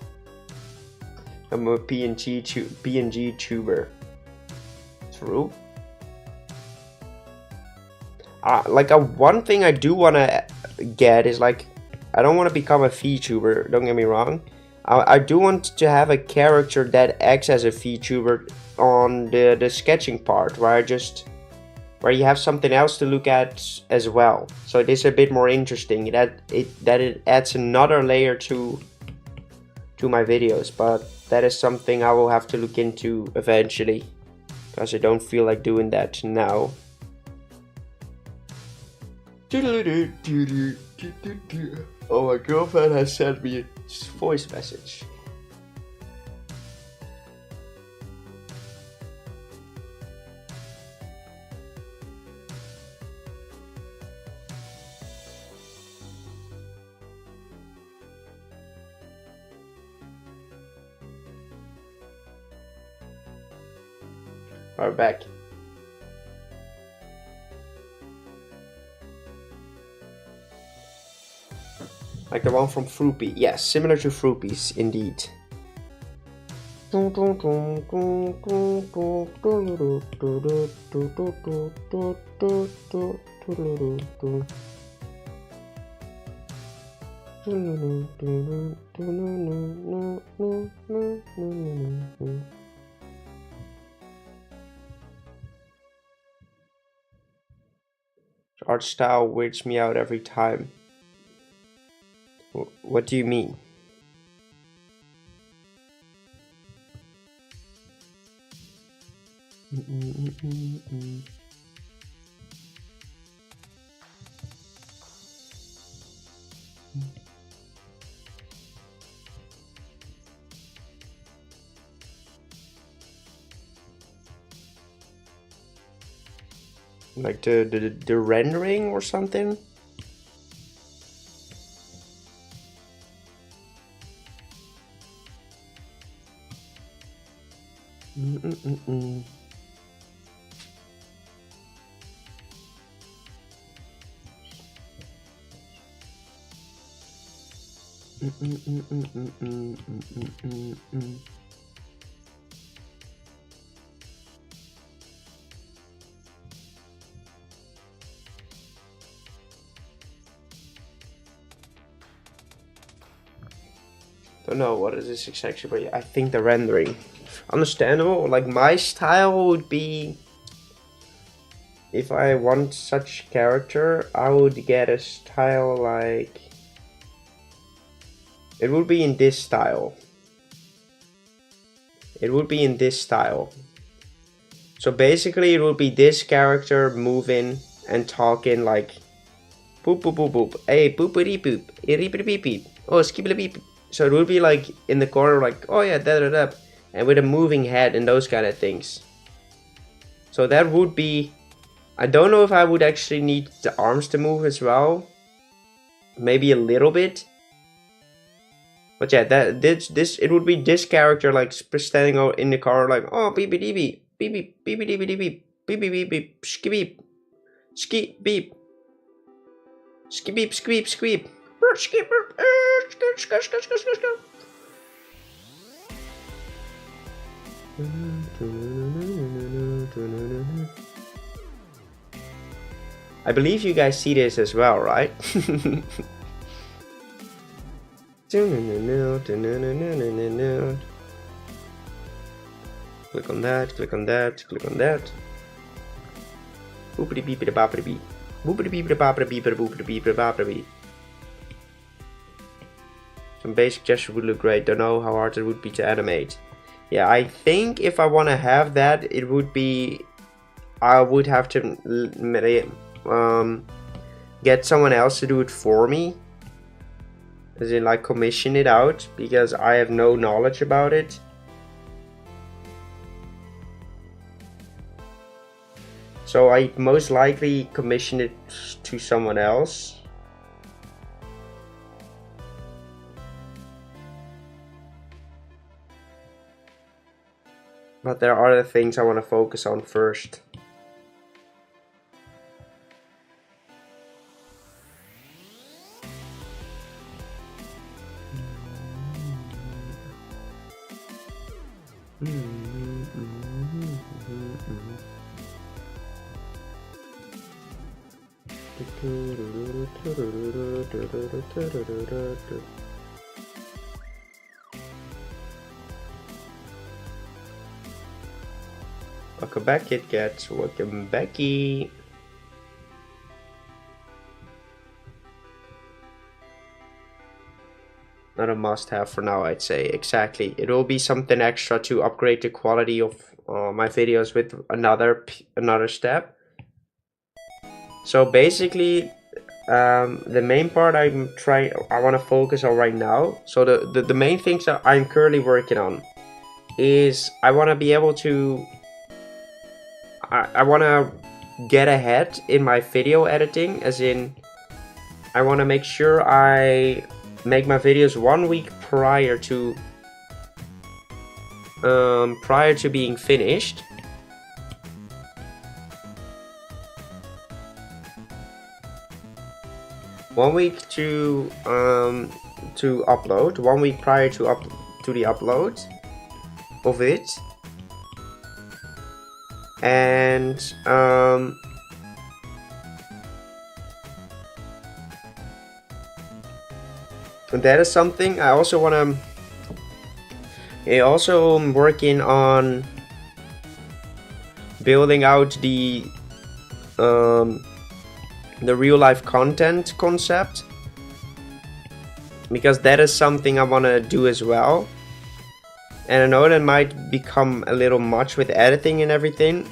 I'm a PNG tuber. True. Like one thing I do wanna get is like, I don't want to become a VTuber, don't get me wrong. I do want to have a character that acts as a VTuber on the sketching part, where you have something else to look at as well. So it is a bit more interesting. That it adds another layer to my videos, but that is something I will have to look into eventually, because I don't feel like doing that now. Oh, my girlfriend has sent me a voice message. We're back. Like the one from Fruipy. Yes, similar to Fruipy's, indeed. Art style weirds me out every time. What do you mean? Like the rendering or something? Don't know what is this exactly, but I think the rendering. Understandable. Like my style would be, if I want such character, I would get a style like, it would be in this style. It would be in this style. So basically it would be this character moving and talking like boop boop boop boop. Hey boopity boop. Beep beep. Oh skippity beep. So it would be like in the corner like, oh yeah, da da da, and with a moving head and those kind of things. So that would be, I don't know if I would actually need the arms to move as well. Maybe a little bit. But yeah, that this it would be this character like standing out in the car like, oh, beep beep beep beep beep beep beep beep beep beep beep beep ski beep ski beep ski beep squeep squeep ski I believe you guys see this as well, right? Click on that, click on that, click on that. Boopity beepity boppity beep. Boopity beepity boppity beepity boopity beepity boppity beep. Some basic gesture would look great. Don't know how hard it would be to animate. Yeah, I think if I want to have that, it would be... I would have to get someone else to do it for me. As in, like, commission it out, because I have no knowledge about it. So I most likely commission it to someone else. But there are other things I want to focus on first. Welcome back, Kit Kat. Welcome backy. Not a must-have for now, I'd say. Exactly. It will be something extra to upgrade the quality of my videos with another step. So basically, the main part I want to focus on right now. So the main things that I'm currently working on is I want to be able to. I want to get ahead in my video editing, as in I want to make sure I make my videos 1 week prior to being finished. One week to upload, 1 week prior to the upload of it. And that is something I also want to. I also am working on building out the real life content concept, because that is something I want to do as well. And I know that might become a little much with editing and everything,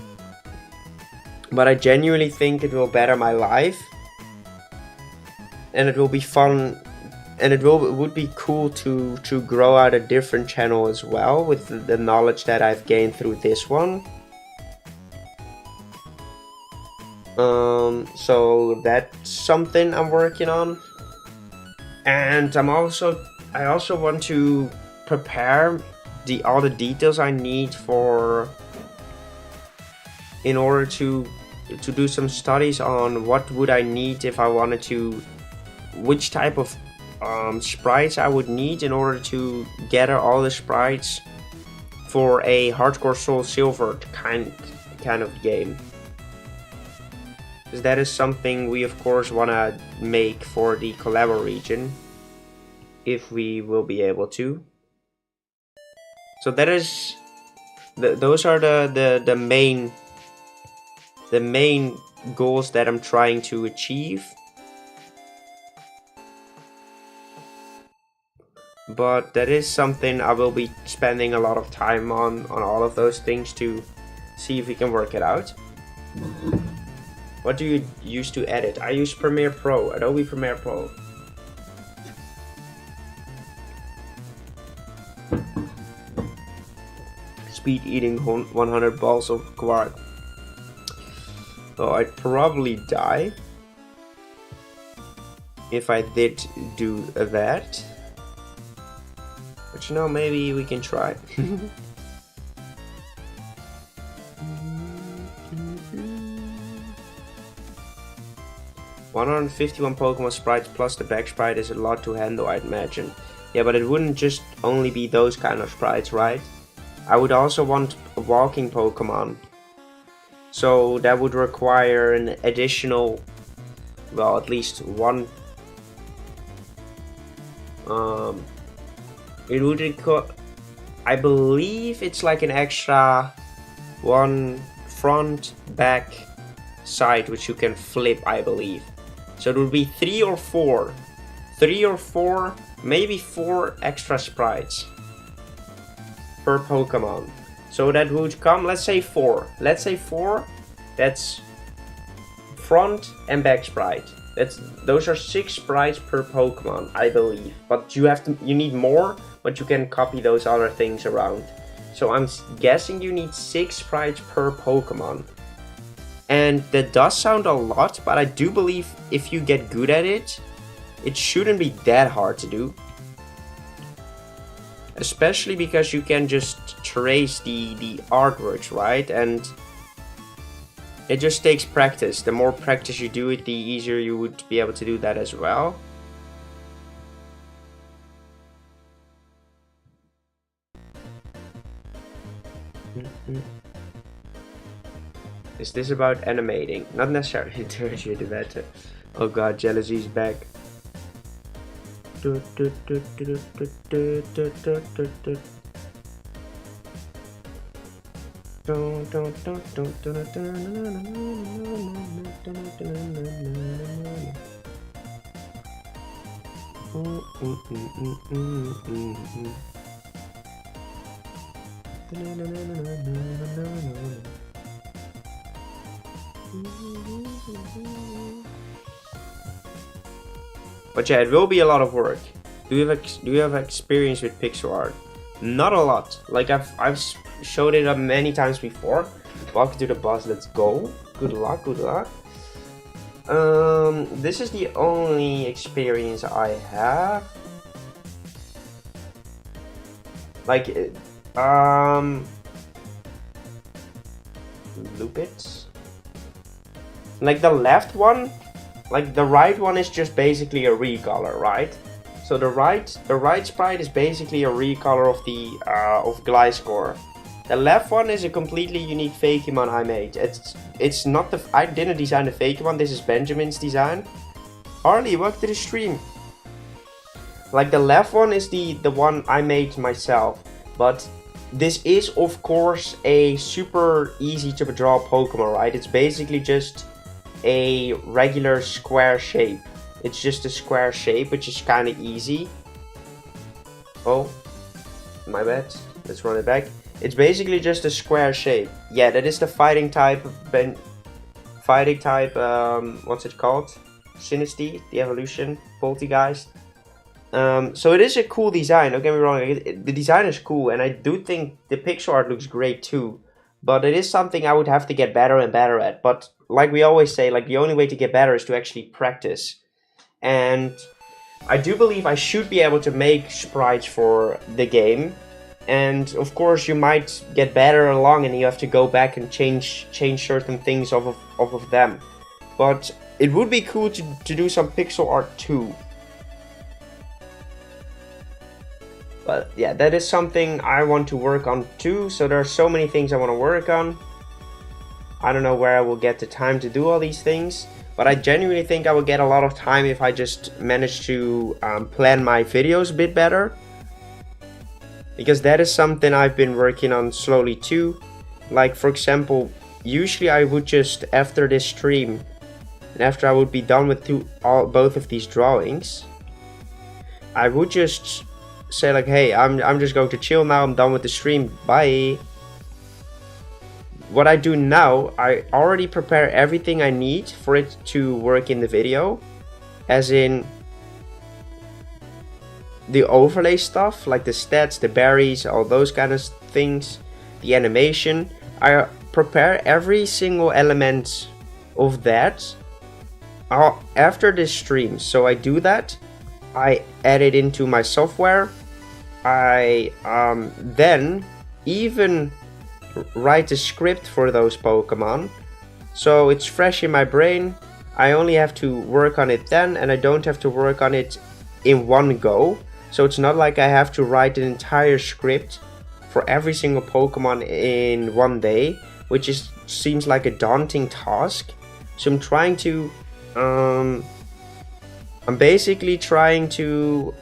but I genuinely think it will better my life, and it will be fun, and it would be cool to grow out a different channel as well with the knowledge that I've gained through this one. So that's something I'm working on, and I also want to prepare all the details I need in order to do some studies on what would I need if I wanted to, which type of sprites I would need in order to gather all the sprites for a Hardcore Soul Silver kind of game. Because that is something we of course want to make for the Collab region, if we will be able to. So that is, those are the main goals that I'm trying to achieve. But that is something I will be spending a lot of time on all of those things to see if we can work it out. What do you use to edit? I use Premiere Pro, Adobe Premiere Pro. Speed eating 100 balls of quark. So I'd probably die if I did do that. But you know, maybe we can try. 151 Pokemon sprites plus the back sprite is a lot to handle, I'd imagine. Yeah, but it wouldn't just only be those kind of sprites, right? I would also want a walking Pokemon. So that would require an additional, well, at least one. It would require, I believe it's like an extra one front, back, side, which you can flip, I believe. So it would be 3 or 4, maybe 4 extra sprites per Pokemon. So that would come, let's say 4. That's front and back sprite. Those are 6 sprites per Pokemon, I believe. But you need more, but you can copy those other things around. So I'm guessing you need 6 sprites per Pokemon. And that does sound a lot, but I do believe if you get good at it, it shouldn't be that hard to do. Especially because you can just trace the artworks, right? And it just takes practice. The more practice you do it, the easier you would be able to do that as well. Is this about animating? Not necessarily tertiary the better. Oh god, jealousy's back. But yeah, it will be a lot of work. Do you have experience with pixel art? Not a lot. Like I've showed it up many times before. Welcome to the boss. Let's go. Good luck. Good luck. This is the only experience I have. Like loop it. Like the left one. Like the right one is just basically a recolor, right? So the right sprite is basically a recolor of the of Gliscor. The left one is a completely unique Fakemon I made. It's not the I didn't design the Fakemon. This is Benjamin's design. Harley, welcome to the stream. Like the left one is the one I made myself, but this is of course a super easy to draw Pokemon, right? It's basically just a regular square shape. It's just a square shape, which is kind of easy. Oh, my bad. Let's run it back. It's basically just a square shape. Yeah, that is the fighting type. What's it called? Sinistea, the evolution, Poltergeist. So it is a cool design. Don't get me wrong. The design is cool, and I do think the pixel art looks great too. But it is something I would have to get better and better at. But like we always say, like the only way to get better is to actually practice. And I do believe I should be able to make sprites for the game. And of course you might get better along and you have to go back and change certain things off of them. But it would be cool to do some pixel art too. But yeah, that is something I want to work on too. So there are so many things I want to work on. I don't know where I will get the time to do all these things. But I genuinely think I will get a lot of time if I just manage to plan my videos a bit better. Because that is something I've been working on slowly too. Like for example, usually I would just, after this stream, and after I would be done with both of these drawings, I would just say like, hey, I'm just going to chill now, I'm done with the stream, bye. What I do now, I already prepare everything I need for it to work in the video. As in the overlay stuff, like the stats, the berries, all those kind of things, the animation. I prepare every single element of that after this stream. So I do that, I add it into my software, I then even write a script for those Pokemon, so it's fresh in my brain. I only have to work on it then, and I don't have to work on it in one go. So it's not like I have to write an entire script for every single Pokemon in one day, which seems like a daunting task. So I'm trying to I'm basically trying to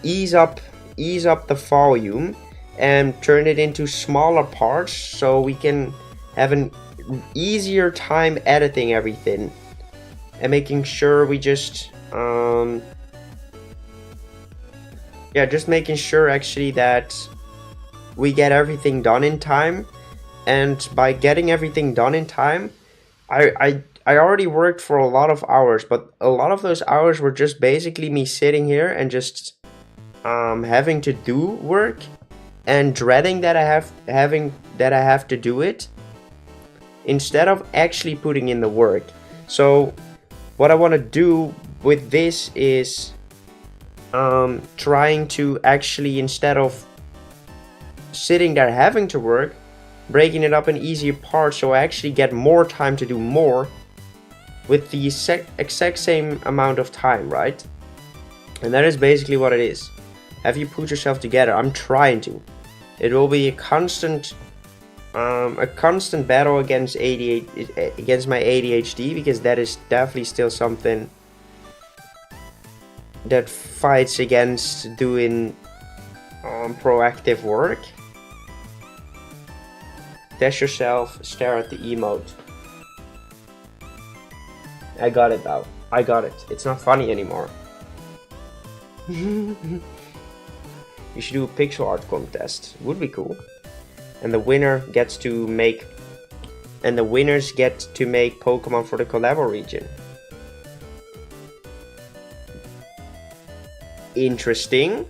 ease up the volume and turn it into smaller parts, so we can have an easier time editing everything and making sure we just just making sure actually that we get everything done in time. And by getting everything done in time, I already worked for a lot of hours, but a lot of those hours were just basically me sitting here and just having to do work and dreading that I have to do it, instead of actually putting in the work. So what I want to do with this is trying to actually, instead of sitting there having to work, breaking it up in easier parts, so I actually get more time to do more with the exact same amount of time, right? And that is basically what it is. Have you put yourself together? I'm trying to. It will be a constant battle against my ADHD, because that is definitely still something that fights against doing proactive work. Dash yourself, stare at the emote. I got it now. I got it. It's not funny anymore. You should do a pixel art contest. Would be cool. And the winner gets to make, and the winners get to make Pokemon for the Collab region. Interesting.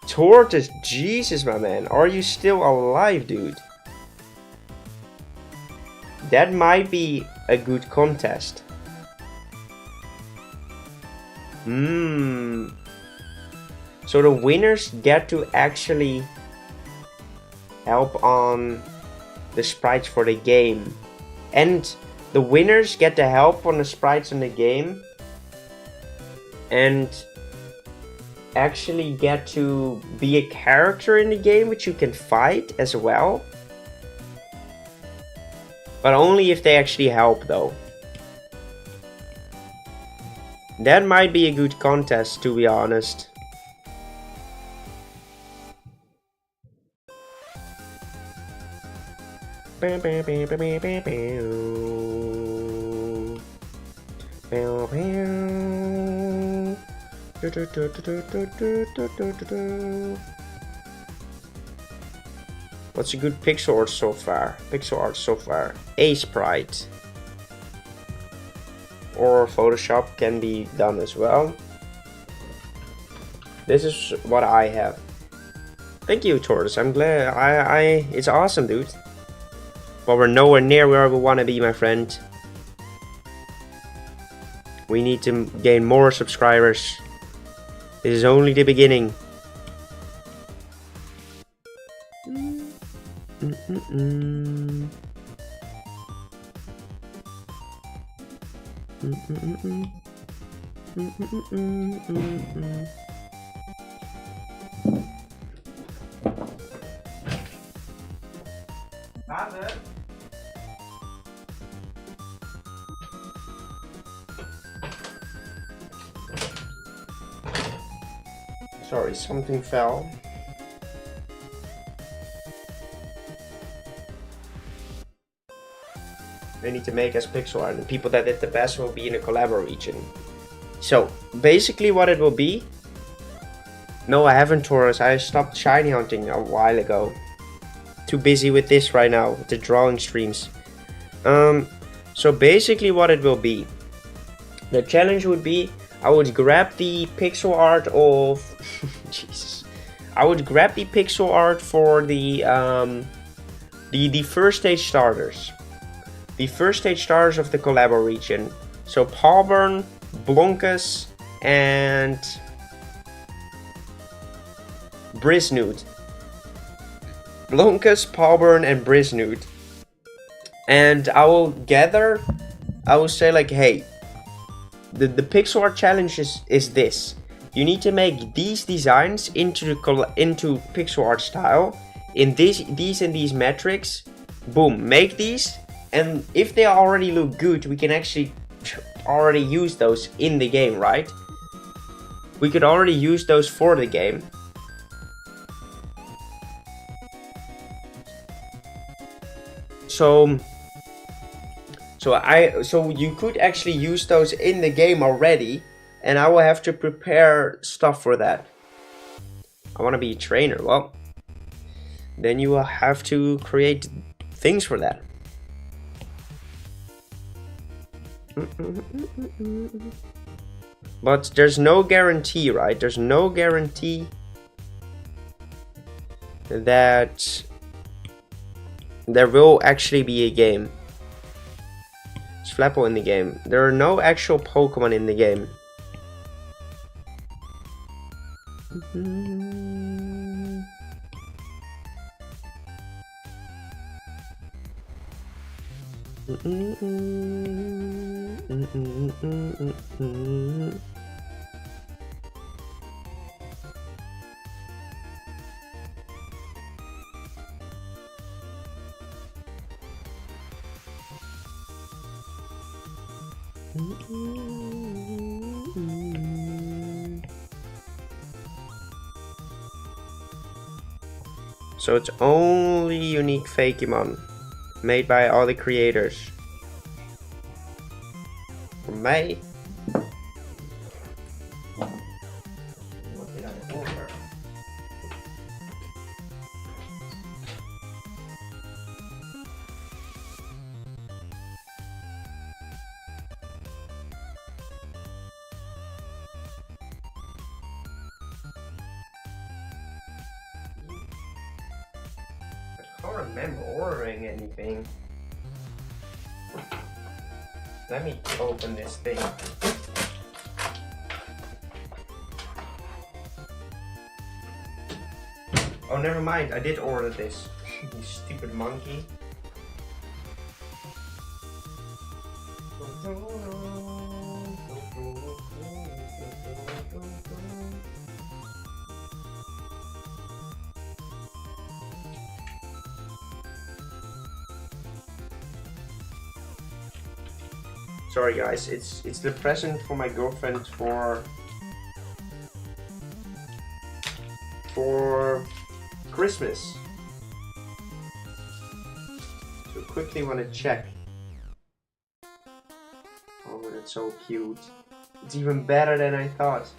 Tortoise, Jesus, my man, are you still alive, dude? That might be a good contest. So the winners get to actually help on the sprites for the game, and the winners get to help on the sprites in the game and actually get to be a character in the game which you can fight as well, but only if they actually help though. That might be a good contest, to be honest. What's a good pixel art so far? A sprite. Or Photoshop can be done as well. This is what I have. Thank you, Tortoise. I'm glad. It's awesome, dude. But we're nowhere near where we want to be, my friend. We need to gain more subscribers. This is only the beginning. Sorry, something fell. They need to make us pixel art, and the people that did the best will be in a Collab region. So, basically what it will be... No, I haven't, Taurus. I stopped shiny hunting a while ago. Too busy with this right now, with the drawing streams. So basically what it will be... The challenge would be... I would grab the pixel art of... Jesus. I would grab the pixel art for the first stage starters. The first stage starters of the Collab region. So Palburn, Blonkus, and Brisnoot. Blonkus, Powburn, and Brisnoot. And I will say like, hey, the pixel art challenge is this. You need to make these designs into pixel art style in these and these metrics. Boom, make these, and if they already look good, we can actually already use those in the game, right? We could already use those for the game. So you could actually use those in the game already, and I will have to prepare stuff for that. I want to be a trainer. Well, then you will have to create things for that. But there's no guarantee, right? There's no guarantee that there will actually be a game. It's Flapple in the game. There are no actual Pokemon in the game. So it's only unique Fakemon made by all the creators. For me. What did I order? I don't remember ordering anything. Let me open this thing. Oh, never mind. I did order this. You stupid monkey. Sorry guys, it's the present for my girlfriend for Christmas. So quickly want to check. Oh, that's so cute. It's even better than I thought.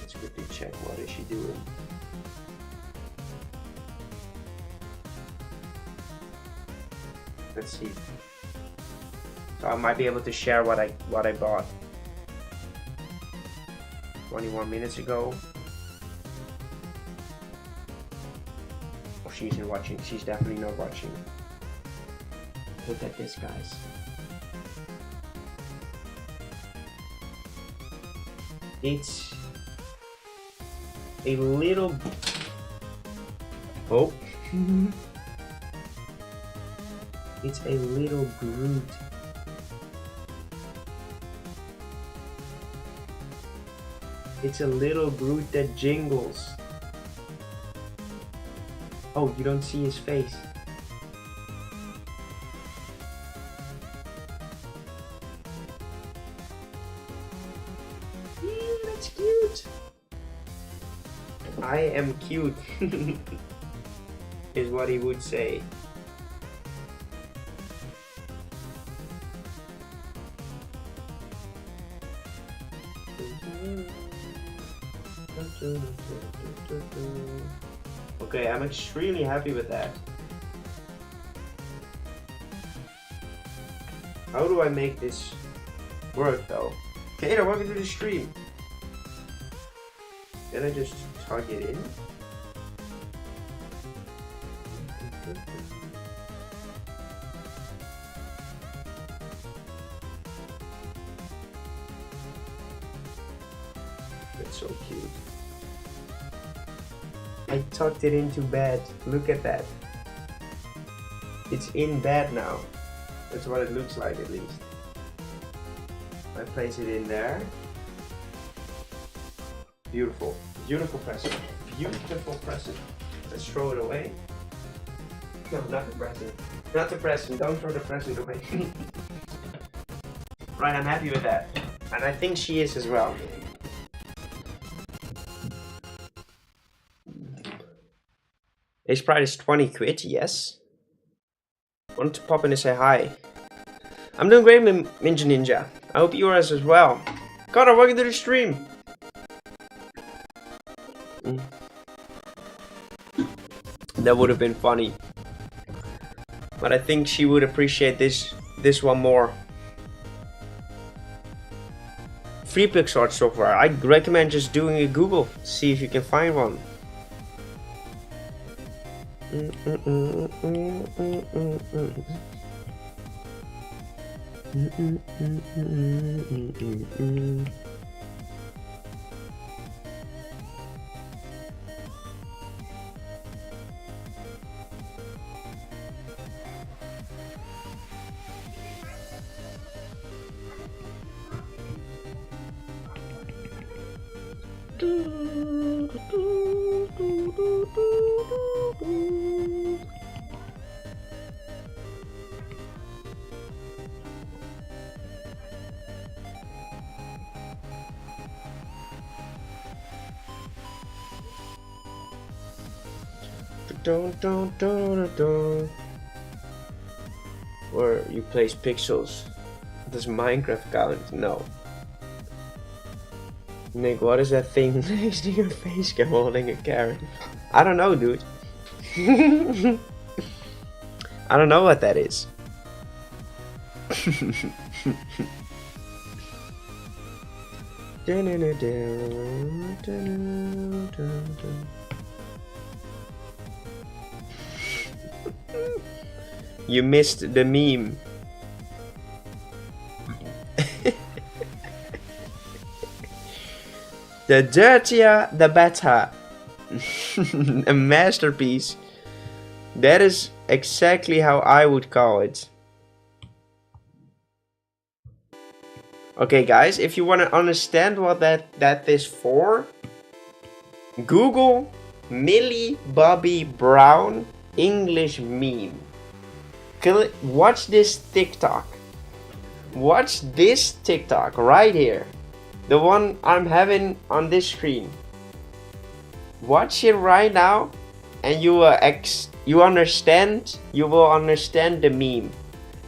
Let's quickly check what is she doing. Let's see. So I might be able to share what I bought 21 minutes ago. Oh, she's not watching. She's definitely not watching. Look at this, guys. It's a little... Oh. It's a little Groot. It's a little Groot that jingles. Oh, you don't see his face. Yeah, that's cute. I am cute, is what he would say. Okay, I'm extremely happy with that. How do I make this work though? Kato, welcome to the stream. Can I just tug it in? so cute. I tucked it into bed. Look at that. It's in bed now. That's what it looks like, at least. I place it in there. Beautiful. Beautiful present. Beautiful present. Let's throw it away. No, not the present. Not the present. Don't throw the present away. Right, I'm happy with that. And I think she is as well. Ace Pride is 20 quid, yes. Want to pop in and say hi. I'm doing great, Ninja Ninja. I hope you are as well. Connor, welcome to the stream. That would have been funny. But I think she would appreciate this one more. Free PixArt software. I recommend just doing a Google. See if you can find one. Where you place pixels. Does Minecraft count? No. Nick, what is that thing next to your face holding a carrot? I don't know, dude. I don't know what that is. You missed the meme. The dirtier, the better. A masterpiece. That is exactly how I would call it. Okay, guys, if you want to understand what that is for, Google Millie Bobby Brown English meme. Watch this TikTok. Watch this TikTok right here. The one I'm having on this screen. Watch it right now, and you will understand. You will understand the meme,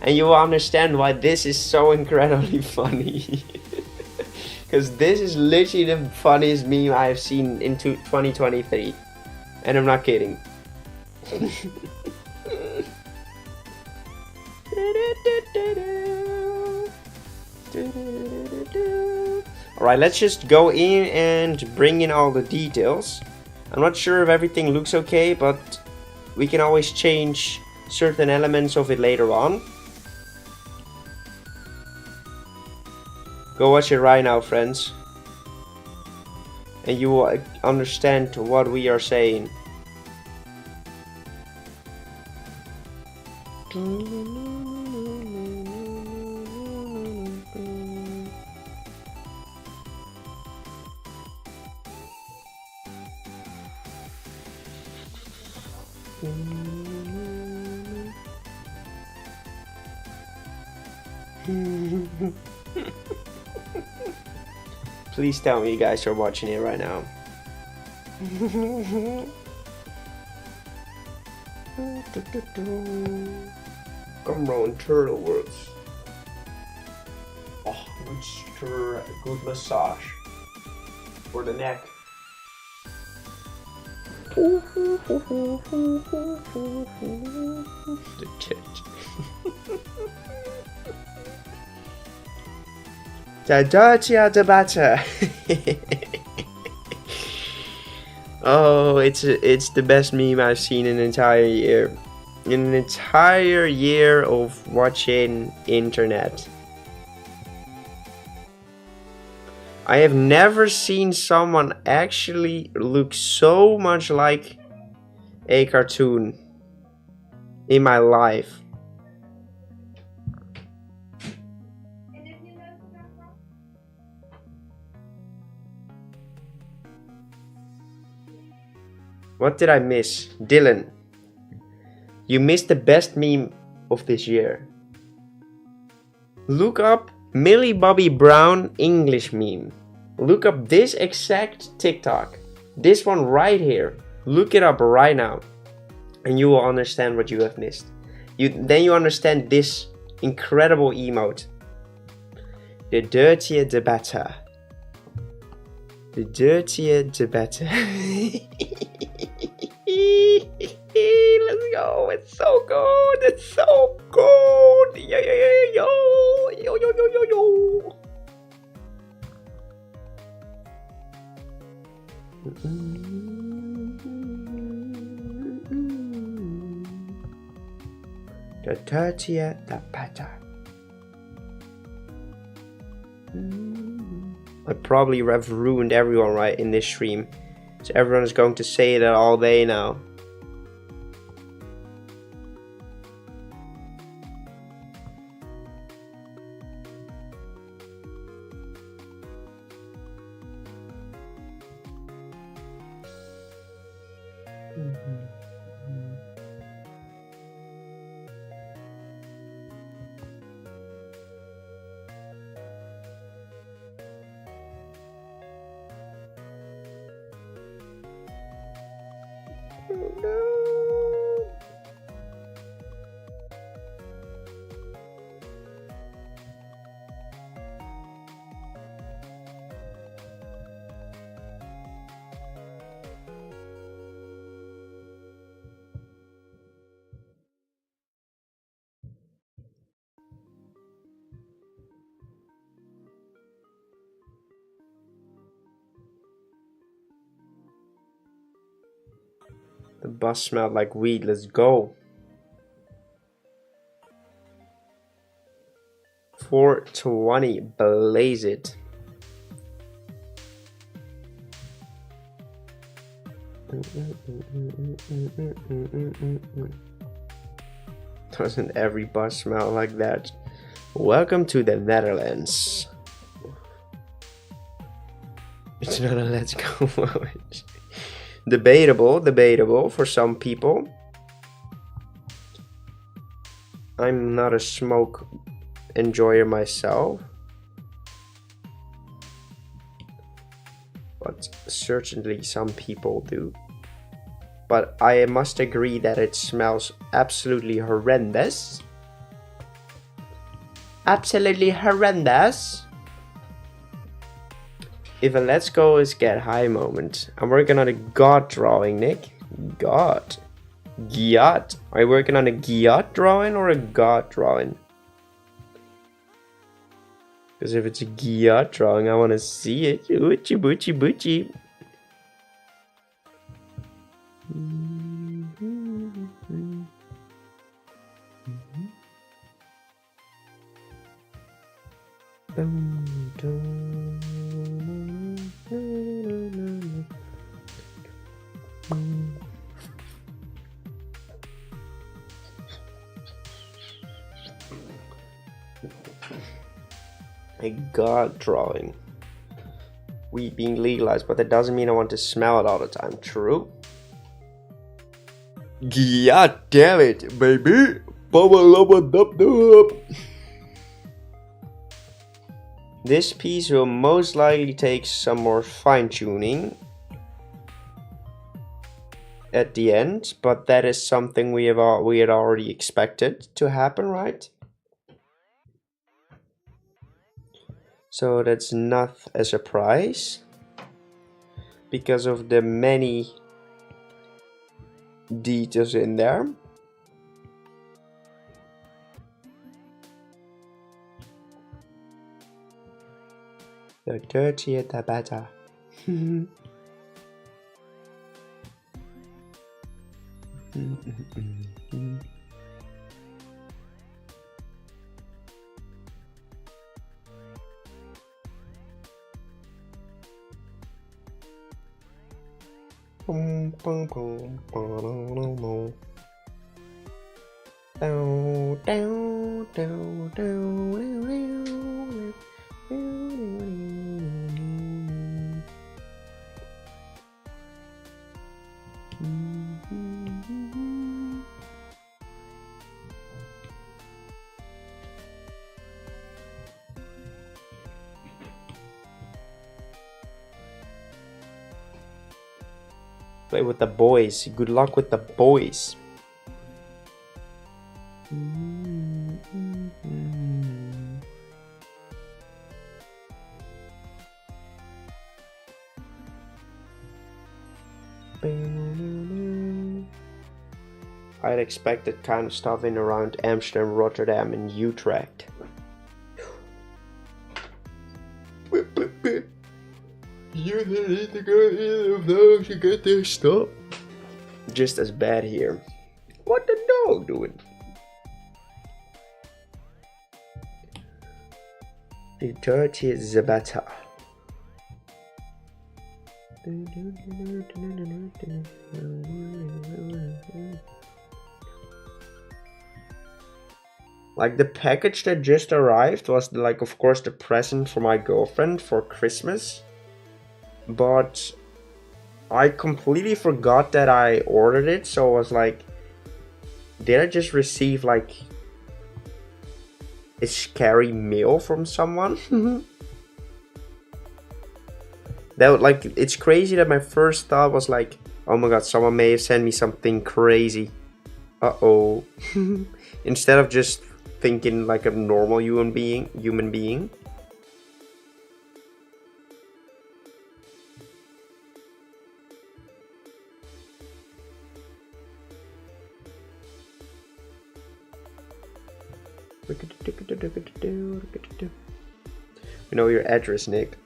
and you will understand why this is so incredibly funny. Because this is literally the funniest meme I have seen in 2023, and I'm not kidding. Alright, let's just go in and bring in all the details. I'm not sure if everything looks okay, but we can always change certain elements of it later on. Go watch it right now, friends. And you will understand what we are saying. Please tell me you guys are watching it right now. Come on, turtle words. Oh, good massage for the neck. The church. The dirtier the better. Oh, it's the best meme I've seen in an entire year. In an entire year of watching internet. I have never seen someone actually look so much like a cartoon in my life. What did I miss? Dylan, you missed the best meme of this year. Look up Millie Bobby Brown English meme. Look up this exact TikTok. This one right here. Look it up right now. And you will understand what you have missed. Then you understand this incredible emote. The dirtier the better. The dirtier the better. Let's go. It's so good. It's so good. Yo, yo, yo, yo, yo, yo, yo, yo, yo. The dirtier, the better. I probably have ruined everyone right in this stream. So everyone is going to say that all day now. The bus smelled like weed. Let's go. 420. Blaze it. Doesn't every bus smell like that? Welcome to the Netherlands. It's not a let's go moment. Debatable for some people. I'm not a smoke enjoyer myself, but certainly some people do. But I must agree that it smells absolutely horrendous. Absolutely horrendous. If a let's go is get high moment, I'm working on a god drawing, Nick. God. God. Are you working on a god drawing or a god drawing? Because if it's a god drawing, I want to see it. Oochie boochie boochie. A god drawing. Weed being legalized, but that doesn't mean I want to smell it all the time. True. God damn it, baby. This piece will most likely take some more fine-tuning at the end, but that is something we had already expected to happen, right? So that's not a surprise because of the many details in there. The dirtier the better. Play with the boys. Good luck with the boys. I'd expect that kind of stuff in around Amsterdam, Rotterdam, and Utrecht. You need to go either of those to get this stuff. Just as bad here. What the dog doing? The dirty Zabata. Like the package that just arrived was like, of course, the present for my girlfriend for Christmas. But I completely forgot that I ordered it, so I was like, did I just receive like a scary mail from someone? That like, it's crazy that my first thought was like, oh my god, someone may have sent me something crazy. Uh-oh. Instead of just thinking like a normal human being. We know your address, Nick.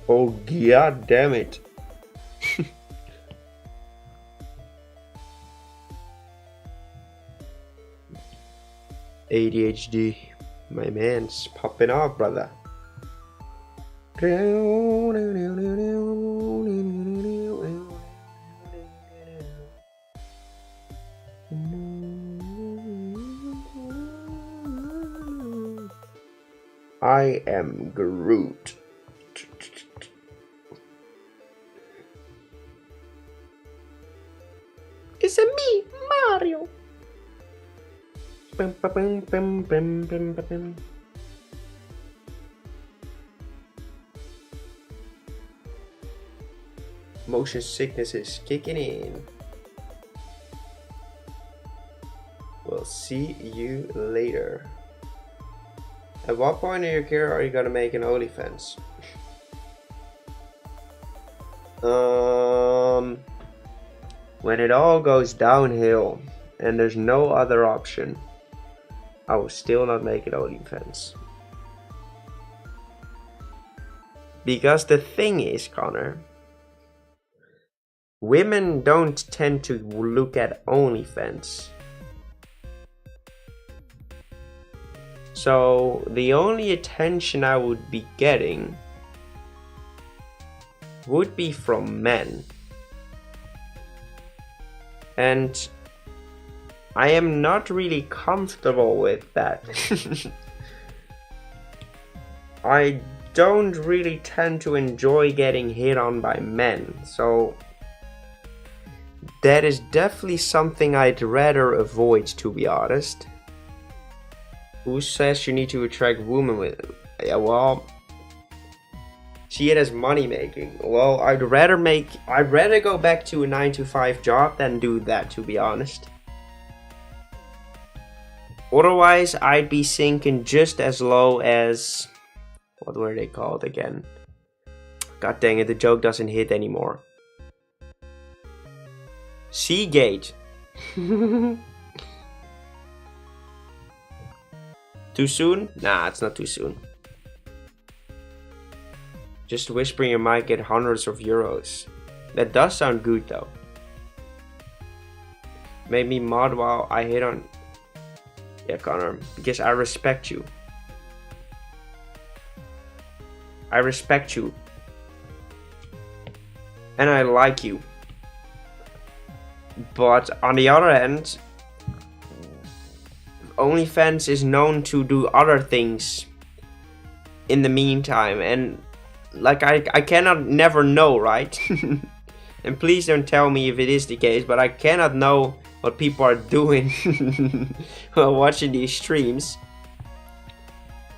Oh god damn it. ADHD, my man's popping off, brother. I am Groot. It's a me, Mario. Motion sickness is kicking in. We'll see you later. At what point in your career are you gonna make an OnlyFans? When it all goes downhill and there's no other option, I will still not make an OnlyFans. Because the thing is, Connor, women don't tend to look at OnlyFans. So the only attention I would be getting would be from men. And I am not really comfortable with that. I don't really tend to enjoy getting hit on by men, so that is definitely something I'd rather avoid, to be honest. Who says you need to attract women with? Yeah, well, see it as money making. Well, I'd rather go back to a 9-to-5 job than do that, to be honest. Otherwise, I'd be sinking just as low as, what were they called again? God dang it, the joke doesn't hit anymore. Seagate. Too soon? Nah, it's not too soon. Just whisper in your mic, get hundreds of euros. That does sound good though. Made me mod while I hit on... Yeah, Connor, because I respect you. I respect you. And I like you. But on the other hand, OnlyFans is known to do other things in the meantime, and like I cannot never know, right? And please don't tell me if it is the case, but I cannot know what people are doing while watching these streams.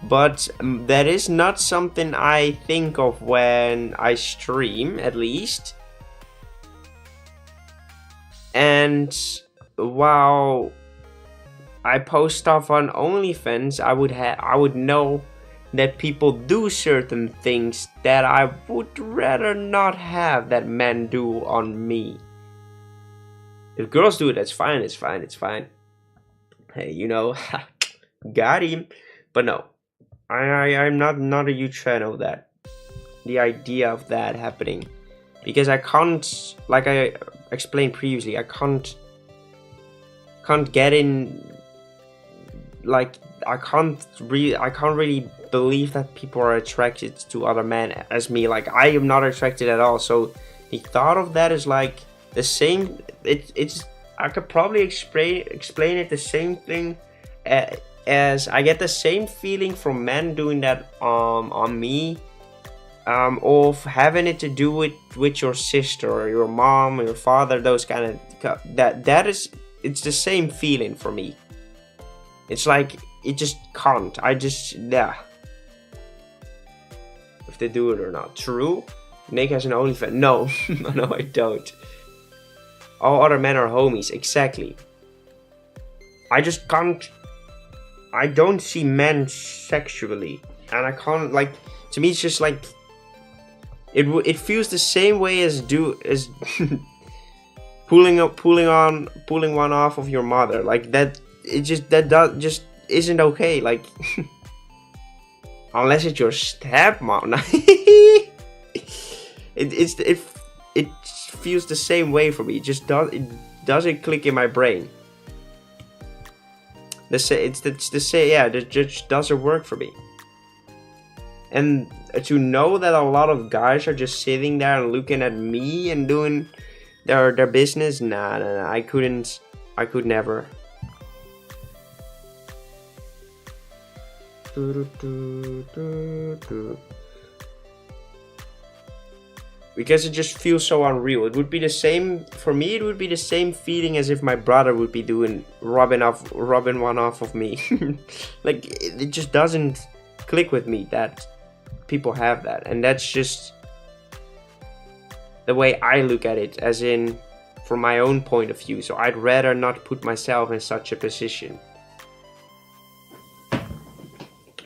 But that is not something I think of when I stream, at least. And while I post stuff on OnlyFans, I would know that people do certain things that I would rather not have that men do on me. If girls do it, that's fine, it's fine, it's fine. Hey, you know, got him. But no, I'm not a huge fan of that. The idea of that happening. Because I can't, like I explained previously, I can't get in, like, I can't really believe that people are attracted to other men as me. Like, I am not attracted at all. So the thought of that is like the same. It's I could probably explain it the same thing as I get the same feeling from men doing that on me, of having it to do with your sister or your mom or your father. Those kind of that is, it's the same feeling for me. It's like, it just can't. Yeah. If they do it or not. True? Nick has an OnlyFans. No. No, I don't. All other men are homies. Exactly. I just can't. I don't see men sexually. And I can't, like, to me it's just like, it feels the same way as pulling one off of your mother. Like, that, just isn't okay. Like, unless it's your stepmom. it feels the same way for me. It doesn't click in my brain. It just doesn't work for me. And to know that a lot of guys are just sitting there and looking at me and doing their business, nah, I could never. Because it just feels so unreal. It would be the same for me. It would be the same feeling as if my brother would be rubbing one off of me. Like, it just doesn't click with me that people have that, and that's just the way I look at it, as in from my own point of view. So I'd rather not put myself in such a position.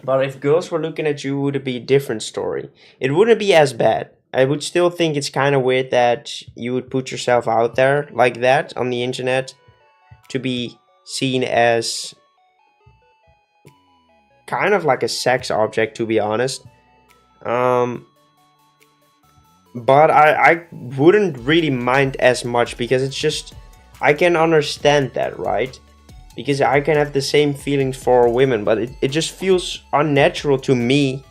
But if girls were looking at you, would it be a different story? It wouldn't be as bad. I would still think it's kind of weird that you would put yourself out there like that on the internet to be seen as kind of like a sex object, to be honest. But I wouldn't really mind as much, because it's just, I can understand that, right? Because I can have the same feelings for women, but it just feels unnatural to me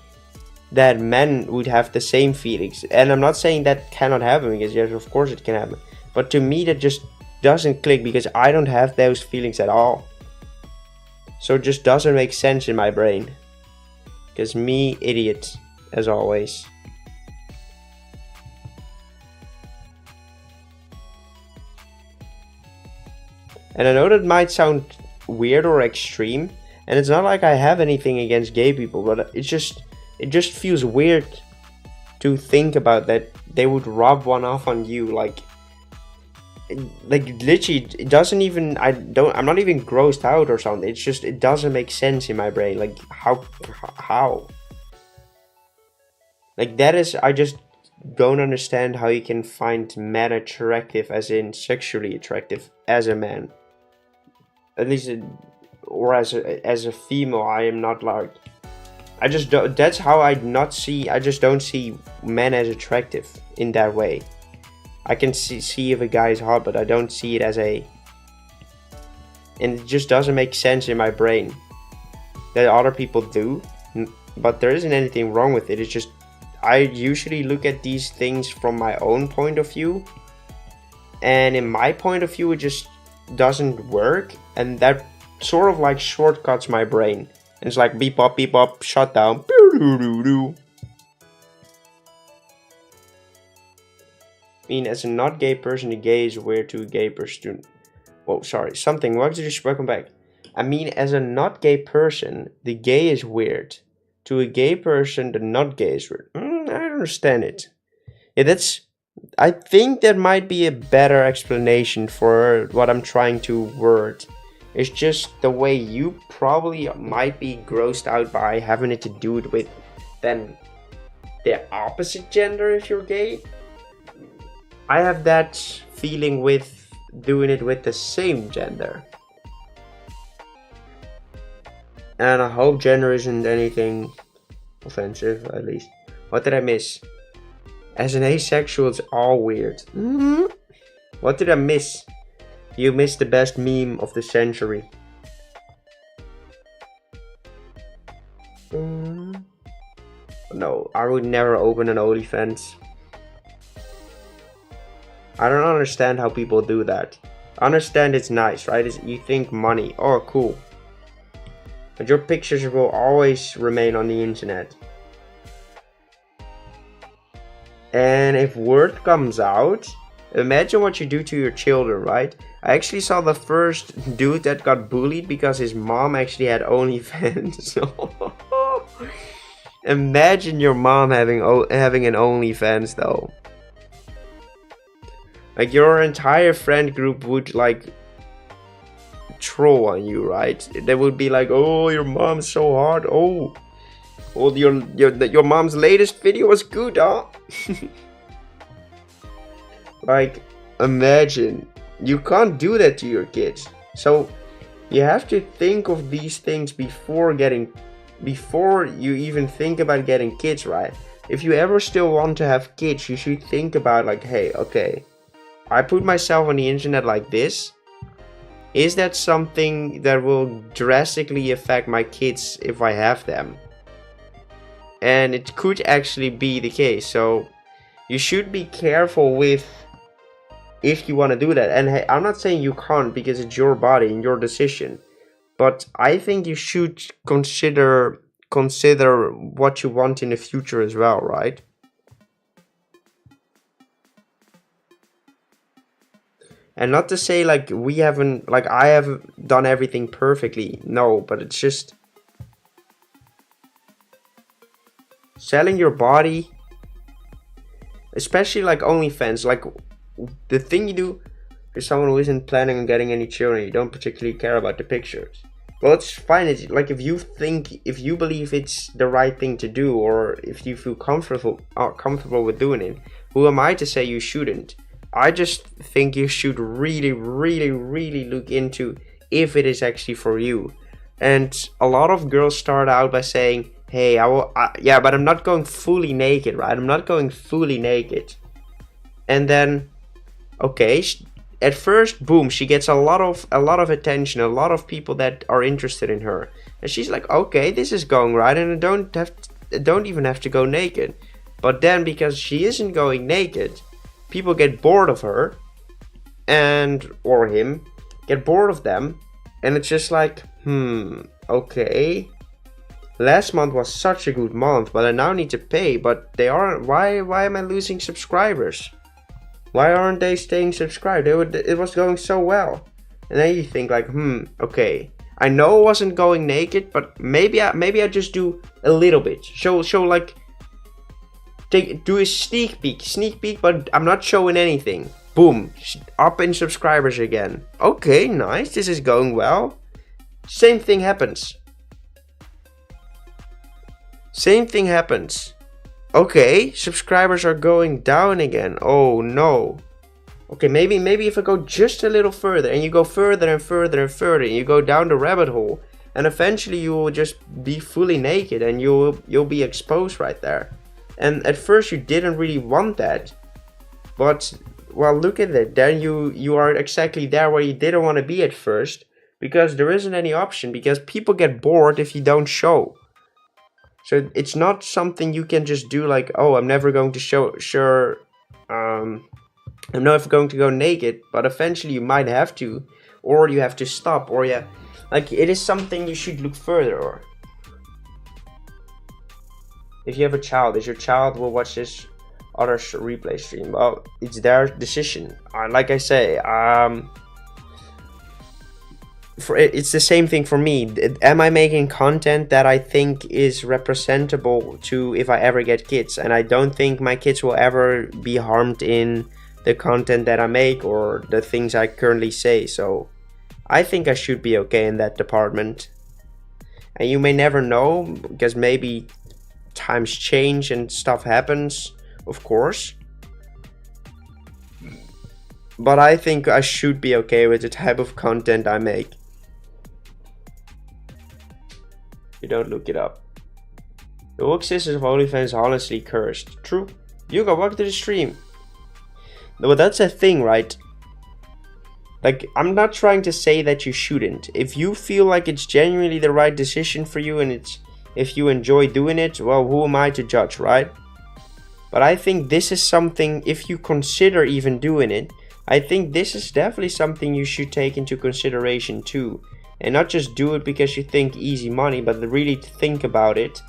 that men would have the same feelings. And I'm not saying that cannot happen, because yes, of course it can happen. But to me that just doesn't click, because I don't have those feelings at all. So it just doesn't make sense in my brain. Because me, idiot, as always. And I know that might sound weird or extreme, and it's not like I have anything against gay people, but it just feels weird to think about that they would rub one off on you. Like literally, it doesn't even, I'm not even grossed out or something. It's just, it doesn't make sense in my brain. Like, how? Like, that is, I just don't understand how you can find men attractive, as in sexually attractive, as a man. At least, or as a female, I am not like, I just don't, that's how I just don't see men as attractive in that way. I can see if a guy is hot, but I don't see it as a, and it just doesn't make sense in my brain that other people do, but there isn't anything wrong with it. It's just, I usually look at these things from my own point of view, and in my point of view it just doesn't work, and that sort of like shortcuts my brain, and it's like beep up, shut down. I mean, as a not gay person, the gay is weird to a gay person. Oh, sorry, something. Welcome back. I mean, as a not gay person, the gay is weird. To a gay person, the not gay is weird. I don't understand it. Yeah, I think that might be a better explanation for what I'm trying to word. It's just the way you probably might be grossed out by having it to do it with then the opposite gender if you're gay. I have that feeling with doing it with the same gender. And I hope gender isn't anything offensive, at least. What did I miss? As an asexual, it's all weird. What did I miss? You missed the best meme of the century. No, I would never open an OnlyFans. I don't understand how people do that. I understand it's nice, right? You think money. Oh, cool. But your pictures will always remain on the internet. And if word comes out, imagine what you do to your children, right? I actually saw the first dude that got bullied because his mom actually had OnlyFans. Imagine your mom having an OnlyFans though. Like your entire friend group would like troll on you, right? They would be like, "Oh, your mom's so hard. Oh, your mom's latest video was good, huh?" Like, imagine. You can't do that to your kids. So you have to think of these things before you even think about getting kids, right? If you ever still want to have kids, you should think about like, hey, okay, I put myself on the internet like this. Is that something that will drastically affect my kids if I have them? And it could actually be the case. So you should be careful with if you want to do that. And hey, I'm not saying you can't because it's your body and your decision. But I think you should consider what you want in the future as well, right? And not to say like I haven't done everything perfectly. No, but it's just selling your body, especially like OnlyFans, like the thing you do for someone who isn't planning on getting any children, you don't particularly care about the pictures. Well, it's fine. It's like if you believe it's the right thing to do, or if you feel comfortable with doing it, who am I to say you shouldn't? I just think you should really, really, really look into if it is actually for you. And a lot of girls start out by saying, hey, yeah, but I'm not going fully naked, right? I'm not going fully naked. And then, okay, at first, boom, she gets a lot of attention, a lot of people that are interested in her. And she's like, okay, this is going right, and I don't even have to go naked. But then, because she isn't going naked, people get bored of her, or him, get bored of them, and it's just like, okay. Last month was such a good month, but I now need to pay, but they aren't, why am I losing subscribers? Why aren't they staying subscribed? It was going so well. And then you think like, okay, I know I wasn't going naked, but maybe I just do a little bit. Show like, do a sneak peek, but I'm not showing anything. Boom, up in subscribers again. Okay, nice, this is going well. Same thing happens. Okay, subscribers are going down again. Oh no. Okay, maybe if I go just a little further, and you go further and further and further, and you go down the rabbit hole, and eventually you will just be fully naked, and you'll be exposed right there. And at first you didn't really want that, but well, look at it. Then you are exactly there where you didn't want to be at first, because there isn't any option, because people get bored if you don't show. So it's not something you can just do like, oh, I'm never going to I'm never going to go naked, but eventually you might have to, or you have to stop, or yeah, like it is something you should look further. Or if you have a child, if your child will watch this other replay stream, well, it's their decision. Like I say, it's the same thing for me. Am I making content that I think is representable to if I ever get kids? And I don't think my kids will ever be harmed in the content that I make or the things I currently say. So I think I should be okay in that department. And you may never know, because maybe times change and stuff happens, of course. But I think I should be okay with the type of content I make. You don't look it up. The whole existence of OnlyFans is honestly cursed. True. Hugo, welcome to the stream. But that's a thing, right? Like, I'm not trying to say that you shouldn't. If you feel like it's genuinely the right decision for you and if you enjoy doing it, well, who am I to judge, right? But I think this is something, if you consider even doing it, I think this is definitely something you should take into consideration too. And not just do it because you think easy money, but really think about it.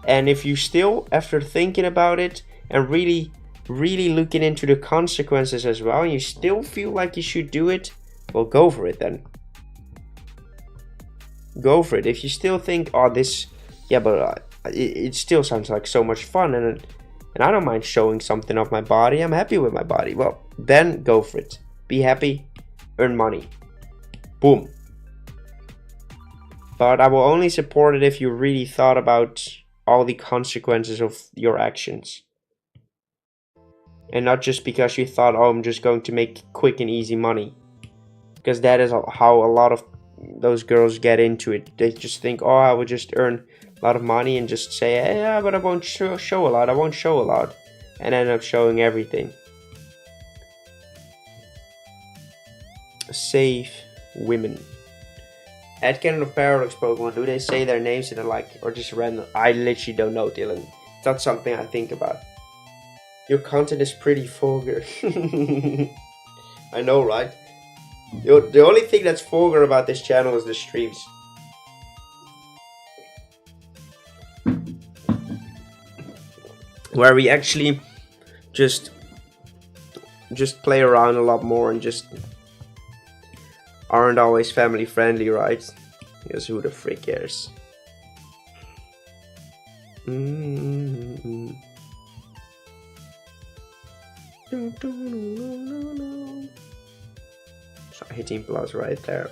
And if you still, after thinking about it and really looking into the consequences as well, and you still feel like you should do it, well, go for it then. Go for it. If you still think, oh, this, yeah, but it still sounds like so much fun, and I don't mind showing something of my body, I'm happy with my body, well, then go for it. Be happy, earn money. Boom. But I will only support it if you really thought about all the consequences of your actions. And not just because you thought, oh, I'm just going to make quick and easy money. Because that is how a lot of those girls get into it. They just think, oh, I will just earn a lot of money and just say, hey, yeah, but I won't show a lot. I won't show a lot. And end up showing everything. Save women. At Canon of Paradox Pokemon, do they say their names in a like, or just random? I literally don't know, Dylan. It's not something I think about. Your content is pretty vulgar. I know, right? The only thing that's vulgar about this channel is the streams. Where we actually just play around a lot more and just aren't always family friendly, right? Because who the frick cares? So hitting plus right there.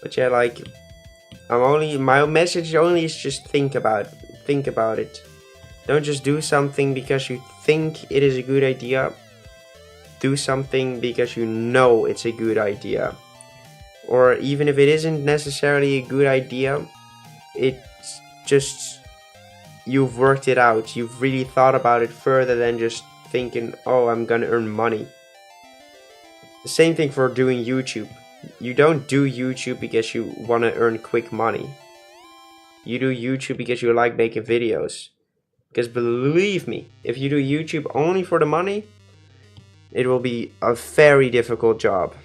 But yeah, like, my message only is just think about it. Don't just do something because you think it is a good idea. Do something because you know it's a good idea. Or even if it isn't necessarily a good idea, it's just, you've worked it out. You've really thought about it further than just thinking, oh, I'm gonna earn money. The same thing for doing YouTube. You don't do YouTube because you want to earn quick money. You do YouTube because you like making videos. Because believe me, if you do YouTube only for the money, it will be a very difficult job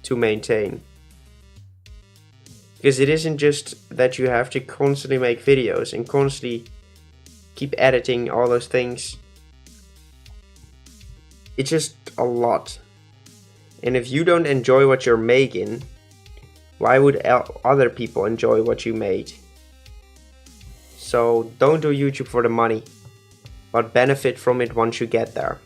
to maintain. Because it isn't just that you have to constantly make videos and constantly keep editing all those things. It's just a lot. And if you don't enjoy what you're making, why would other people enjoy what you made? So don't do YouTube for the money, but benefit from it once you get there.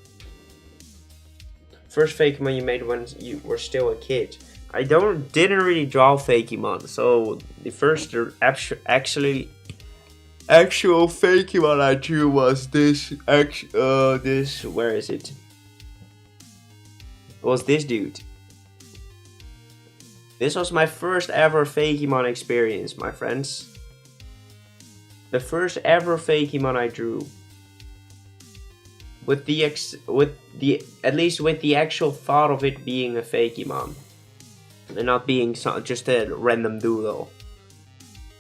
First Fakemon you made when you were still a kid. I didn't really draw Fakemon, so the first actual Fakemon I drew was this. Where is it? Was this dude. This was my first ever Fakemon experience, my friends. The first ever Fakemon I drew. with the at least with the actual thought of it being a Fakemon and not being just a random doodle.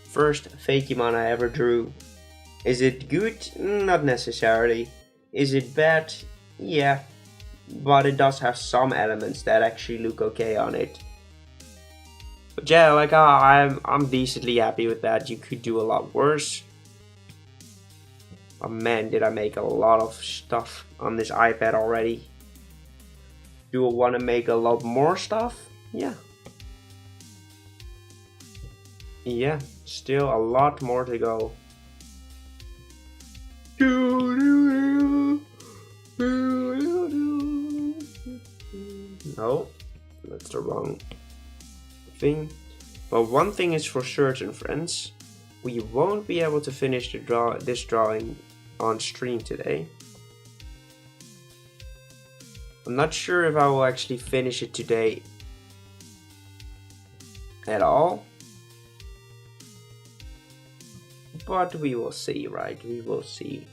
First Fakemon I ever drew. Is it good? Not necessarily. Is it bad? Yeah, but it does have some elements that actually look okay on it. But yeah, like I'm decently happy with that. You could do a lot worse. Oh man, did I make a lot of stuff on this iPad already. Do I want to make a lot more stuff? Yeah. Yeah, still a lot more to go. No, that's the wrong thing. But one thing is for certain, friends. We won't be able to finish this drawing on stream today. I'm not sure if I will actually finish it today at all. But we will see, right? We will see.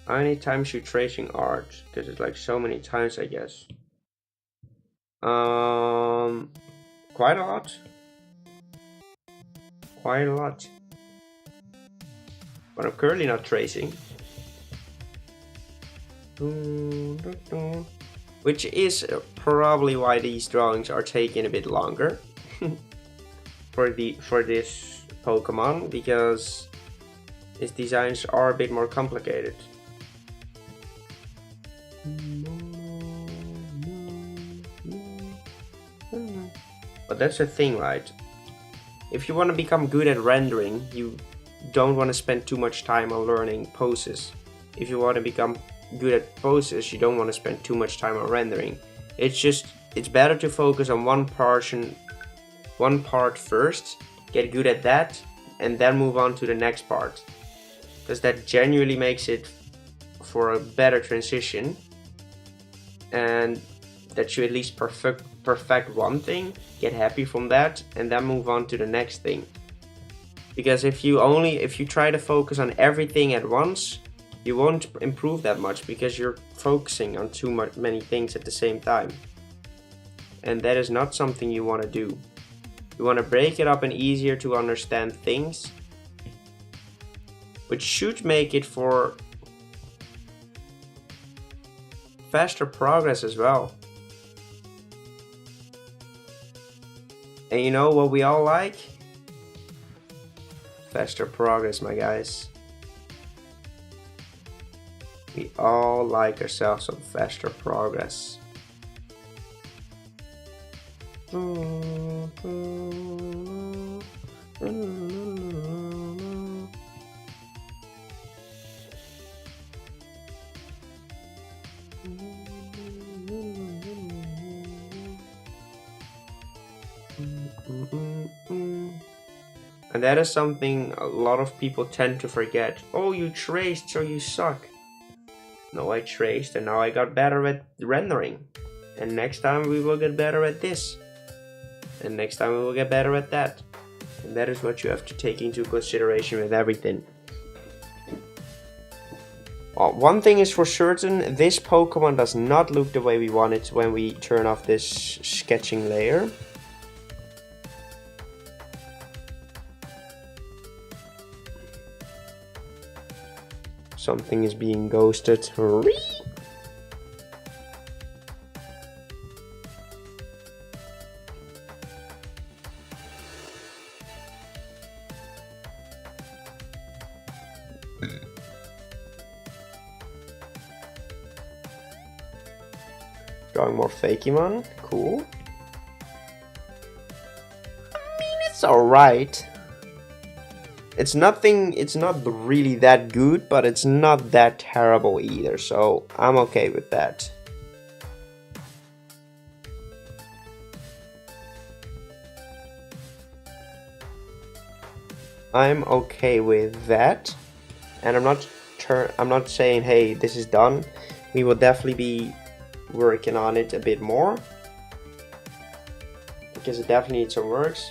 How many times you tracing art? Because it's like so many times, I guess. Quite a lot. Quite a lot. But I'm currently not tracing. Which is probably why these drawings are taking a bit longer for this Pokemon, because his designs are a bit more complicated. But that's the thing, right? If you want to become good at rendering, you don't want to spend too much time on learning poses. If you want to become good at poses, you don't want to spend too much time on rendering. It's better to focus on one part first, get good at that, and then move on to the next part, because that genuinely makes it for a better transition, and that you at least perfect one thing, get happy from that, and then move on to the next thing. Because if you try to focus on everything at once, you won't improve that much, because you're focusing on too many things at the same time. And that is not something you want to do. You want to break it up in easier to understand things, which should make it for faster progress as well. And you know what we all like? Faster progress, my guys. We all like ourselves some faster progress. And that is something a lot of people tend to forget. Oh, you traced, so you suck. No, I traced and now I got better at rendering. And next time we will get better at this. And next time we will get better at that. And that is what you have to take into consideration with everything. One thing is for certain, this Pokemon does not look the way we want it when we turn off this sketching layer. Something is being ghosted. Drawing more Fakemon, cool. I mean, it's alright. It's not really that good, but it's not that terrible either, so I'm okay with that. I'm okay with that, and I'm not saying, hey, this is done. We will definitely be working on it a bit more, because it definitely needs some works.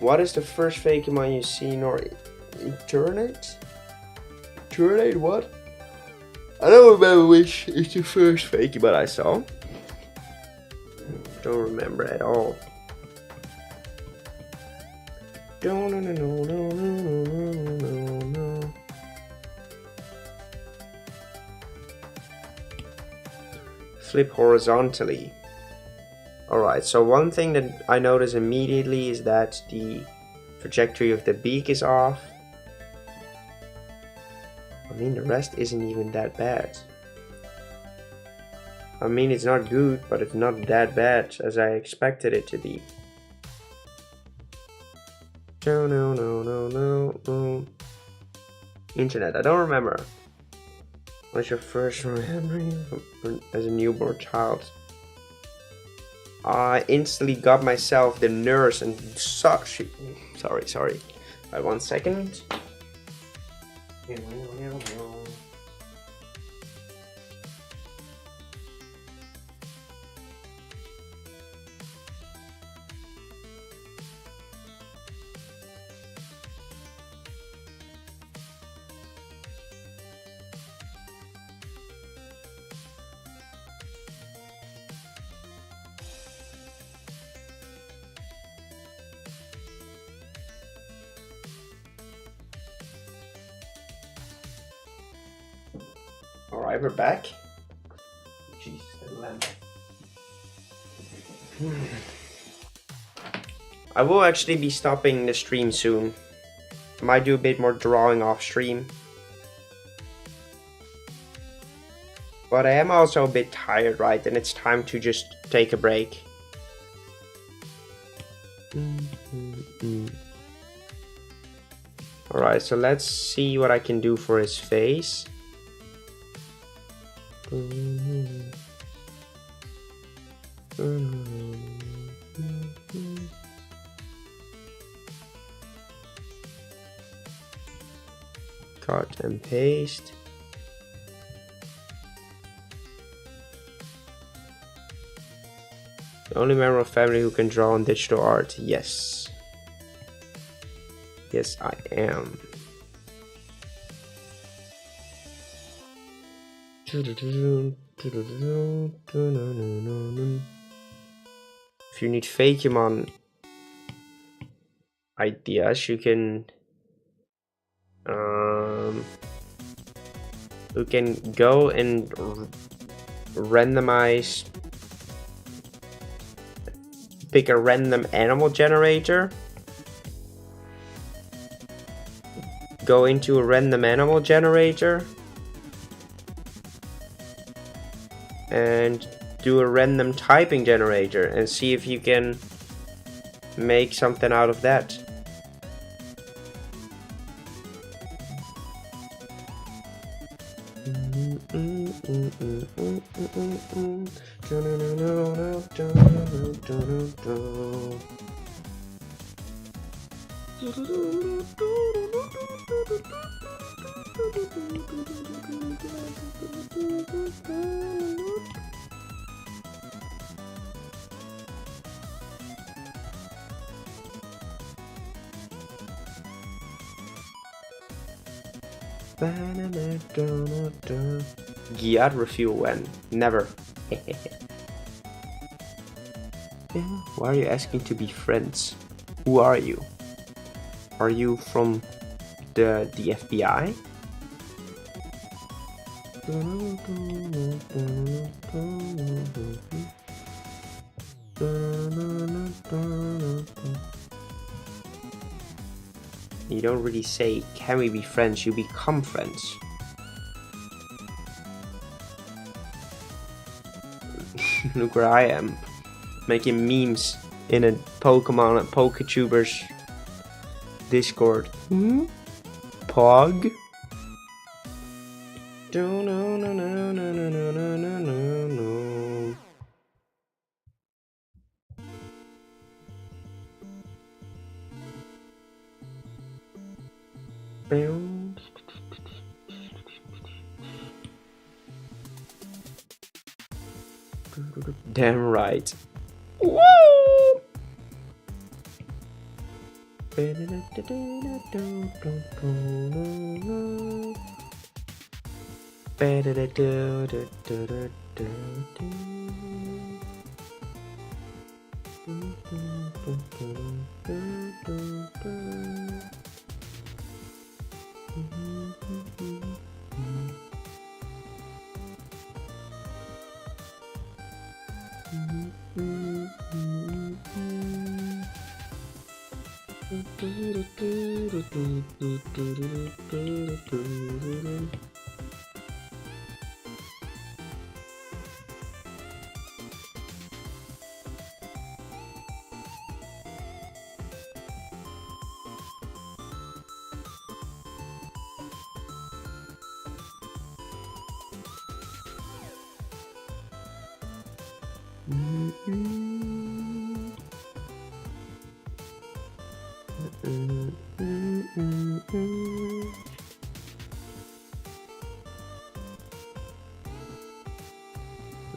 What is the first Fakemon you seen or internet? Internet what? I don't remember which is the first Fakemon I saw. Don't remember at all. No. Flip horizontally. Alright, so one thing that I notice immediately is that the trajectory of the beak is off. I mean, the rest isn't even that bad. I mean, it's not good, but it's not that bad as I expected it to be. No. Internet, I don't remember. What's your first memory as a newborn child? I instantly got myself the nurse and such. Sorry. Wait 1 second. Alright, we're back. Jeez, that lamp. I will actually be stopping the stream soon. I might do a bit more drawing off stream. But I am also a bit tired, right? And it's time to just take a break. Alright, so let's see what I can do for his face. Cut and paste. The only member of family who can draw on digital art. Yes. Yes, I am. If you need Fakemon ideas, you can go and randomize, pick a random animal generator, go into a random animal generator and do a random typing generator and see if you can make something out of that. Giat review when? Never. Why are you asking to be friends? Who are you? Are you from the FBI? You don't really say, can we be friends? You become friends. Look where I am, making memes in a Pokemon and Poketubers Discord. Pog. No. Damn right. Woo!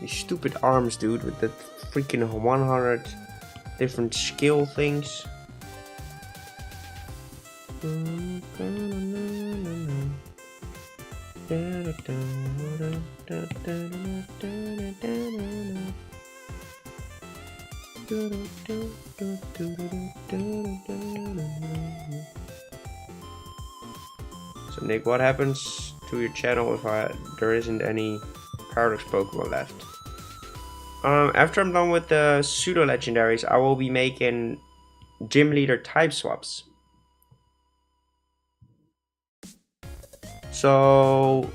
These stupid arms, dude, with the freaking 100 different skill things. So Nick, what happens to your channel if there isn't any Paradox Pokemon left? After I'm done with the pseudo legendaries, I will be making gym leader type swaps. So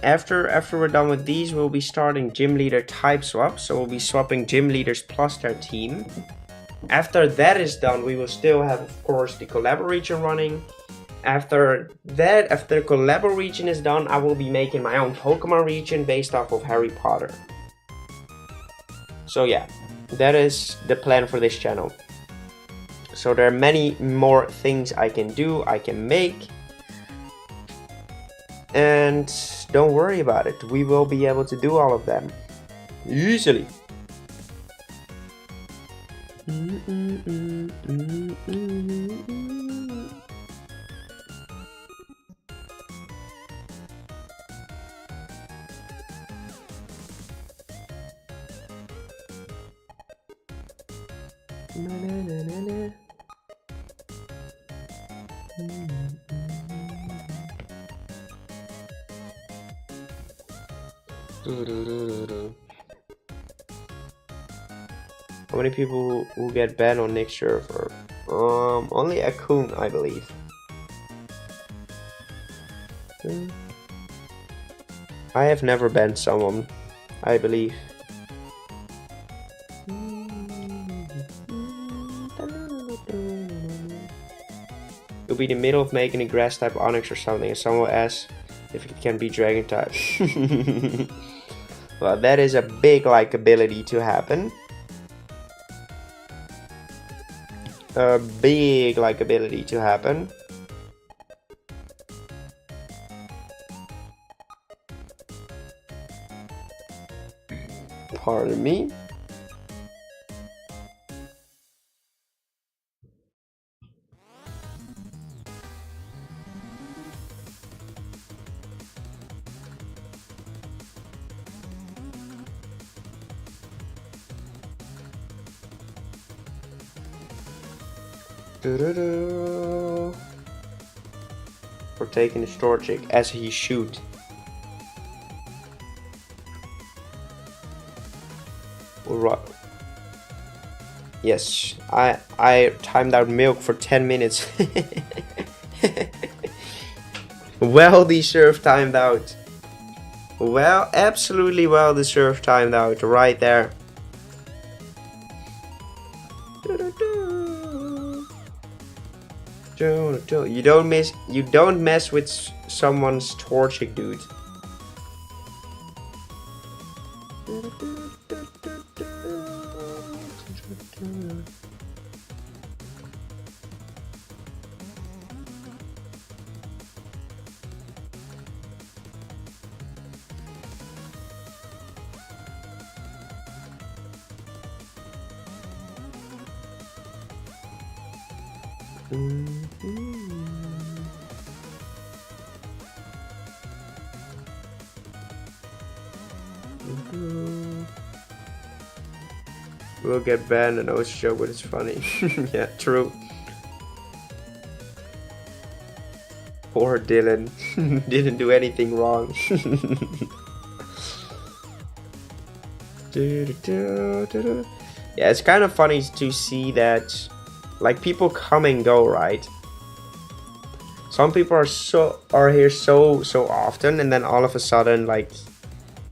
after we're done with these, we'll be starting gym leader type swaps. So we'll be swapping gym leaders plus their team. After that is done, we will still have, of course, the Collab region running. After the Collab region is done, I will be making my own Pokemon region based off of Harry Potter. So yeah, that is the plan for this channel. So there are many more things I can do, I can make. And don't worry about it, we will be able to do all of them easily. How many people who get banned on Nick's server? Only Akun, I believe. I have never banned someone, I believe. You'll be in the middle of making a grass type Onyx or something, and someone asks if it can be dragon type. Well, that is a big likability to happen. A big likability to happen. Pardon me. For taking the store chick as he shoot. Right. Yes, I timed out milk for 10 minutes. Well deserved timed out. Well, absolutely well deserved timed out right there. You don't mess with someone's torchic, dude. We'll get banned, I know it's a joke, but it's funny. Yeah, true. Poor Dylan. Didn't do anything wrong. Yeah, it's kind of funny to see that, like, people come and go, right? Some people are here so often, and then all of a sudden, like,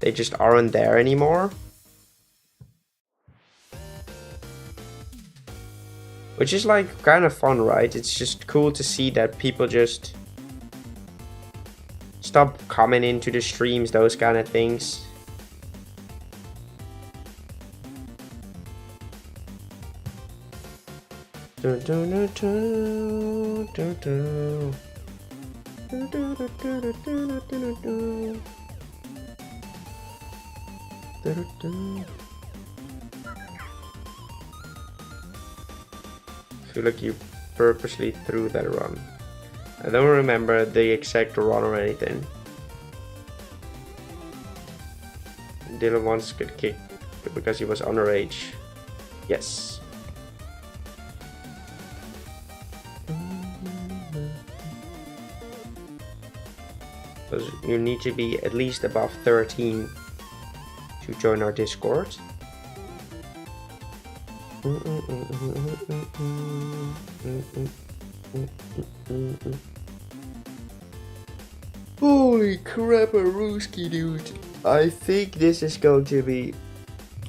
they just aren't there anymore. Which is, like, kind of fun, right? It's just cool to see that people just stop coming into the streams, those kind of things. I feel like you purposely threw that run. I don't remember the exact run or anything. Dylan once got kicked because he was underage. Yes. Because you need to be at least above 13 to join our Discord. Holy crap, a Rooski, dude. I think this is going to be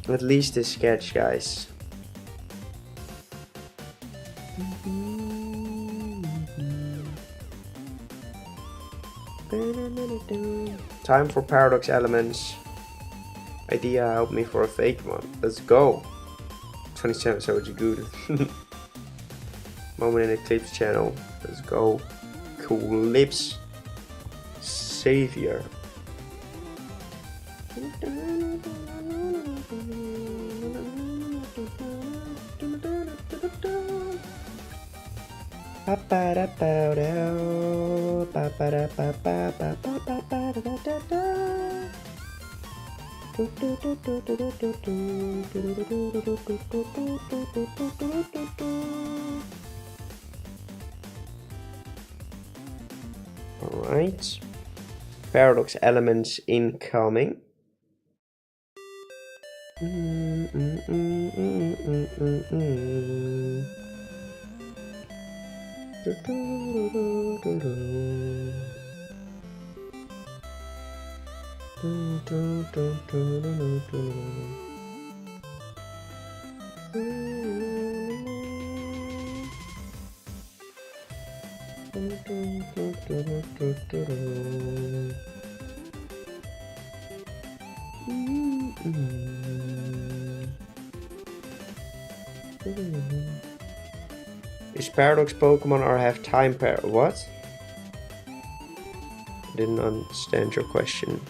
at least a sketch, guys. Time for paradox elements. Idea help me for a Fakemon. Let's go. 27 so good. Moment in Eclipse channel. Let's go. Cool lips. Savior. Alright. Paradox elements incoming. Is paradox Pokemon or have time what? Didn't understand your question.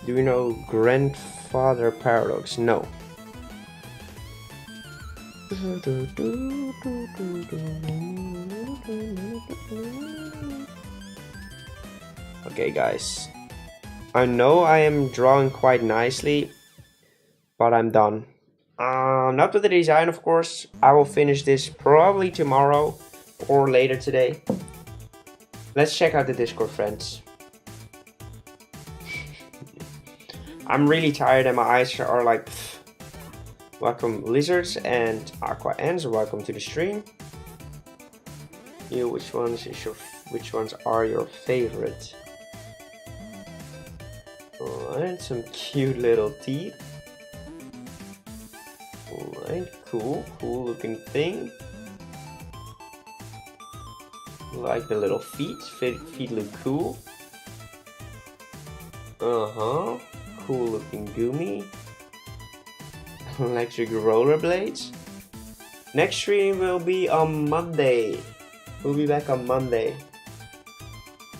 Do you know grandfather paradox? No. Okay, guys. I know I am drawing quite nicely, but I'm done. Not with the design, of course. I will finish this probably tomorrow or later today. Let's check out the Discord, friends. I'm really tired and my eyes are like Welcome lizards and aqua ants. Welcome to the stream. You, which ones are your favorite? Alright, some cute little teeth. Alright, cool looking thing. Like the little feet. Feet look cool. Cool looking Gumi. Electric rollerblades. Next stream will be on Monday. We'll be back on Monday.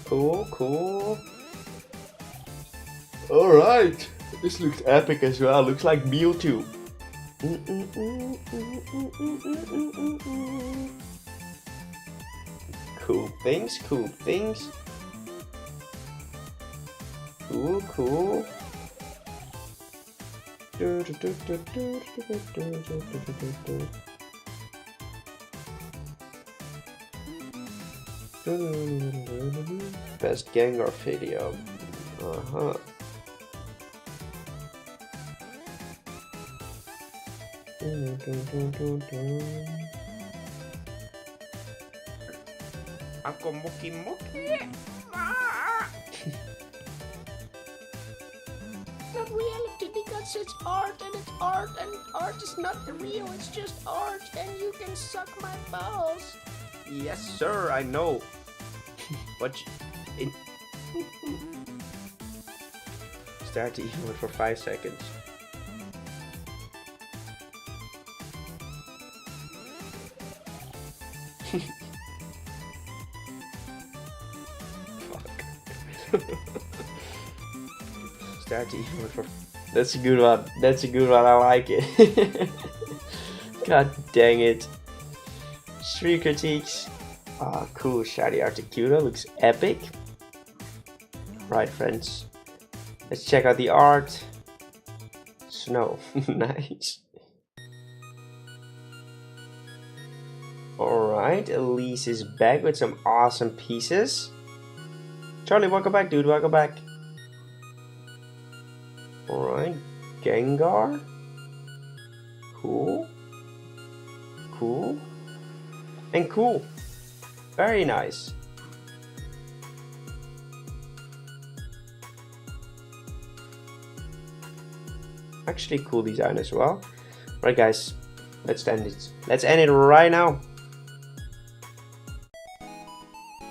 Cool. Alright. This looks epic as well. Looks like Mewtwo. Cool things. Cool. Best Gengar video. Hakamo-o. Not reality because it's art and art is not real, it's just art and you can suck my balls. Yes, sir, I know. What? Start the emote for 5 seconds. Fuck. Start the emote for. That's a good one. I like it. God dang it. Stream critiques. Cool. Shiny Articuno looks epic. Right, friends. Let's check out the art. Snow. Nice. Alright, Elise is back with some awesome pieces. Charlie, welcome back, dude. Welcome back. Alright, Gengar. Cool. And cool. Very nice. Actually cool design as well. Right guys, let's end it. Let's end it right now.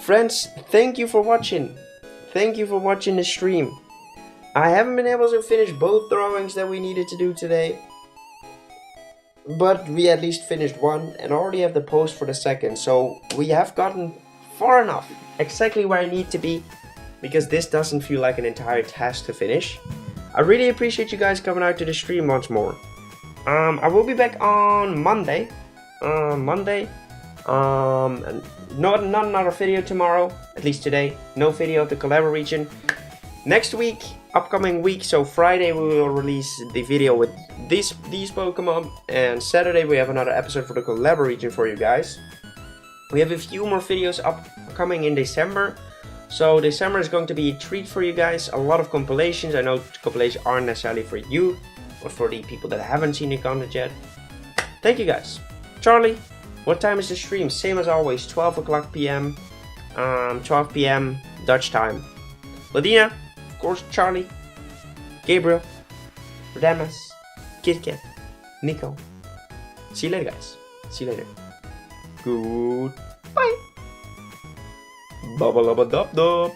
Friends, thank you for watching. Thank you for watching the stream. I haven't been able to finish both drawings that we needed to do today, but we at least finished one and already have the post for the second, so we have gotten far enough, exactly where I need to be, because this doesn't feel like an entire task to finish. I really appreciate you guys coming out to the stream once more. I will be back on Monday. And not another video tomorrow, at least today. No video of the Collab region. Next week, upcoming week, so Friday we will release the video with these Pokemon, and Saturday we have another episode for the Collab region for you guys. We have a few more videos upcoming in December, so December is going to be a treat for you guys. A lot of compilations. I know compilations aren't necessarily for you, but for the people that haven't seen the content yet. Thank you guys. Charlie, what time is the stream? Same as always, 12 o'clock PM, 12 PM Dutch time. Ladina, of course, Charlie, Gabriel, Radamas, KitKat, Nico. See you later, guys. See you later. Goodbye. Bubba lubba dub dub.